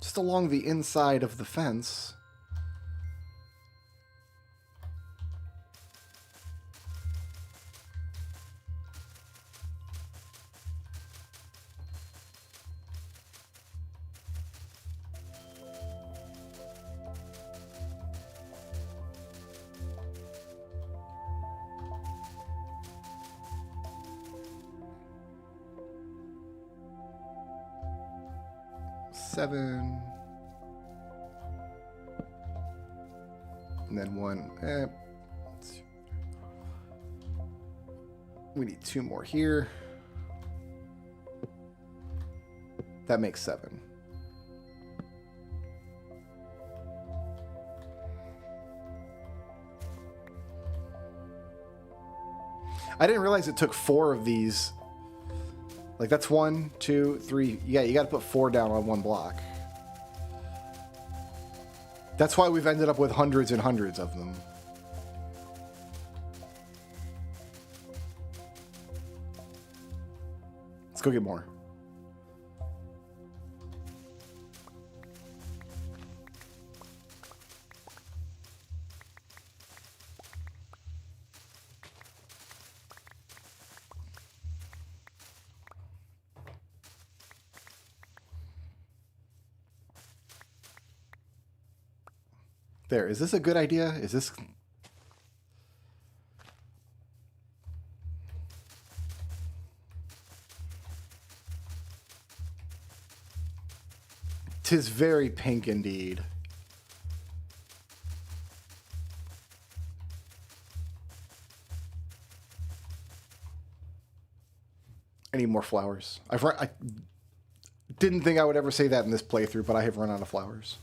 Just along the inside of the fence. Seven. And then one. We need 2 more here. That makes 7. I didn't realize it took 4 of these. Like, that's 1, 2, 3. Yeah, you got to put 4 down on one block. That's why we've ended up with hundreds and hundreds of them. Let's go get more. There, is this a good idea? Is this... 'Tis very pink indeed. I need more flowers. I didn't think I would ever say that in this playthrough, but I have run out of flowers.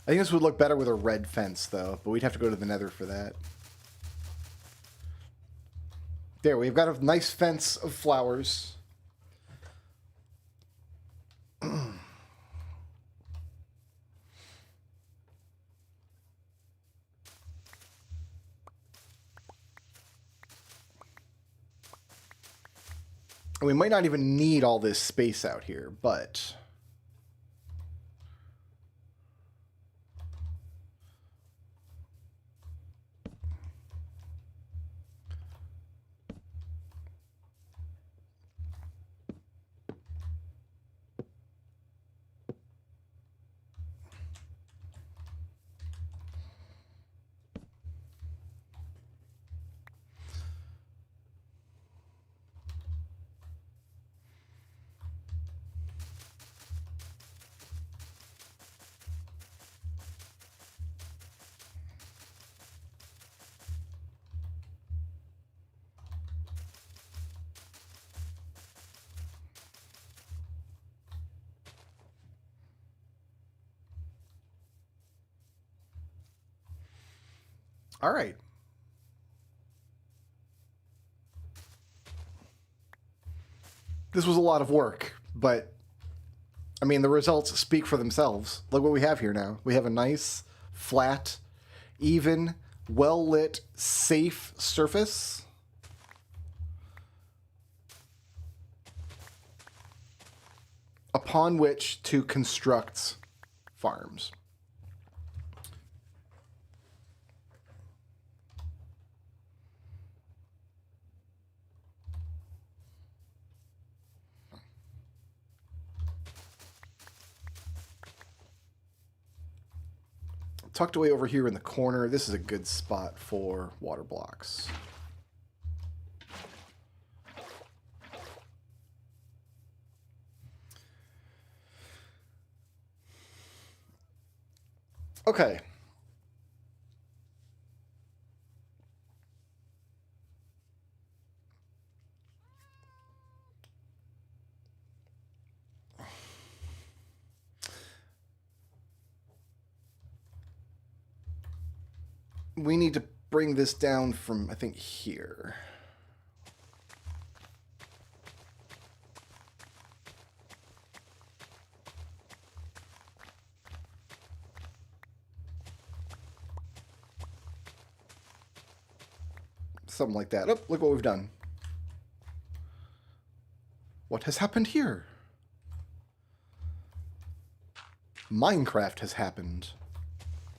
I think this would look better with a red fence, though, but we'd have to go to the Nether for that. There, we've got a nice fence of flowers. And we might not even need all this space out here, but... All right. This was a lot of work, but I mean, the results speak for themselves. Look what we have here now. We have a nice, flat, even, well-lit, safe surface. Upon which to construct farms. Tucked away over here in the corner, this is a good spot for water blocks. Okay. We need to bring this down from, I think, here. Something like that. Oh, look what we've done. What has happened here? Minecraft has happened.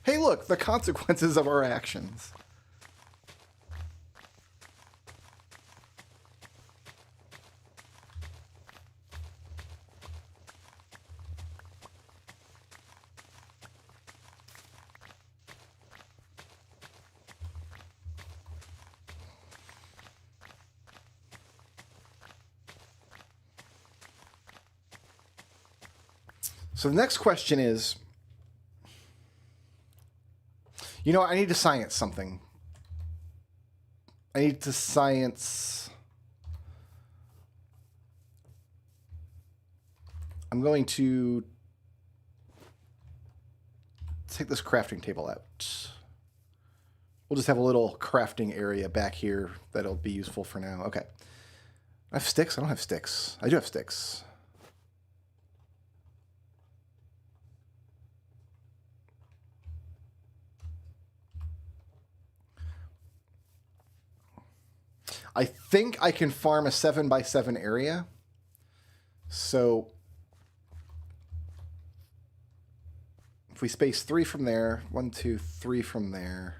Hey, look, the consequences of our actions. So the next question is, you know, I need to science something. I need to science... I'm going to take this crafting table out. We'll just have a little crafting area back here that'll be useful for now. Okay. I have sticks? I don't have sticks. I do have sticks. I think I can farm a 7x7 area. So if we space 3 from there, 1, 2, 3 from there.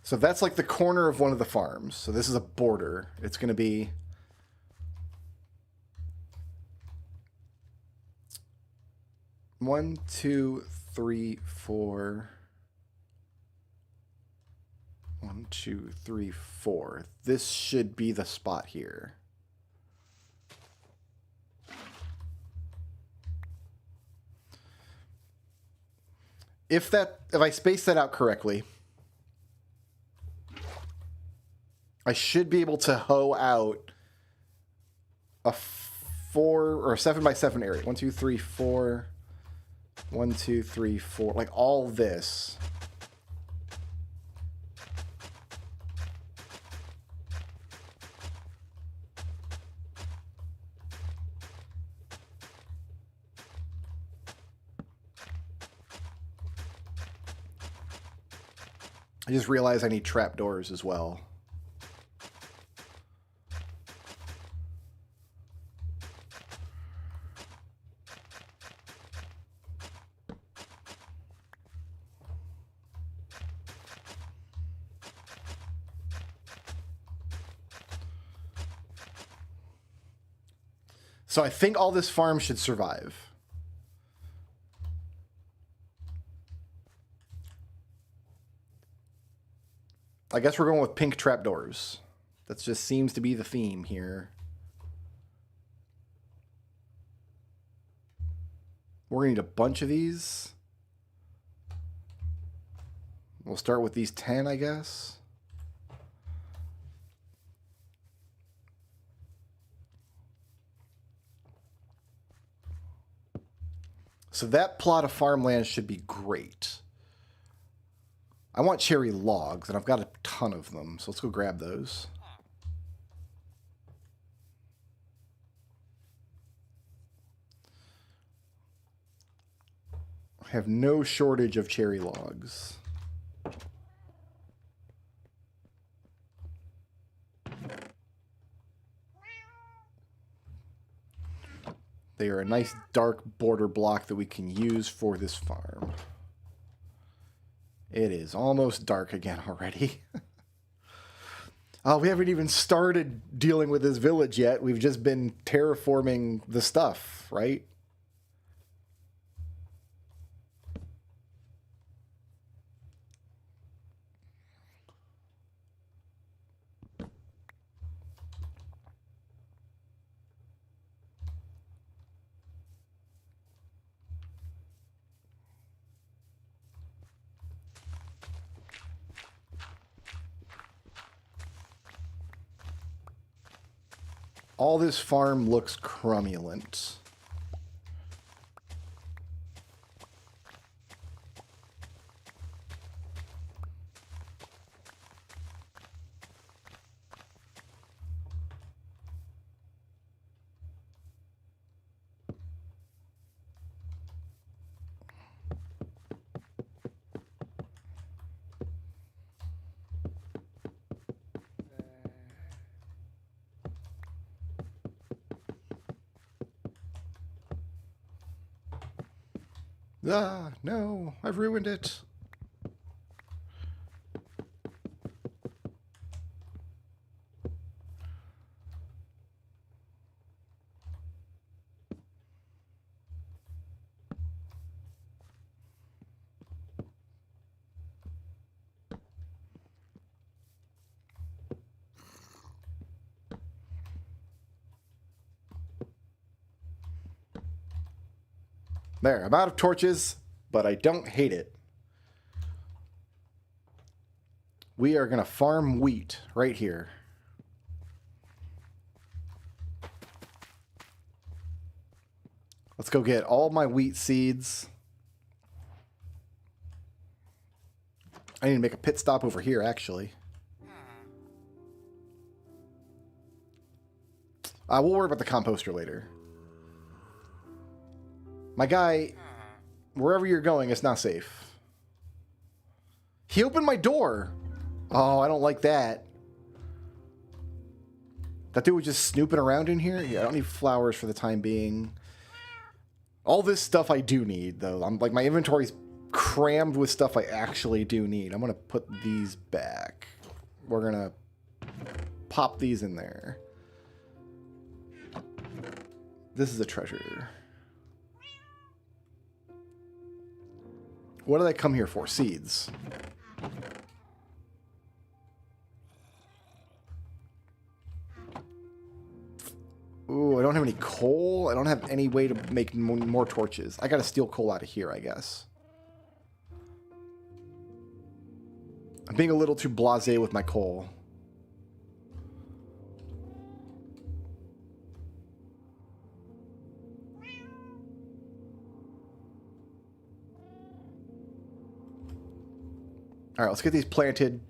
So that's like the corner of one of the farms. So this is a border. It's going to be 1, 2, 3, 4. 1, 2, 3, 4. This should be the spot here. If I space that out correctly, I should be able to hoe out a 4 or a 7x7 area. 1, 2, 3, 4. 1, 2, 3, 4. Like all this. I just realized I need trapdoors as well. So I think all this farm should survive. I guess we're going with pink trapdoors. That just seems to be the theme here. We're going to need a bunch of these. We'll start with these 10, I guess. So that plot of farmland should be great. I want cherry logs, and I've got a ton of them, so let's go grab those. I have no shortage of cherry logs. They are a nice dark border block that we can use for this farm. It is almost dark again already. We haven't even started dealing with this village yet. We've just been terraforming the stuff, right? All this farm looks crumulent. Ah, no, I've ruined it. There, I'm out of torches, but I don't hate it. We are going to farm wheat right here. Let's go get all my wheat seeds. I need to make a pit stop over here, actually. We'll worry about the composter later. My guy, wherever you're going, it's not safe. He opened my door. Oh, I don't like that. That dude was just snooping around in here? Yeah, I don't need flowers for the time being. All this stuff I do need, though. I'm like, my inventory's crammed with stuff I actually do need. I'm going to put these back. We're going to pop these in there. This is a treasure. What did I come here for? Seeds. Ooh, I don't have any coal. I don't have any way to make more torches. I gotta steal coal out of here, I guess. I'm being a little too blasé with my coal. All right, let's get these planted.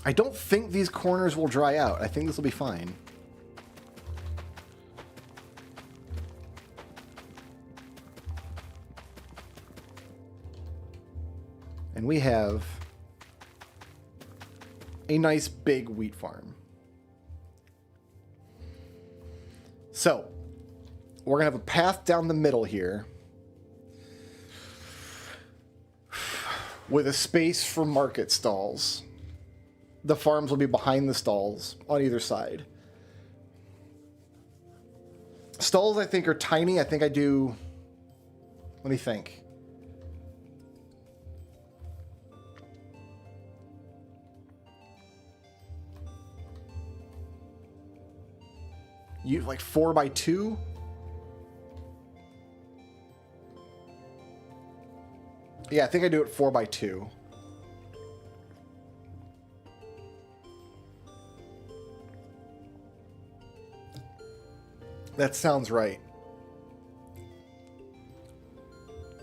I don't think these corners will dry out. I think this will be fine. And we have a nice big wheat farm. So, we're going to have a path down the middle here with a space for market stalls. The farms will be behind the stalls on either side. Stalls, I think, are tiny. I think I do... Let me think. You like 4x2? Yeah, I think I do it 4x2. That sounds right.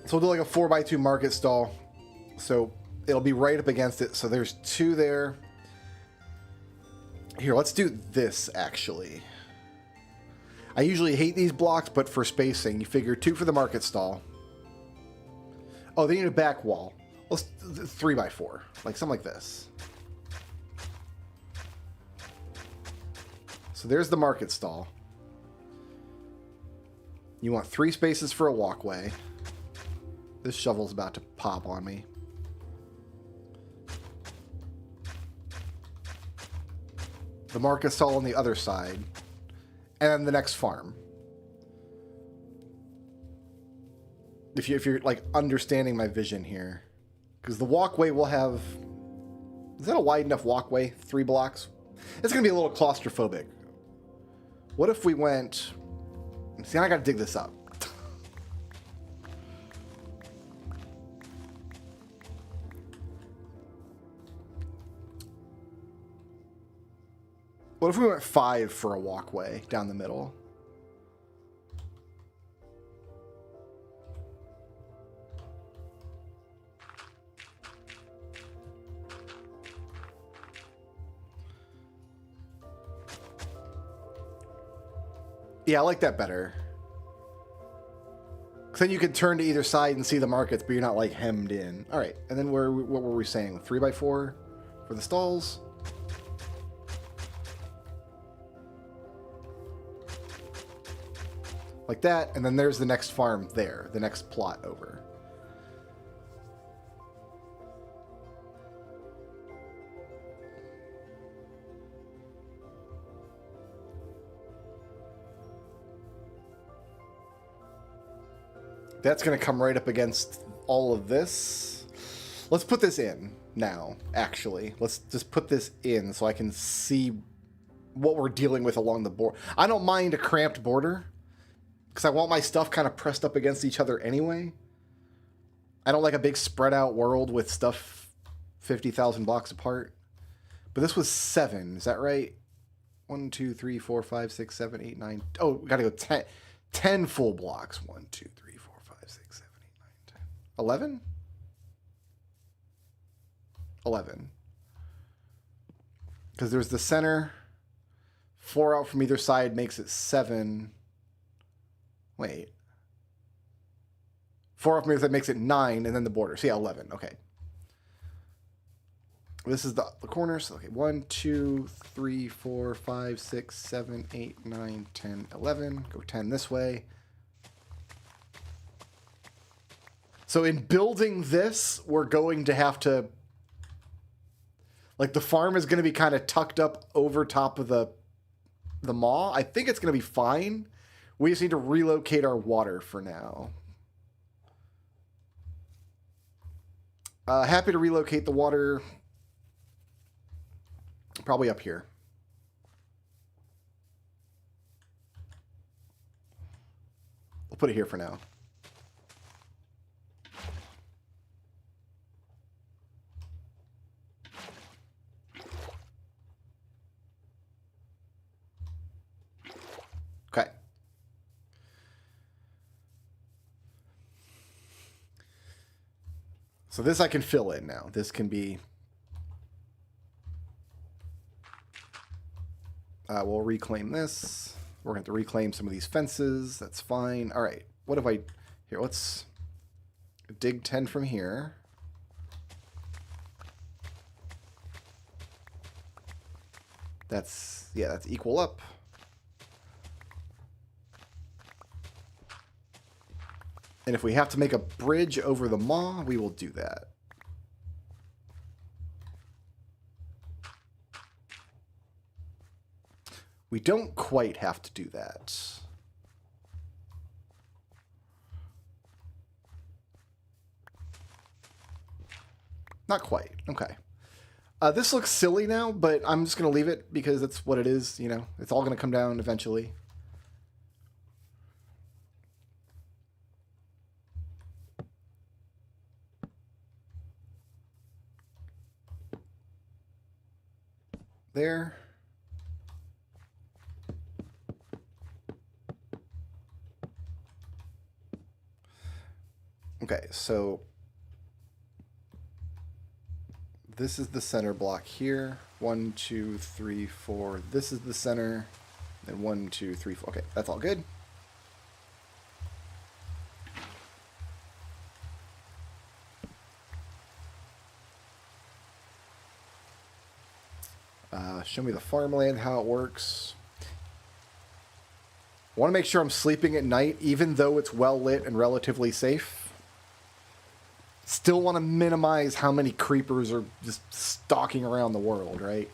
So we'll do like a 4x2 market stall. So it'll be right up against it. So there's 2 there. Here, let's do this actually. I usually hate these blocks, but for spacing, you figure 2 for the market stall. Oh, they need a back wall. Let's 3x4, like something like this. So there's the market stall. You want 3 spaces for a walkway. This shovel's about to pop on me. The market stall on the other side. And then the next farm. If you're like understanding my vision here. Because the walkway will have... Is that a wide enough walkway? 3 blocks? It's going to be a little claustrophobic. What if we went... See, I got to dig this up. What if we went 5 for a walkway down the middle? Yeah, I like that better. Because then you can turn to either side and see the markets, but you're not like hemmed in. All right, and then what were we saying? 3x4 for the stalls? Like that, and then there's the next farm there, the next plot over. That's going to come right up against all of this. Let's put this in now, actually. Let's just put this in so I can see what we're dealing with along the border. I don't mind a cramped border, because I want my stuff kind of pressed up against each other anyway. I don't like a big spread out world with stuff 50,000 blocks apart. But this was 7. Is that right? 1, 2, 3, 4, 5, 6, 7, 8, 9. Oh, we got to go 10. 10 full blocks. 1, 2, 3, 4, 5, 6, 7, 8, 9, 10. 11? 11. Because there's the center. 4 out from either side makes it 7. Wait. 4 out from either side makes it 9, and then the border. So yeah, 11. Okay. This is the corners. Okay, 1, 2, 3, 4, 5, 6, 7, 8, 9, 10, 11. Go 10 this way. So in building this, we're going to have to... Like, the farm is going to be kind of tucked up over top of the maw. I think it's going to be fine. We just need to relocate our water for now. Happy to relocate the water... Probably up here. We'll put it here for now. Okay. So this I can fill in now. This can be... we'll reclaim this. We're going to have to reclaim some of these fences. That's fine. All right. What if I... Here, let's dig 10 from here. That's... Yeah, that's equal up. And if we have to make a bridge over the maw, we will do that. We don't quite have to do that. Not quite. Okay. This looks silly now, but I'm just going to leave it because that's what it is. You know, it's all going to come down eventually. There. Okay, so this is the center block here. 1, 2, 3, 4. This is the center. And 1, 2, 3, 4. Okay, that's all good. Show me the farmland, how it works. I want to make sure I'm sleeping at night, even though it's well lit and relatively safe. Still want to minimize how many creepers are just stalking around the world, right?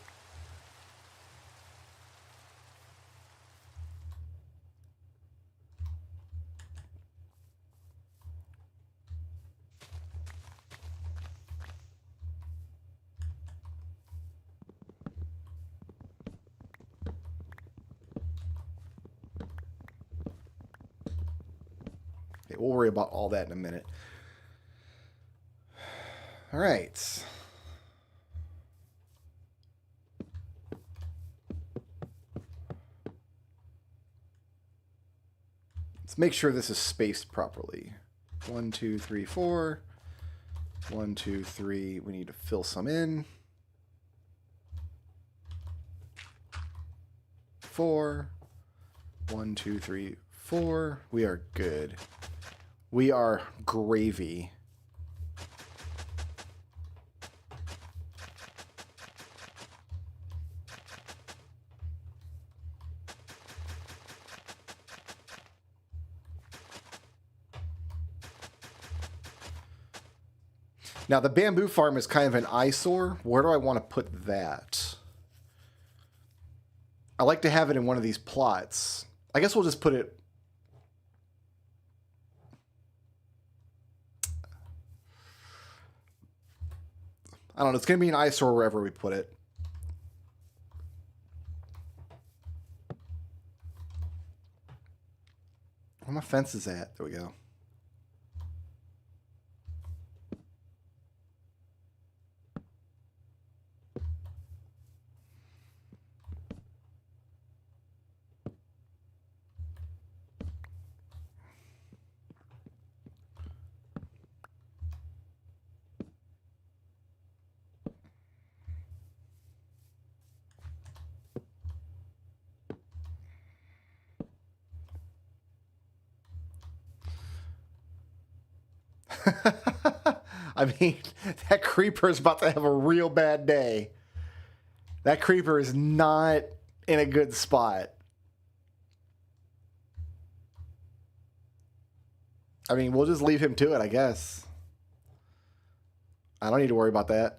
Okay, we'll worry about all that in a minute. All right. Let's make sure this is spaced properly. 1, 2, 3, 4. 1, 2, 3. We need to fill some in. 4. 1, 2, 3, 4. We are good. We are gravy. Now, the bamboo farm is kind of an eyesore. Where do I want to put that? I like to have it in one of these plots. I guess we'll just put it... I don't know. It's going to be an eyesore wherever we put it. Where my fence is at? There we go. I mean, that creeper is about to have a real bad day. That creeper is not in a good spot. I mean, we'll just leave him to it, I guess. I don't need to worry about that.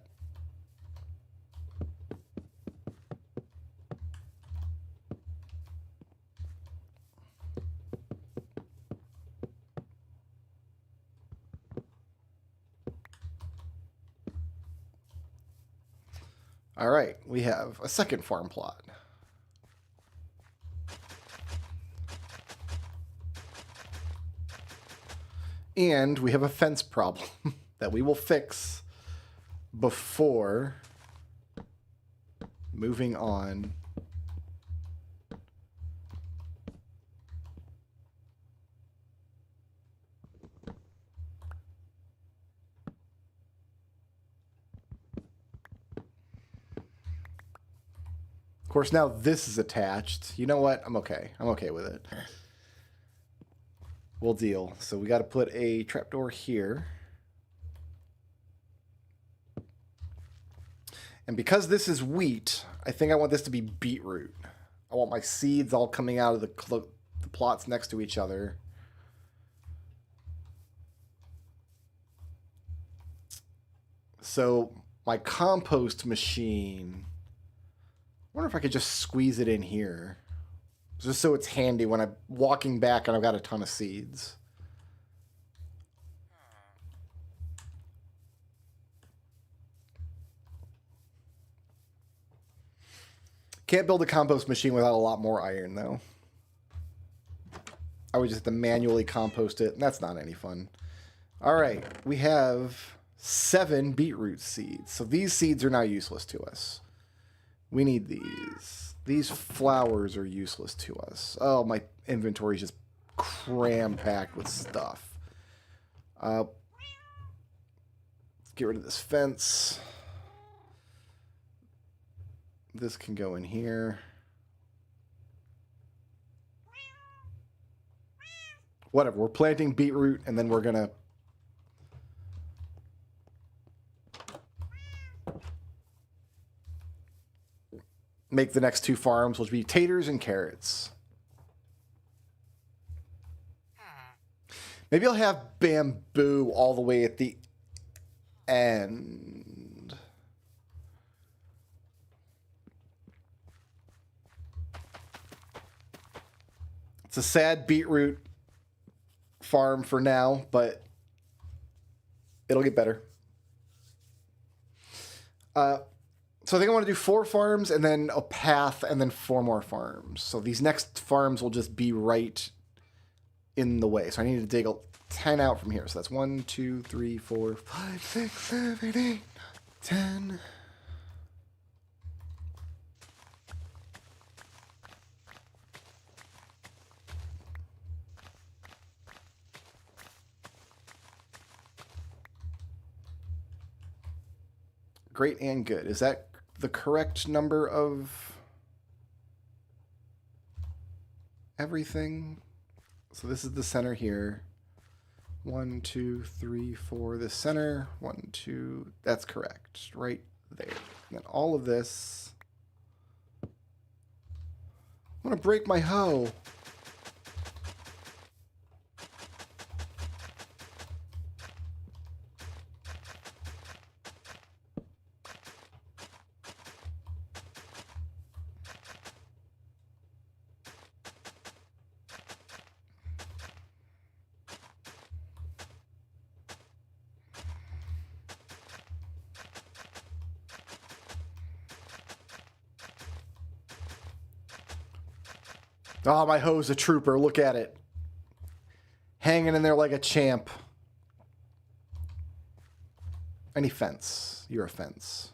All right, we have a second farm plot. And we have a fence problem that we will fix before moving on. Of course, now this is attached. You know what? I'm okay. I'm okay with it. We'll deal. So we got to put a trapdoor here. And because this is wheat, I think I want this to be beetroot. I want my seeds all coming out of the plots next to each other. So my compost machine, I wonder if I could just squeeze it in here. Just so it's handy when I'm walking back and I've got a ton of seeds. Can't build a compost machine without a lot more iron, though. I would just have to manually compost it, and that's not any fun. All right, we have 7 beetroot seeds. So these seeds are now useless to us. We need these. These flowers are useless to us. Oh, my inventory is just cram-packed with stuff. Let's get rid of this fence. This can go in here. Whatever, we're planting beetroot, and then we're going to make the next 2 farms, which will be taters and carrots. Maybe I'll have bamboo all the way at the end. It's a sad beetroot farm for now, but it'll get better. So I think I want to do 4 farms and then a path and then 4 more farms. So these next farms will just be right in the way. So I need to dig 10 out from here. So that's 1, 2, 3, 4, 5, 6, 7, 8, 9, 10. Great and good. Is that the correct number of everything? So this is the center here. 1, 2, 3, 4. The center. 1, 2. That's correct. Right there. And then all of this. I'm going to break my hoe. Oh, my hoe's a trooper. Look at it. Hanging in there like a champ. Any fence. You're a fence.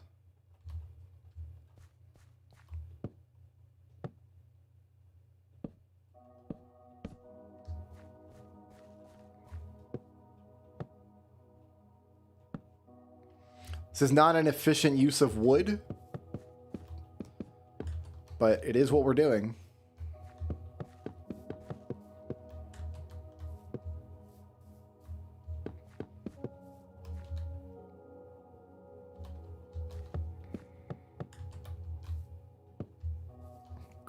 This is not an efficient use of wood, but it is what we're doing.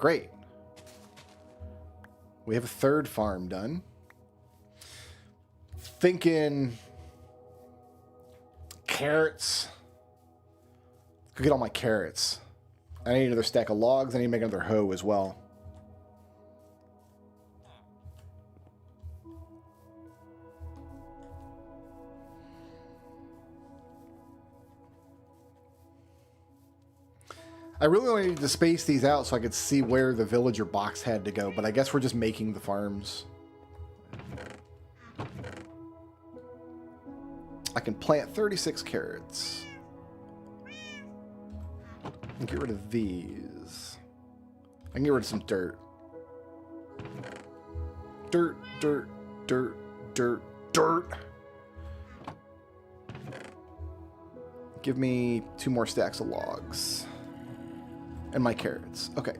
Great. We have a third farm done. Thinking carrots. Go get all my carrots. I need another stack of logs. I need to make another hoe as well. I really only needed to space these out so I could see where the villager box had to go, but I guess we're just making the farms. I can plant 36 carrots. And get rid of these. I can get rid of some dirt. Dirt, dirt, dirt, dirt, dirt. Give me 2 more stacks of logs. And my carrots. Okay.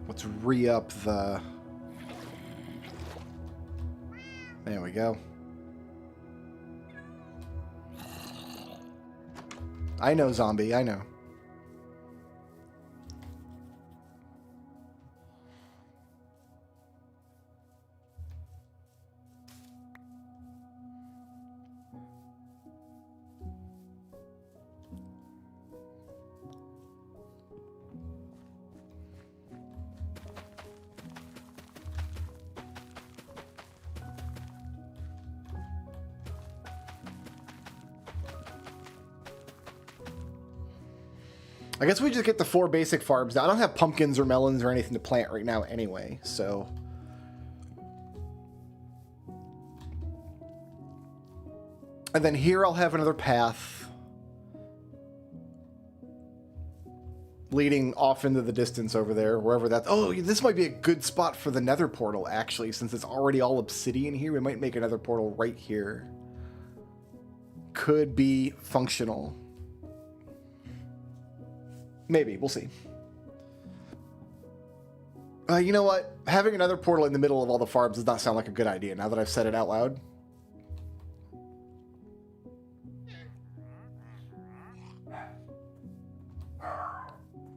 Let's re-up the... There we go. I know, zombie. I know. I guess we just get the 4 basic farms now. I don't have pumpkins or melons or anything to plant right now anyway, so... And then here I'll have another path leading off into the distance over there, wherever that's... Oh, this might be a good spot for the nether portal, actually, since it's already all obsidian here. We might make another portal right here. Could be functional. Maybe. We'll see. You know what? Having another portal in the middle of all the farms does not sound like a good idea now that I've said it out loud.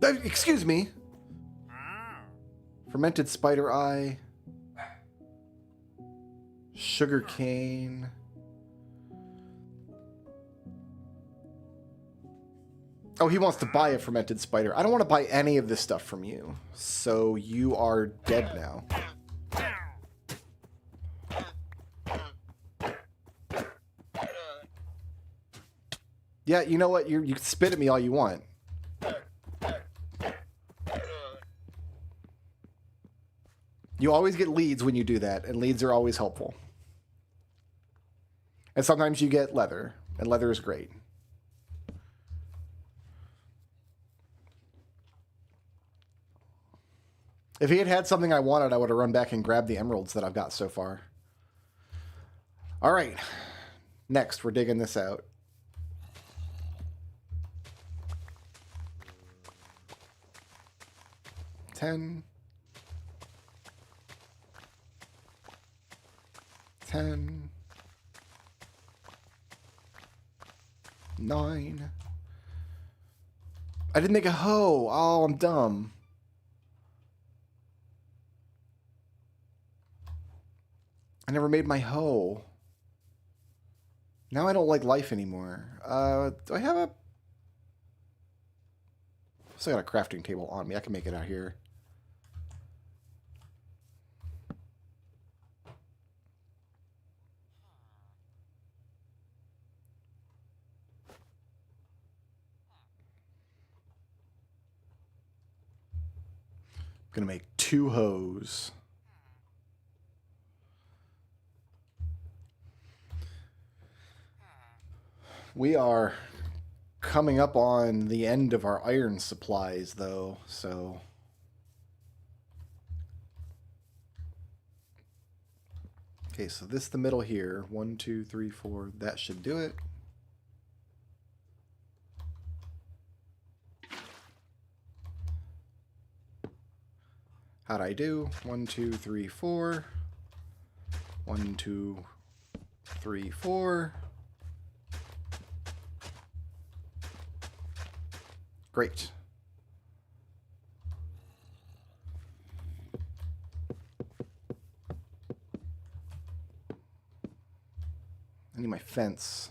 Excuse me. Fermented spider eye. Sugar cane. Oh, he wants to buy a fermented spider. I don't want to buy any of this stuff from you. So you are dead now. Yeah, you know what? You can spit at me all you want. You always get leads when you do that, and leads are always helpful. And sometimes you get leather, and leather is great. If he had had something I wanted, I would have run back and grabbed the emeralds that I've got so far. All right. Next, we're digging this out. $10. 10. 9. I didn't make a hoe. Oh, I'm dumb. I never made my hoe. Now I don't like life anymore. Do I have a... Still got a crafting table on me. I can make it out here. I'm gonna make 2 hoes. We are coming up on the end of our iron supplies, though, so... Okay, so this is the middle here. 1, 2, 3, 4. That should do it. How'd I do? 1, 2, 3, 4. 1, 2, 3, 4. Great. I need my fence.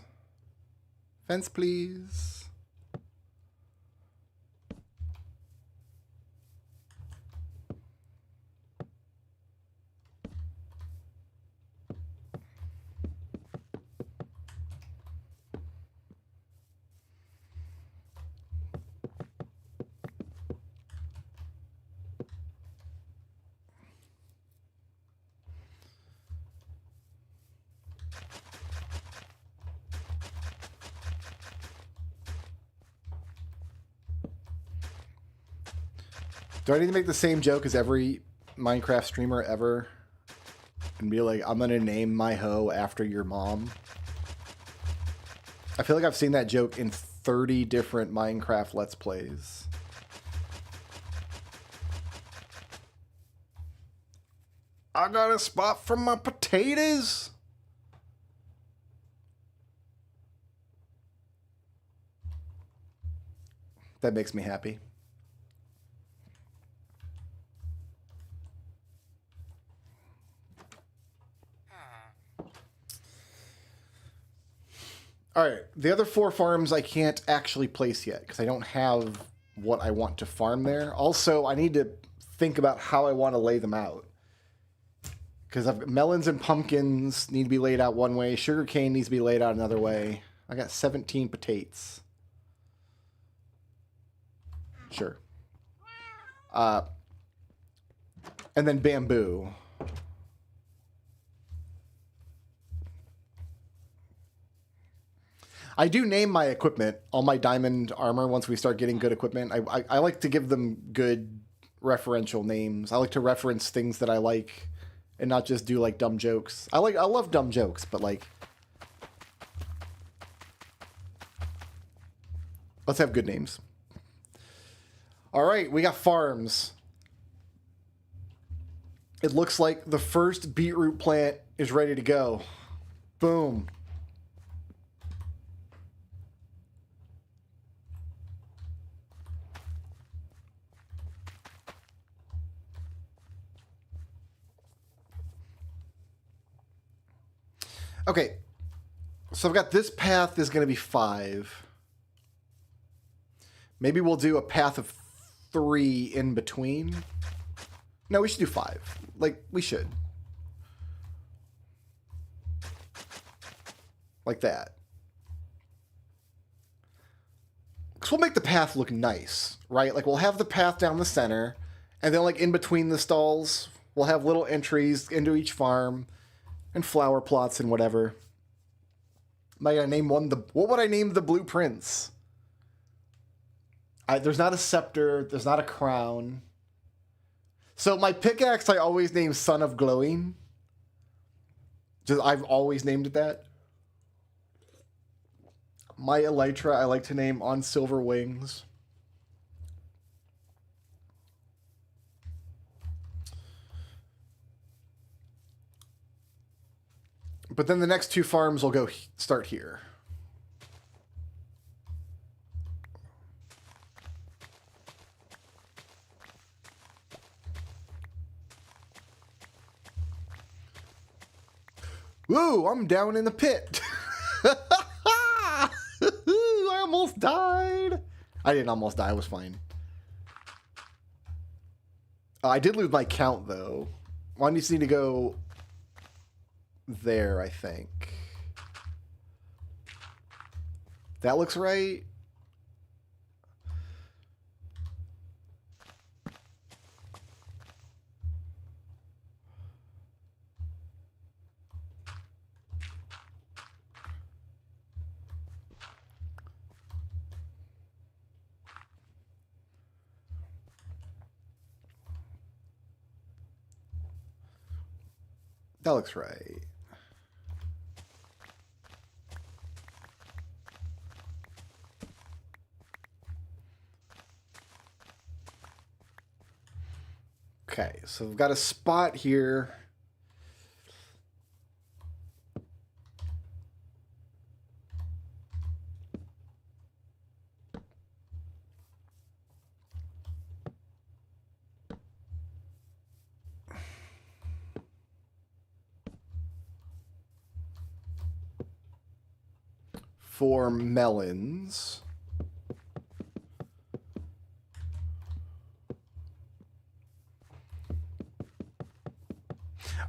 Fence, please. Do I need to make the same joke as every Minecraft streamer ever? And be like, I'm gonna name my hoe after your mom? I feel like I've seen that joke in 30 different Minecraft Let's Plays. I got a spot for my potatoes. That makes me happy. All right, the other 4 farms I can't actually place yet because I don't have what I want to farm there. Also, I need to think about how I want to lay them out. Because I've melons and pumpkins need to be laid out one way. Sugarcane needs to be laid out another way. I got 17 potatoes. Sure. And then bamboo. I do name my equipment, all my diamond armor, once we start getting good equipment. I like to give them good referential names. I like to reference things that I like and not just do like dumb jokes. I love dumb jokes, but like let's have good names. All right, we got farms. It looks like the first beetroot plant is ready to go. Boom. Okay, so I've got this path is going to be 5. Maybe we'll do a path of 3 in between. No, we should do 5. Like, we should. Like that. Because we'll make the path look nice, right? Like, we'll have the path down the center, and then, like, in between the stalls, we'll have little entries into each farm, and flower plots and whatever. Am I gonna name one what would I name the blueprints? There's not a scepter, there's not a crown. So my pickaxe I always name Son of Glowing. Just I've always named it that. My elytra I like to name On Silver Wings. But then the next 2 farms will go start here. Woo, I'm down in the pit. I almost died. I didn't almost die, I was fine. I did lose my count, though. I just need to go there, I think. That looks right. That looks right. Okay, so we've got a spot here. for melons.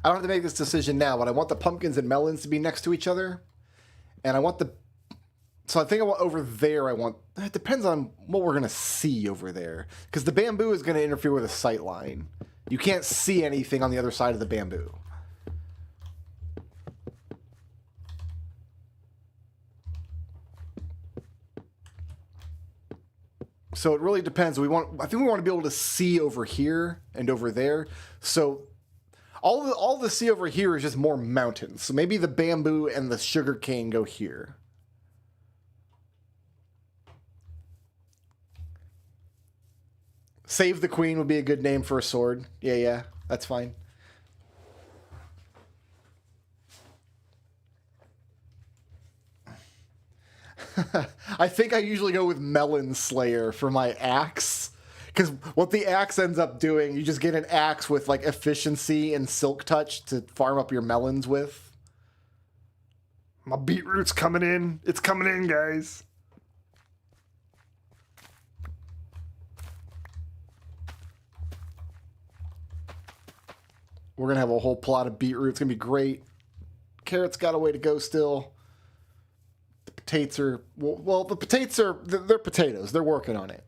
I don't have to make this decision now, but I want the pumpkins and melons to be next to each other. And I want the... So I think I want over there, it depends on what we're going to see over there. Because the bamboo is going to interfere with a sight line. You can't see anything on the other side of the bamboo. So it really depends. I think we want to be able to see over here and over there. So all the see over here is just more mountains. So maybe the bamboo and the sugar cane go here. Save the Queen would be a good name for a sword. Yeah, that's fine. I think I usually go with Melon Slayer for my axe. Because what the axe ends up doing, you just get an axe with like efficiency and silk touch to farm up your melons with. My beetroot's coming in. It's coming in, guys. We're going to have a whole plot of beetroot. It's going to be great. Carrots got a way to go still. The potatoes are... Well, the potatoes are... They're potatoes. They're working on it.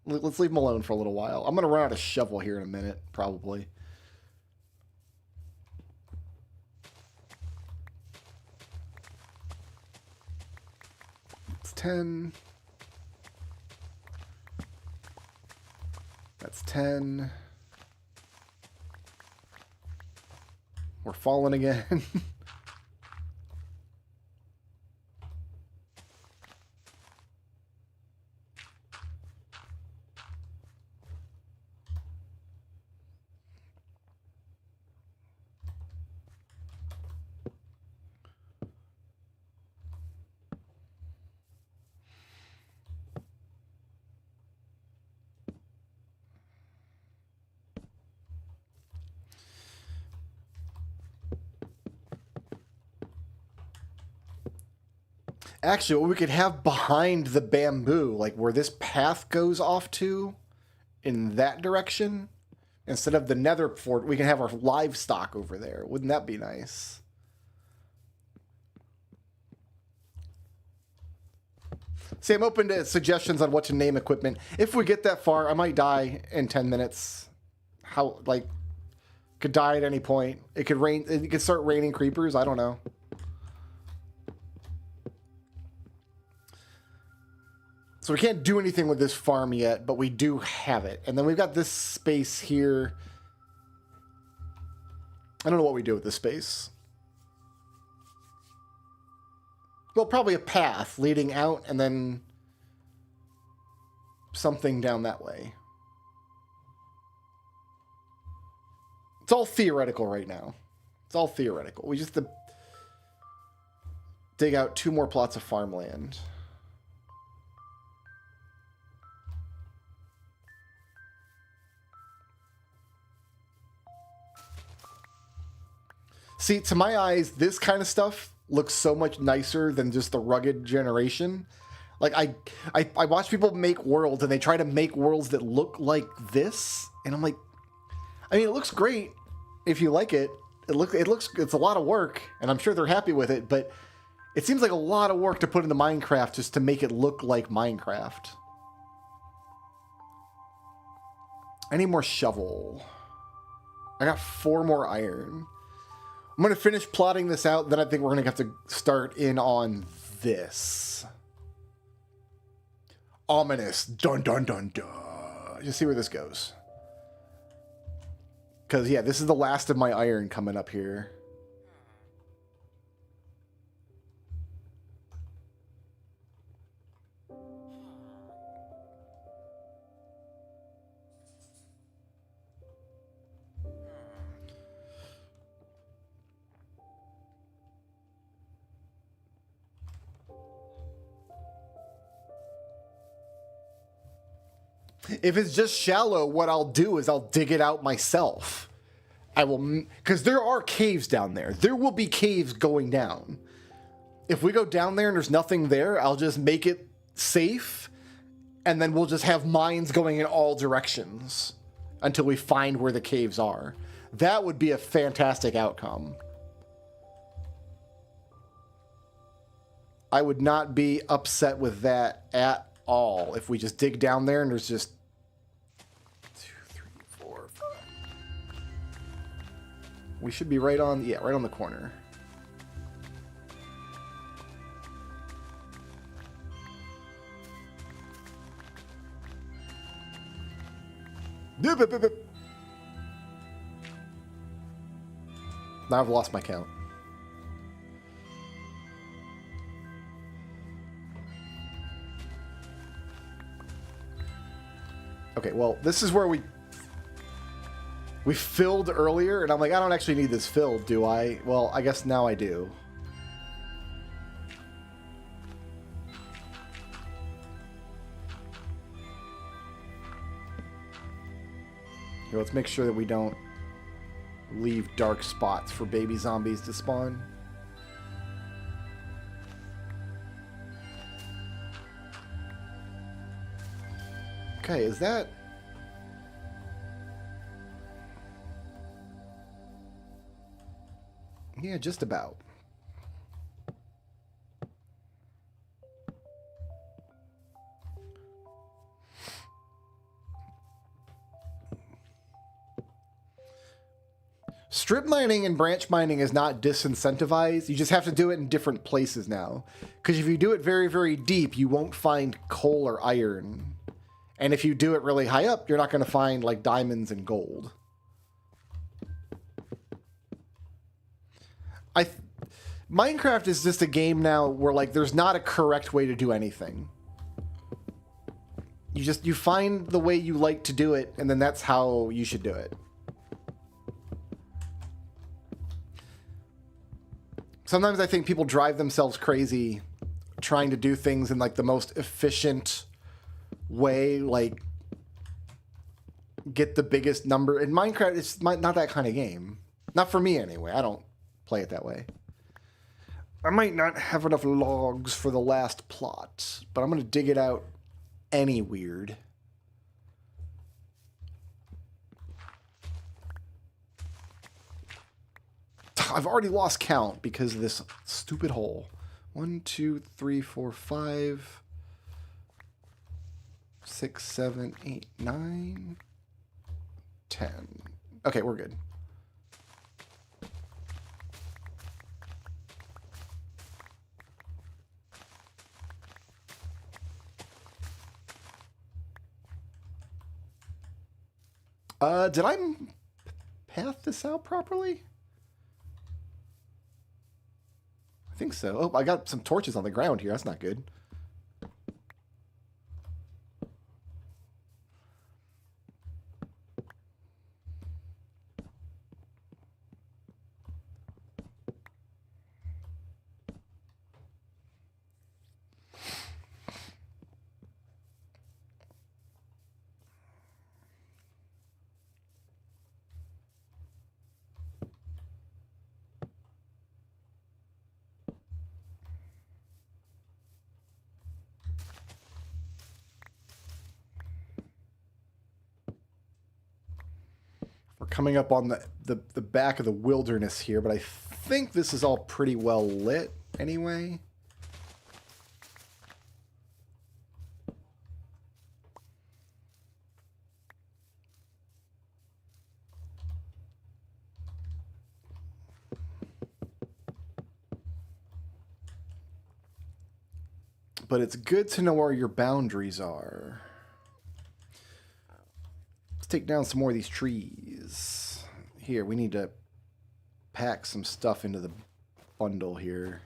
Let's leave them alone for a little while. I'm going to run out of shovel here in a minute, probably. It's 10. That's 10. We're falling again. Actually, what we could have behind the bamboo, like where this path goes off to, in that direction, instead of the nether fort, we can have our livestock over there. Wouldn't that be nice? See, I'm open to suggestions on what to name equipment. If we get that far, I might die in 10 minutes. How, like, could die at any point. It could rain, it could start raining creepers, I don't know. So we can't do anything with this farm yet, but we do have it. And then we've got this space here. I don't know what we do with this space. Well, probably a path leading out and then something down that way. It's all theoretical right now. It's all theoretical. We just have to dig out 2 more plots of farmland. See, to my eyes, this kind of stuff looks so much nicer than just the rugged generation. Like, I watch people make worlds, and they try to make worlds that look like this, and I'm like, I mean, it looks great if you like it. It's a lot of work, and I'm sure they're happy with it, but it seems like a lot of work to put into Minecraft just to make it look like Minecraft. I need more shovel. I got 4 more iron. I'm going to finish plotting this out, then I think we're going to have to start in on this. Ominous. Dun, dun, dun, dun. Just see where this goes. Because, yeah, this is the last of my iron coming up here. If it's just shallow, what I'll do is I'll dig it out myself. I will, because there are caves down there. There will be caves going down. If we go down there and there's nothing there, I'll just make it safe, and then we'll just have mines going in all directions until we find where the caves are. That would be a fantastic outcome. I would not be upset with that at all if we just dig down there and there's just 2, 3, 4, 5. We should be right on, yeah, right on the corner. Now I've lost my count. Okay, well, this is where we filled earlier, and I'm like, I don't actually need this filled, do I? Well, I guess now I do. Here, let's make sure that we don't leave dark spots for baby zombies to spawn. Okay, is that... Yeah, just about. Strip mining and branch mining is not disincentivized. You just have to do it in different places now. Because if you do it very, very deep, you won't find coal or iron. And if you do it really high up, you're not going to find, like, diamonds and gold. Minecraft is just a game now where, like, there's not a correct way to do anything. You find the way you like to do it, and then that's how you should do it. Sometimes I think people drive themselves crazy trying to do things in, like, the most efficient way, like, get the biggest number. In Minecraft, it's not that kind of game. Not for me, anyway. I don't play it that way. I might not have enough logs for the last plot, but I'm going to dig it out any weird. I've already lost count because of this stupid hole. 1, 2, 3, 4, 5, 6, 7, 8, 9, 10. Okay, we're good. Did I path this out properly? I think so. Oh, I got some torches on the ground here. That's not good. We're coming up on the back of the wilderness here, but I think this is all pretty well lit anyway. But it's good to know where your boundaries are. Let's take down some more of these trees. Here, we need to pack some stuff into the bundle here.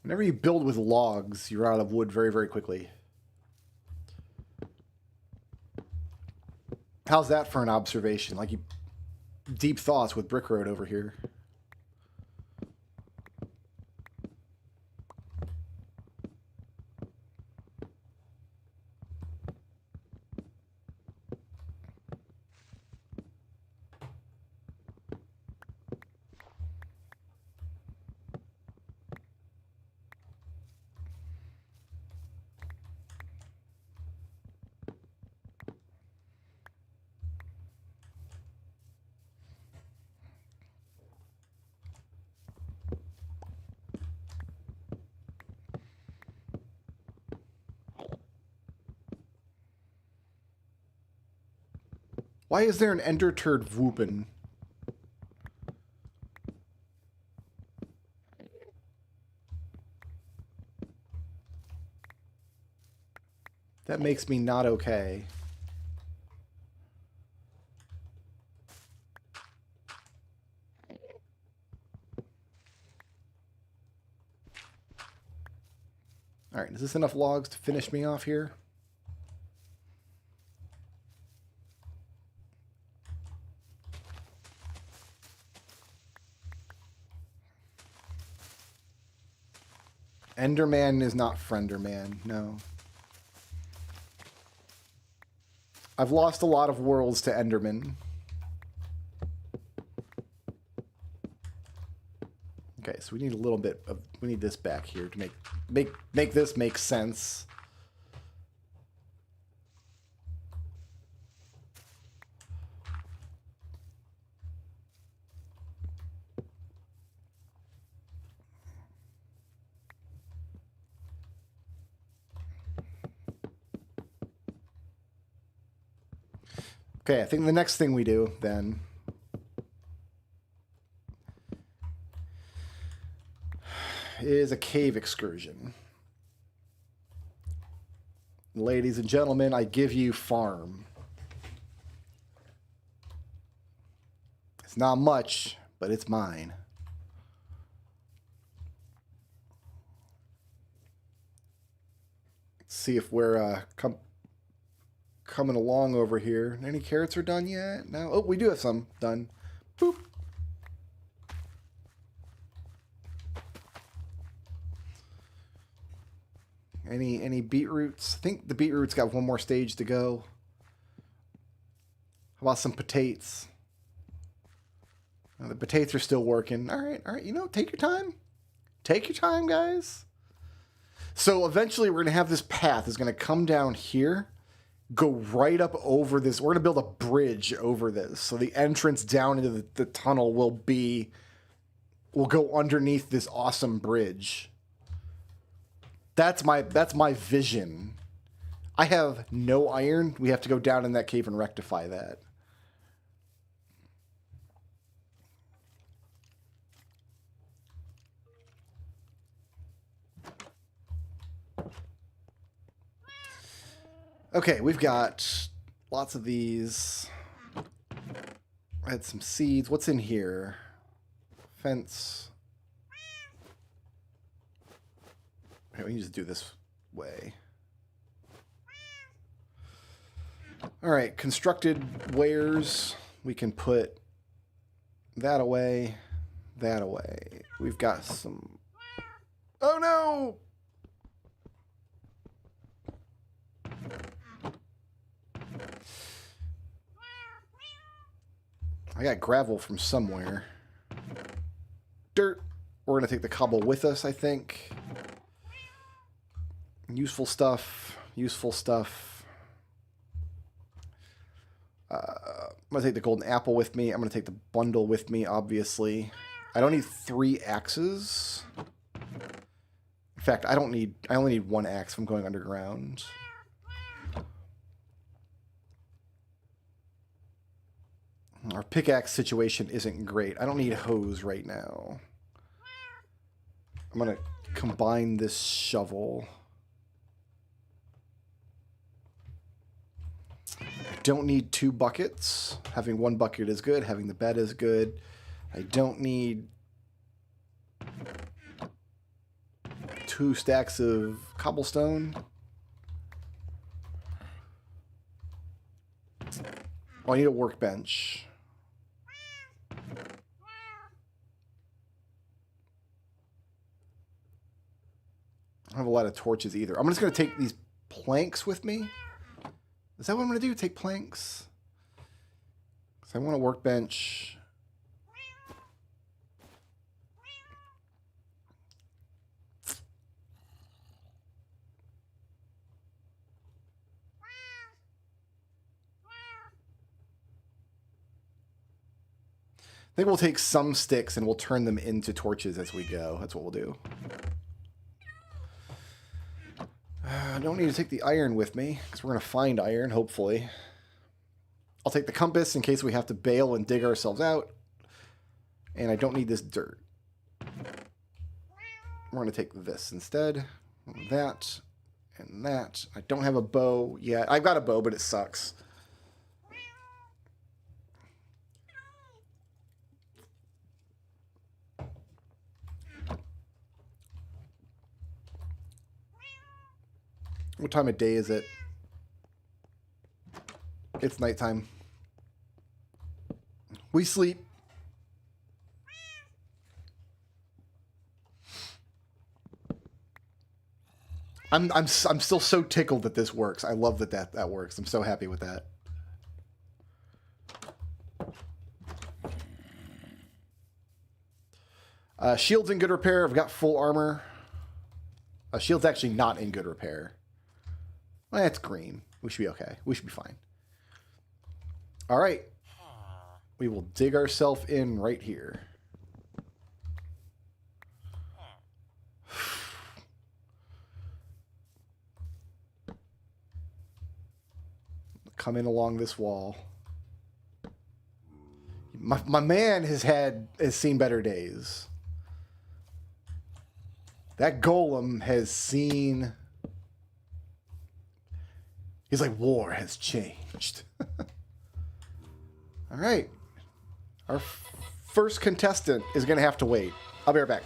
Whenever you build with logs, you're out of wood very, very quickly. How's that for an observation? Like, you deep thoughts with Brickroad over here. Why is there an ender turd whooping? That makes me not okay. Alright, is this enough logs to finish me off here? Enderman is not Frienderman, no. I've lost a lot of worlds to Enderman. Okay, so we need a little bit of... We need this back here to make this make sense. Okay, I think the next thing we do, then, is a cave excursion. Ladies and gentlemen, I give you farm. It's not much, but it's mine. Let's see if we're coming along over here. Any carrots are done yet? No. Oh, we do have some done. Boop. Any beetroots? I think the beetroots got one more stage to go. How about some potatoes? The potatoes are still working. All right, all right. You know, take your time. Take your time, guys. So eventually we're going to have this path is going to come down here, go right up over this. We're going to build a bridge over this. So the entrance down into the tunnel will go underneath this awesome bridge. That's my vision. I have no iron. We have to go down in that cave and rectify that. Okay, we've got lots of these. I had some seeds. What's in here? Fence. Okay, we can just do this way. All right, constructed wares. We can put that away, that away. We've got some... Oh, no! I got gravel from somewhere. Dirt. We're going to take the cobble with us, I think. Useful stuff. Useful stuff. I'm going to take the golden apple with me. I'm going to take the bundle with me, obviously. I don't need 3 axes. In fact, I only need 1 axe if I'm going underground. Our pickaxe situation isn't great. I don't need hose right now. I'm going to combine this shovel. I don't need 2 buckets. Having 1 bucket is good. Having the bed is good. I don't need... 2 stacks of cobblestone. Oh, I need a workbench. I don't have a lot of torches either. I'm just going to take these planks with me. Is that what I'm going to do? Take planks? So I want a workbench. I think we'll take some sticks and we'll turn them into torches as we go. That's what we'll do. I don't need to take the iron with me because we're going to find iron, hopefully. I'll take the compass in case we have to bail and dig ourselves out. And I don't need this dirt. We're going to take this instead. That and that. I don't have a bow yet. I've got a bow, but it sucks. What time of day is it? It's nighttime. We sleep. I'm still so tickled that this works. I love that works. I'm so happy with that. Shield's in good repair. I've got full armor. Shield's actually not in good repair. Well, it's green. We should be okay. We should be fine. All right. We will dig ourselves in right here. Come in along this wall. My man has seen better days. That golem has seen... He's like, war has changed. All right. Our first contestant is going to have to wait. I'll be right back.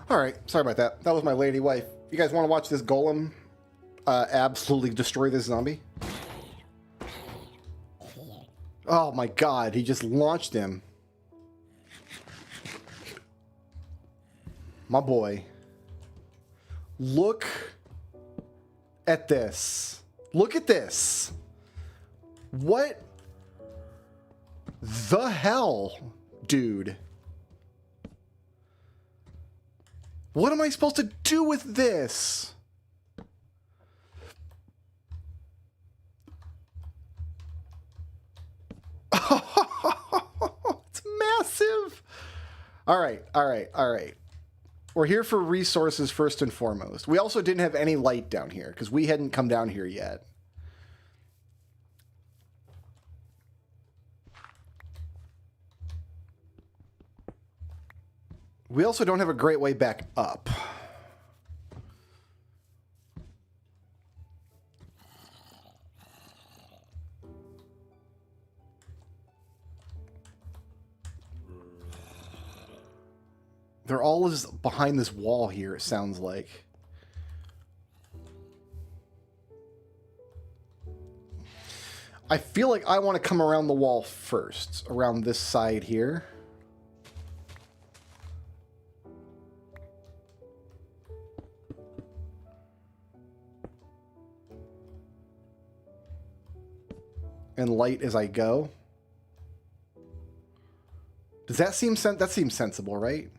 All right, sorry about that. That was my lady wife. You guys want to watch this golem absolutely destroy this zombie? Oh my god, he just launched him. My boy. Look at this. Look at this. What the hell, dude? What am I supposed to do with this? It's massive. All right, all right, all right. We're here for resources first and foremost. We also didn't have any light down here because we hadn't come down here yet. We also don't have a great way back up. They're all just behind this wall here, it sounds like. I feel like I want to come around the wall first, around this side here. And light as I go. Does that seem that seems sensible, right?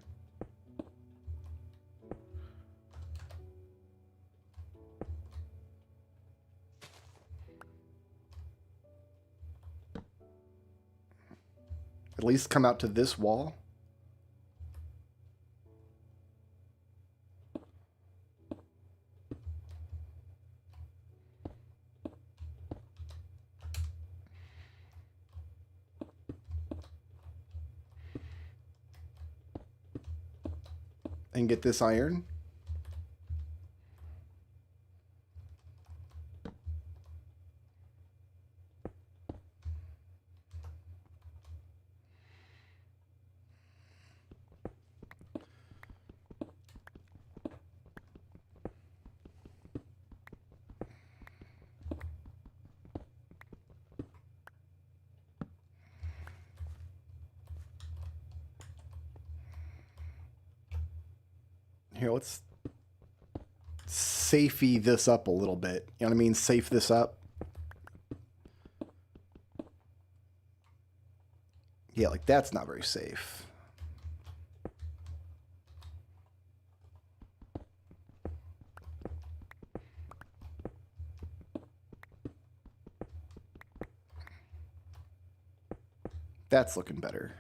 At least come out to this wall. And get this iron. Here, let's safety this up a little bit. You know what I mean? Safe this up. Yeah, like that's not very safe. That's looking better.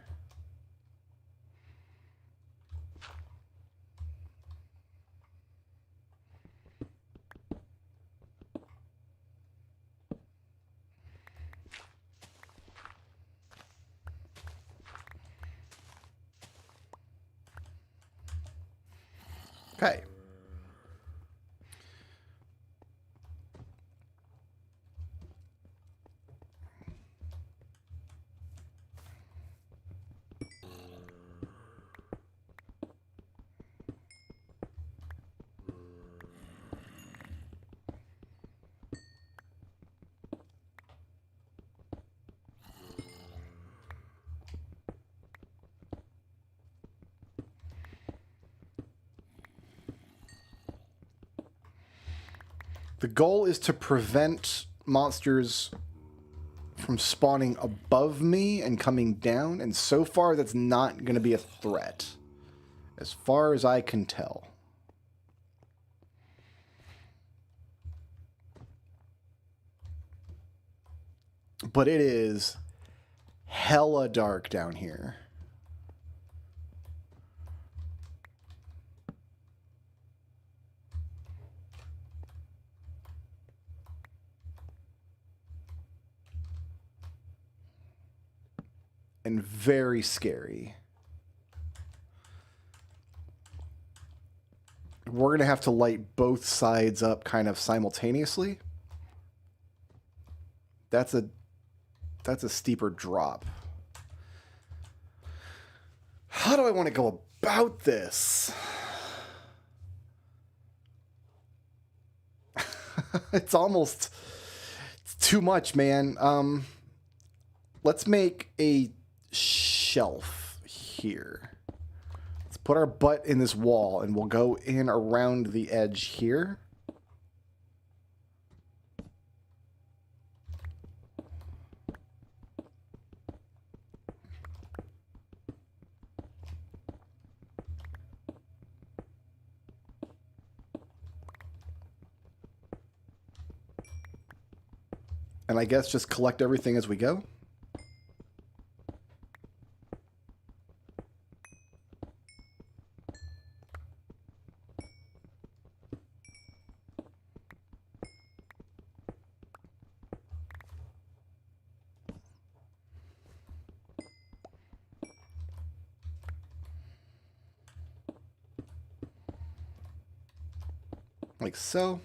Okay. The goal is to prevent monsters from spawning above me and coming down, and so far that's not going to be a threat, as far as I can tell. But it is hella dark down here. And very scary. We're going to have to light both sides up kind of simultaneously. That's a steeper drop. How do I want to go about this? It's too much, man. Let's make a shelf here. Let's put our butt in this wall and we'll go in around the edge here. And I guess just collect everything as we go. Like so.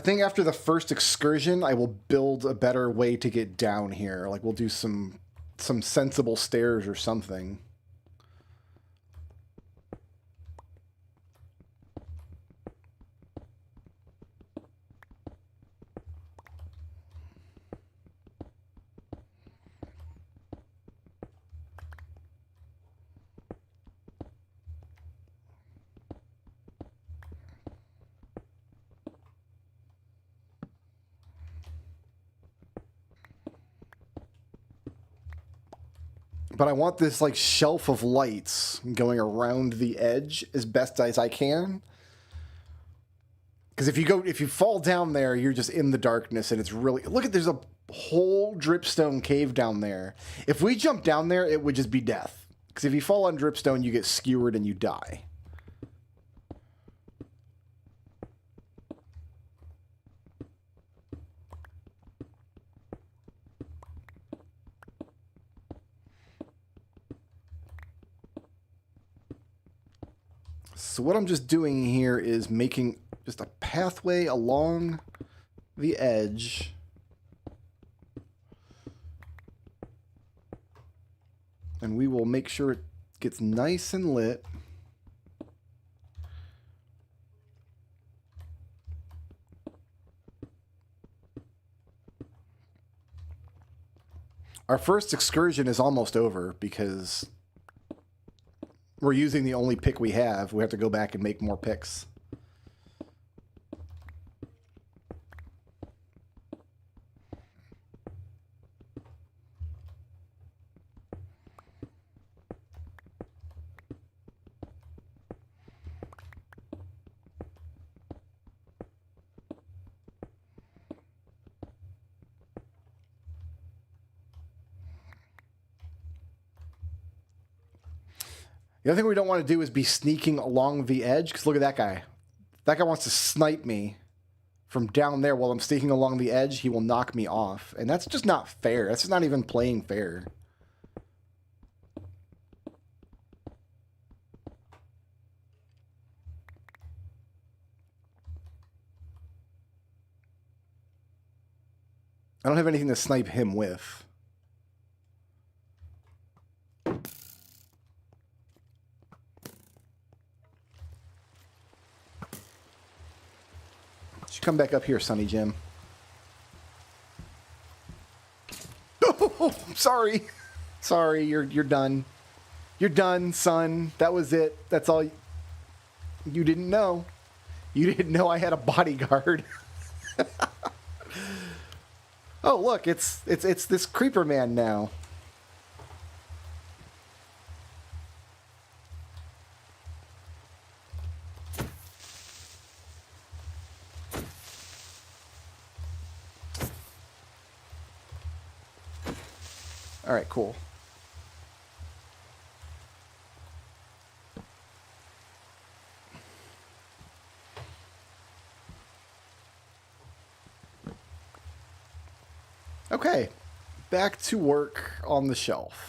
think after the first excursion, I will build a better way to get down here. Like, we'll do some sensible stairs or something. But I want this like shelf of lights going around the edge as best as I can. Because if you fall down there, you're just in the darkness, and it's really look at there's a whole dripstone cave down there. If we jump down there, it would just be death. Because if you fall on dripstone, you get skewered and you die. So what I'm just doing here is making just a pathway along the edge. And we will make sure it gets nice and lit. Our first excursion is almost over because we're using the only pick we have. We have to go back and make more picks. The other thing we don't want to do is be sneaking along the edge, because look at that guy. That guy wants to snipe me from down there while I'm sneaking along the edge. He will knock me off, and that's just not fair. That's just not even playing fair. I don't have anything to snipe him with. Come back up here, Sonny Jim. Oh, sorry. Sorry, you're done. You're done, son. That was it. That's all. You didn't know. You didn't know I had a bodyguard. Oh, look, it's this creeper man now. All right, cool. Okay, back to work on the shelf.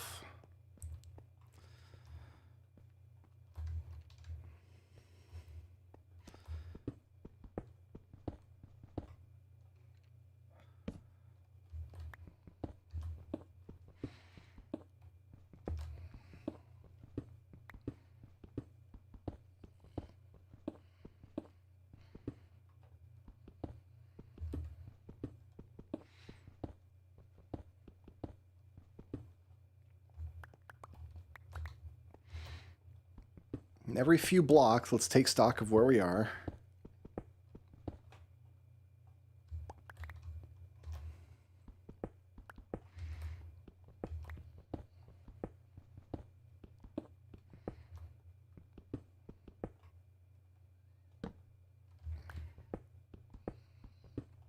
And every few blocks, let's take stock of where we are.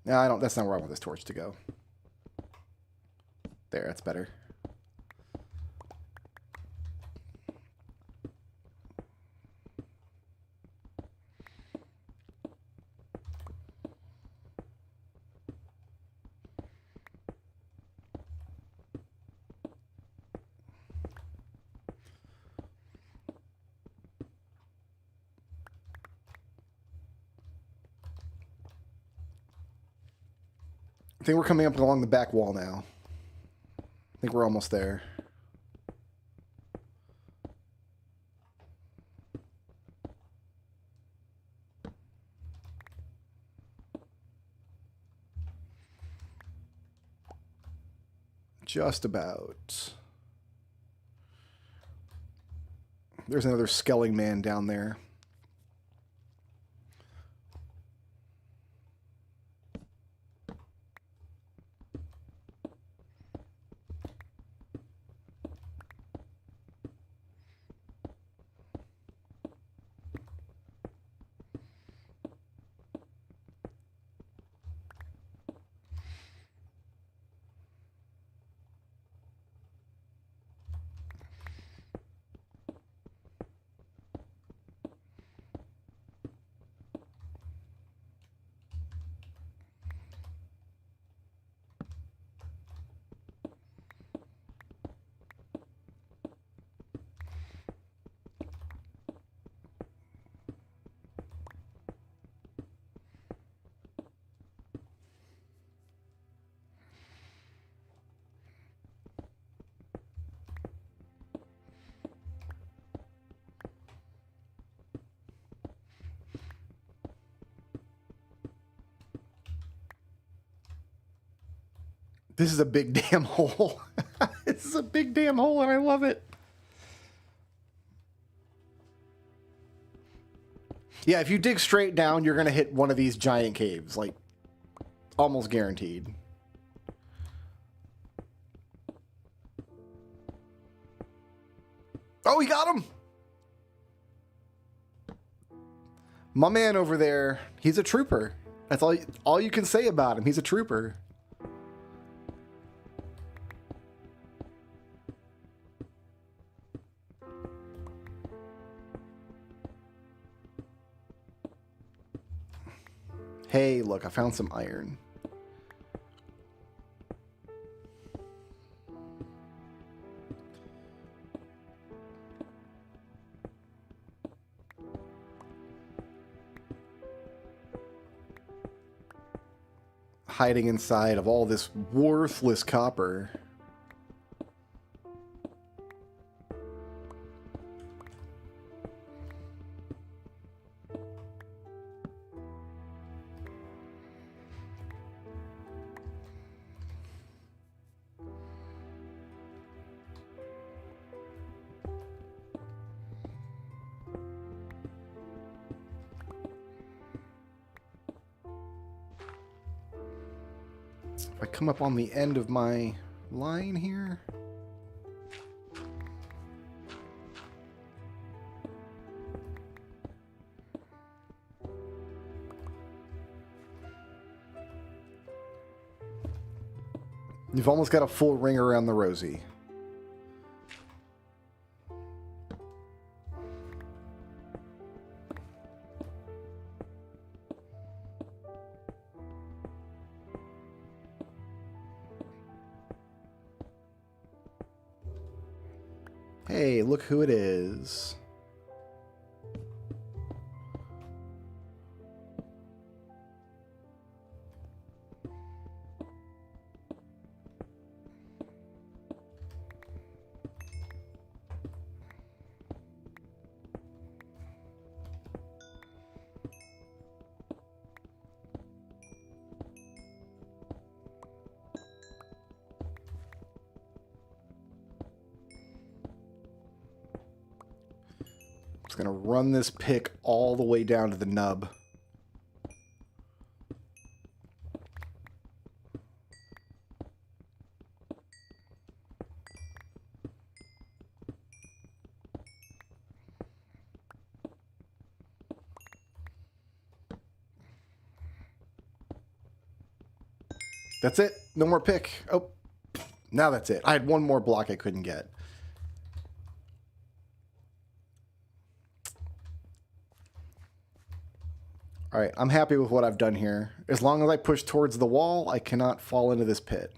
No, I don't. That's not where I want this torch to go. There, that's better. I think we're coming up along the back wall now. I think we're almost there. Just about. There's another skelling man down there. This is a big damn hole. This is a big damn hole and I love it. Yeah, if you dig straight down, you're going to hit one of these giant caves. Like, almost guaranteed. Oh, he got him! My man over there, he's a trooper. That's all you can say about him. He's a trooper. Hey, look, I found some iron. Hiding inside of all this worthless copper. If I come up on the end of my line here. You've almost got a full ring around the rosy. Hey, look who it is. Just gonna run this pick all the way down to the nub. That's it. No more pick. Oh, now that's it. I had one more block I couldn't get. All right, I'm happy with what I've done here. As long as I push towards the wall, I cannot fall into this pit.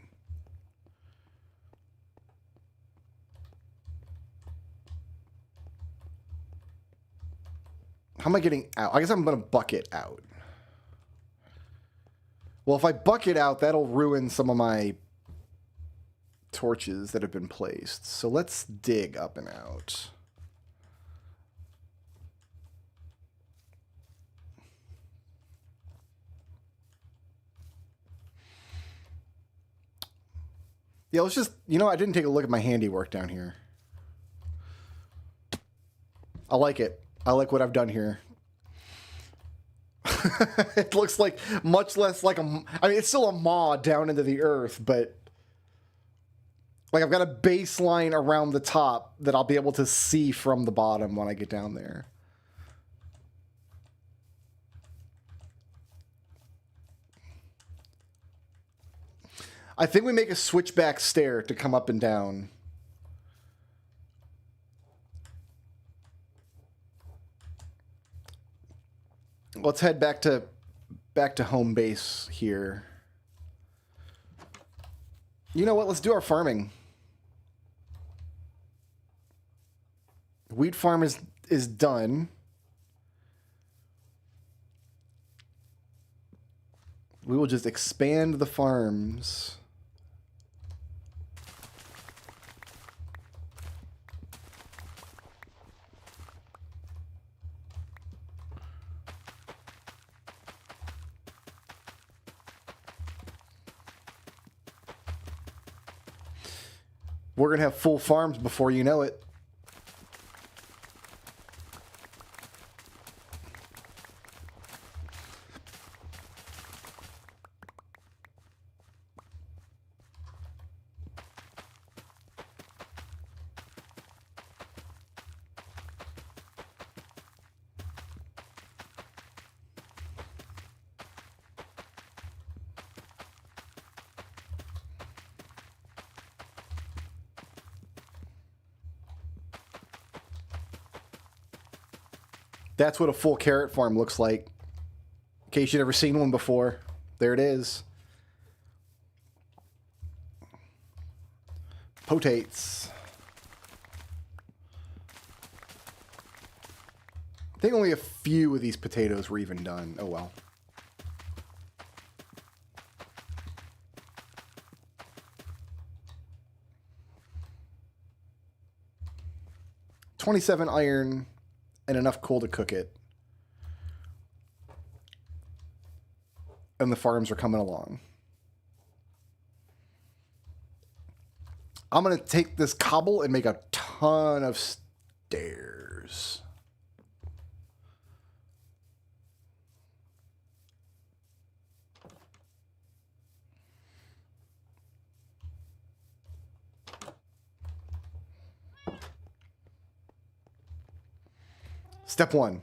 How am I getting out? I guess I'm going to bucket out. Well, if I bucket out, that'll ruin some of my torches that have been placed. So let's dig up and out. Yeah, let's just, you know, I didn't take a look at my handiwork down here. I like it. I like what I've done here. It looks like much less like a, I mean, it's still a maw down into the earth, but like I've got a baseline around the top that I'll be able to see from the bottom when I get down there. I think we make a switchback stair to come up and down. Let's head back to home base here. You know what? Let's do our farming. Wheat farm is done. We will just expand the farms. We're going to have full farms before you know it. That's what a full carrot farm looks like. In case you've never seen one before, there it is. Potates. I think only a few of these potatoes were even done. Oh well. $27 iron. And enough coal to cook it. And the farms are coming along. I'm going to take this cobble and make a ton of stairs. Step 1,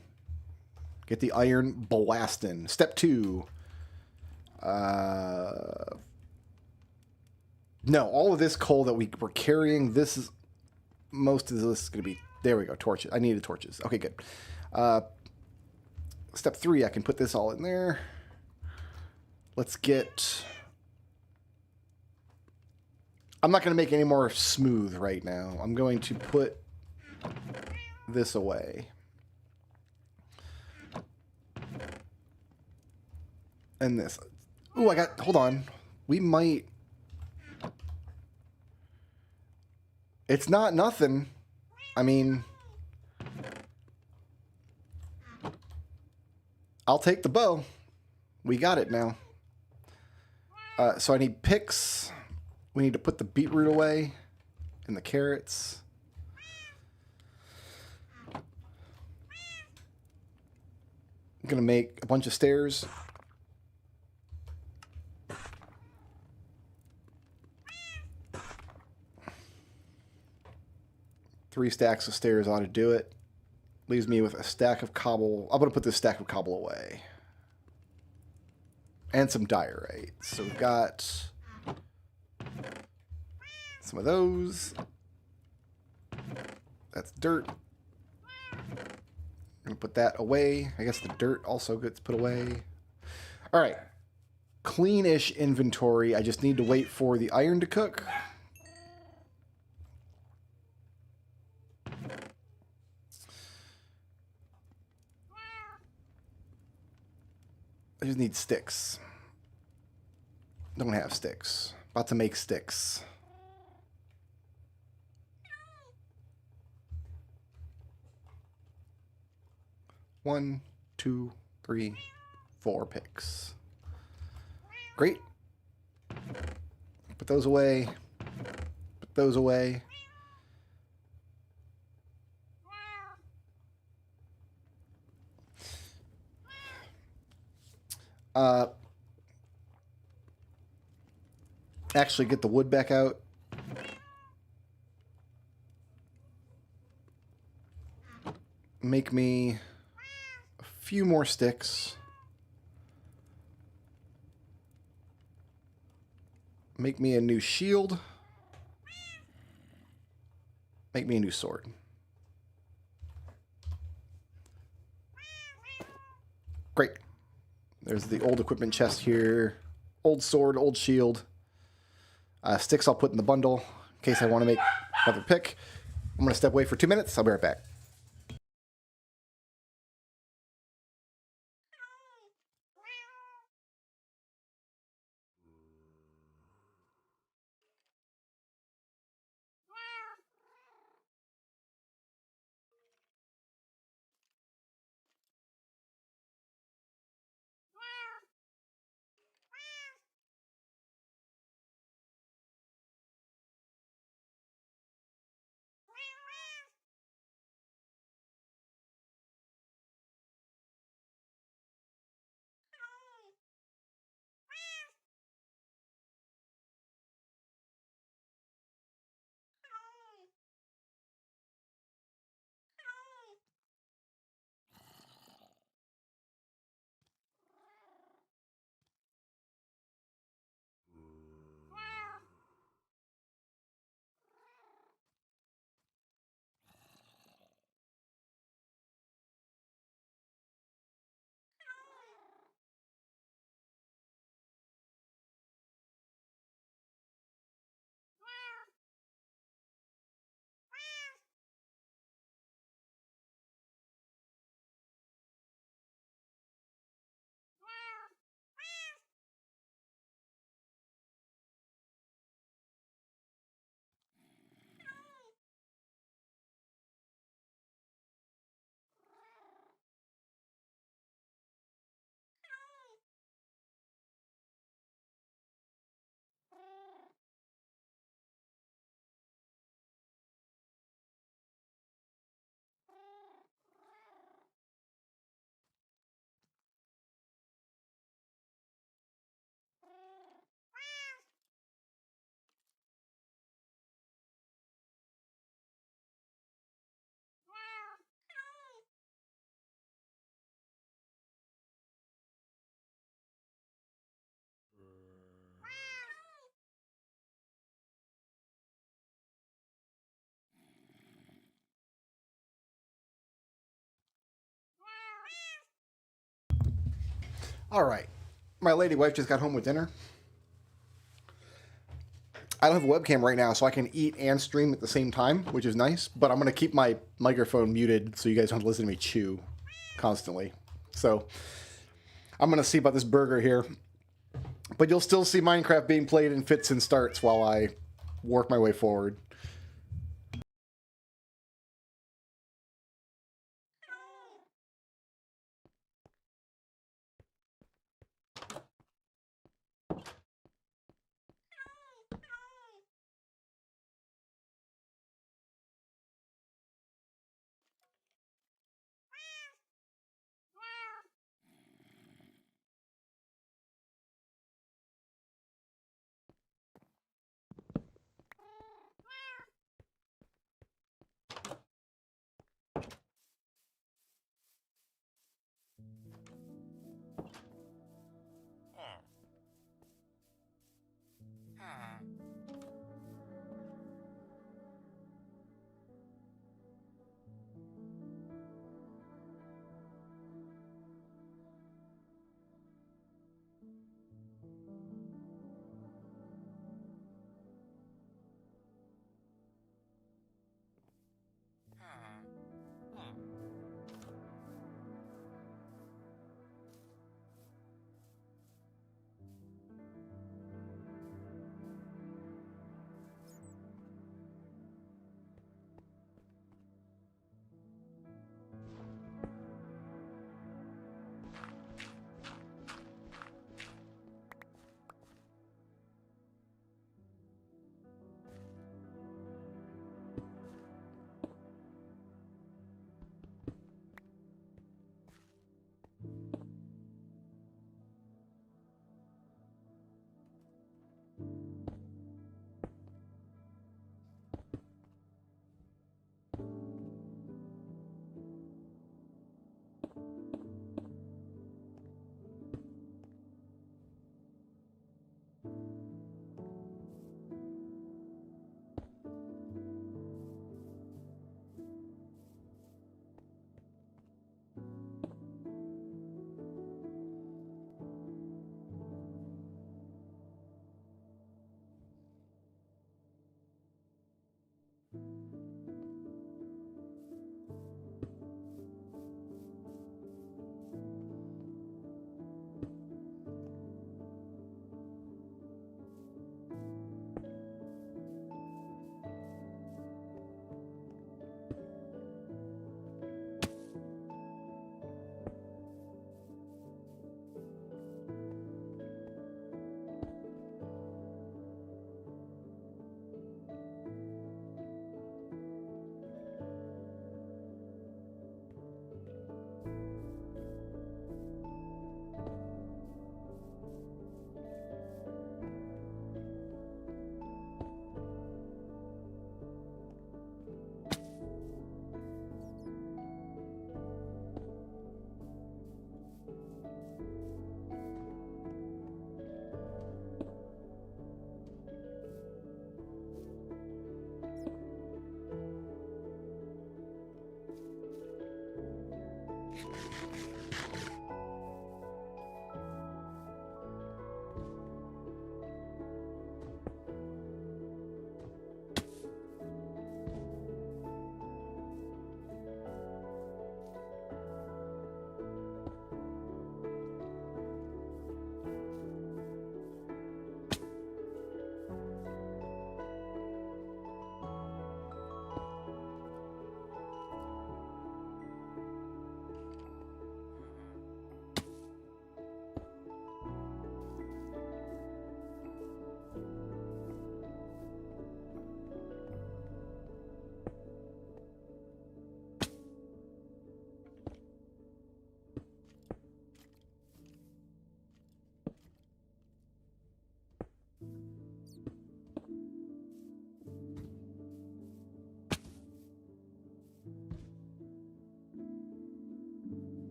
get the iron blasting. Step 2, no, all of this coal that we're carrying, this is, most of this is going to be, there we go, torches. I needed torches. Okay, good. Step 3, I can put this all in there. Let's get, I'm not going to make any more smooth right now. I'm going to put this away. And this. Ooh, I got, hold on. We might. It's not nothing. I mean, I'll take the bow. We got it now. So I need picks. We need to put the beetroot away and the carrots. I'm going to make a bunch of stairs. 3 stacks of stairs ought to do it. Leaves me with a stack of cobble. I'm going to put this stack of cobble away. And some diorite. So we've got some of those. That's dirt. I'm going to put that away. I guess the dirt also gets put away. All right. Clean-ish inventory. I just need to wait for the iron to cook. I just need sticks. Don't have sticks. About to make sticks. One, two, three, 4 picks. Great. Put those away. Put those away. Actually get the wood back out. Make me a few more sticks. Make me a new shield. Make me a new sword. Great. There's the old equipment chest here. Old sword, old shield. Sticks I'll put in the bundle in case I want to make another pick. I'm going to step away for 2 minutes. I'll be right back. All right. My lady wife just got home with dinner. I don't have a webcam right now, so I can eat and stream at the same time, which is nice. But I'm going to keep my microphone muted so you guys don't have to listen to me chew constantly. So I'm going to see about this burger here. But you'll still see Minecraft being played in fits and starts while I work my way forward.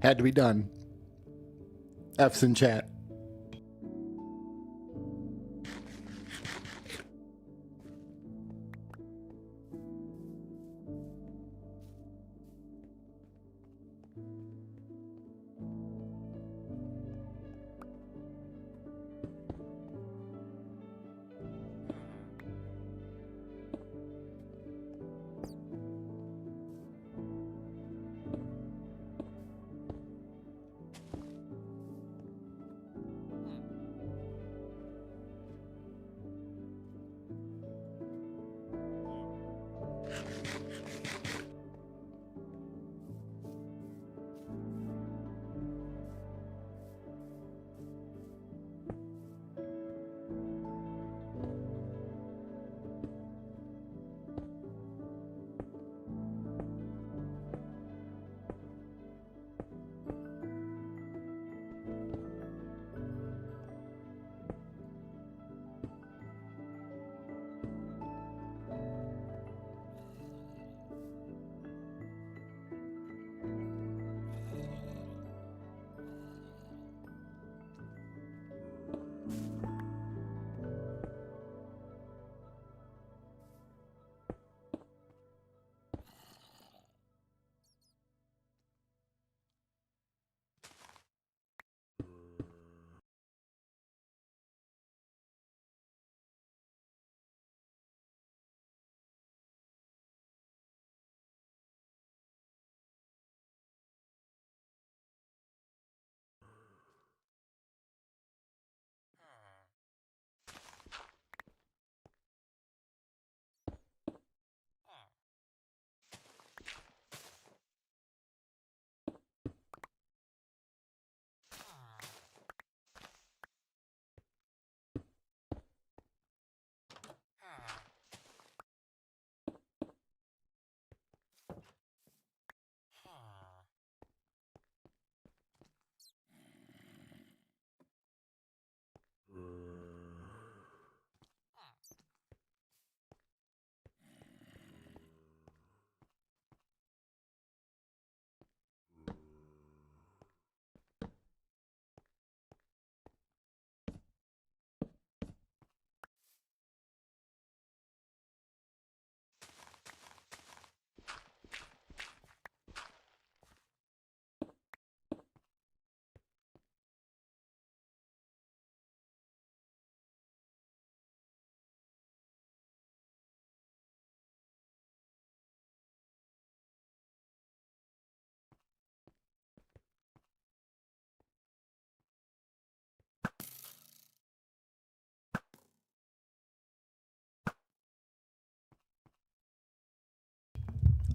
Had to be done. F's in chat.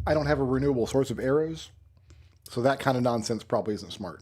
I don't have a renewable source of arrows, so that kind of nonsense probably isn't smart.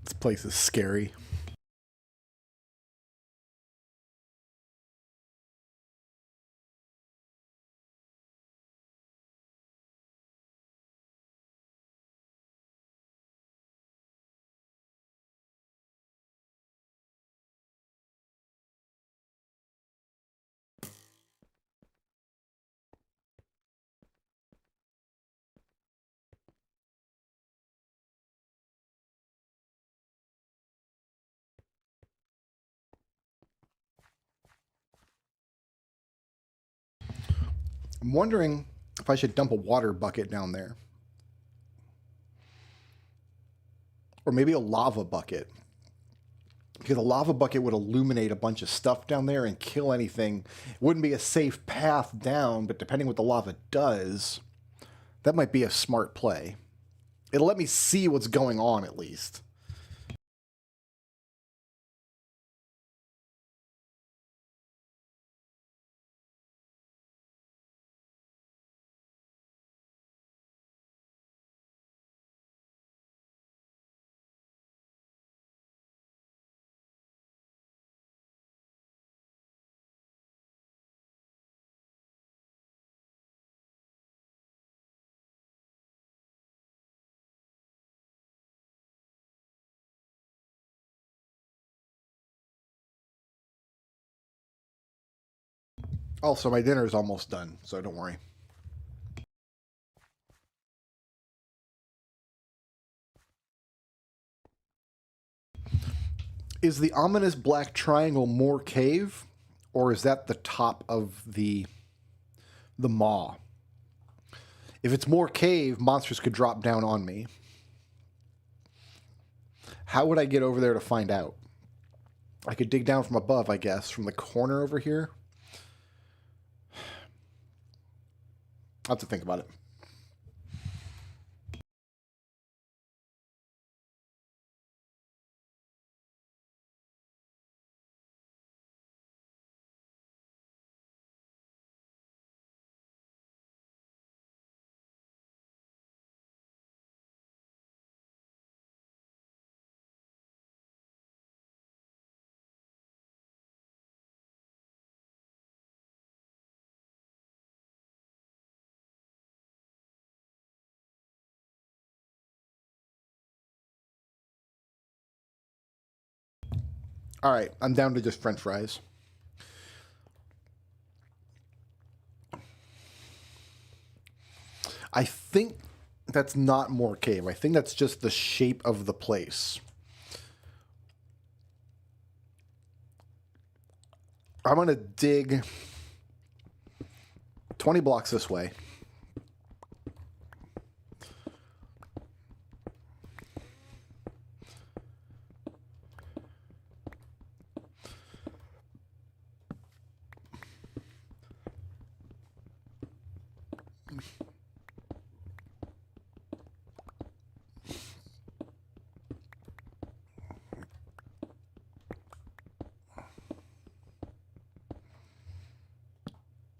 This place is scary. I'm wondering if I should dump a water bucket down there. Or maybe a lava bucket. Because a lava bucket would illuminate a bunch of stuff down there and kill anything. It wouldn't be a safe path down, but depending what the lava does, that might be a smart play. It'll let me see what's going on at least. Also, my dinner is almost done, so don't worry. Is the ominous black triangle more cave, or is that the top of the maw? If it's more cave, monsters could drop down on me. How would I get over there to find out? I could dig down from above, I guess, from the corner over here. I'll have to think about it. All right, I'm down to just French fries. I think that's not more cave. I think that's just the shape of the place. I'm going to dig 20 blocks this way.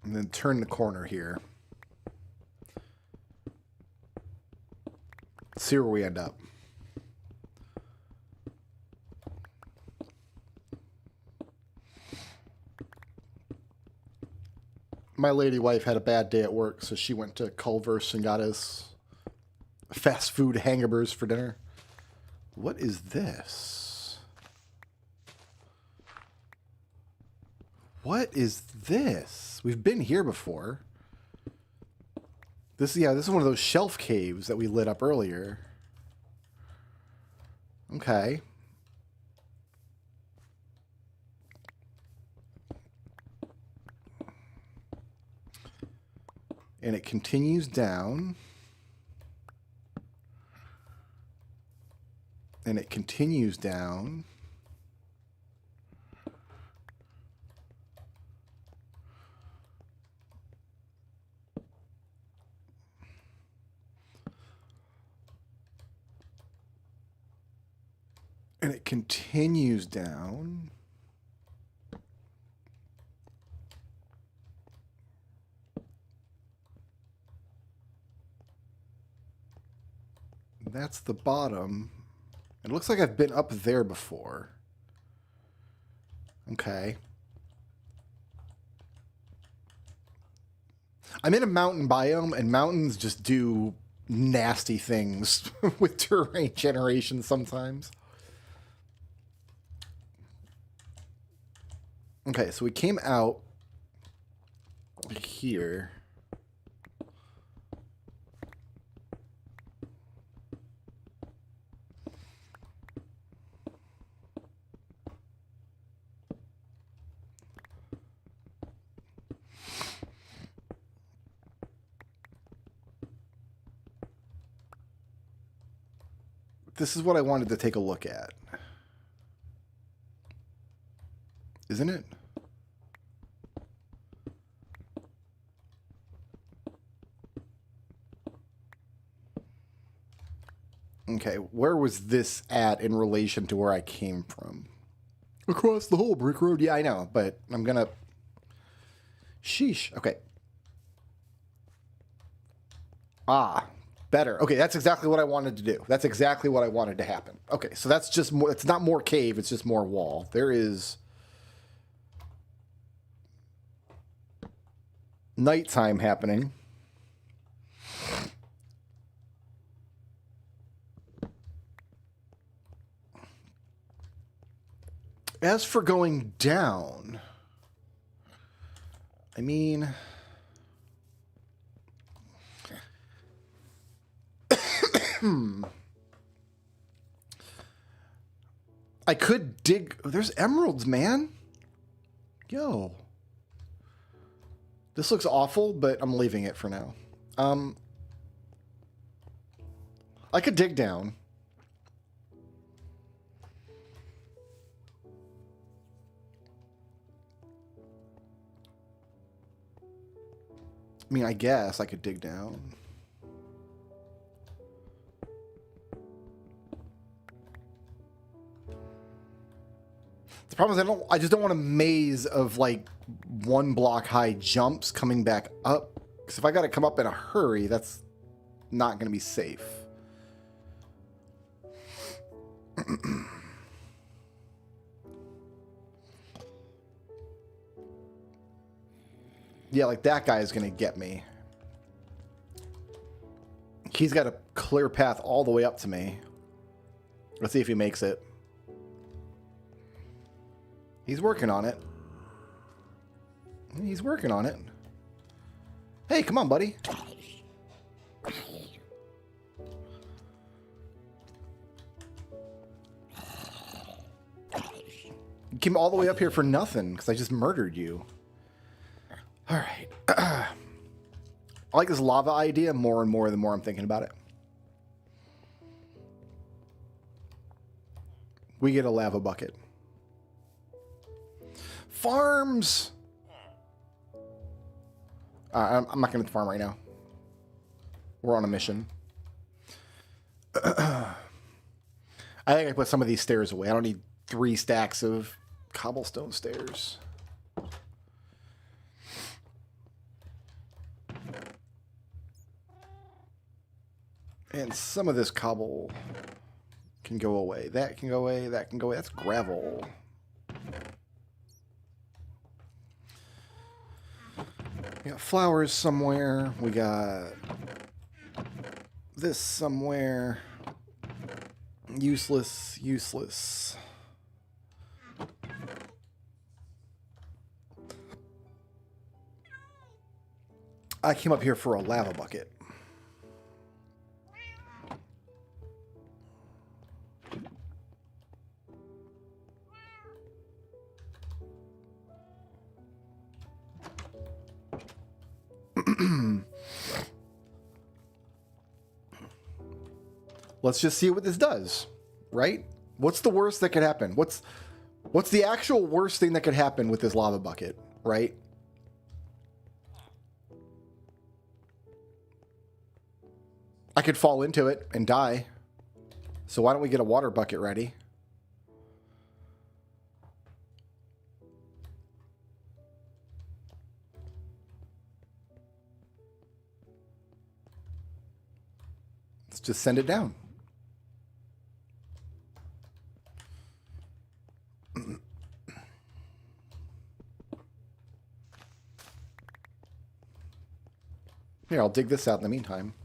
And then turn the corner here. See where we end up. My lady wife had a bad day at work, so she went to Culver's and got us fast food hamburgers for dinner. What is this? What is this? We've been here before. This is one of those shelf caves that we lit up earlier. Okay. And it continues down. And it continues down. And it continues down. That's the bottom. It looks like I've been up there before. Okay. I'm in a mountain biome, and mountains just do nasty things with terrain generation sometimes. Okay, so we came out here. This is what I wanted to take a look at. Isn't it? Okay, where was this at in relation to where I came from? Across the whole brick road? Yeah, I know, but I'm gonna... Sheesh. Okay. Ah, better. Okay, that's exactly what I wanted to do. That's exactly what I wanted to happen. Okay, so that's just more... It's not more cave, it's just more wall. There is... nighttime happening. As for going down, I mean, I could dig. Oh, there's emeralds, man. Yo. This looks awful, but I'm leaving it for now. I could dig down. I mean, I guess I could dig down. The problem is I just don't want a maze of like 1 block high jumps coming back up. Because if I got to come up in a hurry, that's not going to be safe. Yeah, like that guy is going to get me. He's got a clear path all the way up to me. Let's see if he makes it. He's working on it. He's working on it. Hey, come on, buddy. You came all the way up here for nothing because I just murdered you. All right. I like this lava idea more and more the more I'm thinking about it. We get a lava bucket. Farms! I'm not going to farm right now. We're on a mission. I think I put some of these stairs away. I don't need 3 stacks of cobblestone stairs. And some of this cobble can go away. That can go away. That can go away. That's gravel. We got flowers somewhere. We got this somewhere. Useless. Useless. I came up here for a lava bucket. Let's just see what this does, right? What's the worst that could happen? What's the actual worst thing that could happen with this lava bucket, right? I could fall into it and die. So why don't we get a water bucket ready? Let's just send it down. Here, I'll dig this out in the meantime.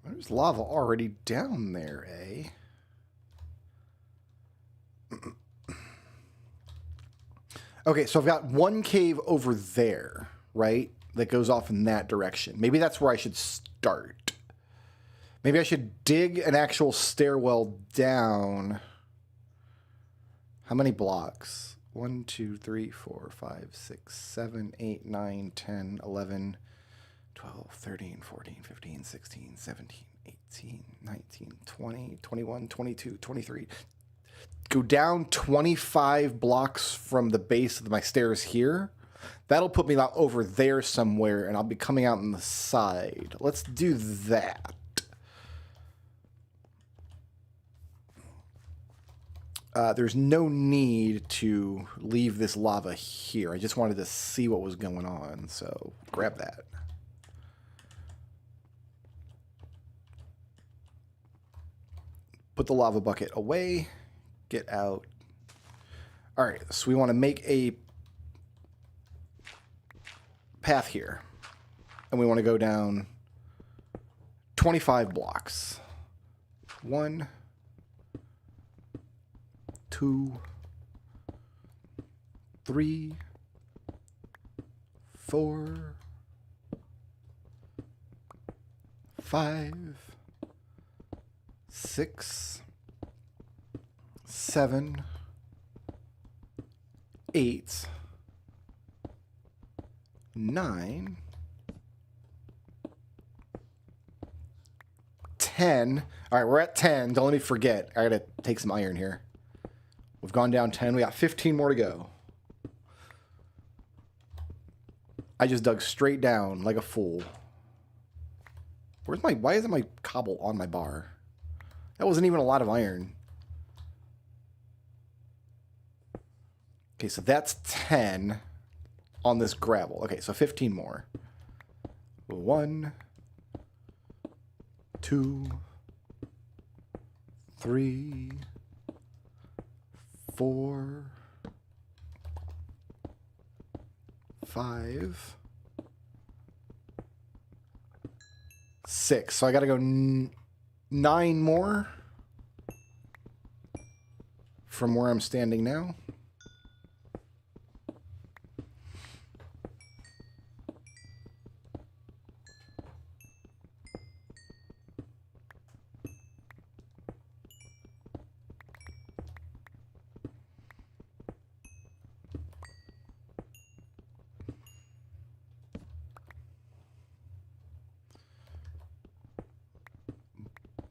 There's lava already down there, eh? Okay, so I've got one cave over there, right? That goes off in that direction. Maybe that's where I should start. Maybe I should dig an actual stairwell down. How many blocks? 1, 2, 3, 4, 5, 6, 7, 8, 9, 10, 11, 12, 13, 14, 15, 16, 17, 18, 19, 20, 21, 22, 23. Go down 25 blocks from the base of my stairs here. That'll put me out over there somewhere, and I'll be coming out on the side. Let's do that. There's no need to leave this lava here. I just wanted to see what was going on, so grab that. Put the lava bucket away. Get out. All right, so we want to make a path here. And we want to go down 25 blocks. 1, 2, 3, 4, 5, 6, 7, 8, 9, 10. All right, we're at 10. Don't let me forget. I gotta take some iron here. We've gone down 10. We got 15 more to go. I just dug straight down like a fool. Why isn't my cobble on my bar? That wasn't even a lot of iron. Okay, so that's 10 on this gravel. Okay, so 15 more. 1, 2, 3, 4, 5, 6. So I gotta go 9 more from where I'm standing now.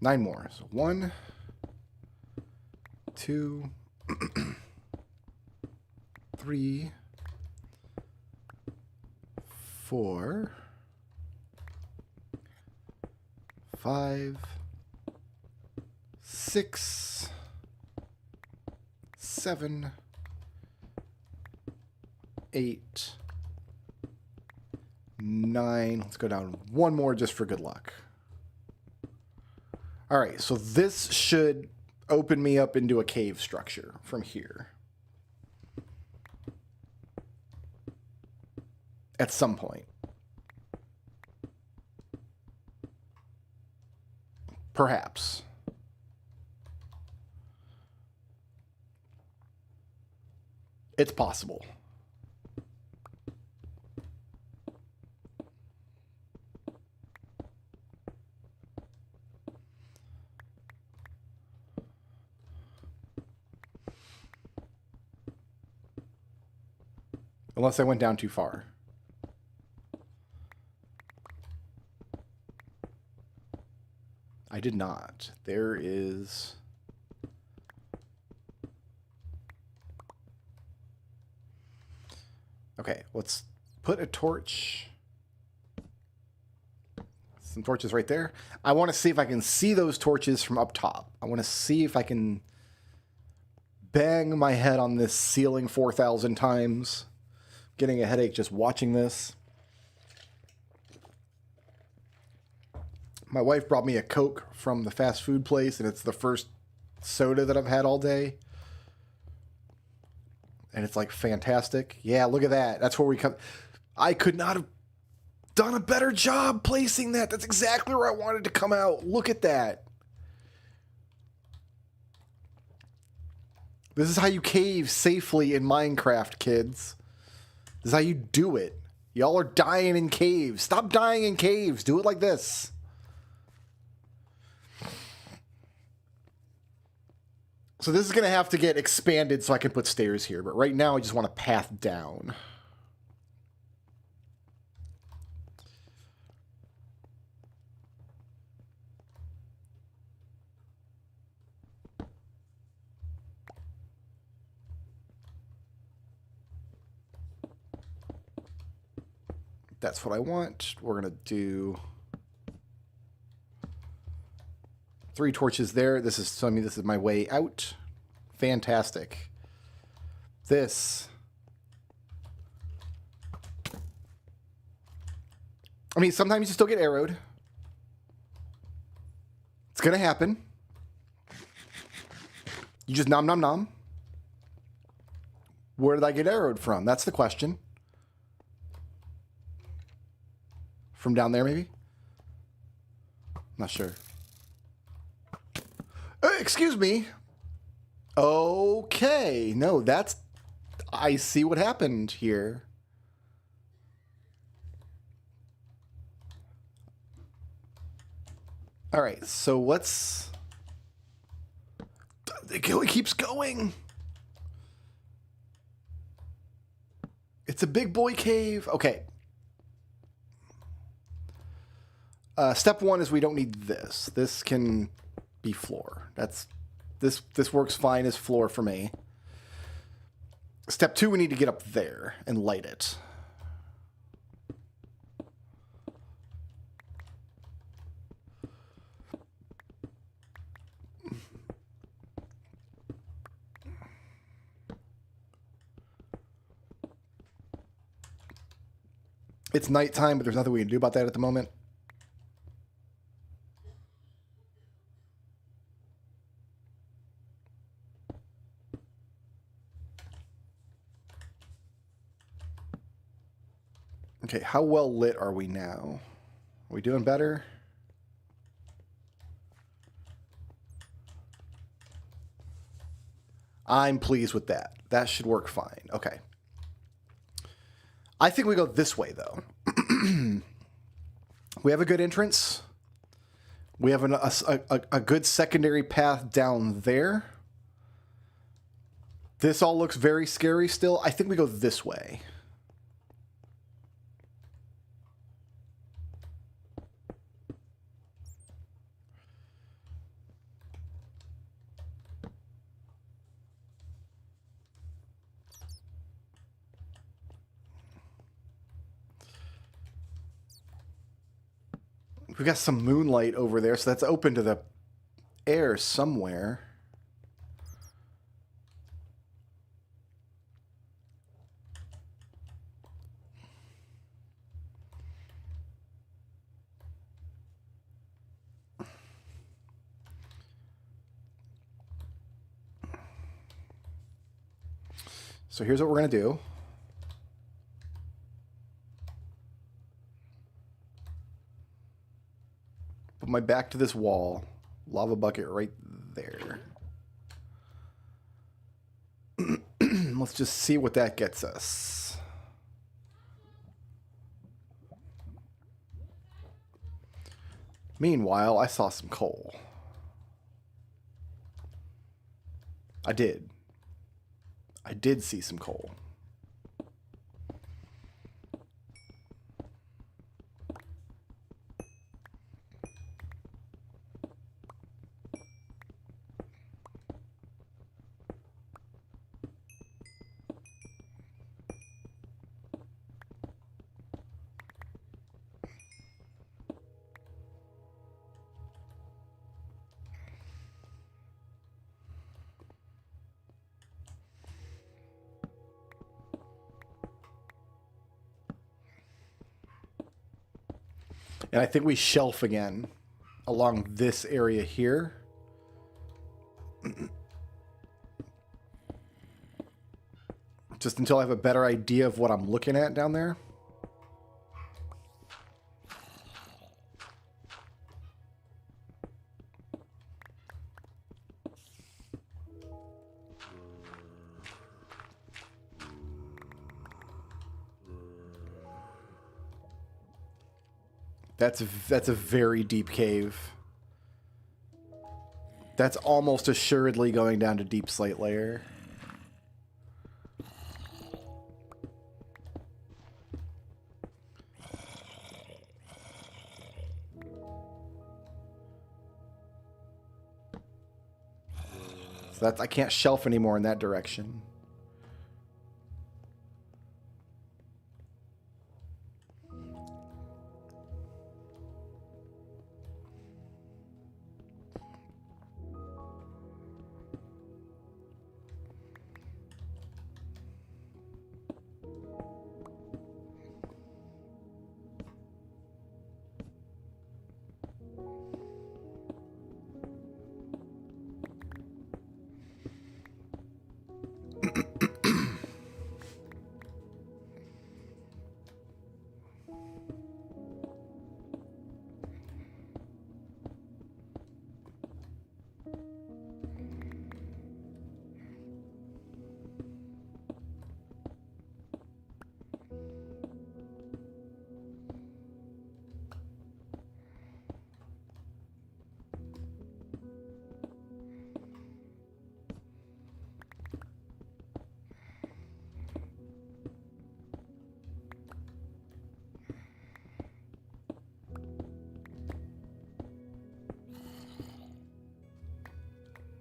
Nine more. So 1, 2, 3, 4, 5, 6, 7, 8, 9. Let's go down one more just for good luck. All right, so this should open me up into a cave structure from here. At some point. Perhaps. It's possible. Unless I went down too far. I did not. There is Okay, let's put a torch. Some torches right there. I want to see if I can see those torches from up top. I want to see if I can bang my head on this ceiling 4,000 times. Getting a headache just watching this. My wife brought me a Coke from the fast food place, and it's the first soda that I've had all day. And it's like fantastic. Yeah, look at that. That's where we come. I could not have done a better job placing that. That's exactly where I wanted to come out. Look at that. This is how you cave safely in Minecraft, kids. This is how you do it. Y'all are dying in caves. Stop dying in caves. Do it like this. So this is going to have to get expanded so I can put stairs here. But right now I just want a path down. That's what I want. We're going to do 3 torches there. This is telling me this is my way out. Fantastic. This. I mean, sometimes you still get arrowed. It's going to happen. You just nom nom nom. Where did I get arrowed from? That's the question. From down there, maybe? Not sure. Excuse me. Okay. No, that's... I see what happened here. All right, so let's... It keeps going. It's a big boy cave. Okay. Step 1 is we don't need this. This can be floor. This works fine as floor for me. Step 2, we need to get up there and light it. It's nighttime, but there's nothing we can do about that at the moment. Okay, how well lit are we now? Are we doing better? I'm pleased with that. That should work fine. Okay. I think we go this way, though. We have a good entrance. We have a good secondary path down there. This all looks very scary still. I think we go this way. We got some moonlight over there, so that's open to the air somewhere. So here's what we're going to do. Put my back to this wall. Lava bucket right there. Let's just see what that gets us. Meanwhile, I saw some coal. I did. I did see some coal. And I think we shelf again along this area here. Just until I have a better idea of what I'm looking at down there. That's a very deep cave. That's almost assuredly going down to deep slate layer. So that's, I can't shelf anymore in that direction.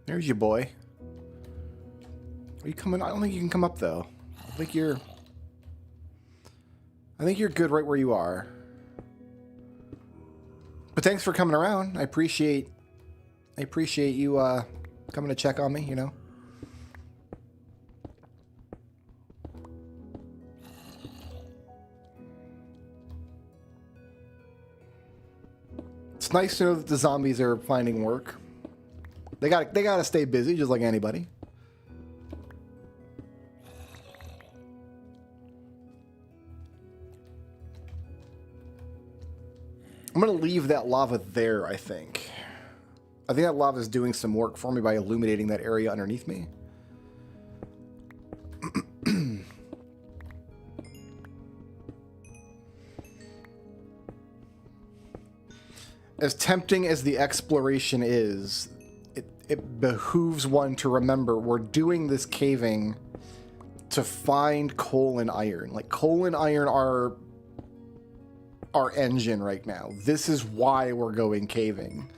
There's your boy. Are you coming? I don't think you can come up though. I think you're good right where you are. But thanks for coming around. I appreciate you coming to check on me, you know. It's nice to know that the zombies are finding work. They gotta stay busy just like anybody. I'm gonna leave that lava there, I think. I think that lava is doing some work for me by illuminating that area underneath me. As tempting as the exploration is, it behooves one to remember we're doing this caving to find coal and iron. Like, coal and iron are our engine right now. This is why we're going caving.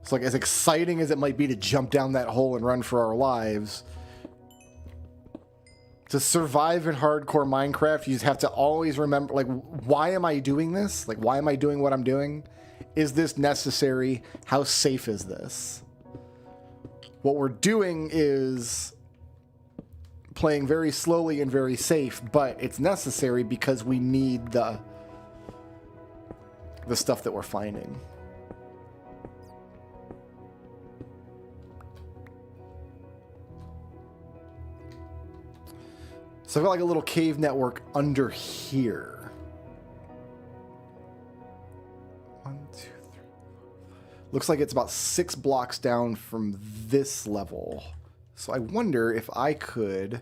It's like, as exciting as it might be to jump down that hole and run for our lives, to survive in hardcore Minecraft, you just have to always remember, like, why am I doing this? Like, why am I doing what I'm doing? Is this necessary? How safe is this? What we're doing is playing very slowly and very safe, but it's necessary because we need the stuff that we're finding. So I've got like a little cave network under here. 1, 2, 3. Looks like it's about 6 blocks down from this level. So I wonder if I could...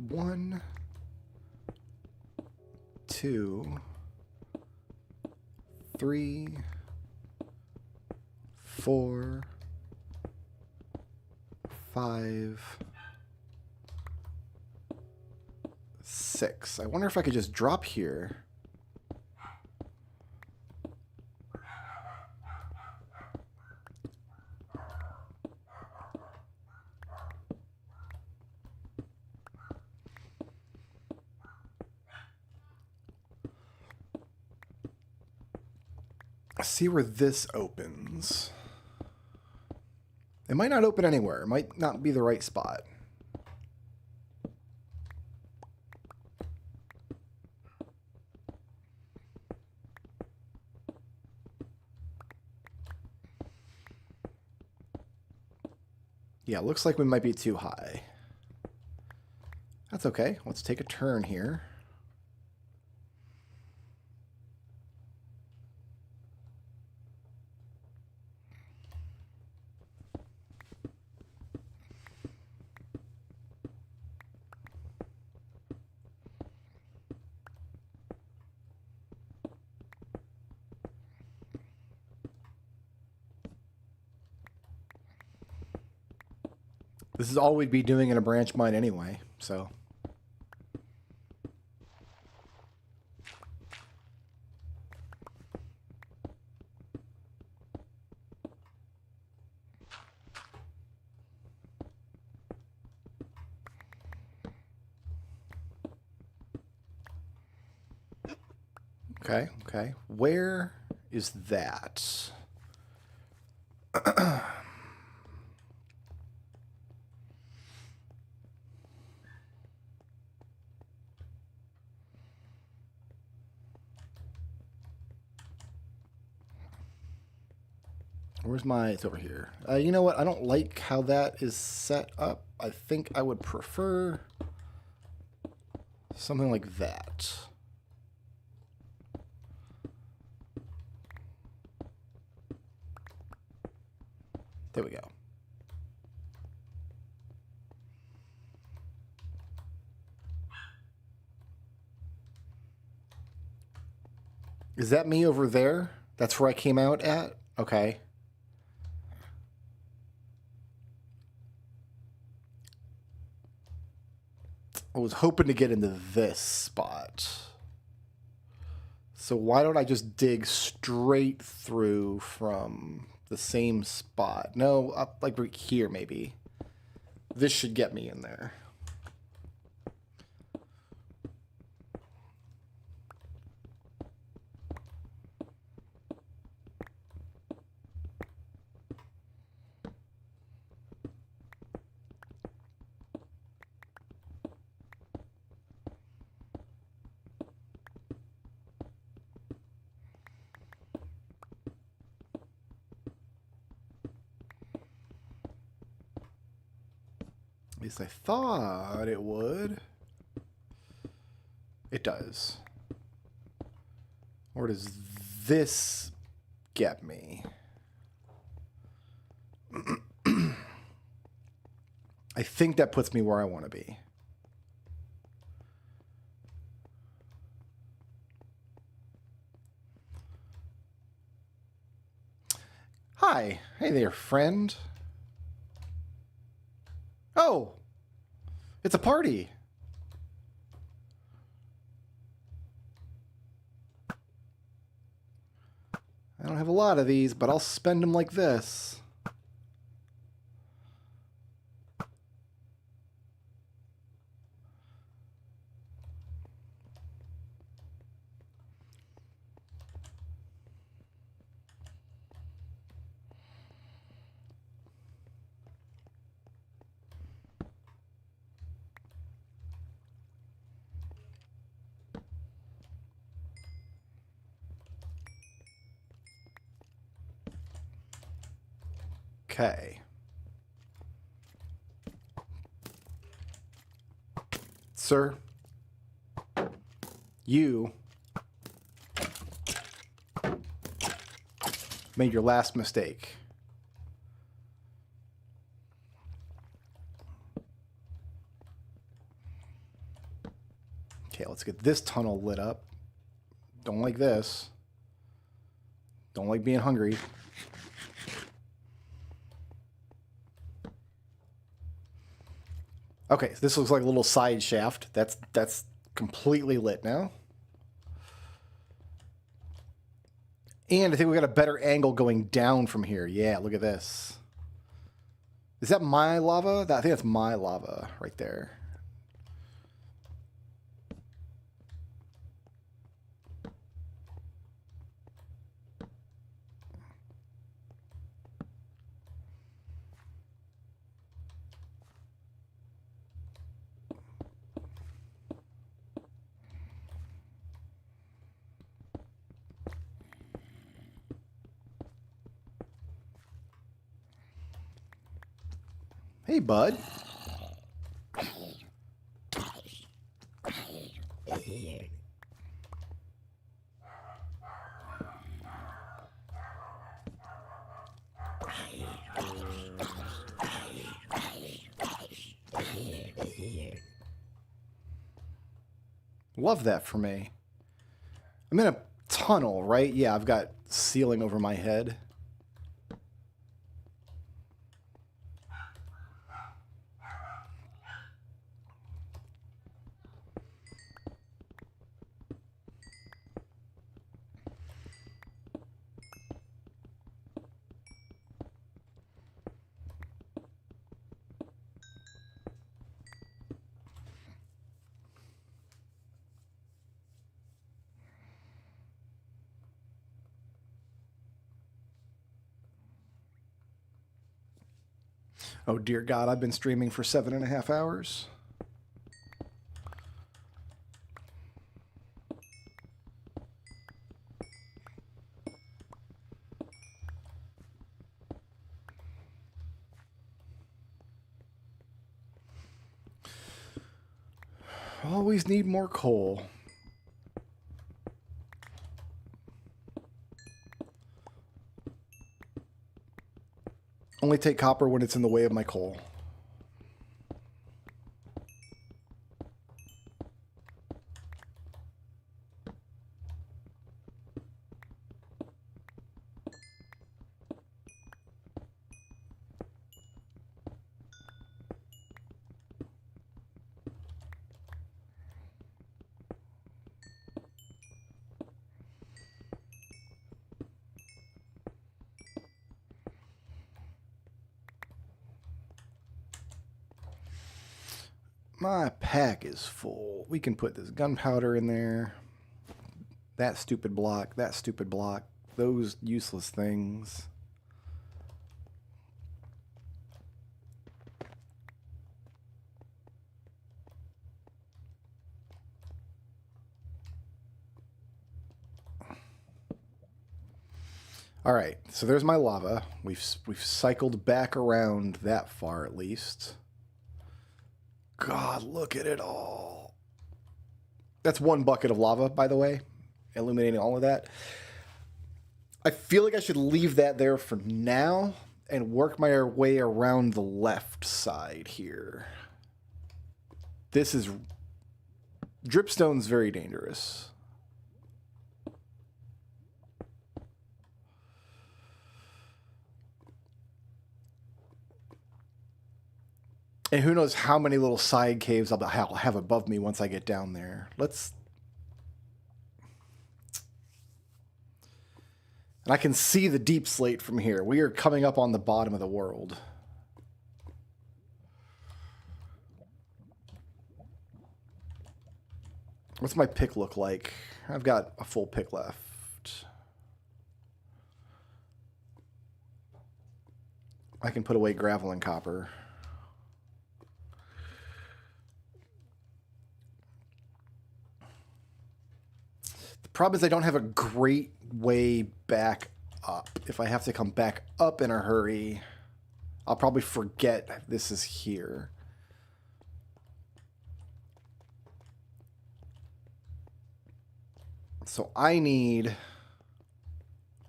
1, 2, 3, 4, 5, 6. I wonder if I could just drop here. See where this opens. It might not open anywhere. It might not be the right spot. Yeah, looks like we might be too high. That's okay. Let's take a turn here. This is all we'd be doing in a branch mine anyway, so. Okay, okay. Where is that? Where's my... It's over here. You know what? I don't like how that is set up. I think I would prefer something like that. There we go. Is that me over there? That's where I came out at? Okay. I was hoping to get into this spot. So why don't I just dig straight through from the same spot? No, up like right here maybe. This should get me in there. At least I thought it would. It does. Where does this get me? I think that puts me where I want to be. Hi. Hey there, friend. Oh, it's a party. I don't have a lot of these, but I'll spend them like this. Okay. Sir, you made your last mistake. Okay, let's get this tunnel lit up. Don't like this. Don't like being hungry. Okay, so this looks like a little side shaft. That's completely lit now. And I think we got a better angle going down from here. Yeah, look at this. Is that my lava? I think that's my lava right there. Hey, bud. Love that for me. I'm in a tunnel, right? Yeah, I've got ceiling over my head. Oh, dear God, I've been streaming for 7.5 hours. Always need more coal. Only take copper when it's in the way of my coal. My pack is full. We can put this gunpowder in there. That stupid block, those useless things. All right, so there's my lava. We've cycled back around that far at least. God, look at it all. That's one bucket of lava, by the way, illuminating all of that. I feel like I should leave that there for now and work my way around the left side here. This is... Dripstone's very dangerous. And who knows how many little side caves I'll have above me once I get down there. Let's... And I can see the deep slate from here. We are coming up on the bottom of the world. What's my pick look like? I've got a full pick left. I can put away gravel and copper. The problem is I don't have a great way back up. If I have to come back up in a hurry, I'll probably forget this is here. So I need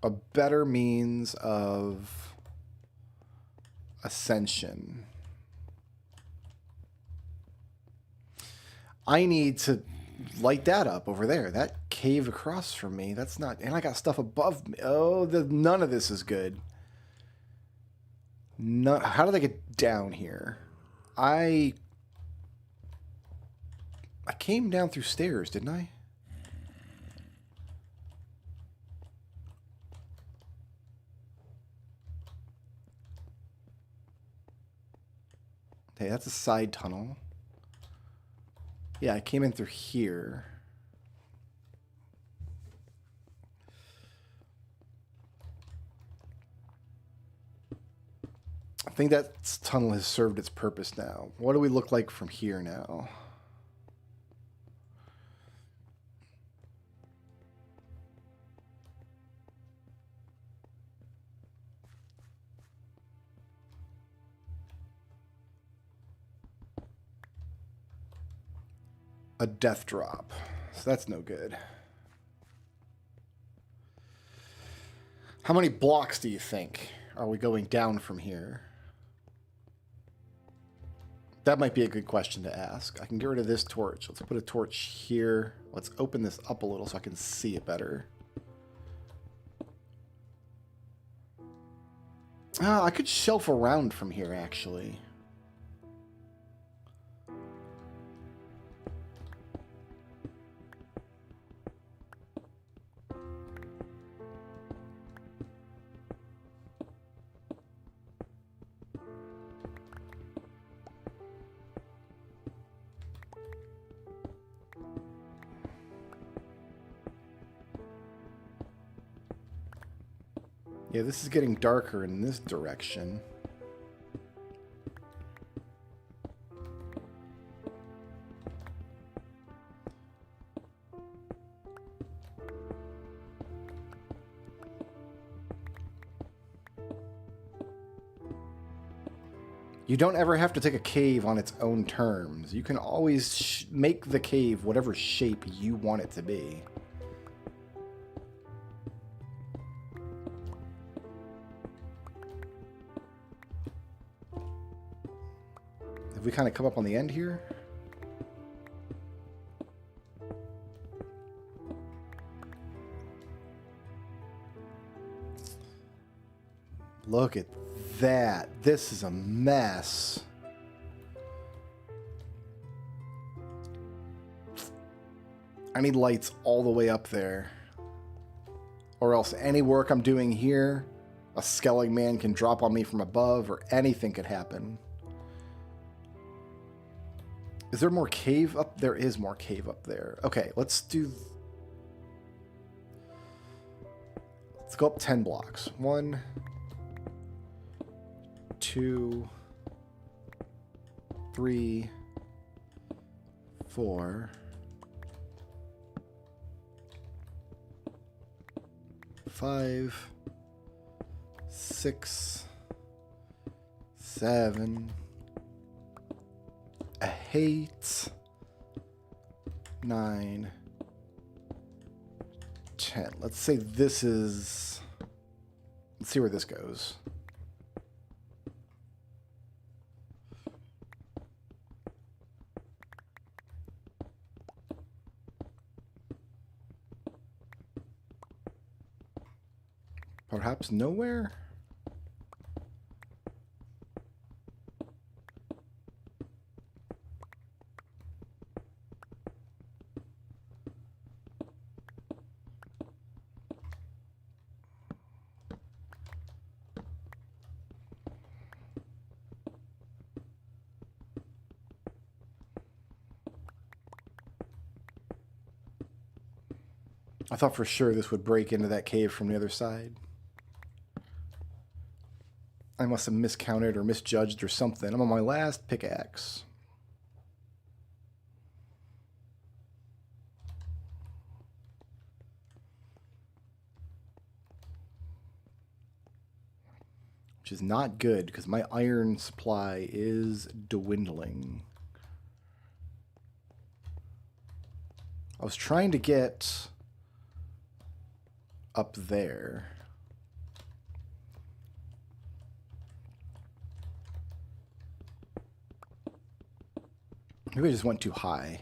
a better means of ascension. I need to light that up over there. That cave across from me, that's not... And I got stuff above me. Oh, none of this is good. How did I get down here? I came down through stairs, didn't I? Okay, that's a side tunnel. Yeah, I came in through here. I think that tunnel has served its purpose now. What do we look like from here now? a death drop. So that's no good. How many blocks do you think are we going down from here? That might be a good question to ask. I can get rid of this torch. Let's put a torch here. Let's open this up a little so I can see it better. I could shelf around from here, actually. Yeah, this is getting darker in this direction. You don't ever have to take a cave on its own terms. You can always make the cave whatever shape you want it to be. Have we kind of come up on the end here? Look at that. This is a mess. I need lights all the way up there. Or else any work I'm doing here, a skellig man can drop on me from above, or anything could happen. Is there more cave up? There is more cave up there. Okay, let's do... Let's go up 10 blocks. 1, 2, 3, 4, 5, 6, 7, 8, 9, 10. Let's say this is... Let's see where this goes. Perhaps nowhere? I thought for sure this would break into that cave from the other side. I must have miscounted or misjudged or something. I'm on my last pickaxe. Which is not good because my iron supply is dwindling. I was trying to get up there. Maybe I just went too high.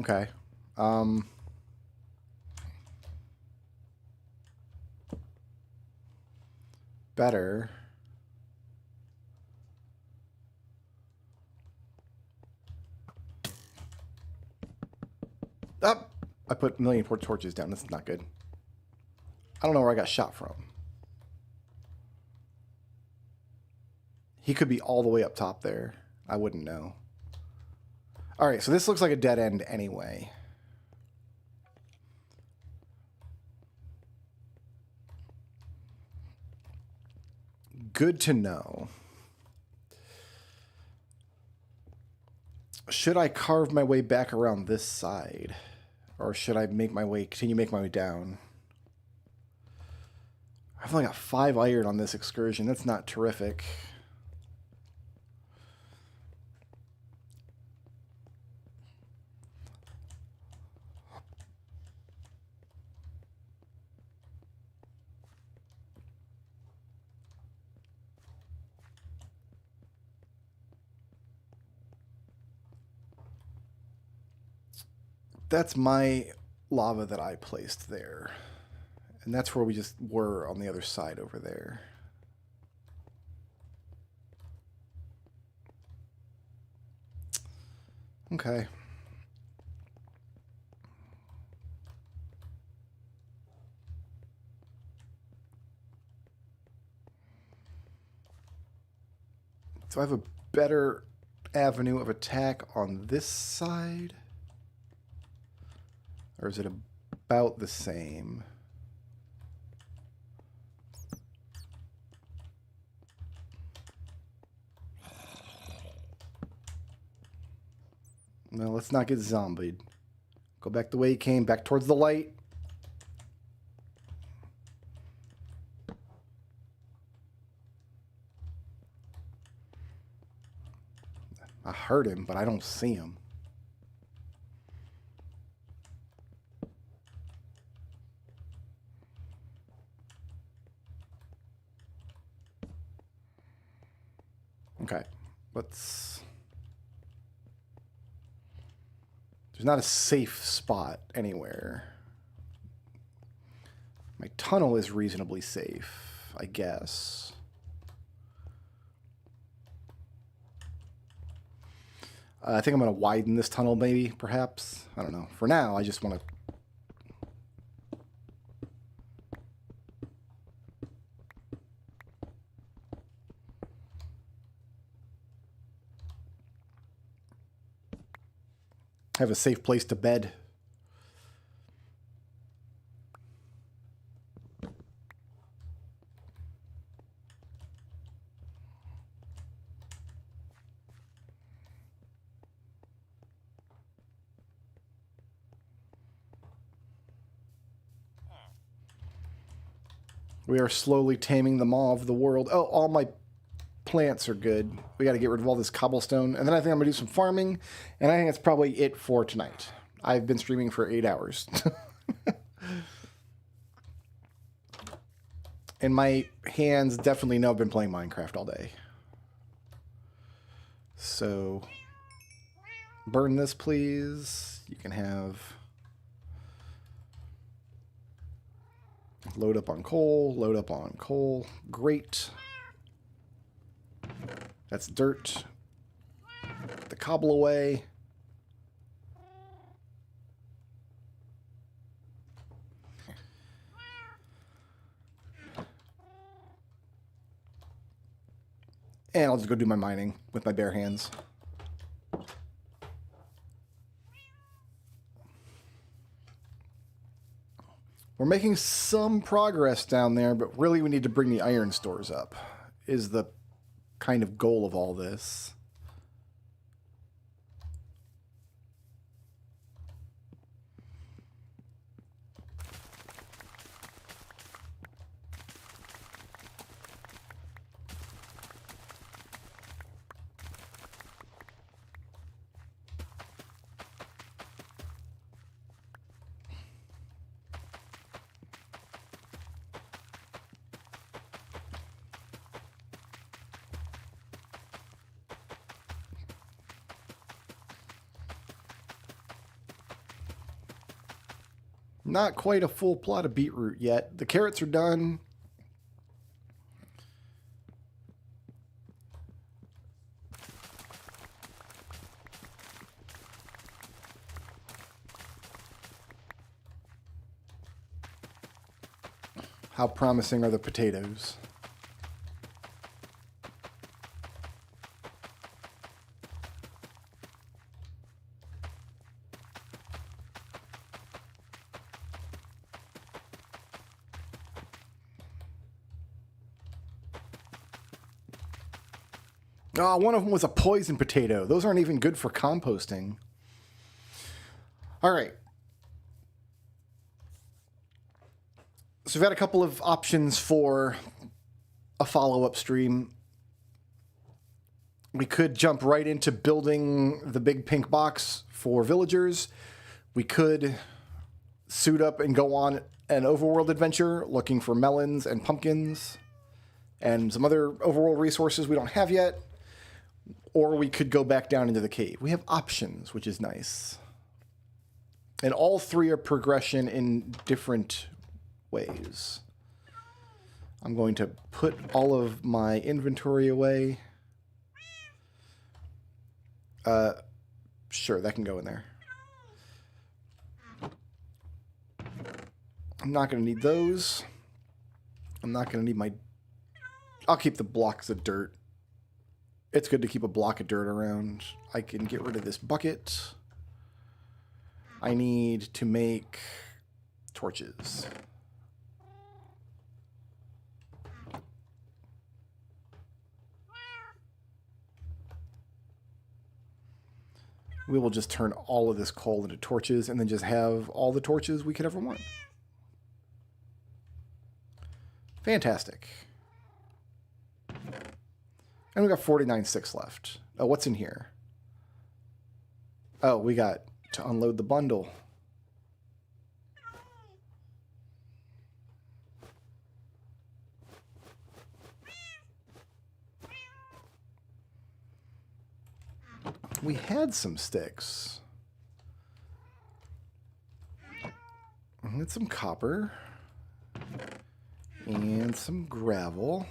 Okay. Better. Up! I put a million port torches down. That's not good. I don't know where I got shot from. He could be all the way up top there. I wouldn't know. Alright, so this looks like a dead end anyway. Good to know. should I carve my way back around this side? Or should I continue make my way down? I've only got 5 iron on this excursion. That's not terrific. That's my lava that I placed there. And that's where we just were on the other side over there. Okay. So I have a better avenue of attack on this side? Or is it about the same? No, let's not get zombied. Go back the way you came, back towards the light. I heard him, but I don't see him. Okay, let's... There's not a safe spot anywhere. My tunnel is reasonably safe, I guess. I think I'm going to widen this tunnel maybe, perhaps. I don't know. For now, I just want to... have a safe place to bed. We are slowly taming the maw of the world. Oh, all my plants are good. We got to get rid of all this cobblestone. And then I think I'm going to do some farming. And I think that's probably it for tonight. I've been streaming for 8 hours. And my hands definitely know I've been playing Minecraft all day. So, burn this, please. You can have... Load up on coal, load up on coal. Great. That's dirt. Get the cobble away. And I'll just go do my mining with my bare hands. We're making some progress down there, but really we need to bring the iron stores up, is the kind of goal of all this. Not quite a full plot of beetroot yet. The carrots are done. How promising are the potatoes? Oh, one of them was a poison potato. Those aren't even good for composting. All right. So we've had a couple of options for a follow-up stream. We could jump right into building the big pink box for villagers. We could suit up and go on an overworld adventure looking for melons and pumpkins and some other overworld resources we don't have yet. Or we could go back down into the cave. We have options, which is nice. And all three are progression in different ways. I'm going to put all of my inventory away. Sure, that can go in there. I'm not going to need those. I'm not going to need my... I'll keep the blocks of dirt. It's good to keep a block of dirt around. I can get rid of this bucket. I need to make torches. We will just turn all of this coal into torches and then just have all the torches we could ever want. Fantastic. And we got 49 sticks left. Oh, what's in here? Oh, we got to unload the bundle. We had some sticks. And some copper. And some gravel.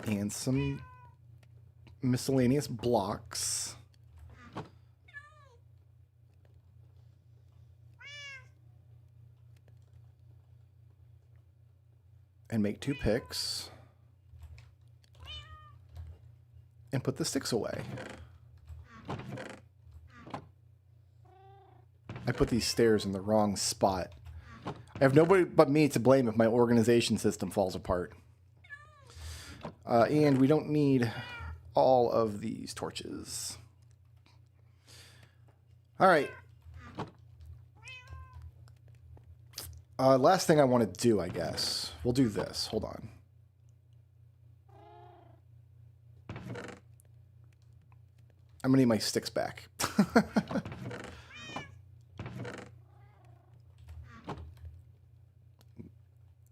And some miscellaneous blocks. And make 2 picks. And put the sticks away. I put these stairs in the wrong spot. I have nobody but me to blame if my organization system falls apart. And we don't need all of these torches. All right. Last thing I want to do, I guess. We'll do this. Hold on. I'm going to need my sticks back.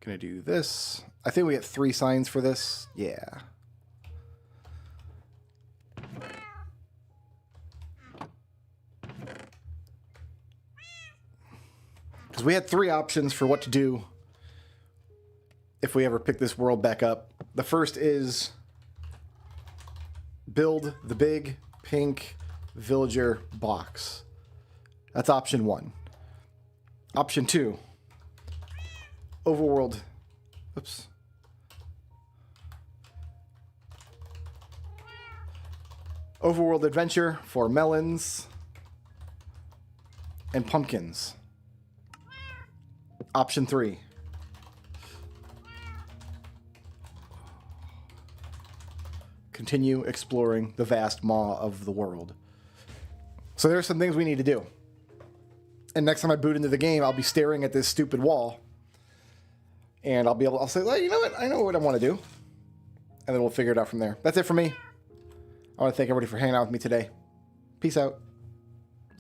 Gonna do this. I think we get 3 signs for this. Yeah. Because we had 3 options for what to do if we ever pick this world back up. The first is build the big pink villager box. That's option 1. Option 2. Overworld. Oops. Overworld adventure for melons and pumpkins. Option 3. Continue exploring the vast maw of the world. So there's some things we need to do. And next time I boot into the game, I'll be staring at this stupid wall. And I'll say, well, you know what? I know what I want to do. And then we'll figure it out from there. That's it for me. I want to thank everybody for hanging out with me today. Peace out.